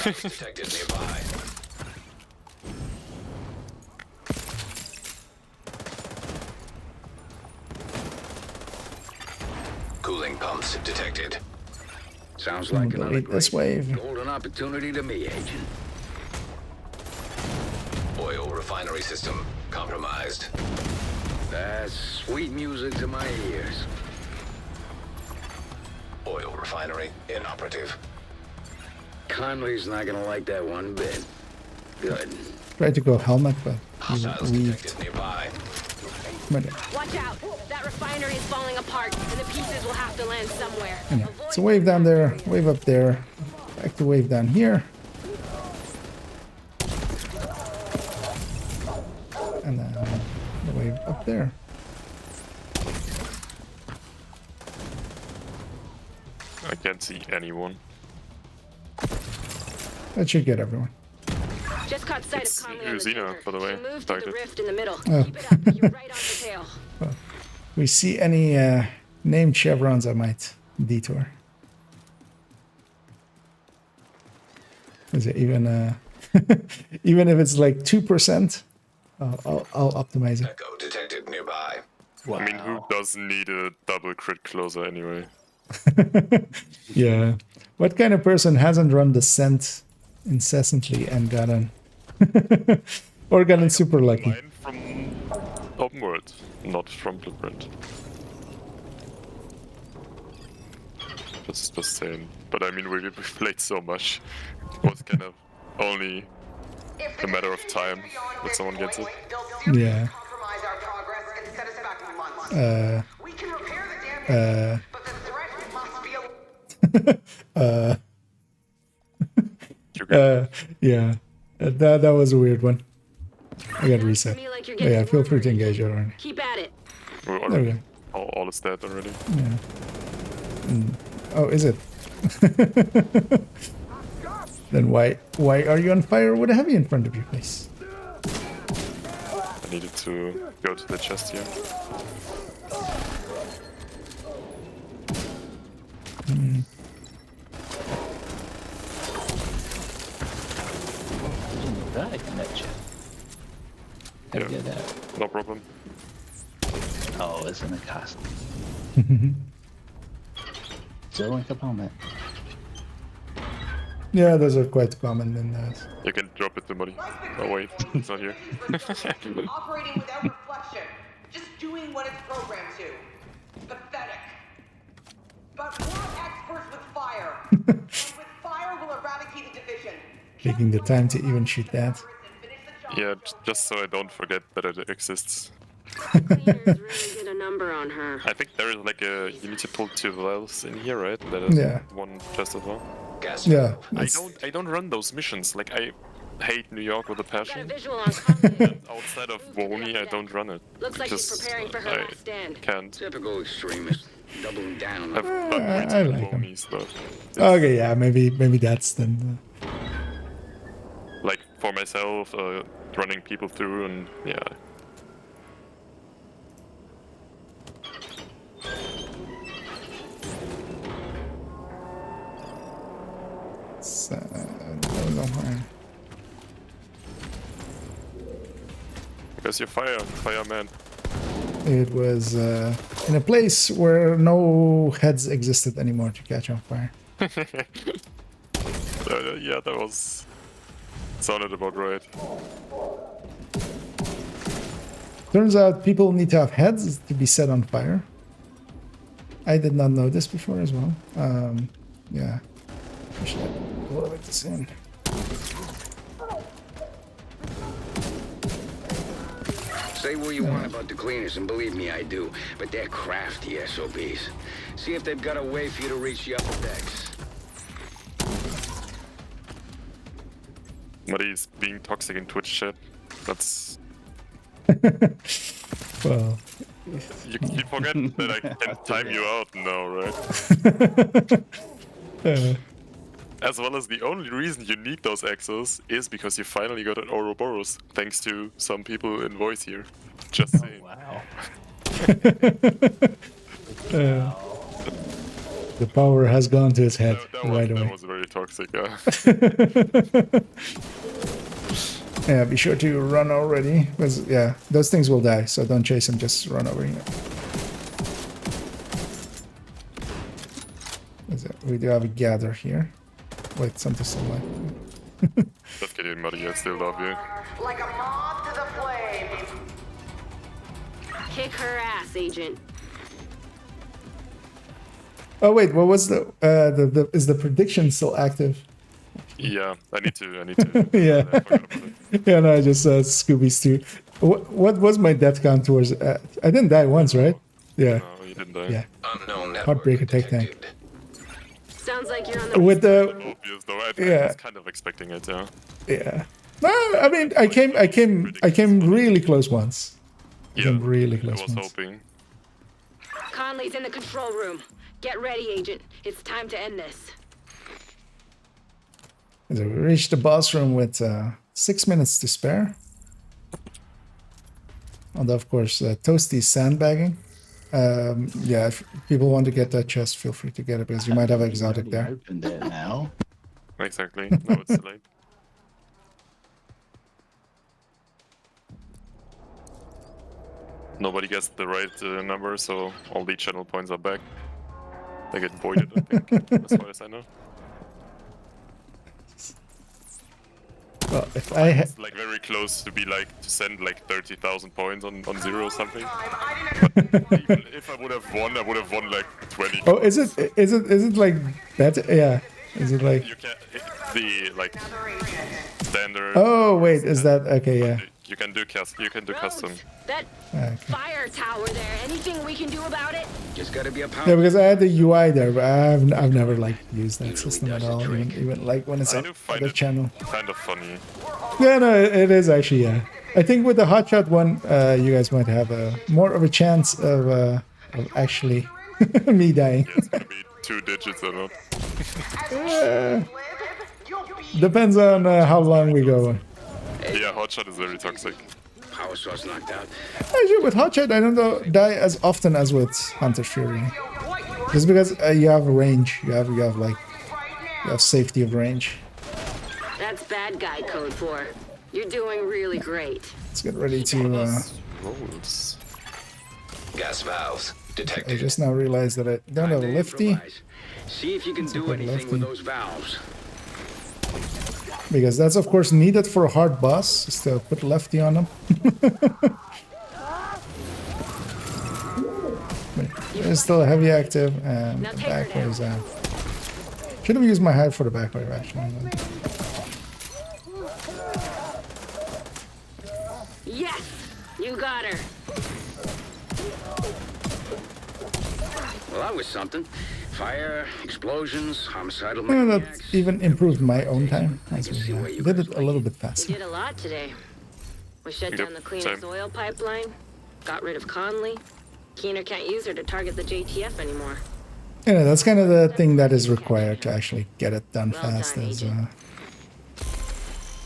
Speaker 2: Detected nearby. Cooling pumps detected.
Speaker 6: Sounds like another
Speaker 1: Delete this wave.
Speaker 6: golden opportunity to me, Agent.
Speaker 2: Oil refinery system compromised.
Speaker 6: That's sweet music to my ears.
Speaker 2: Oil refinery inoperative.
Speaker 6: Conley's not gonna like that one bit. Good.
Speaker 1: Tried to go helmet, but he's
Speaker 2: Hostiles
Speaker 1: weak.
Speaker 2: detected nearby.
Speaker 10: Watch out! That refinery is falling apart, and the pieces will have to land somewhere.
Speaker 1: Yeah. So wave down there, wave up there, back to wave down here. And then the wave up there.
Speaker 11: I can't see anyone.
Speaker 1: That should get everyone.
Speaker 10: Just caught sight
Speaker 11: It's
Speaker 10: of Conley on the
Speaker 11: Xena,
Speaker 10: tanker.
Speaker 11: by the way.
Speaker 10: She moved to the
Speaker 11: Targeted.
Speaker 10: rift in the middle.
Speaker 1: Oh.
Speaker 10: Keep it up. You're right on the tail.
Speaker 1: We see any named chevrons, I might detour. Is it even even if it's like 2%, I'll optimize it.
Speaker 2: Echo detected nearby.
Speaker 11: I mean, who doesn't need a double crit closer anyway?
Speaker 1: Yeah. What kind of person hasn't run Descent incessantly and gotten or gotten super lucky?
Speaker 11: Mine from open world, not from blueprint. Just saying. But I mean, we played so much. It was kind of only a matter of time that someone gets it.
Speaker 1: Yeah.
Speaker 7: Compromise our progress and set us back months. We can repair the damage, but the threat must be
Speaker 1: Yeah. That was a weird one. I got reset.
Speaker 10: Me like you're
Speaker 1: Oh, yeah,
Speaker 10: getting
Speaker 1: feel free to
Speaker 10: warmer.
Speaker 1: engage already.
Speaker 10: Keep at it.
Speaker 11: We're
Speaker 1: There we
Speaker 11: already,
Speaker 1: go.
Speaker 11: all is dead already.
Speaker 1: Yeah. Oh, is it? Then why are you on fire with a heavy in front of your face?
Speaker 11: I needed to go to the chest here.
Speaker 14: Didn't die in that chest. How do you get that?
Speaker 11: No problem.
Speaker 14: Oh, it's in a costume. Still like a helmet.
Speaker 1: Yeah, those are quite common in that.
Speaker 11: You can drop it to money. Oh wait, it's not here.
Speaker 7: Operating without reflection, just doing what it's programmed to. Pathetic. But we're experts with fire. And with fire, we'll eradicate the division.
Speaker 1: Taking the time to even shoot that.
Speaker 11: Yeah, just so I don't forget that it exists.
Speaker 10: Cleaners really get a number on her.
Speaker 11: I think there is like a... You need to pull 2 valves in here, right? That is
Speaker 1: Yeah.
Speaker 11: one chest as well.
Speaker 2: Gas.
Speaker 1: Yeah.
Speaker 11: I don't run those missions. Like, I hate New York with a
Speaker 10: Got a
Speaker 11: passion.
Speaker 10: visual on Conley.
Speaker 11: Outside of Wony, I don't run it.
Speaker 10: Looks like she's
Speaker 11: Because
Speaker 10: preparing for her
Speaker 11: I
Speaker 10: last stand.
Speaker 11: can't.
Speaker 6: Typical extremist. Doubling down.
Speaker 11: I've done way
Speaker 1: I
Speaker 11: too
Speaker 1: like
Speaker 11: many
Speaker 1: 'em.
Speaker 11: Wony stuff.
Speaker 1: Okay, yeah, maybe that's then.
Speaker 11: Like, for myself, running people through and... Yeah.
Speaker 1: So, fireman.
Speaker 11: Because you're fireman.
Speaker 1: It was in a place where no heads existed anymore to catch on fire.
Speaker 11: Yeah, that was... Sounded about right.
Speaker 1: Turns out people need to have heads to be set on fire. I did not know this before as well. Yeah. I should have a little bit this in.
Speaker 6: Say what you want about the cleaners, and believe me, I do. But they're crafty SOBs. See if they've got a way for you to reach the upper decks.
Speaker 11: Somebody's being toxic in Twitch chat. That's...
Speaker 1: Well...
Speaker 11: You forget that I can time you out now, right? As well as the only reason you need those exos is because you finally got an Ouroboros, thanks to some people in voice here. Just saying.
Speaker 14: Wow.
Speaker 1: The power has gone to his head right away.
Speaker 11: That was very toxic, yeah.
Speaker 1: Yeah, be sure to run already, because yeah, those things will die, so don't chase them, just run over here. We do have a gather here. Wait, something still like.
Speaker 11: Let's get in, Muddy, I still love you.
Speaker 7: Like a moth to the flame.
Speaker 10: Kick her ass, Agent.
Speaker 1: Oh wait, what was the is the prediction still active?
Speaker 11: Yeah, I need to.
Speaker 1: Yeah. Yeah, no, I just saw Scooby's too. What was my death count towards? I didn't die once, right? Yeah.
Speaker 11: No, you didn't die.
Speaker 1: Yeah.
Speaker 2: Unknown network
Speaker 1: Heartbreaker TechTank.
Speaker 10: Sounds like you're on the
Speaker 1: With the
Speaker 11: Obvious though, I
Speaker 1: yeah.
Speaker 11: was kind of expecting it, yeah.
Speaker 1: Yeah. No, I mean, I came really close once. I came really close
Speaker 11: I was
Speaker 1: once.
Speaker 11: hoping.
Speaker 10: Conley's in the control room. Get ready, Agent. It's time to end this.
Speaker 1: So we reached the boss room with 6 minutes to spare. And of course, Toasty's sandbagging. Yeah, if people want to get that chest, feel free to get it because you might have exotic there.
Speaker 14: Opened it now.
Speaker 11: Exactly. Now it's late. Nobody gets the right number, so all the channel points are back. They get voided, I think, as far as I know.
Speaker 1: Well, if I
Speaker 11: It's like very close to be like to send like 30,000 points on zero or something. But even if I would have won like 20.
Speaker 1: oh, is it like that? Yeah, is it like?
Speaker 11: You can the like standard.
Speaker 1: Oh wait, is that okay? Yeah.
Speaker 11: You can do custom.
Speaker 10: That fire tower there. Anything we can do about it?
Speaker 6: Just gotta be a power.
Speaker 1: Yeah, because I had the UI there, but I've never like used that system at all. Even like when it's
Speaker 11: I
Speaker 1: on
Speaker 11: do find
Speaker 1: the
Speaker 11: it
Speaker 1: channel.
Speaker 11: kind of funny.
Speaker 1: Yeah, no, it is actually. Yeah, I think with the hotshot one, you guys might have more of a chance of actually me dying.
Speaker 11: Yeah, it's gonna be 2 digits or not.
Speaker 1: Depends on how long we go.
Speaker 11: Yeah, hotshot is very toxic.
Speaker 6: Power source knocked out.
Speaker 1: Actually, with hotshot, I don't die as often as with Hunter's Fury. Just because you have range, you have safety of range.
Speaker 10: That's bad guy code for. You're doing really great.
Speaker 1: Let's get ready to.
Speaker 11: Rolls.
Speaker 2: Gas valves detected.
Speaker 1: I just now realized that I don't have a lifty.
Speaker 6: See if you can do anything with those valves.
Speaker 1: Because that's of course needed for a hard boss, is to put lefty on them. It's still heavy active, and the back wave's out. Should have used my hive for the back wave actually.
Speaker 10: Yes! You got her!
Speaker 6: Well, that was something. Fire, explosions, homicidal
Speaker 1: Yeah, that
Speaker 6: maniacs.
Speaker 1: even improved my own time. As we did it a little bit
Speaker 10: We
Speaker 1: faster.
Speaker 10: did a lot today. We shut
Speaker 11: Yep,
Speaker 10: down the cleanest
Speaker 11: same.
Speaker 10: oil pipeline, got rid of Conley. Keener can't use her to target the JTF anymore.
Speaker 1: Yeah, that's kind of the thing that is required to actually get it done
Speaker 10: Well
Speaker 1: fast.
Speaker 10: done,
Speaker 1: Is
Speaker 10: Agent.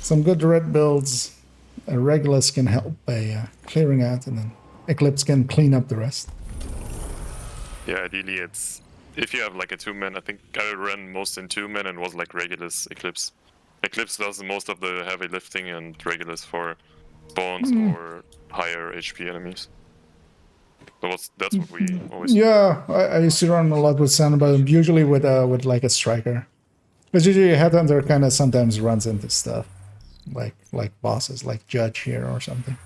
Speaker 1: some good red builds. Regulus can help by clearing out, and then Eclipse can clean up the rest.
Speaker 11: Yeah, ideally it's if you have like a 2-man. I think I ran most in 2-man and was like Regulus Eclipse. Eclipse does most of the heavy lifting and Regulus for spawns or higher HP enemies. That's what we always.
Speaker 1: Yeah, I used to run a lot with Sanabal, usually with like a striker. But usually Headhunter kind of sometimes runs into stuff, like bosses, like Judge here or something.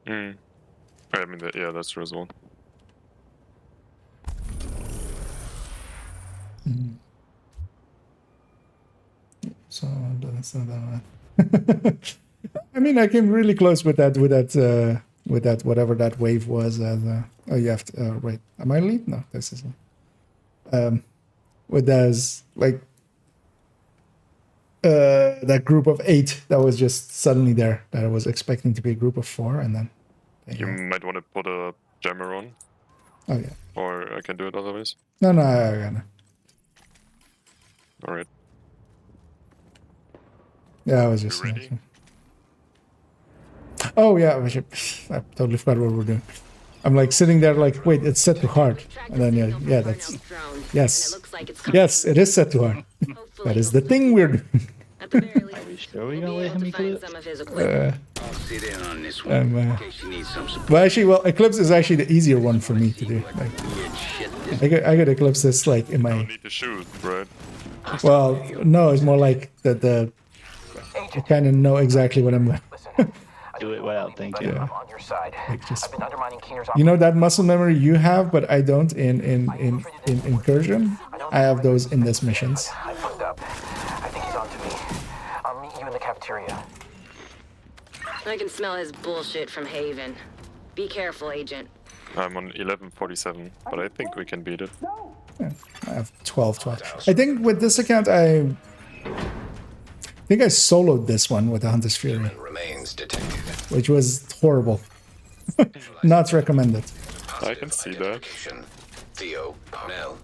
Speaker 11: I mean, yeah, that's true as well.
Speaker 1: So that's not that. I mean, I came really close with that whatever that wave was. Oh, you have to wait. Am I lead? No, this isn't. With those like that group of 8 that was just suddenly there. That I was expecting to be a group of 4, and then
Speaker 11: You might want to put a jammer on,
Speaker 1: oh yeah.
Speaker 11: or I can do it otherwise.
Speaker 1: No, I gotta.
Speaker 11: All right.
Speaker 1: Yeah, I was just.
Speaker 11: You ready?
Speaker 1: Oh yeah, I totally forgot what we're doing. I'm like sitting there, like, wait, it's set to hard, and then yeah, that's yes, yes, it is set to hard. That is the thing we're doing.
Speaker 14: Are we sure we gonna let him eclipse?
Speaker 6: I'll sit in on this one in case you need some support.
Speaker 1: Well, actually, Eclipse is actually the easier one for me to do. Like, I could Eclipse this like in my.
Speaker 11: You need to shoot, right?
Speaker 1: Well, no, it's more like the I kind of know exactly what I'm doing.
Speaker 14: Do it without thinking.
Speaker 1: Yeah.
Speaker 15: On your side.
Speaker 1: Like just,
Speaker 15: I've been undermining Keener's
Speaker 1: you know that muscle memory you have, but I don't in Incursion. I have those in this missions.
Speaker 15: I fucked up. I think he's on to me. I'll meet you in the cafeteria.
Speaker 10: I can smell his bullshit from Haven. Be careful, Agent.
Speaker 11: I'm on 1147, but I think we can beat it.
Speaker 1: Yeah, I have 12. I think with this account, I think I soloed this one with the Hunter's Fury,
Speaker 2: Remains detected.
Speaker 1: which was horrible. Not recommended.
Speaker 11: I can see that.
Speaker 2: Theo, Parnell,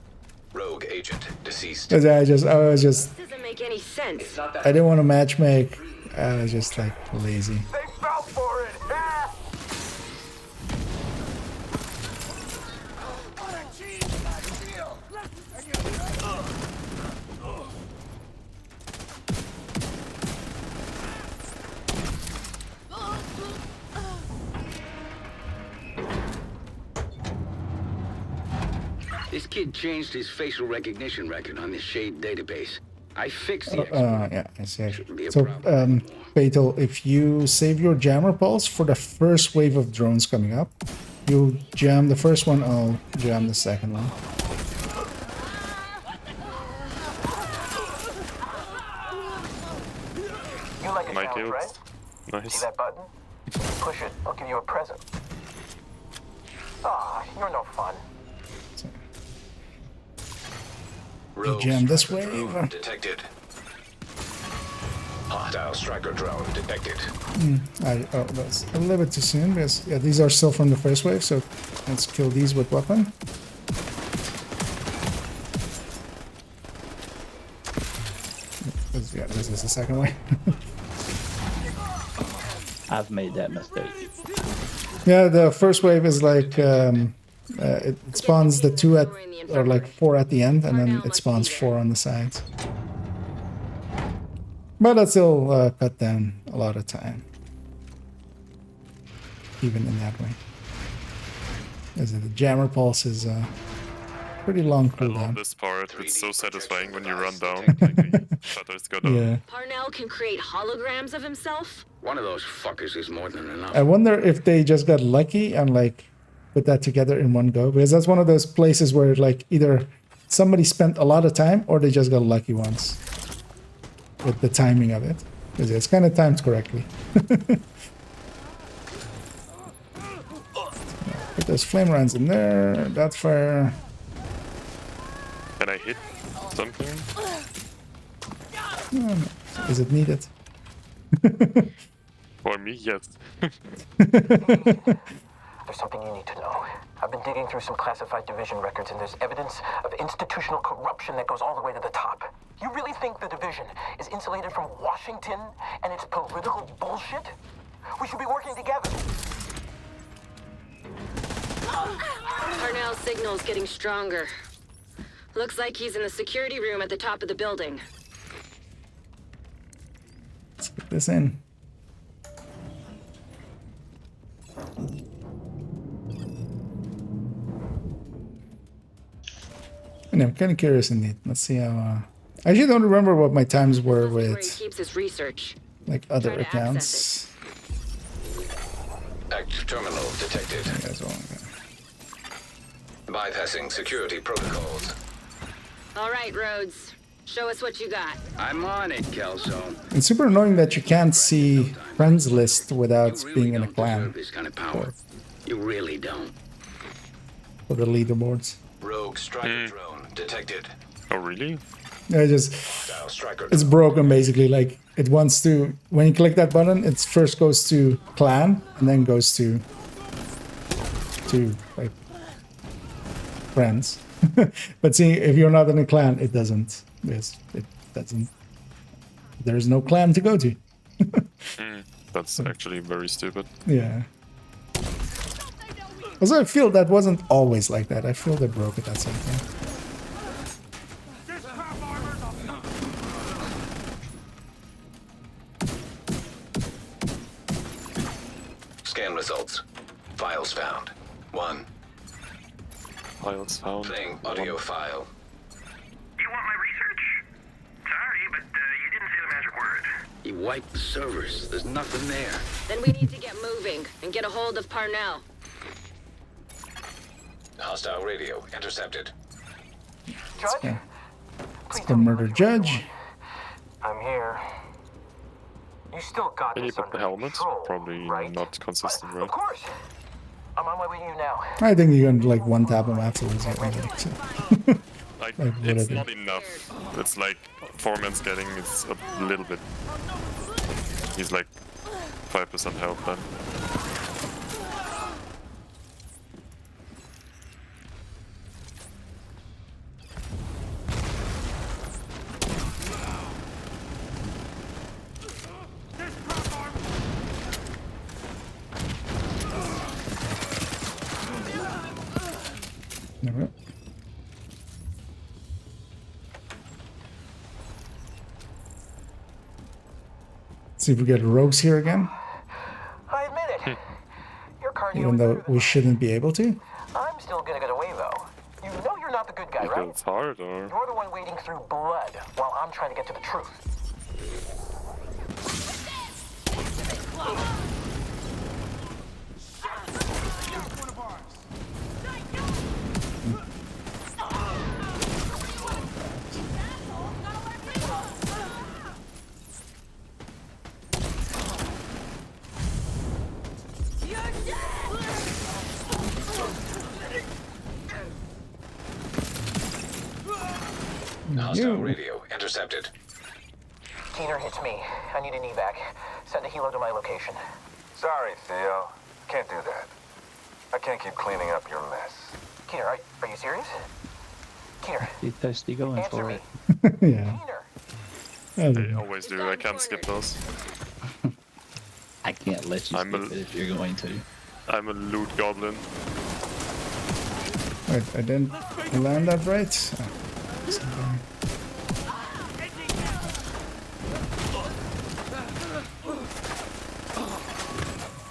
Speaker 2: rogue agent, deceased.
Speaker 1: 'Cause I was just,
Speaker 10: Doesn't make any sense.
Speaker 1: I didn't want to matchmake. I was just like lazy.
Speaker 15: They fell for it!
Speaker 6: This kid changed his facial recognition record on the Shade database. I fixed the
Speaker 1: Yeah, I see. So, Fatal, if you save your jammer pulse for the first wave of drones coming up, you jam the first one, I'll jam the second one.
Speaker 15: You like a
Speaker 11: My
Speaker 15: challenge,
Speaker 11: kills.
Speaker 15: right?
Speaker 11: Nice.
Speaker 15: See that button? Push it. I'll give you a present. Ah, you're no fun.
Speaker 1: You jam this wave.
Speaker 2: Detected. Hostile striker drone detected.
Speaker 1: That's a little bit too soon because yeah, these are still from the first wave, so let's kill these with weapon. Yeah, this is the second wave.
Speaker 14: I've made that mistake.
Speaker 1: Yeah, the first wave is like it spawns the 2 at or like 4 at the end, and then it spawns 4 on the sides. But that still cut down a lot of time, even in that way. As the jammer pulse is pretty long
Speaker 11: I love
Speaker 1: cooldown.
Speaker 11: this part. It's so satisfying when you run down, like the shutters go down.
Speaker 1: Yeah.
Speaker 10: Parnell can create holograms of himself?
Speaker 6: One of those fuckers is more than enough.
Speaker 1: I wonder if they just got lucky and like put that together in one go, because that's one of those places where like either somebody spent a lot of time or they just got lucky once with the timing of it, because it's kind of timed correctly. Put those flame rounds in there. That's fire.
Speaker 11: Can I hit something?
Speaker 1: No. Is it needed?
Speaker 11: For me, yes.
Speaker 15: There's something you need to know. I've been digging through some classified division records, and there's evidence of institutional corruption that goes all the way to the top. You really think the division is insulated from Washington and its political bullshit? We should be working together.
Speaker 10: Parnell's signal's getting stronger. Looks like he's in the security room at the top of the building.
Speaker 1: Let's get this in. And I'm kind of curious indeed. Let's see how. I actually don't remember what my times were
Speaker 10: Where he
Speaker 1: with
Speaker 10: keeps his research.
Speaker 1: like other
Speaker 10: Try to
Speaker 1: accounts.
Speaker 2: Active terminal detected.
Speaker 1: You guys all-
Speaker 2: Bypassing security protocols.
Speaker 10: All right, Rhodes. Show us what you got.
Speaker 6: I'm on it, Kelso.
Speaker 1: It's super annoying that you can't see friends list without
Speaker 6: You really
Speaker 1: being in a
Speaker 6: don't
Speaker 1: clan
Speaker 6: deserve this kind of power. You really don't.
Speaker 1: for the leaderboards.
Speaker 2: Rogue striker drone detected.
Speaker 11: Oh, really?
Speaker 1: I just
Speaker 2: Hostile striker
Speaker 1: it's broken basically. Like it wants to when you click that button, it first goes to clan and then goes to like friends. But see, if you're not in a clan, it doesn't. Yes, it doesn't. There's no clan to go to.
Speaker 11: That's actually very stupid.
Speaker 1: Yeah. Also, I feel that wasn't always like that. I feel they broke it at some point.
Speaker 2: Scan results. Files found. 1.
Speaker 11: Files found.
Speaker 2: Playing audio file.
Speaker 4: You want my research? Sorry, but you didn't say the magic word.
Speaker 6: He wiped the servers. There's nothing there.
Speaker 10: Then we need to get moving and get a hold of Parnell.
Speaker 2: Hostile radio intercepted.
Speaker 15: Judge?
Speaker 1: Yeah.
Speaker 15: Please
Speaker 1: The
Speaker 15: tell me
Speaker 1: murder
Speaker 15: what you really
Speaker 1: judge.
Speaker 15: want. I'm here. You still got
Speaker 11: Can you
Speaker 15: this
Speaker 11: put the
Speaker 15: under
Speaker 11: helmet?
Speaker 15: control,
Speaker 11: Probably
Speaker 15: right?
Speaker 11: not consistent,
Speaker 15: Of
Speaker 11: right?
Speaker 15: course. I'm on my way to you now.
Speaker 1: I think you can like one tap him afterwards. So.
Speaker 11: Like,
Speaker 1: Like,
Speaker 11: it's
Speaker 1: whatever.
Speaker 11: not enough. It's like 4 man's getting, it's a little bit. He's like 5% health then.
Speaker 1: Alright. See if we get rogues here again,
Speaker 15: I admit it. Your cardio
Speaker 1: even
Speaker 15: is
Speaker 1: though
Speaker 15: better than
Speaker 1: we
Speaker 15: mine.
Speaker 1: shouldn't be able to.
Speaker 15: I'm still gonna get away though. You know you're not the good guy,
Speaker 11: Because
Speaker 15: right?
Speaker 11: it's hard, or?
Speaker 15: You're the one wading through blood while I'm trying to get to the truth.
Speaker 2: Hostile radio intercepted.
Speaker 15: Keener hits me. I need an evac. Send a helo to my location.
Speaker 4: Sorry, Theo. Can't do that. I can't keep cleaning up your mess.
Speaker 15: Keener, are you serious? Keener,
Speaker 14: You thirsty going
Speaker 15: answer
Speaker 14: for
Speaker 15: me.
Speaker 14: it?
Speaker 1: Yeah.
Speaker 15: Keener.
Speaker 11: I always do, I can't skip those.
Speaker 14: I can't let you
Speaker 11: I'm
Speaker 14: skip
Speaker 11: a-
Speaker 14: it if you're going to.
Speaker 11: I'm a loot goblin.
Speaker 1: Wait, I didn't land that right. Oh, something.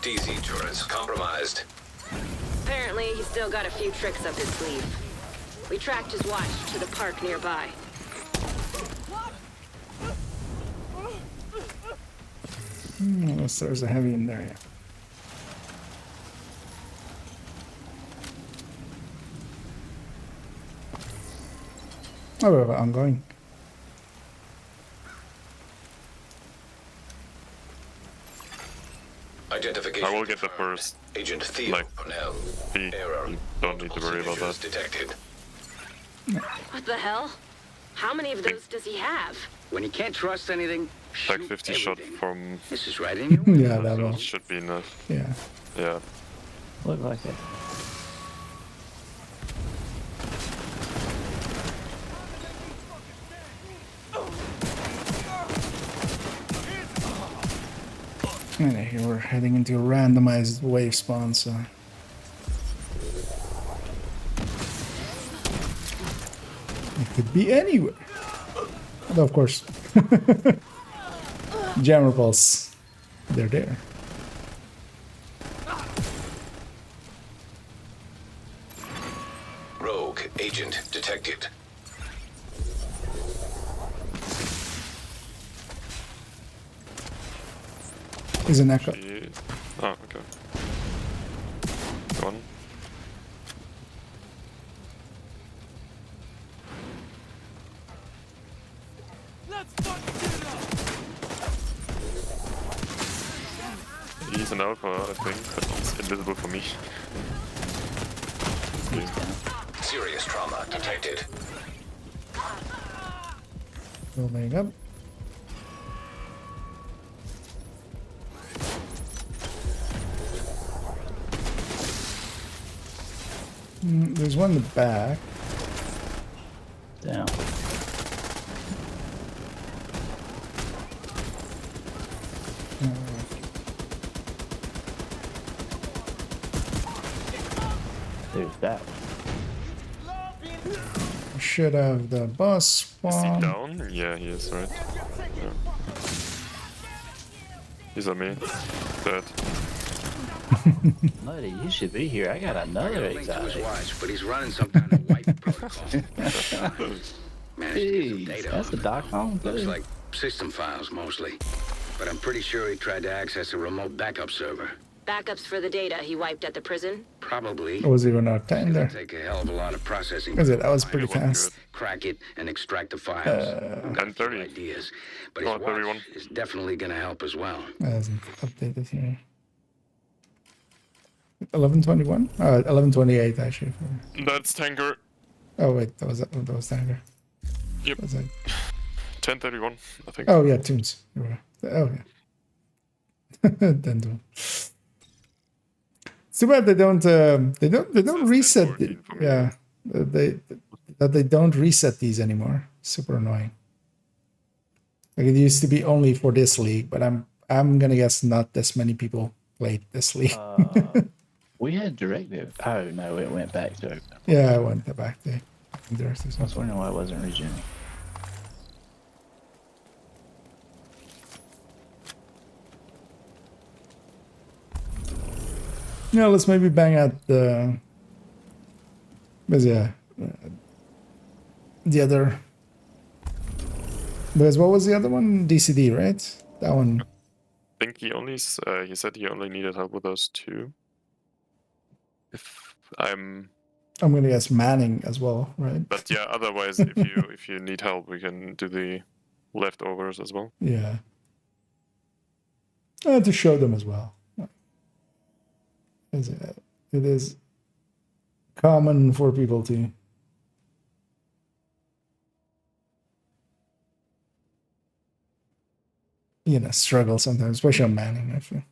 Speaker 2: DZ turrets compromised.
Speaker 10: Apparently, he's still got a few tricks up his sleeve. We tracked his watch to the park nearby.
Speaker 1: Unless there's a heavy in there, yeah. Oh, we have an ongoing.
Speaker 2: Identification.
Speaker 11: I will get the first.
Speaker 2: Agent Theo. Now. Error.
Speaker 11: You don't need to worry about that.
Speaker 2: Detected.
Speaker 10: What the hell? How many of those does he have?
Speaker 6: When you can't trust anything,
Speaker 11: Like 50 shot from.
Speaker 6: this is right in your
Speaker 1: Yeah, that
Speaker 11: So
Speaker 1: one.
Speaker 11: it should be enough.
Speaker 1: Yeah.
Speaker 11: Yeah.
Speaker 14: Look like it.
Speaker 1: And here we're heading into a randomized wave spawn, so. It could be anywhere. Although, of course, jammer pulse, they're there.
Speaker 2: Rogue agent detected.
Speaker 1: Is an echo.
Speaker 11: Oh, okay. Go on. He's an alpha, I think, but he's invisible for me.
Speaker 2: Serious trauma detected.
Speaker 1: Building up. There's one in the back.
Speaker 14: Down. There's that.
Speaker 1: Should have the bus
Speaker 11: Is he
Speaker 1: spawn.
Speaker 11: down? Yeah, he is, right? Yeah. He's on me. Dead.
Speaker 14: Nutty, you should be here. I got another exotic.
Speaker 6: watch, but he's running some kind of wipe protocol. Managed to get some
Speaker 14: Jeez,
Speaker 6: data
Speaker 14: that's
Speaker 6: on
Speaker 14: a
Speaker 6: him.
Speaker 14: doc home.
Speaker 6: Looks like system files mostly. But I'm pretty sure he tried to access a remote backup server.
Speaker 10: Backups for the data he wiped at the prison?
Speaker 6: Probably.
Speaker 1: Or was even out 10 there?
Speaker 6: Take a hell of a lot of processing.
Speaker 1: Was it? That was pretty fast.
Speaker 6: Crack it and extract the files.
Speaker 11: 10:30.
Speaker 6: Ideas. But his
Speaker 11: Oh, 31.
Speaker 6: watch is definitely gonna help as well.
Speaker 1: That hasn't updated here. 11:21? 11:28 actually.
Speaker 11: That's Tanker.
Speaker 1: Oh wait, that was Tanker.
Speaker 11: Yep.
Speaker 1: Was it?
Speaker 11: 10:31, I think.
Speaker 1: Oh yeah, tunes. You were- Oh yeah. Then do. It's too bad they don't reset. They don't reset these anymore. Super annoying. Like it used to be only for this league, but I'm gonna guess not this many people played this league.
Speaker 14: We had directive. Oh no, it went back to.
Speaker 1: Yeah, I went back there.
Speaker 14: I was wondering why it wasn't regenerating.
Speaker 1: Yeah, let's maybe bang out the. Because yeah, the other. Because what was the other one? DCD, right? That one.
Speaker 11: I think he only he said he only needed help with those two. If I'm
Speaker 1: gonna guess Manning as well, right?
Speaker 11: But yeah, otherwise if you need help we can do the leftovers as well.
Speaker 1: Yeah. To show them as well. It is common for people to struggle sometimes, especially on Manning, I feel.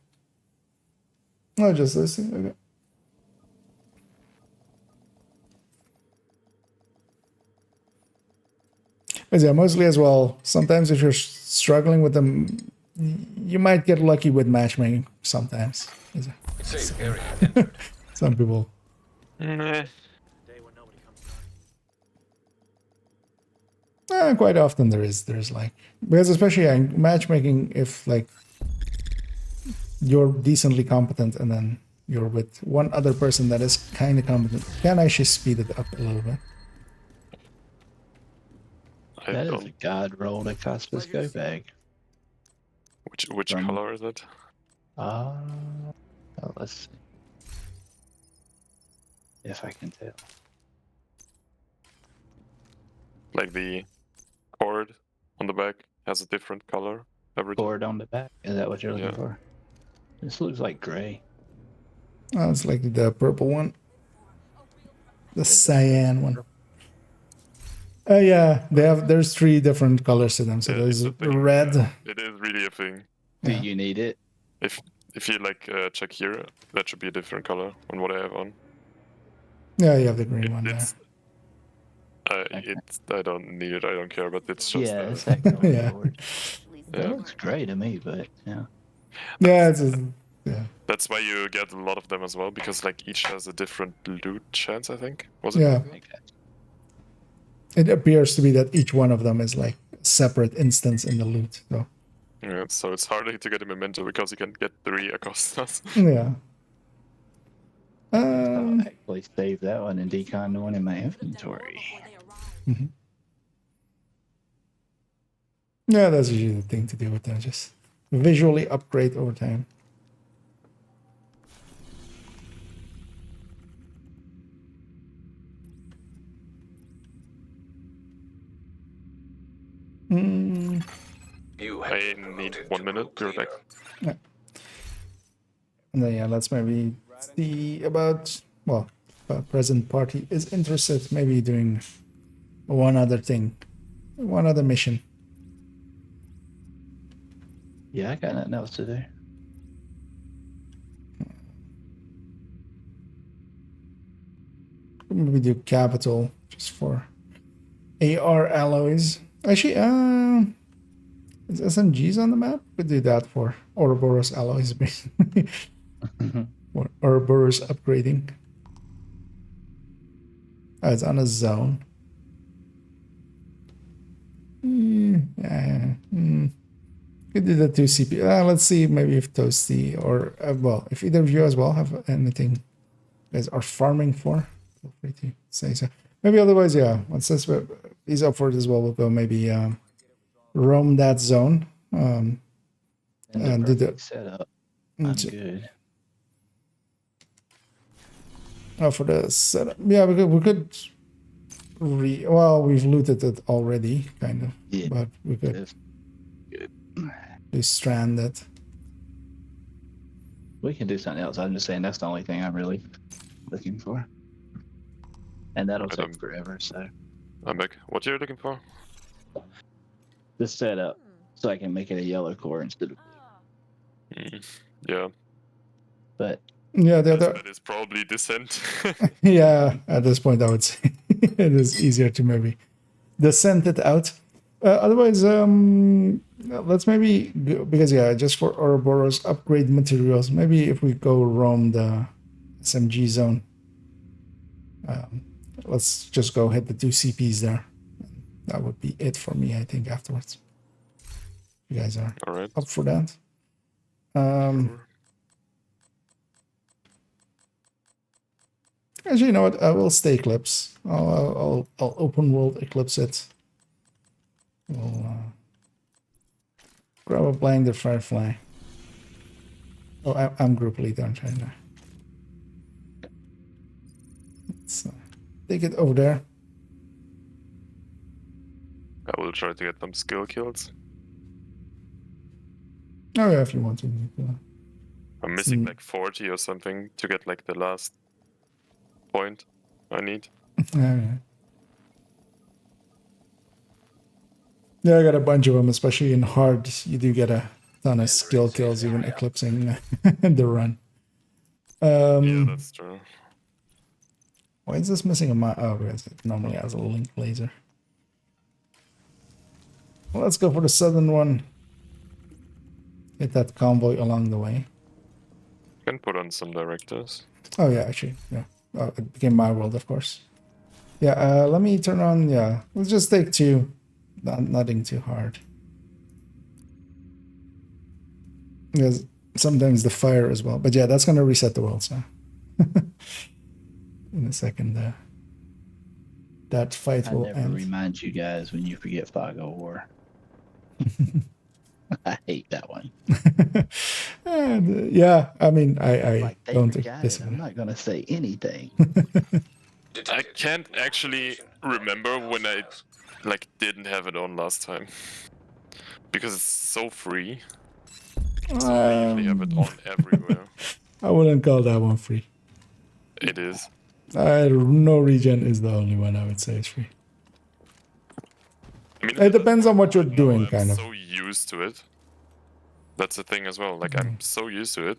Speaker 1: Oh, just this. Okay. But yeah, mostly as well. Sometimes if you're struggling with them, you might get lucky with matchmaking. Sometimes.
Speaker 2: Safe area.
Speaker 1: Some people. Quite often there's like, because especially matchmaking, if like you're decently competent and then you're with one other person that is kind of competent, can actually speed it up a little bit.
Speaker 11: I
Speaker 14: That is
Speaker 11: don't.
Speaker 14: a god roll that cost this go bag.
Speaker 11: Which color is it?
Speaker 14: Let's see. If I can tell.
Speaker 11: Like the cord on the back has a different color every time.
Speaker 14: Cord on the back. Is that what you're looking
Speaker 11: Yeah.
Speaker 14: for? This looks like gray.
Speaker 1: Oh, it's like the purple one. The cyan one. Oh yeah, there's 3 different colors to them. So
Speaker 11: Yeah,
Speaker 1: there's
Speaker 11: it's a thing,
Speaker 1: red.
Speaker 11: yeah. It is really a thing.
Speaker 14: Do you need it?
Speaker 11: If you like check here, that should be a different color on what I have on.
Speaker 1: Yeah, you have the green one there.
Speaker 11: I don't need it. I don't care, but it's just.
Speaker 14: Yeah, it's that color.
Speaker 1: Yeah.
Speaker 14: That looks gray to me, but yeah.
Speaker 1: Yeah, it's yeah.
Speaker 11: That's why you get a lot of them as well, because like each has a different loot chance. I think was it?
Speaker 1: Yeah. It appears to be that each one of them is like a separate instance in the loot. So.
Speaker 11: Yeah, so it's harder to get a memento because you can get 3 Acostas.
Speaker 1: Yeah.
Speaker 14: I'll actually save that one and decon the one in my inventory.
Speaker 1: Mm-hmm. Yeah, that's usually the thing to do with them. Just visually upgrade over time.
Speaker 11: I need 1 minute. You're back.
Speaker 1: Yeah. And then, yeah, let's maybe see about, well, present party is interested, maybe doing one other thing, one other mission.
Speaker 14: Yeah, I got nothing else to do.
Speaker 1: Maybe do capital just for AR alloys. Actually, is SMGs on the map? We do that for Ouroboros alloys, basically. Or Ouroboros upgrading. Oh, it's on a zone. Could do the 2 CP. Let's see, maybe if Toasty or well, if either of you as well have anything you guys are farming for, feel free to say so. Maybe otherwise, yeah. Once this he's up for it as well, we'll go maybe roam that zone. And do the
Speaker 14: setup. I'm good.
Speaker 1: Oh, for the setup, yeah, we could well, we've looted it already, kind of,
Speaker 14: yeah,
Speaker 1: but we could do stranded.
Speaker 14: We can do something else. I'm just saying that's the only thing I'm really looking for, and that'll take forever. So
Speaker 11: I'm back. What you're looking for?
Speaker 14: The setup, so I can make it a yellow core instead of blue.
Speaker 11: Yeah.
Speaker 14: But
Speaker 1: yeah,
Speaker 11: that is probably descent.
Speaker 1: Yeah, at this point, I would say it is easier to maybe descent it out. Otherwise, let's maybe go, because yeah, just for Ouroboros upgrade materials, maybe if we go roam the SMG zone, let's just go hit the 2 CPs there. That would be it for me, I think, afterwards. You guys are up for that. Actually, you know what? I will stay Eclipse. I'll open world Eclipse it. We'll grab a blinded Firefly. Oh, I'm group leader. I'm trying to. Let's take it over there.
Speaker 11: I will try to get some skill kills.
Speaker 1: Oh yeah, if you want to.
Speaker 11: I'm missing like 40 or something to get like the last point I need.
Speaker 1: Yeah, I got a bunch of them, especially in hard. You do get a ton of skill kills, even eclipsing the run.
Speaker 11: Yeah, that's true.
Speaker 1: Why is this missing a mine? Oh, because it normally has a link laser. Well, let's go for the southern one. Hit that convoy along the way.
Speaker 11: Can put on some directors.
Speaker 1: Oh yeah, actually, yeah. It became my world, of course. Yeah, let me turn on. Yeah, let's just take 2. Nothing too hard. Because sometimes the fire as well. But yeah, that's gonna reset the world. So in a second. that fight
Speaker 14: I
Speaker 1: will
Speaker 14: never
Speaker 1: end.
Speaker 14: remind you guys when you forget Fog of War. I hate that one.
Speaker 1: And, yeah, I mean, I
Speaker 14: Like they
Speaker 1: don't
Speaker 14: forgot it.
Speaker 1: disagree.
Speaker 14: I'm not gonna say anything.
Speaker 11: I can't actually remember when I like didn't have it on last time because it's so free. So I usually have it on everywhere.
Speaker 1: I wouldn't call that one free.
Speaker 11: It is.
Speaker 1: No regen is the only one I would say is free.
Speaker 11: I mean,
Speaker 1: It depends on what you're doing,
Speaker 11: I'm
Speaker 1: kind of.
Speaker 11: so used to it. That's the thing as well. Like I'm so used to it.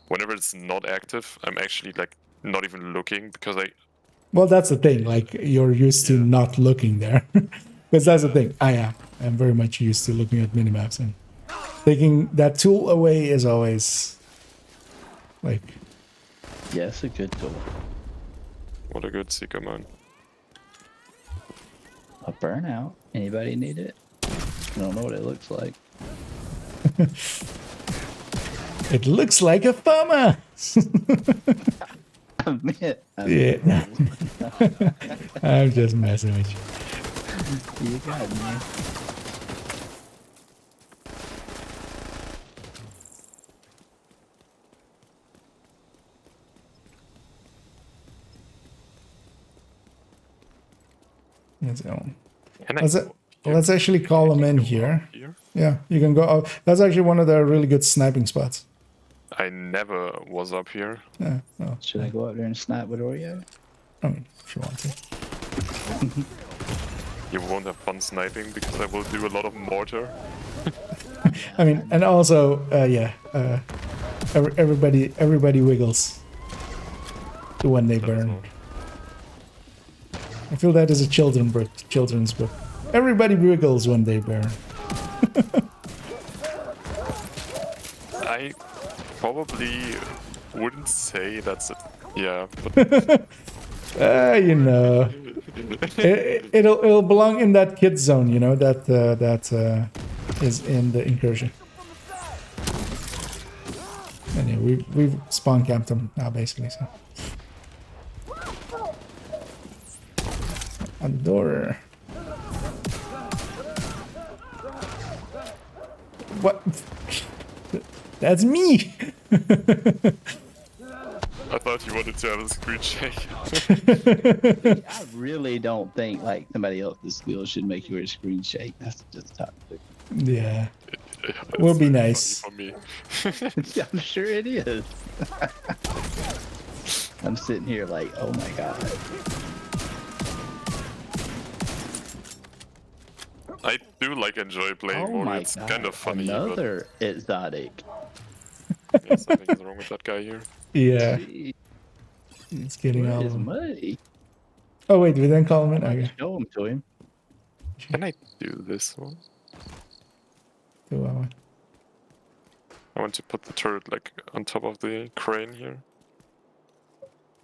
Speaker 11: Whenever it's not active, I'm actually like not even looking because I.
Speaker 1: Well, that's the thing. Like you're used to not looking there, because that's the thing. I'm very much used to looking at minimaps, and taking that tool away is always like.
Speaker 14: Yeah, it's a good tool.
Speaker 11: What a good seeker man.
Speaker 14: A burnout. Anybody need it? I don't know what it looks like.
Speaker 1: It looks like a farmer. Yeah. I'm just messing with you.
Speaker 14: You got me.
Speaker 1: Let's actually call him in here. Yeah, you can go. Oh, that's actually one of the really good sniping spots.
Speaker 11: I never was up here.
Speaker 1: Yeah. Oh,
Speaker 14: Should I go out there and snipe with Oreo?
Speaker 1: I mean, if you want to.
Speaker 11: You won't have fun sniping because I will do a lot of mortar.
Speaker 1: I mean, and also, yeah, everybody wiggles when they burn. I feel that is a children's book. Everybody wiggles when they burn.
Speaker 11: I probably wouldn't say that's it. Yeah, but
Speaker 1: you know, it'll belong in that kid zone, you know, that is in the incursion. Anyway, we've spawn camped them now, basically. So, on the door. What? That's me.
Speaker 11: I thought you wanted to have a screen shake.
Speaker 14: I really don't think like somebody else's skill should make you a screen shake. That's just toxic.
Speaker 1: Yeah. Will be nice.
Speaker 11: For me.
Speaker 14: I'm sure it is. I'm sitting here like, oh my god.
Speaker 11: I do like enjoy playing
Speaker 14: Oh
Speaker 11: more.
Speaker 14: my
Speaker 11: It's
Speaker 14: god.
Speaker 11: kind of funny.
Speaker 14: Another exotic.
Speaker 11: Yeah, something is wrong with that guy here.
Speaker 1: Yeah. It's getting
Speaker 14: Where
Speaker 1: all.
Speaker 14: is Muddy?
Speaker 1: Oh wait, we didn't call him in. Okay.
Speaker 14: Show him to him.
Speaker 11: Can I do this one?
Speaker 1: Do that one.
Speaker 11: I want to put the turret like on top of the crane here.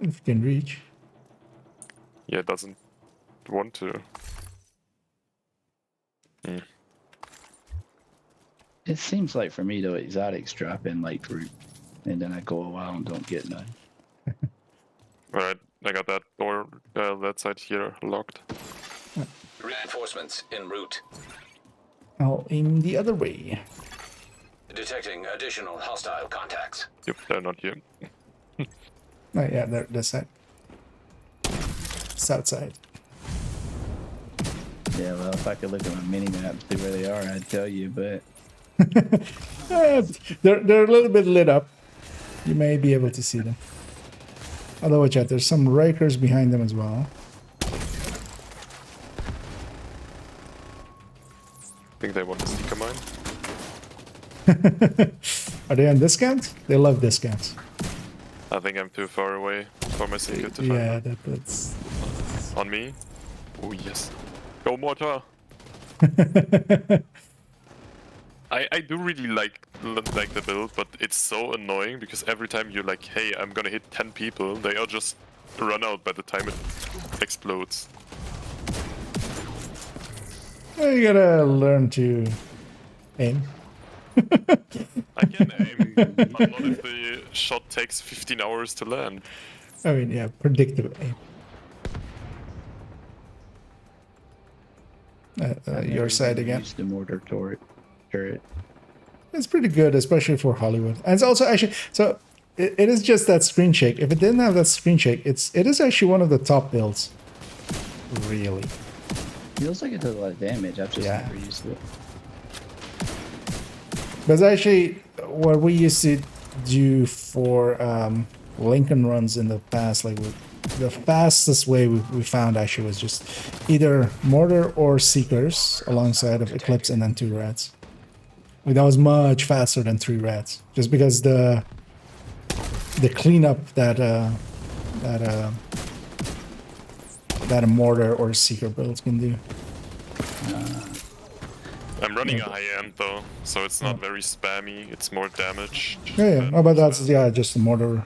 Speaker 1: If you can reach.
Speaker 11: Yeah, it doesn't want to.
Speaker 14: It seems like for me though, exotics drop in like fruit, and then I go a while and don't get none.
Speaker 11: Alright, I got that door, that side here locked.
Speaker 2: Reinforcements en route.
Speaker 1: I'll aim the other way.
Speaker 2: Detecting additional hostile contacts.
Speaker 11: Yep, they're not here.
Speaker 1: Oh yeah, they're this side. South side.
Speaker 14: Yeah, well, if I could look at my mini map and see where they are, I'd tell you, but
Speaker 1: They're a little bit lit up. You may be able to see them. Although watch out, there's some Rikers behind them as well.
Speaker 11: Think they want to seeker mine?
Speaker 1: Are they on discount? They love discounts.
Speaker 11: I think I'm too far away for my seeker to find
Speaker 1: Yeah,
Speaker 11: them.
Speaker 1: that's...
Speaker 11: On me? Oh yes. Go mortar! I do really like the build, but it's so annoying because every time you're like, hey, I'm gonna hit 10 people, they all just run out by the time it explodes.
Speaker 1: Well, you gotta learn to aim.
Speaker 11: I can aim, but not if the shot takes 15 hours to land.
Speaker 1: I mean, yeah, predictable aim. your side again.
Speaker 14: Use the mortar turret.
Speaker 1: It's pretty good, especially for Hollywood. And it's also actually so it is just that screen shake. If it didn't have that screen shake, it is actually one of the top builds. Really.
Speaker 14: Feels like it does a lot of damage. I've just never used it.
Speaker 1: But actually, what we used to do for Lincoln runs in the past, like the fastest way we found actually was just either mortar or seekers alongside of Eclipse and then 2 rats. Like, that was much faster than 3 rats, just because the cleanup that a mortar or seeker build can do.
Speaker 11: I'm running a high end though, so it's not very spammy. It's more damage.
Speaker 1: Yeah. Oh, but that's just the mortar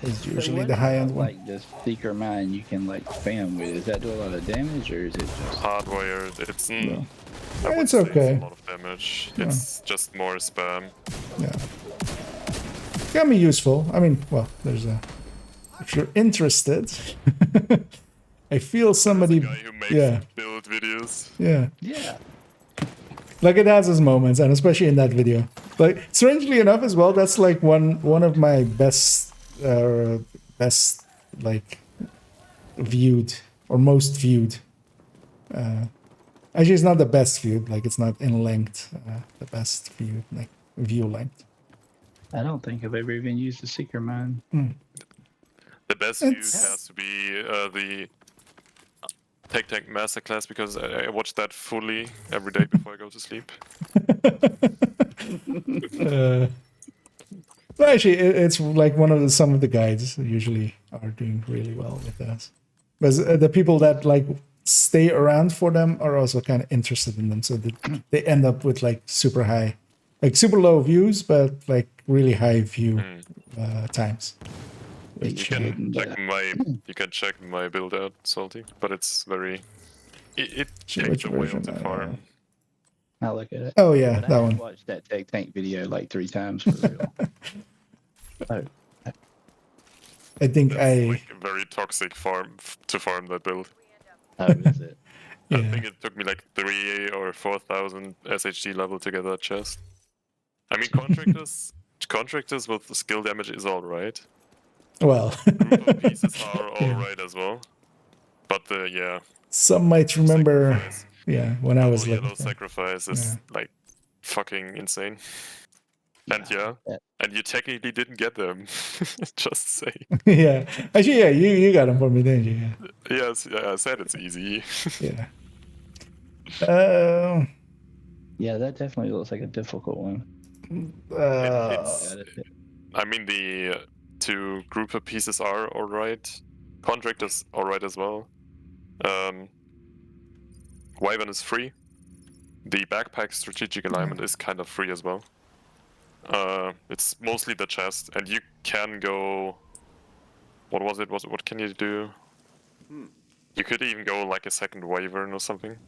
Speaker 1: is usually the high end one.
Speaker 14: Like the seeker mine, you can like spam with. Does that do a lot of damage, or is it just
Speaker 11: hardwired? It's
Speaker 1: it's okay.
Speaker 11: It's a lot of damage. It's just more spam.
Speaker 1: Yeah. Can be useful. I mean, well, there's a. If you're interested, I feel somebody.
Speaker 11: There's a guy who makes build videos.
Speaker 1: Yeah.
Speaker 14: Yeah.
Speaker 1: Like, it has its moments, and especially in that video. Like, strangely enough as well, that's like one of my best like viewed or most viewed. Actually, it's not the best viewed. Like, it's not in length. The best viewed, like view length.
Speaker 14: I don't think I've ever even used a seeker mine.
Speaker 11: The best view has to be the TechTank Masterclass, because I watch that fully every day before I go to sleep.
Speaker 1: Well, actually, it's like some of the guides usually are doing really well with us. But the people that like stay around for them are also kind of interested in them, so they end up with like super high, like super low views, but like really high view times.
Speaker 11: You can check my build out, Salty, but it's very. It takes a while to farm.
Speaker 14: I'll look at it.
Speaker 1: Oh yeah,
Speaker 14: but
Speaker 1: that
Speaker 14: I
Speaker 1: one.
Speaker 14: Watched that TechTank video like 3 times for real.
Speaker 1: I think
Speaker 11: like a very toxic farm to farm that build.
Speaker 14: Oh, is it?
Speaker 11: I think it took me like 3 or 4,000 SHD level to get that chest. I mean, contractors with skill damage is all right.
Speaker 1: Well,
Speaker 11: group of pieces are all right as well, but
Speaker 1: some might remember. Yeah, when I was
Speaker 11: like
Speaker 1: looking.
Speaker 11: Sacrifice is like fucking insane. And and you technically didn't get them. Just say.
Speaker 1: Yeah, actually, yeah, you got them for me, didn't you? Yeah.
Speaker 11: Yes, I said it's easy.
Speaker 1: Yeah.
Speaker 14: Yeah, that definitely looks like a difficult one.
Speaker 11: I mean, the 2 group of pieces are alright. Contractors alright as well. Wyvern is free. The backpack strategic alignment is kind of free as well. It's mostly the chest, and you can go. What was it? What can you do? You could even go like a second Wyvern or something.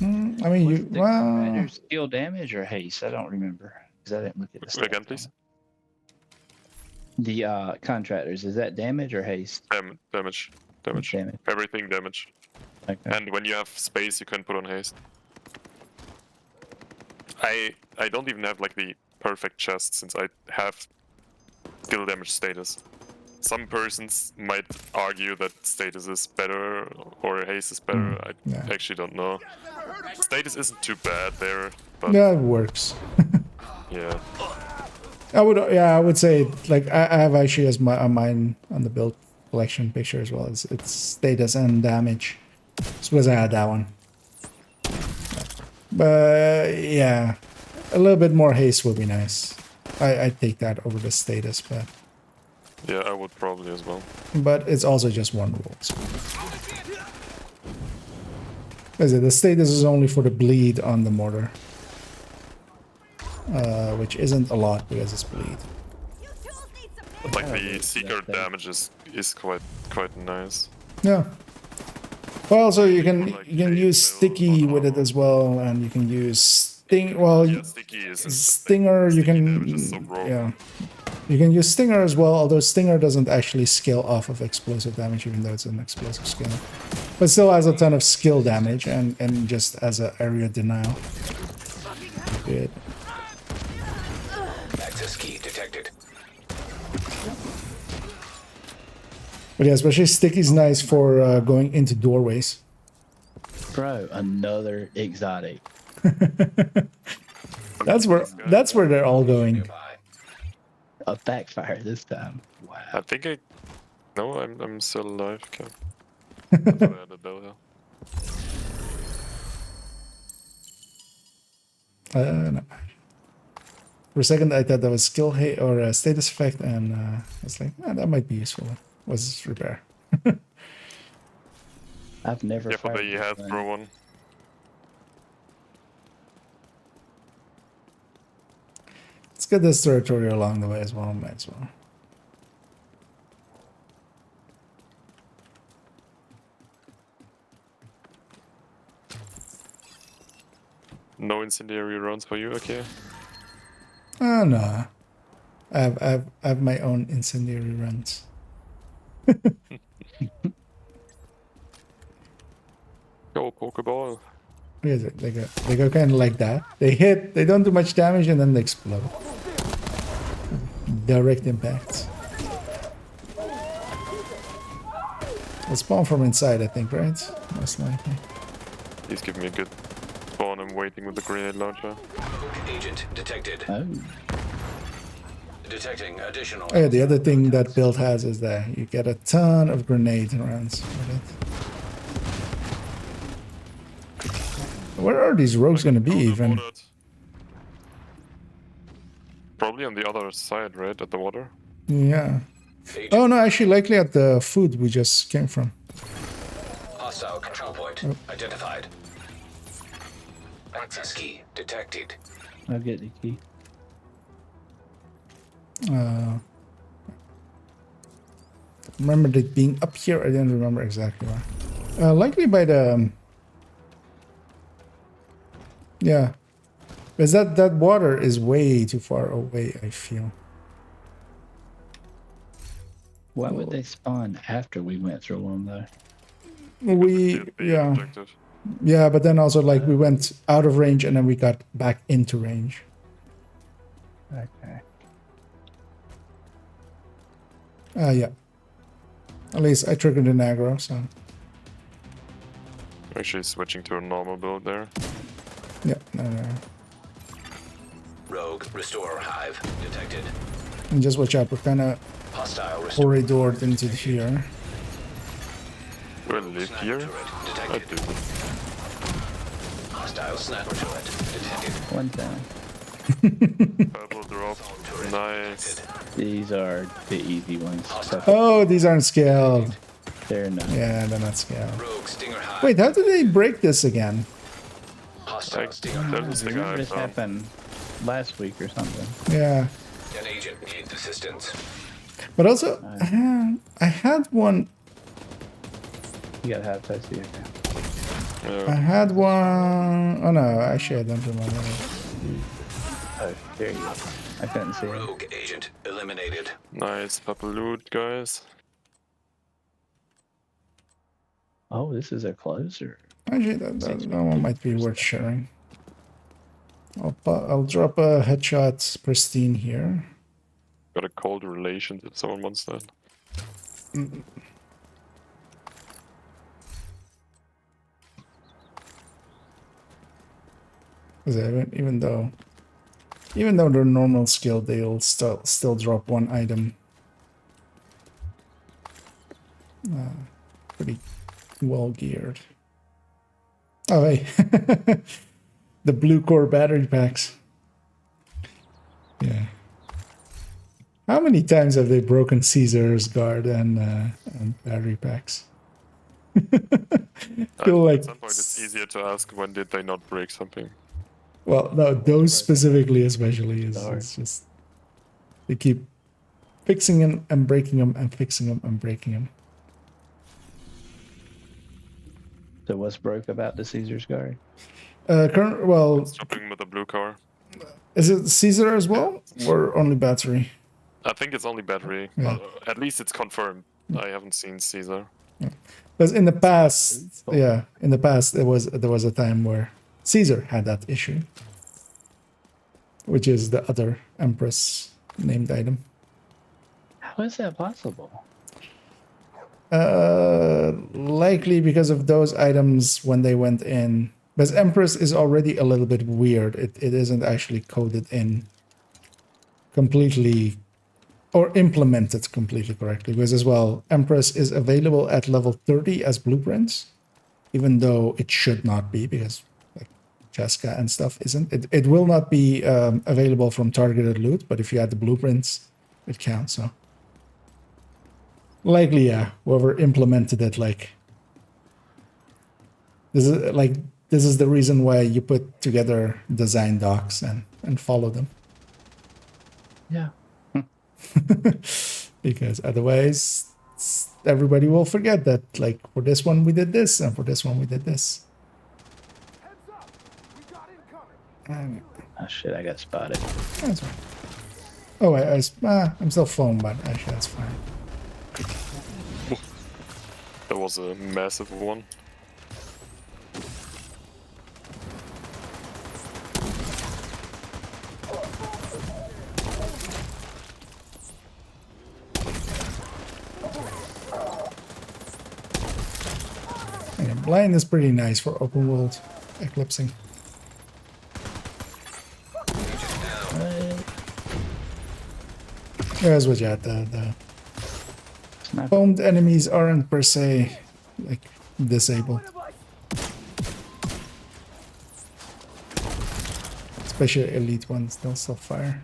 Speaker 1: I mean,
Speaker 14: skill damage or haste? I don't remember because I didn't look at this.
Speaker 11: Again, please.
Speaker 14: The contractors, is that damage or haste?
Speaker 11: Damage. Everything damage.
Speaker 14: Okay.
Speaker 11: And when you have space, you can put on haste. I don't even have like the perfect chest since I have skill damage status. Some persons might argue that status is better or haste is better. I actually don't know. Status isn't too bad there, but
Speaker 1: yeah, it works.
Speaker 11: yeah.
Speaker 1: I would say like I have actually as mine on the build collection picture as well. It's status and damage. Suppose I had that one. But yeah, a little bit more haste would be nice. I'd take that over the status, but
Speaker 11: yeah, I would probably as well.
Speaker 1: But it's also just one rule. So. The status is only for the bleed on the mortar, which isn't a lot because it's bleed.
Speaker 11: Like the secret damage is quite nice.
Speaker 1: Yeah. Well, also you can use sticky with it as well, and you can use sting. Well, stinger you can you can use stinger as well. Although stinger doesn't actually scale off of explosive damage, even though it's an explosive skill. but still has a ton of skill damage and just as an area denial. Good.
Speaker 2: Access key detected.
Speaker 1: But yeah, especially Sticky's nice for going into doorways.
Speaker 14: Bro, another exotic.
Speaker 1: That's where they're all going.
Speaker 14: A backfire this time. Wow.
Speaker 11: I think no, I'm still alive. Okay. I thought I had a bell here.
Speaker 1: No. For a second, I thought that was skill hit or a status effect, and I was like, that might be useful. Was repair.
Speaker 14: I've never.
Speaker 11: Yeah, for the Hasbro one.
Speaker 1: Let's get this territory along the way as well. Might as well.
Speaker 11: No incendiary rounds for you, okay?
Speaker 1: Oh no, I have my own incendiary runs.
Speaker 11: Go Pokeball.
Speaker 1: They go kind of like that. They hit, they don't do much damage, and then they explode. Direct impacts. They'll spawn from inside, I think, right? Most likely.
Speaker 11: He's giving me a good spawn. I'm waiting with the grenade launcher.
Speaker 2: Agent detected.
Speaker 14: Oh.
Speaker 2: Detecting additional.
Speaker 1: Oh yeah, the other thing that build has is that you get a ton of grenade rounds with it. Where are these rogues gonna be even?
Speaker 11: Probably on the other side, right? At the water?
Speaker 1: Yeah. Oh no, actually likely at the food we just came from.
Speaker 2: Hostile control point identified. Access key detected.
Speaker 14: I'll get the key.
Speaker 1: Remember it being up here. I didn't remember exactly where. Likely by the. Yeah, because that water is way too far away. I feel.
Speaker 14: Why would they spawn after we went through them though?
Speaker 1: Yeah, but then also like we went out of range and then we got back into range.
Speaker 14: Okay.
Speaker 1: Yeah. At least I triggered an aggro, so.
Speaker 11: Actually switching to a normal build there.
Speaker 1: Yeah, no.
Speaker 2: Rogue restore hive detected.
Speaker 1: And just watch out, we're kind of corridored into here.
Speaker 11: We'll live here. I do.
Speaker 2: Hostile sniper turret detected.
Speaker 14: One time.
Speaker 11: Purple drop. Nice.
Speaker 14: These are the easy ones.
Speaker 1: Oh, these aren't scaled.
Speaker 14: They're not.
Speaker 1: Yeah, they're not scaled.
Speaker 2: Rogue stinger hive.
Speaker 1: Wait, how did they break this again?
Speaker 2: Hostile stinger
Speaker 14: I
Speaker 2: hive.
Speaker 14: remember this happened last week or something.
Speaker 1: Yeah.
Speaker 2: An agent needs assistance.
Speaker 1: But also, I had one.
Speaker 14: You gotta have Toasty again.
Speaker 1: I had one. Oh no, actually I don't remember.
Speaker 14: Oh, there you go. I couldn't see it.
Speaker 2: Rogue agent eliminated.
Speaker 11: Nice purple loot, guys.
Speaker 14: Oh, this is a closer.
Speaker 1: Actually, that one might be worth sharing. I'll drop a headshot pristine here.
Speaker 11: Got a cold relations if someone wants that.
Speaker 1: Even though they're normal skill, they'll still drop one item. Pretty well geared. Oh hey, the blue core battery packs. Yeah. How many times have they broken Caesar's guard and battery packs? Feel like
Speaker 11: at some point it's easier to ask when did they not break something.
Speaker 1: Well, no, those specifically, especially, it's just they keep fixing them and breaking them and fixing them and breaking them.
Speaker 14: So what's broke about the Caesar's guard?
Speaker 11: Jumping with a blue car.
Speaker 1: Is it Caesar as well, or only battery?
Speaker 11: I think it's only battery.
Speaker 1: Yeah.
Speaker 11: At least it's confirmed. I haven't seen Caesar.
Speaker 1: Because in the past, yeah, in the past there was a time where Caesar had that issue, which is the other Empress named item.
Speaker 14: How is that possible?
Speaker 1: Likely because of those items when they went in. Because Empress is already a little bit weird. It isn't actually coded in completely or implemented completely correctly. Because as well, Empress is available at level 30 as blueprints, even though it should not be, because like Jessica and stuff isn't. It will not be available from targeted loot, but if you add the blueprints, it counts. So likely, yeah, whoever implemented it, like this is the reason why you put together design docs and follow them.
Speaker 14: Yeah.
Speaker 1: Because otherwise everybody will forget that, like, for this one we did this and for this one we did this.
Speaker 14: Oh shit, I got spotted.
Speaker 1: That's fine. Oh, I'm still phone, but actually that's fine.
Speaker 11: That was a massive one.
Speaker 1: Yeah, blind is pretty nice for open world eclipsing. Here's what you had. The foamed enemies aren't per se like disabled. Especially elite ones, they'll still fire.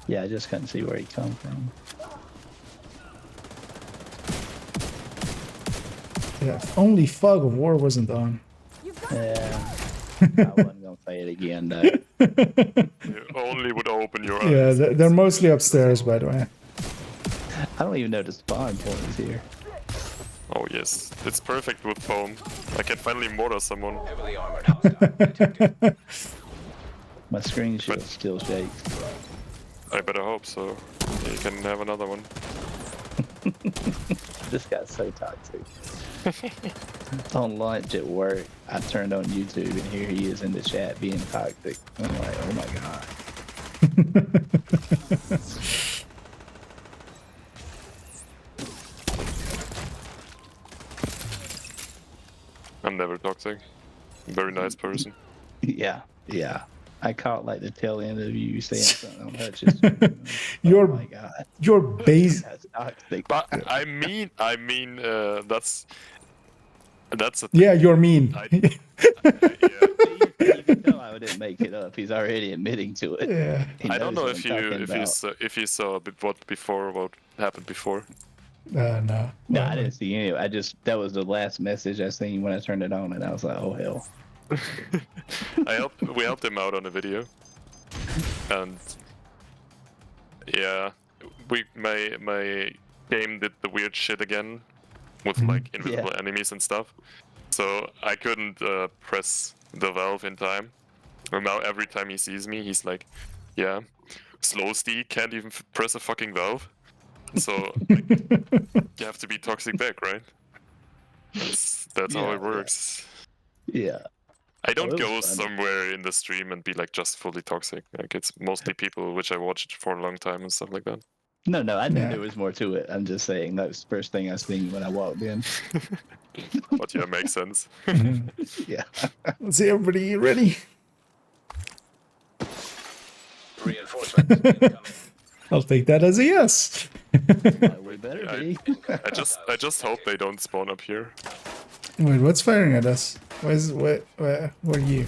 Speaker 14: Yeah, I just couldn't see where he come from.
Speaker 1: Yeah, if only Fog of War wasn't on.
Speaker 14: Yeah. I wasn't gonna say it again though.
Speaker 11: You only would open your eyes.
Speaker 1: Yeah, they're mostly upstairs, by the way.
Speaker 14: I don't even know the spawn point is here.
Speaker 11: Oh yes, it's perfect with foam. I can finally mortar someone.
Speaker 2: Heavily armored hostile detected.
Speaker 14: My screen still shakes.
Speaker 11: I better hope so. You can have another one.
Speaker 14: This guy's so toxic. On lunch at work, I turned on YouTube and here he is in the chat being toxic. I'm like, oh my god.
Speaker 11: I'm never toxic. Very nice person.
Speaker 14: Yeah, yeah. I caught like the tail end of you saying something on Hutch's.
Speaker 1: Your
Speaker 14: oh my god.
Speaker 1: Your base.
Speaker 14: That's toxic.
Speaker 11: But I mean, that's a
Speaker 14: Yeah,
Speaker 1: you're mean.
Speaker 14: You can tell I didn't make it up. He's already admitting to it.
Speaker 1: Yeah.
Speaker 14: He
Speaker 11: I don't
Speaker 14: knows
Speaker 11: know
Speaker 14: what I'm talking about.
Speaker 11: if you saw a bit what happened before.
Speaker 1: No.
Speaker 14: No, I didn't see any. That was the last message I seen when I turned it on, and I was like, oh hell.
Speaker 11: We helped him out on a video, and yeah, my game did the weird shit again with like invisible enemies and stuff. So I couldn't press the valve in time, and now every time he sees me, he's like, "Yeah, slow Steve can't even press a fucking valve." So like, you have to be toxic back, right? That's how it works.
Speaker 14: Yeah.
Speaker 11: I don't go somewhere in the stream and be like just fully toxic. Like it's mostly people which I watched for a long time and stuff like that.
Speaker 14: No, I knew there was more to it. I'm just saying that was the first thing I seen when I walked in.
Speaker 11: But yeah, makes sense.
Speaker 14: Yeah.
Speaker 1: Let's see, everybody ready?
Speaker 2: Reinforcements incoming.
Speaker 1: I'll take that as a yes.
Speaker 14: We better be.
Speaker 11: I just hope they don't spawn up here.
Speaker 1: Wait, what's firing at us? Where are you?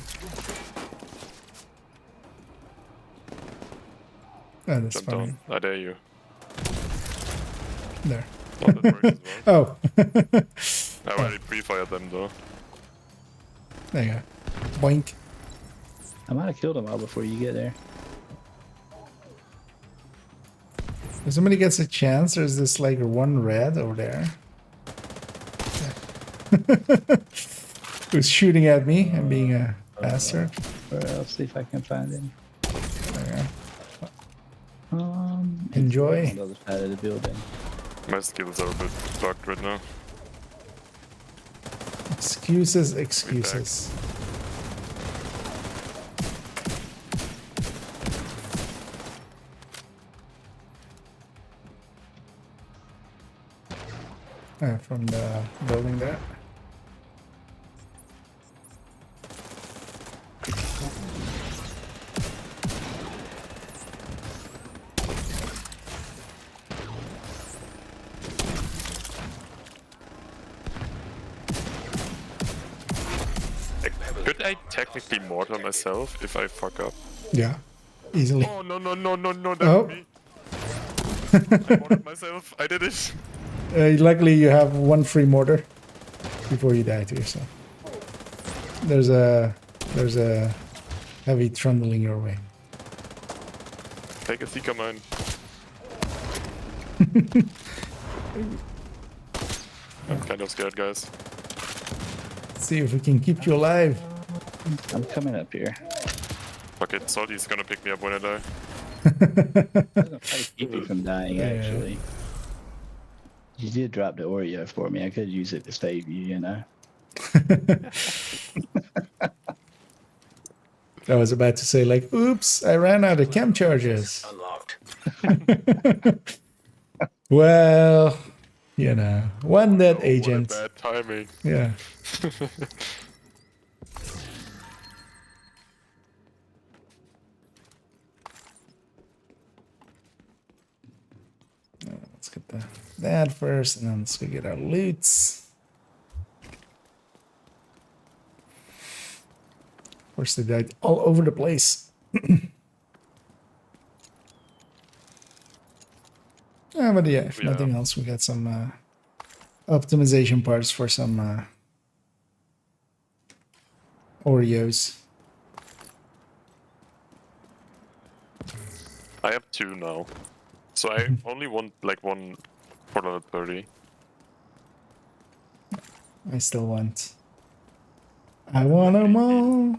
Speaker 1: Oh, that's
Speaker 11: Jump
Speaker 1: fine.
Speaker 11: down. I dare you.
Speaker 1: There.
Speaker 11: Oh, that works as well.
Speaker 1: Oh.
Speaker 11: I already pre-fired them though.
Speaker 1: There you go. Boink.
Speaker 14: I might have killed them all before you get there.
Speaker 1: If somebody gets a chance, there's this like one red over there. Who's shooting at me and being a bastard.
Speaker 14: I'll see if I can find him.
Speaker 1: There you go. Enjoy.
Speaker 14: On the other side of the building.
Speaker 11: My skills are a bit bugged right now.
Speaker 1: Excuses, excuses. From the building there.
Speaker 11: Could I technically mortar myself if I fuck up?
Speaker 1: Yeah, easily.
Speaker 11: Oh no, that's
Speaker 1: Oh.
Speaker 11: me. I mortared myself. I did it.
Speaker 1: Luckily, you have one free mortar before you die to yourself. There's a heavy trundling your way.
Speaker 11: Take a seeker mine. I'm kind of scared, guys.
Speaker 1: Let's see if we can keep you alive.
Speaker 14: I'm coming up here.
Speaker 11: Fuck it, Salty's gonna pick me up when I die.
Speaker 14: I'm gonna try to keep you from dying,
Speaker 1: Yeah.
Speaker 14: actually. You did drop the Oreo for me. I could use it to save you, you know?
Speaker 1: I was about to say, like, oops, I ran out of chem charges.
Speaker 2: Unlocked.
Speaker 1: Well, you know, one dead agent.
Speaker 11: What a bad timing.
Speaker 1: Yeah. Let's get that first, and then let's go get our loots. Of course, they died all over the place. But yeah, if nothing else, we got some optimization parts for some Oreos.
Speaker 11: I have 2 now. So I only want like one for level 30.
Speaker 1: I still want. I want them all.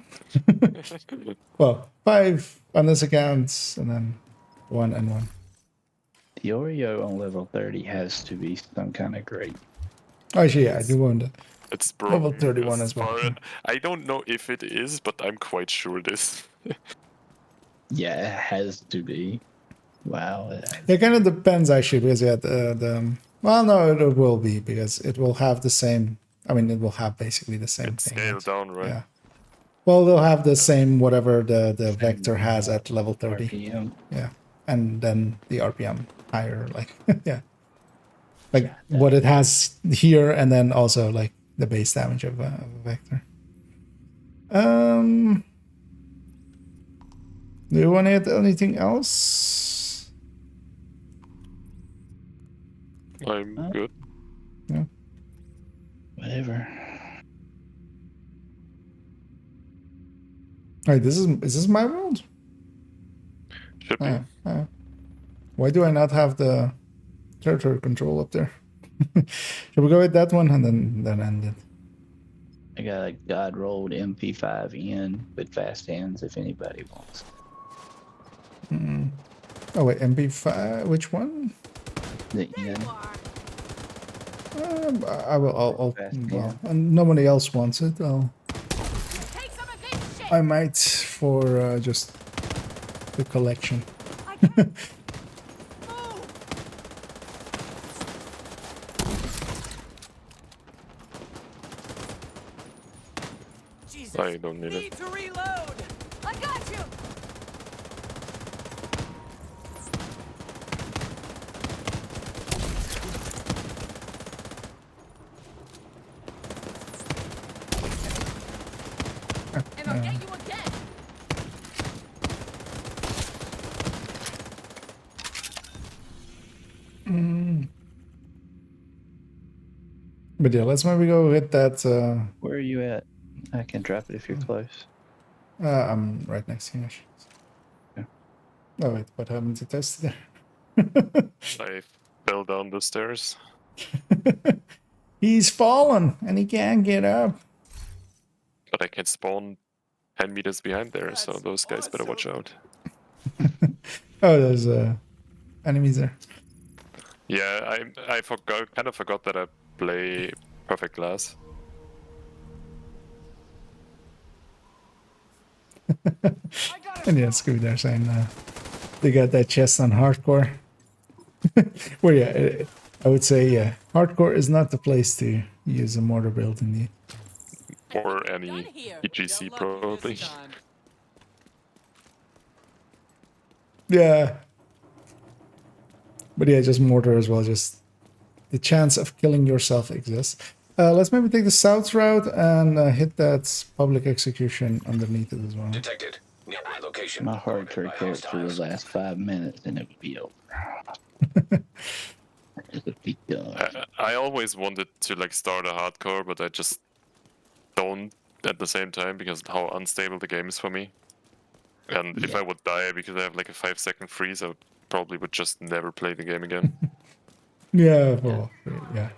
Speaker 1: Well, 5 on this account, and then 1 and 1.
Speaker 14: The Oreo on level 30 has to be some kind of great.
Speaker 1: Actually, yeah, I do want it.
Speaker 11: It's broken.
Speaker 1: Level 31 as well.
Speaker 11: I don't know if it is, but I'm quite sure it is.
Speaker 14: Yeah, it has to be. Wow.
Speaker 1: It kind of depends, actually, because yeah, well, no, it will be, because it will have the same. I mean, it will have basically the same thing.
Speaker 11: Scaled down, right?
Speaker 1: Yeah. Well, they'll have the same whatever the vector has at level 30.
Speaker 14: RPM.
Speaker 1: Yeah, and then the RPM higher, like yeah, like what it has here, and then also like the base damage of a vector. Do you want to add anything else?
Speaker 11: I'm good.
Speaker 1: Yeah.
Speaker 14: Whatever.
Speaker 1: Alright, is this my world?
Speaker 11: Should be.
Speaker 1: Why do I not have the territory control up there? Should we go with that one and then end it?
Speaker 14: I got a God rolled MP5N with fast hands if anybody wants.
Speaker 1: Oh wait, MP5. Which one?
Speaker 14: The N.
Speaker 1: I will. I'll well, and nobody else wants it. I might for just the collection.
Speaker 11: I don't need it.
Speaker 3: To reload. I got you. And I'll get you again.
Speaker 1: But yeah, let's maybe go hit that.
Speaker 14: Where are you at? I can drop it if you're close.
Speaker 1: I'm right next to you.
Speaker 14: Yeah.
Speaker 1: Oh wait, what happened to test there?
Speaker 11: I fell down the stairs.
Speaker 1: He's fallen and he can't get up.
Speaker 11: But I can spawn 10 meters behind there, so those guys better watch out.
Speaker 1: Oh, there's enemies there.
Speaker 11: Yeah, I kind of forgot that I play Perfect Glass.
Speaker 1: And yeah, Scooby there saying they got that chest on hardcore. Well, yeah, I would say yeah, hardcore is not the place to use a mortar build indeed.
Speaker 11: Or any EGC probably.
Speaker 1: Yeah. But yeah, just mortar as well. Just the chance of killing yourself exists. Let's maybe take the south route and hit that public execution underneath it as well.
Speaker 2: Detected. Nearby location.
Speaker 14: My hardcore character would last 5 minutes and it would be over. It would be done.
Speaker 11: I always wanted to like start a hardcore, but I just don't at the same time because of how unstable the game is for me. And if I would die because I have like a 5-second freeze, I probably would just never play the game again.
Speaker 1: Yeah, well, yeah.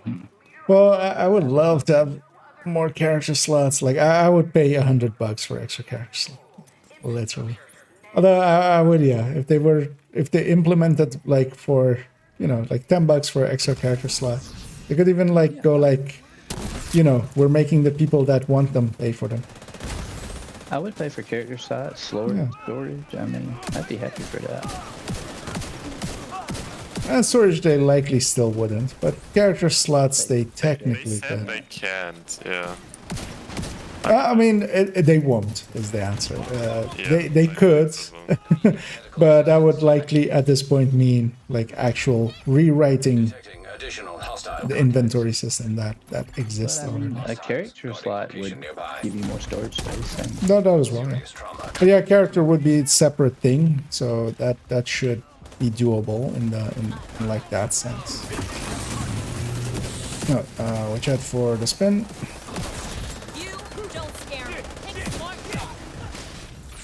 Speaker 1: Well, I would love to have more character slots. Like, I would pay $100 for extra character slots. Literally. Although I would, yeah, if they implemented like for, you know, like $10 for extra character slots, they could even like go like, you know, we're making the people that want them pay for them.
Speaker 14: I would pay for character slots, slower storage. I mean, I'd be happy for that.
Speaker 1: Storage they likely still wouldn't, but character slots they technically
Speaker 11: They said
Speaker 1: can.
Speaker 11: they can't, yeah.
Speaker 1: I mean, they won't is the answer. They could, but that would likely at this point mean like actual rewriting the inventory system that exists
Speaker 14: But, I mean,
Speaker 1: already.
Speaker 14: a character slot would give you more storage space. And
Speaker 1: No, that as well. Yeah. But yeah, character would be a separate thing, so that should be doable in like that sense. No, watch out for the spin.
Speaker 3: Don't scare me. Take a smart shot.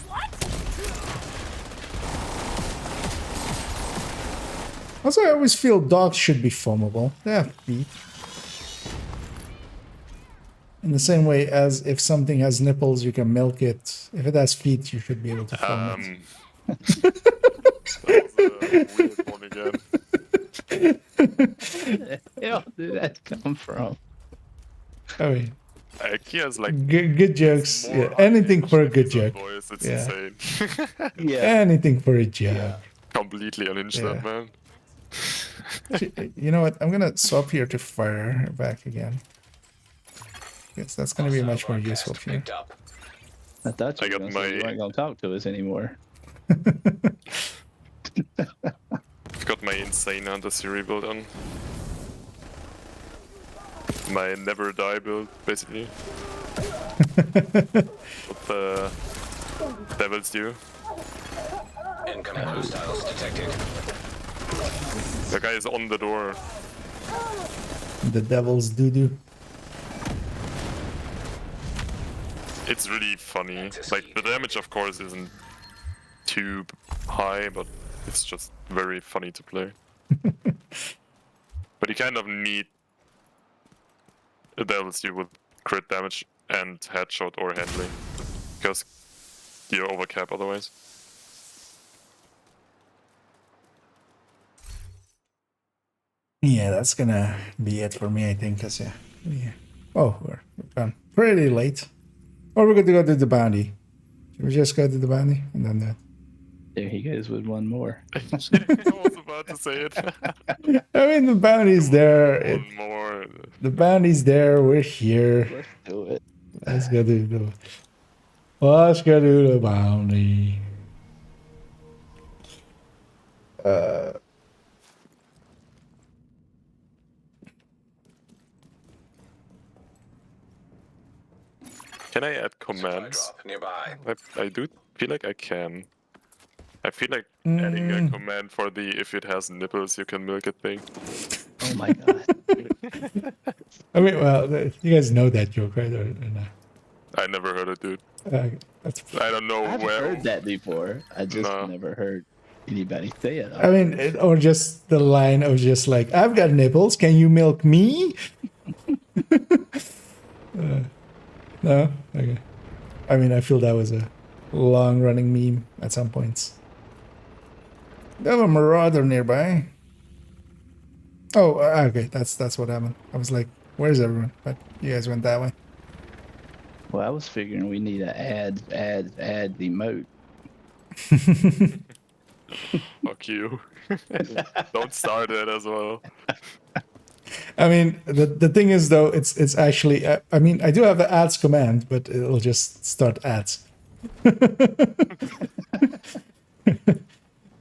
Speaker 3: What?
Speaker 1: Also, I always feel dogs should be foamable. They have feet. In the same way as if something has nipples, you can milk it. If it has feet, you should be able to foam it.
Speaker 11: That was a weird one again.
Speaker 14: where the hell did that come from?
Speaker 1: I mean,
Speaker 11: IKEA's like
Speaker 1: good jokes. Yeah, anything for a good joke.
Speaker 11: boys, it's
Speaker 1: Yeah.
Speaker 11: insane.
Speaker 14: Yeah.
Speaker 1: Anything for a joke.
Speaker 11: Completely unhinged that man.
Speaker 1: You know what? I'm gonna swap here to fire back again. Yes, that's gonna be much more useful here.
Speaker 14: I thought you were gonna say you weren't gonna talk to us anymore.
Speaker 11: Got my insane Hunter Siri build on. My never die build, basically. What the devils do.
Speaker 2: Incoming hostiles detected.
Speaker 11: The guy is on the door.
Speaker 1: The devil's doo-doo.
Speaker 11: It's really funny. Like, the damage, of course, isn't too high, but it's just very funny to play. But you kind of need a devil's due with crit damage and headshot or handling, because you're overcap otherwise.
Speaker 1: Yeah, that's gonna be it for me, I think. Cause yeah. Oh, we're done pretty late. Or we're going to go to the bounty. Should we just go to the bounty and then that?
Speaker 14: There he goes with one more.
Speaker 11: I was about to say it.
Speaker 1: I mean, the bounty's there.
Speaker 11: One more.
Speaker 1: The bounty's there. We're here.
Speaker 14: Let's do it.
Speaker 1: Let's go do the. Let's go do the bounty.
Speaker 11: Can I add commands?
Speaker 2: Nearby.
Speaker 11: I do feel like I can. I feel like adding a command for the if it has nipples you can milk it thing.
Speaker 14: Oh my god.
Speaker 1: I mean, well, you guys know that joke, right? Or not?
Speaker 11: I never heard it, dude.
Speaker 1: That's,
Speaker 11: I don't know
Speaker 14: I've
Speaker 11: where.
Speaker 14: heard that before. I just never heard anybody say it.
Speaker 1: I mean, or just the line of just like, I've got nipples. Can you milk me? No? Okay. I mean, I feel that was a long-running meme at some points. They have a marauder nearby. Oh, okay. That's what happened. I was like, where's everyone? But you guys went that way.
Speaker 14: Well, I was figuring we need to add the emote.
Speaker 11: Fuck you. Don't start it as well.
Speaker 1: I mean, the thing is though, it's actually. I mean, I do have the ads command, but it'll just start ads.
Speaker 11: That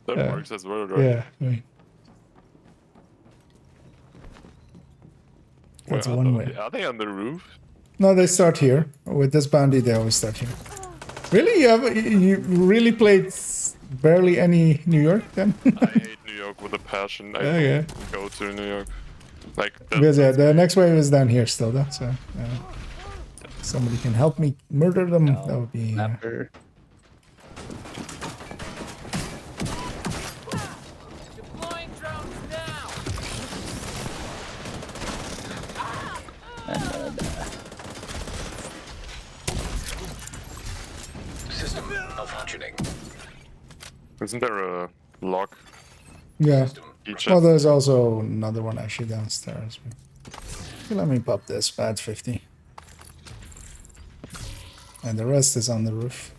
Speaker 11: works as well, right?
Speaker 1: Yeah. I mean, that's one way.
Speaker 11: Are they on the roof?
Speaker 1: No, they start here. With this bounty, they always start here. Really? You really played barely any New York then?
Speaker 11: I hate New York with a passion. I
Speaker 1: Okay.
Speaker 11: go to New York. Like
Speaker 1: Because yeah, the next wave is down here still though, so somebody can help me murder them. That would be.
Speaker 3: Deploying drones now.
Speaker 2: System malfunctioning.
Speaker 11: Isn't there a lock?
Speaker 1: Yeah.
Speaker 11: Each
Speaker 1: Well, there's also another one actually downstairs. Let me pop this. Bad 50. And the rest is on the roof.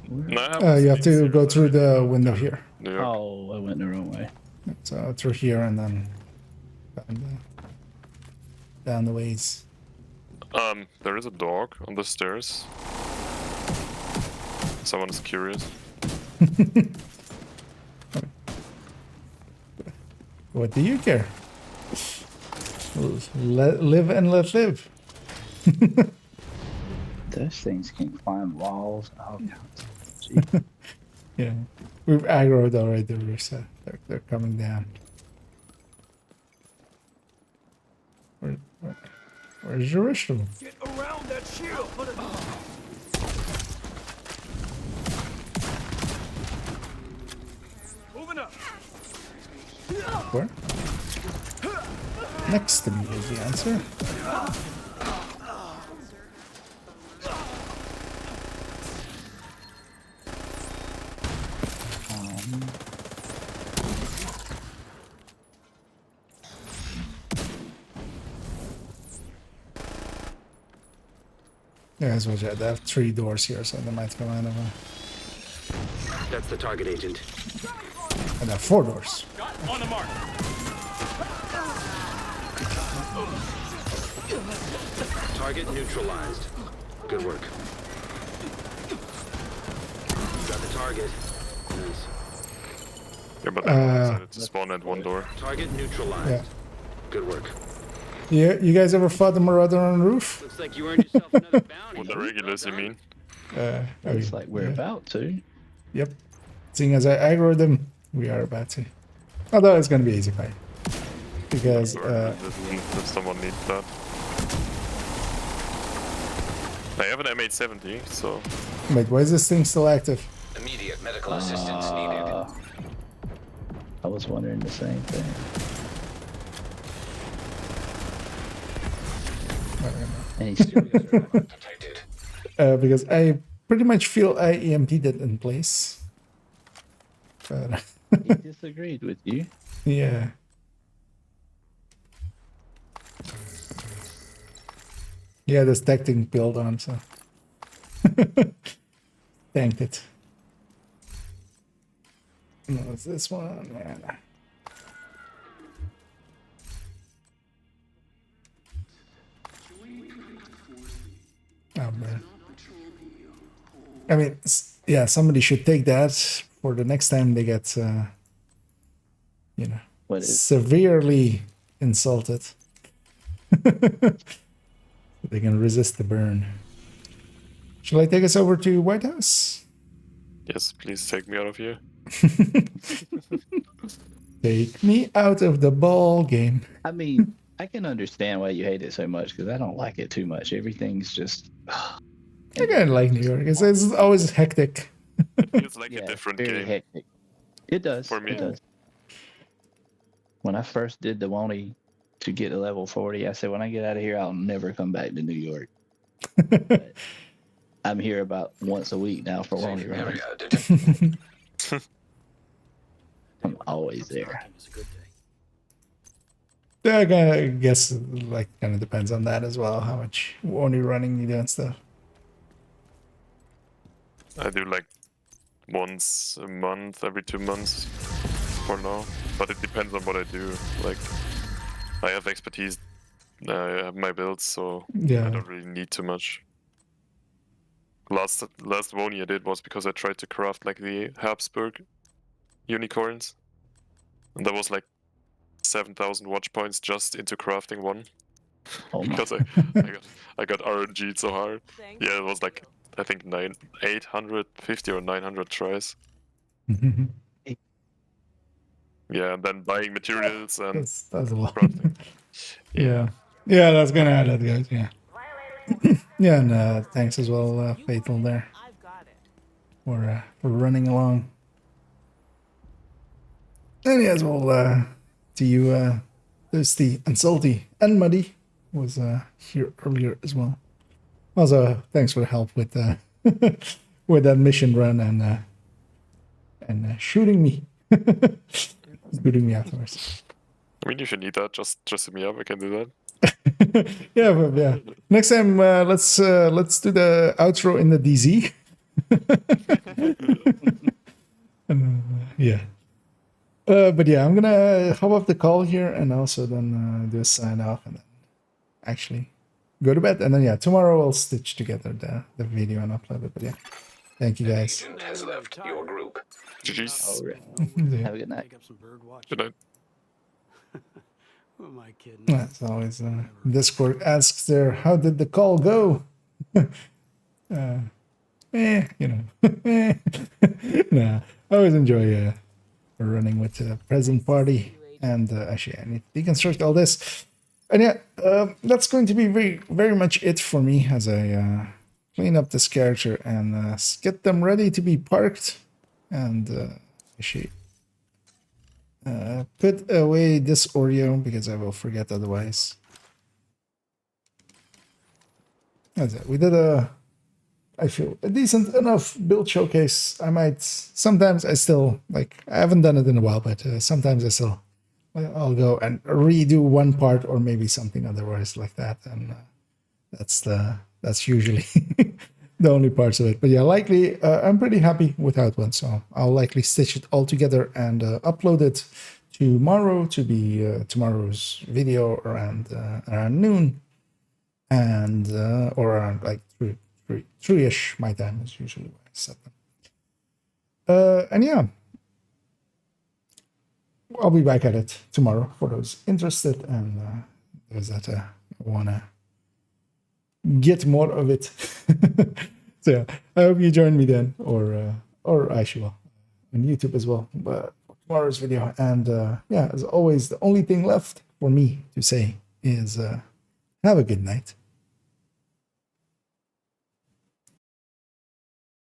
Speaker 1: You have to go through the window here.
Speaker 14: Oh, I went the wrong way.
Speaker 1: So through here and then down the ways.
Speaker 11: There is a dog on the stairs. Someone is curious.
Speaker 1: What do you care? Live and let live.
Speaker 14: Those things can climb walls. Oh,
Speaker 1: yeah, we've aggroed already the roof, so they're coming down. Where's your ritual?
Speaker 3: Get around that shield. Moving up.
Speaker 1: Where? Next to me is the answer. Yeah, as well, they have 3 doors here, so they might come out of a...
Speaker 6: That's the target, Agent.
Speaker 1: And there are 4 doors.
Speaker 3: On the mark.
Speaker 6: Target neutralized. Good work. Got the target. Nice.
Speaker 11: Yeah, but I decided to spawn at one door.
Speaker 6: Target neutralized.
Speaker 1: Yeah.
Speaker 6: Good work.
Speaker 1: Yeah, you guys ever fought the Marauder on the roof?
Speaker 6: Looks like you earned yourself another bounty.
Speaker 11: With the regulars, you mean?
Speaker 14: Looks like we're about to.
Speaker 1: Yep. Seeing as I aggroed them, we are about to. Although it's going to be easy fight. Because...
Speaker 11: if someone needs that. I have an M870, so...
Speaker 1: Wait, why is this thing still active?
Speaker 2: Immediate medical assistance needed.
Speaker 14: I was wondering the same thing. And he's still
Speaker 2: Detected.
Speaker 1: Because I pretty much feel I EMP'd it in place. But
Speaker 14: he disagreed with you.
Speaker 1: yeah. Yeah, this tech thing built on, so. Tanked it. No, it's this one. Man. Oh, man. I mean, yeah, somebody should take that for the next time they get, you know, severely insulted. They can resist the burn. Shall I take us over to White House?
Speaker 11: Yes, please take me out of here.
Speaker 1: Take me out of the ball game.
Speaker 14: I mean, I can understand why you hate it so much because I don't like it too much. Everything's just.
Speaker 1: I kind of like New York. It's always hectic.
Speaker 11: It feels like a different
Speaker 14: very
Speaker 11: game.
Speaker 14: hectic. It does.
Speaker 11: For me.
Speaker 14: It does. When I first did the Woney to get to level 40, I said, when I get out of here, I'll never come back to New York. But I'm here about once a week now for Woney runs. I'm always there.
Speaker 1: Yeah, I guess like kind of depends on that as well, how much only running you do and stuff.
Speaker 11: I do like once a month, every 2 months for now. But it depends on what I do. Like, I have expertise, I have my builds, so
Speaker 1: Yeah.
Speaker 11: I don't really need too much. Last Wony I did was because I tried to craft like the Habsburg unicorns. And that was like 7,000 watch points just into crafting one.
Speaker 14: Oh my.
Speaker 11: Because I got RNG'd so hard. Yeah, it was like I think 850 or 900 tries. Yeah, and then buying materials and
Speaker 1: that's a lot.
Speaker 11: crafting.
Speaker 1: Yeah. Yeah, that's gonna add it, guys. Yeah. Yeah, and thanks as well, Faithful there. For running along. And yeah, as well to you, Thirsty and Salty and Muddy was here earlier as well. Also, thanks for the help with with that mission run and shooting me, shooting me afterwards.
Speaker 11: I mean, if you need that, just hit me up. I can do that.
Speaker 1: Yeah, but yeah. Next time, let's do the outro in the DZ. Yeah. But yeah, I'm gonna hop off the call here and also then do a sign off and then actually go to bed. And then yeah, tomorrow I'll stitch together the video and upload it. But yeah, thank you guys.
Speaker 2: Agent has left your group.
Speaker 11: GG's.
Speaker 1: Yeah.
Speaker 14: Have a good night.
Speaker 11: Good night.
Speaker 16: Who am I kidding?
Speaker 1: As always, Discord asks there, how did the call go? You know. Nah, I always enjoy running with the present party. And actually, I need to deconstruct all this. And yeah, that's going to be very much it for me as I clean up this character and get them ready to be parked. And actually put away this Oreo because I will forget otherwise. That's it. We did I feel, a decent enough build showcase. Sometimes I still, like, I haven't done it in a while, but sometimes I'll go and redo one part or maybe something otherwise like that. And that's usually the only parts of it. But yeah, likely, I'm pretty happy with how it went. So I'll likely stitch it all together and upload it tomorrow to be tomorrow's video around noon. And or around like 3-ish my time is usually where I set them. And yeah, I'll be back at it tomorrow for those interested and those that want to get more of it. So yeah, I hope you join me then, or actually will on YouTube as well. But for tomorrow's video, and yeah, as always, the only thing left for me to say is have a good night.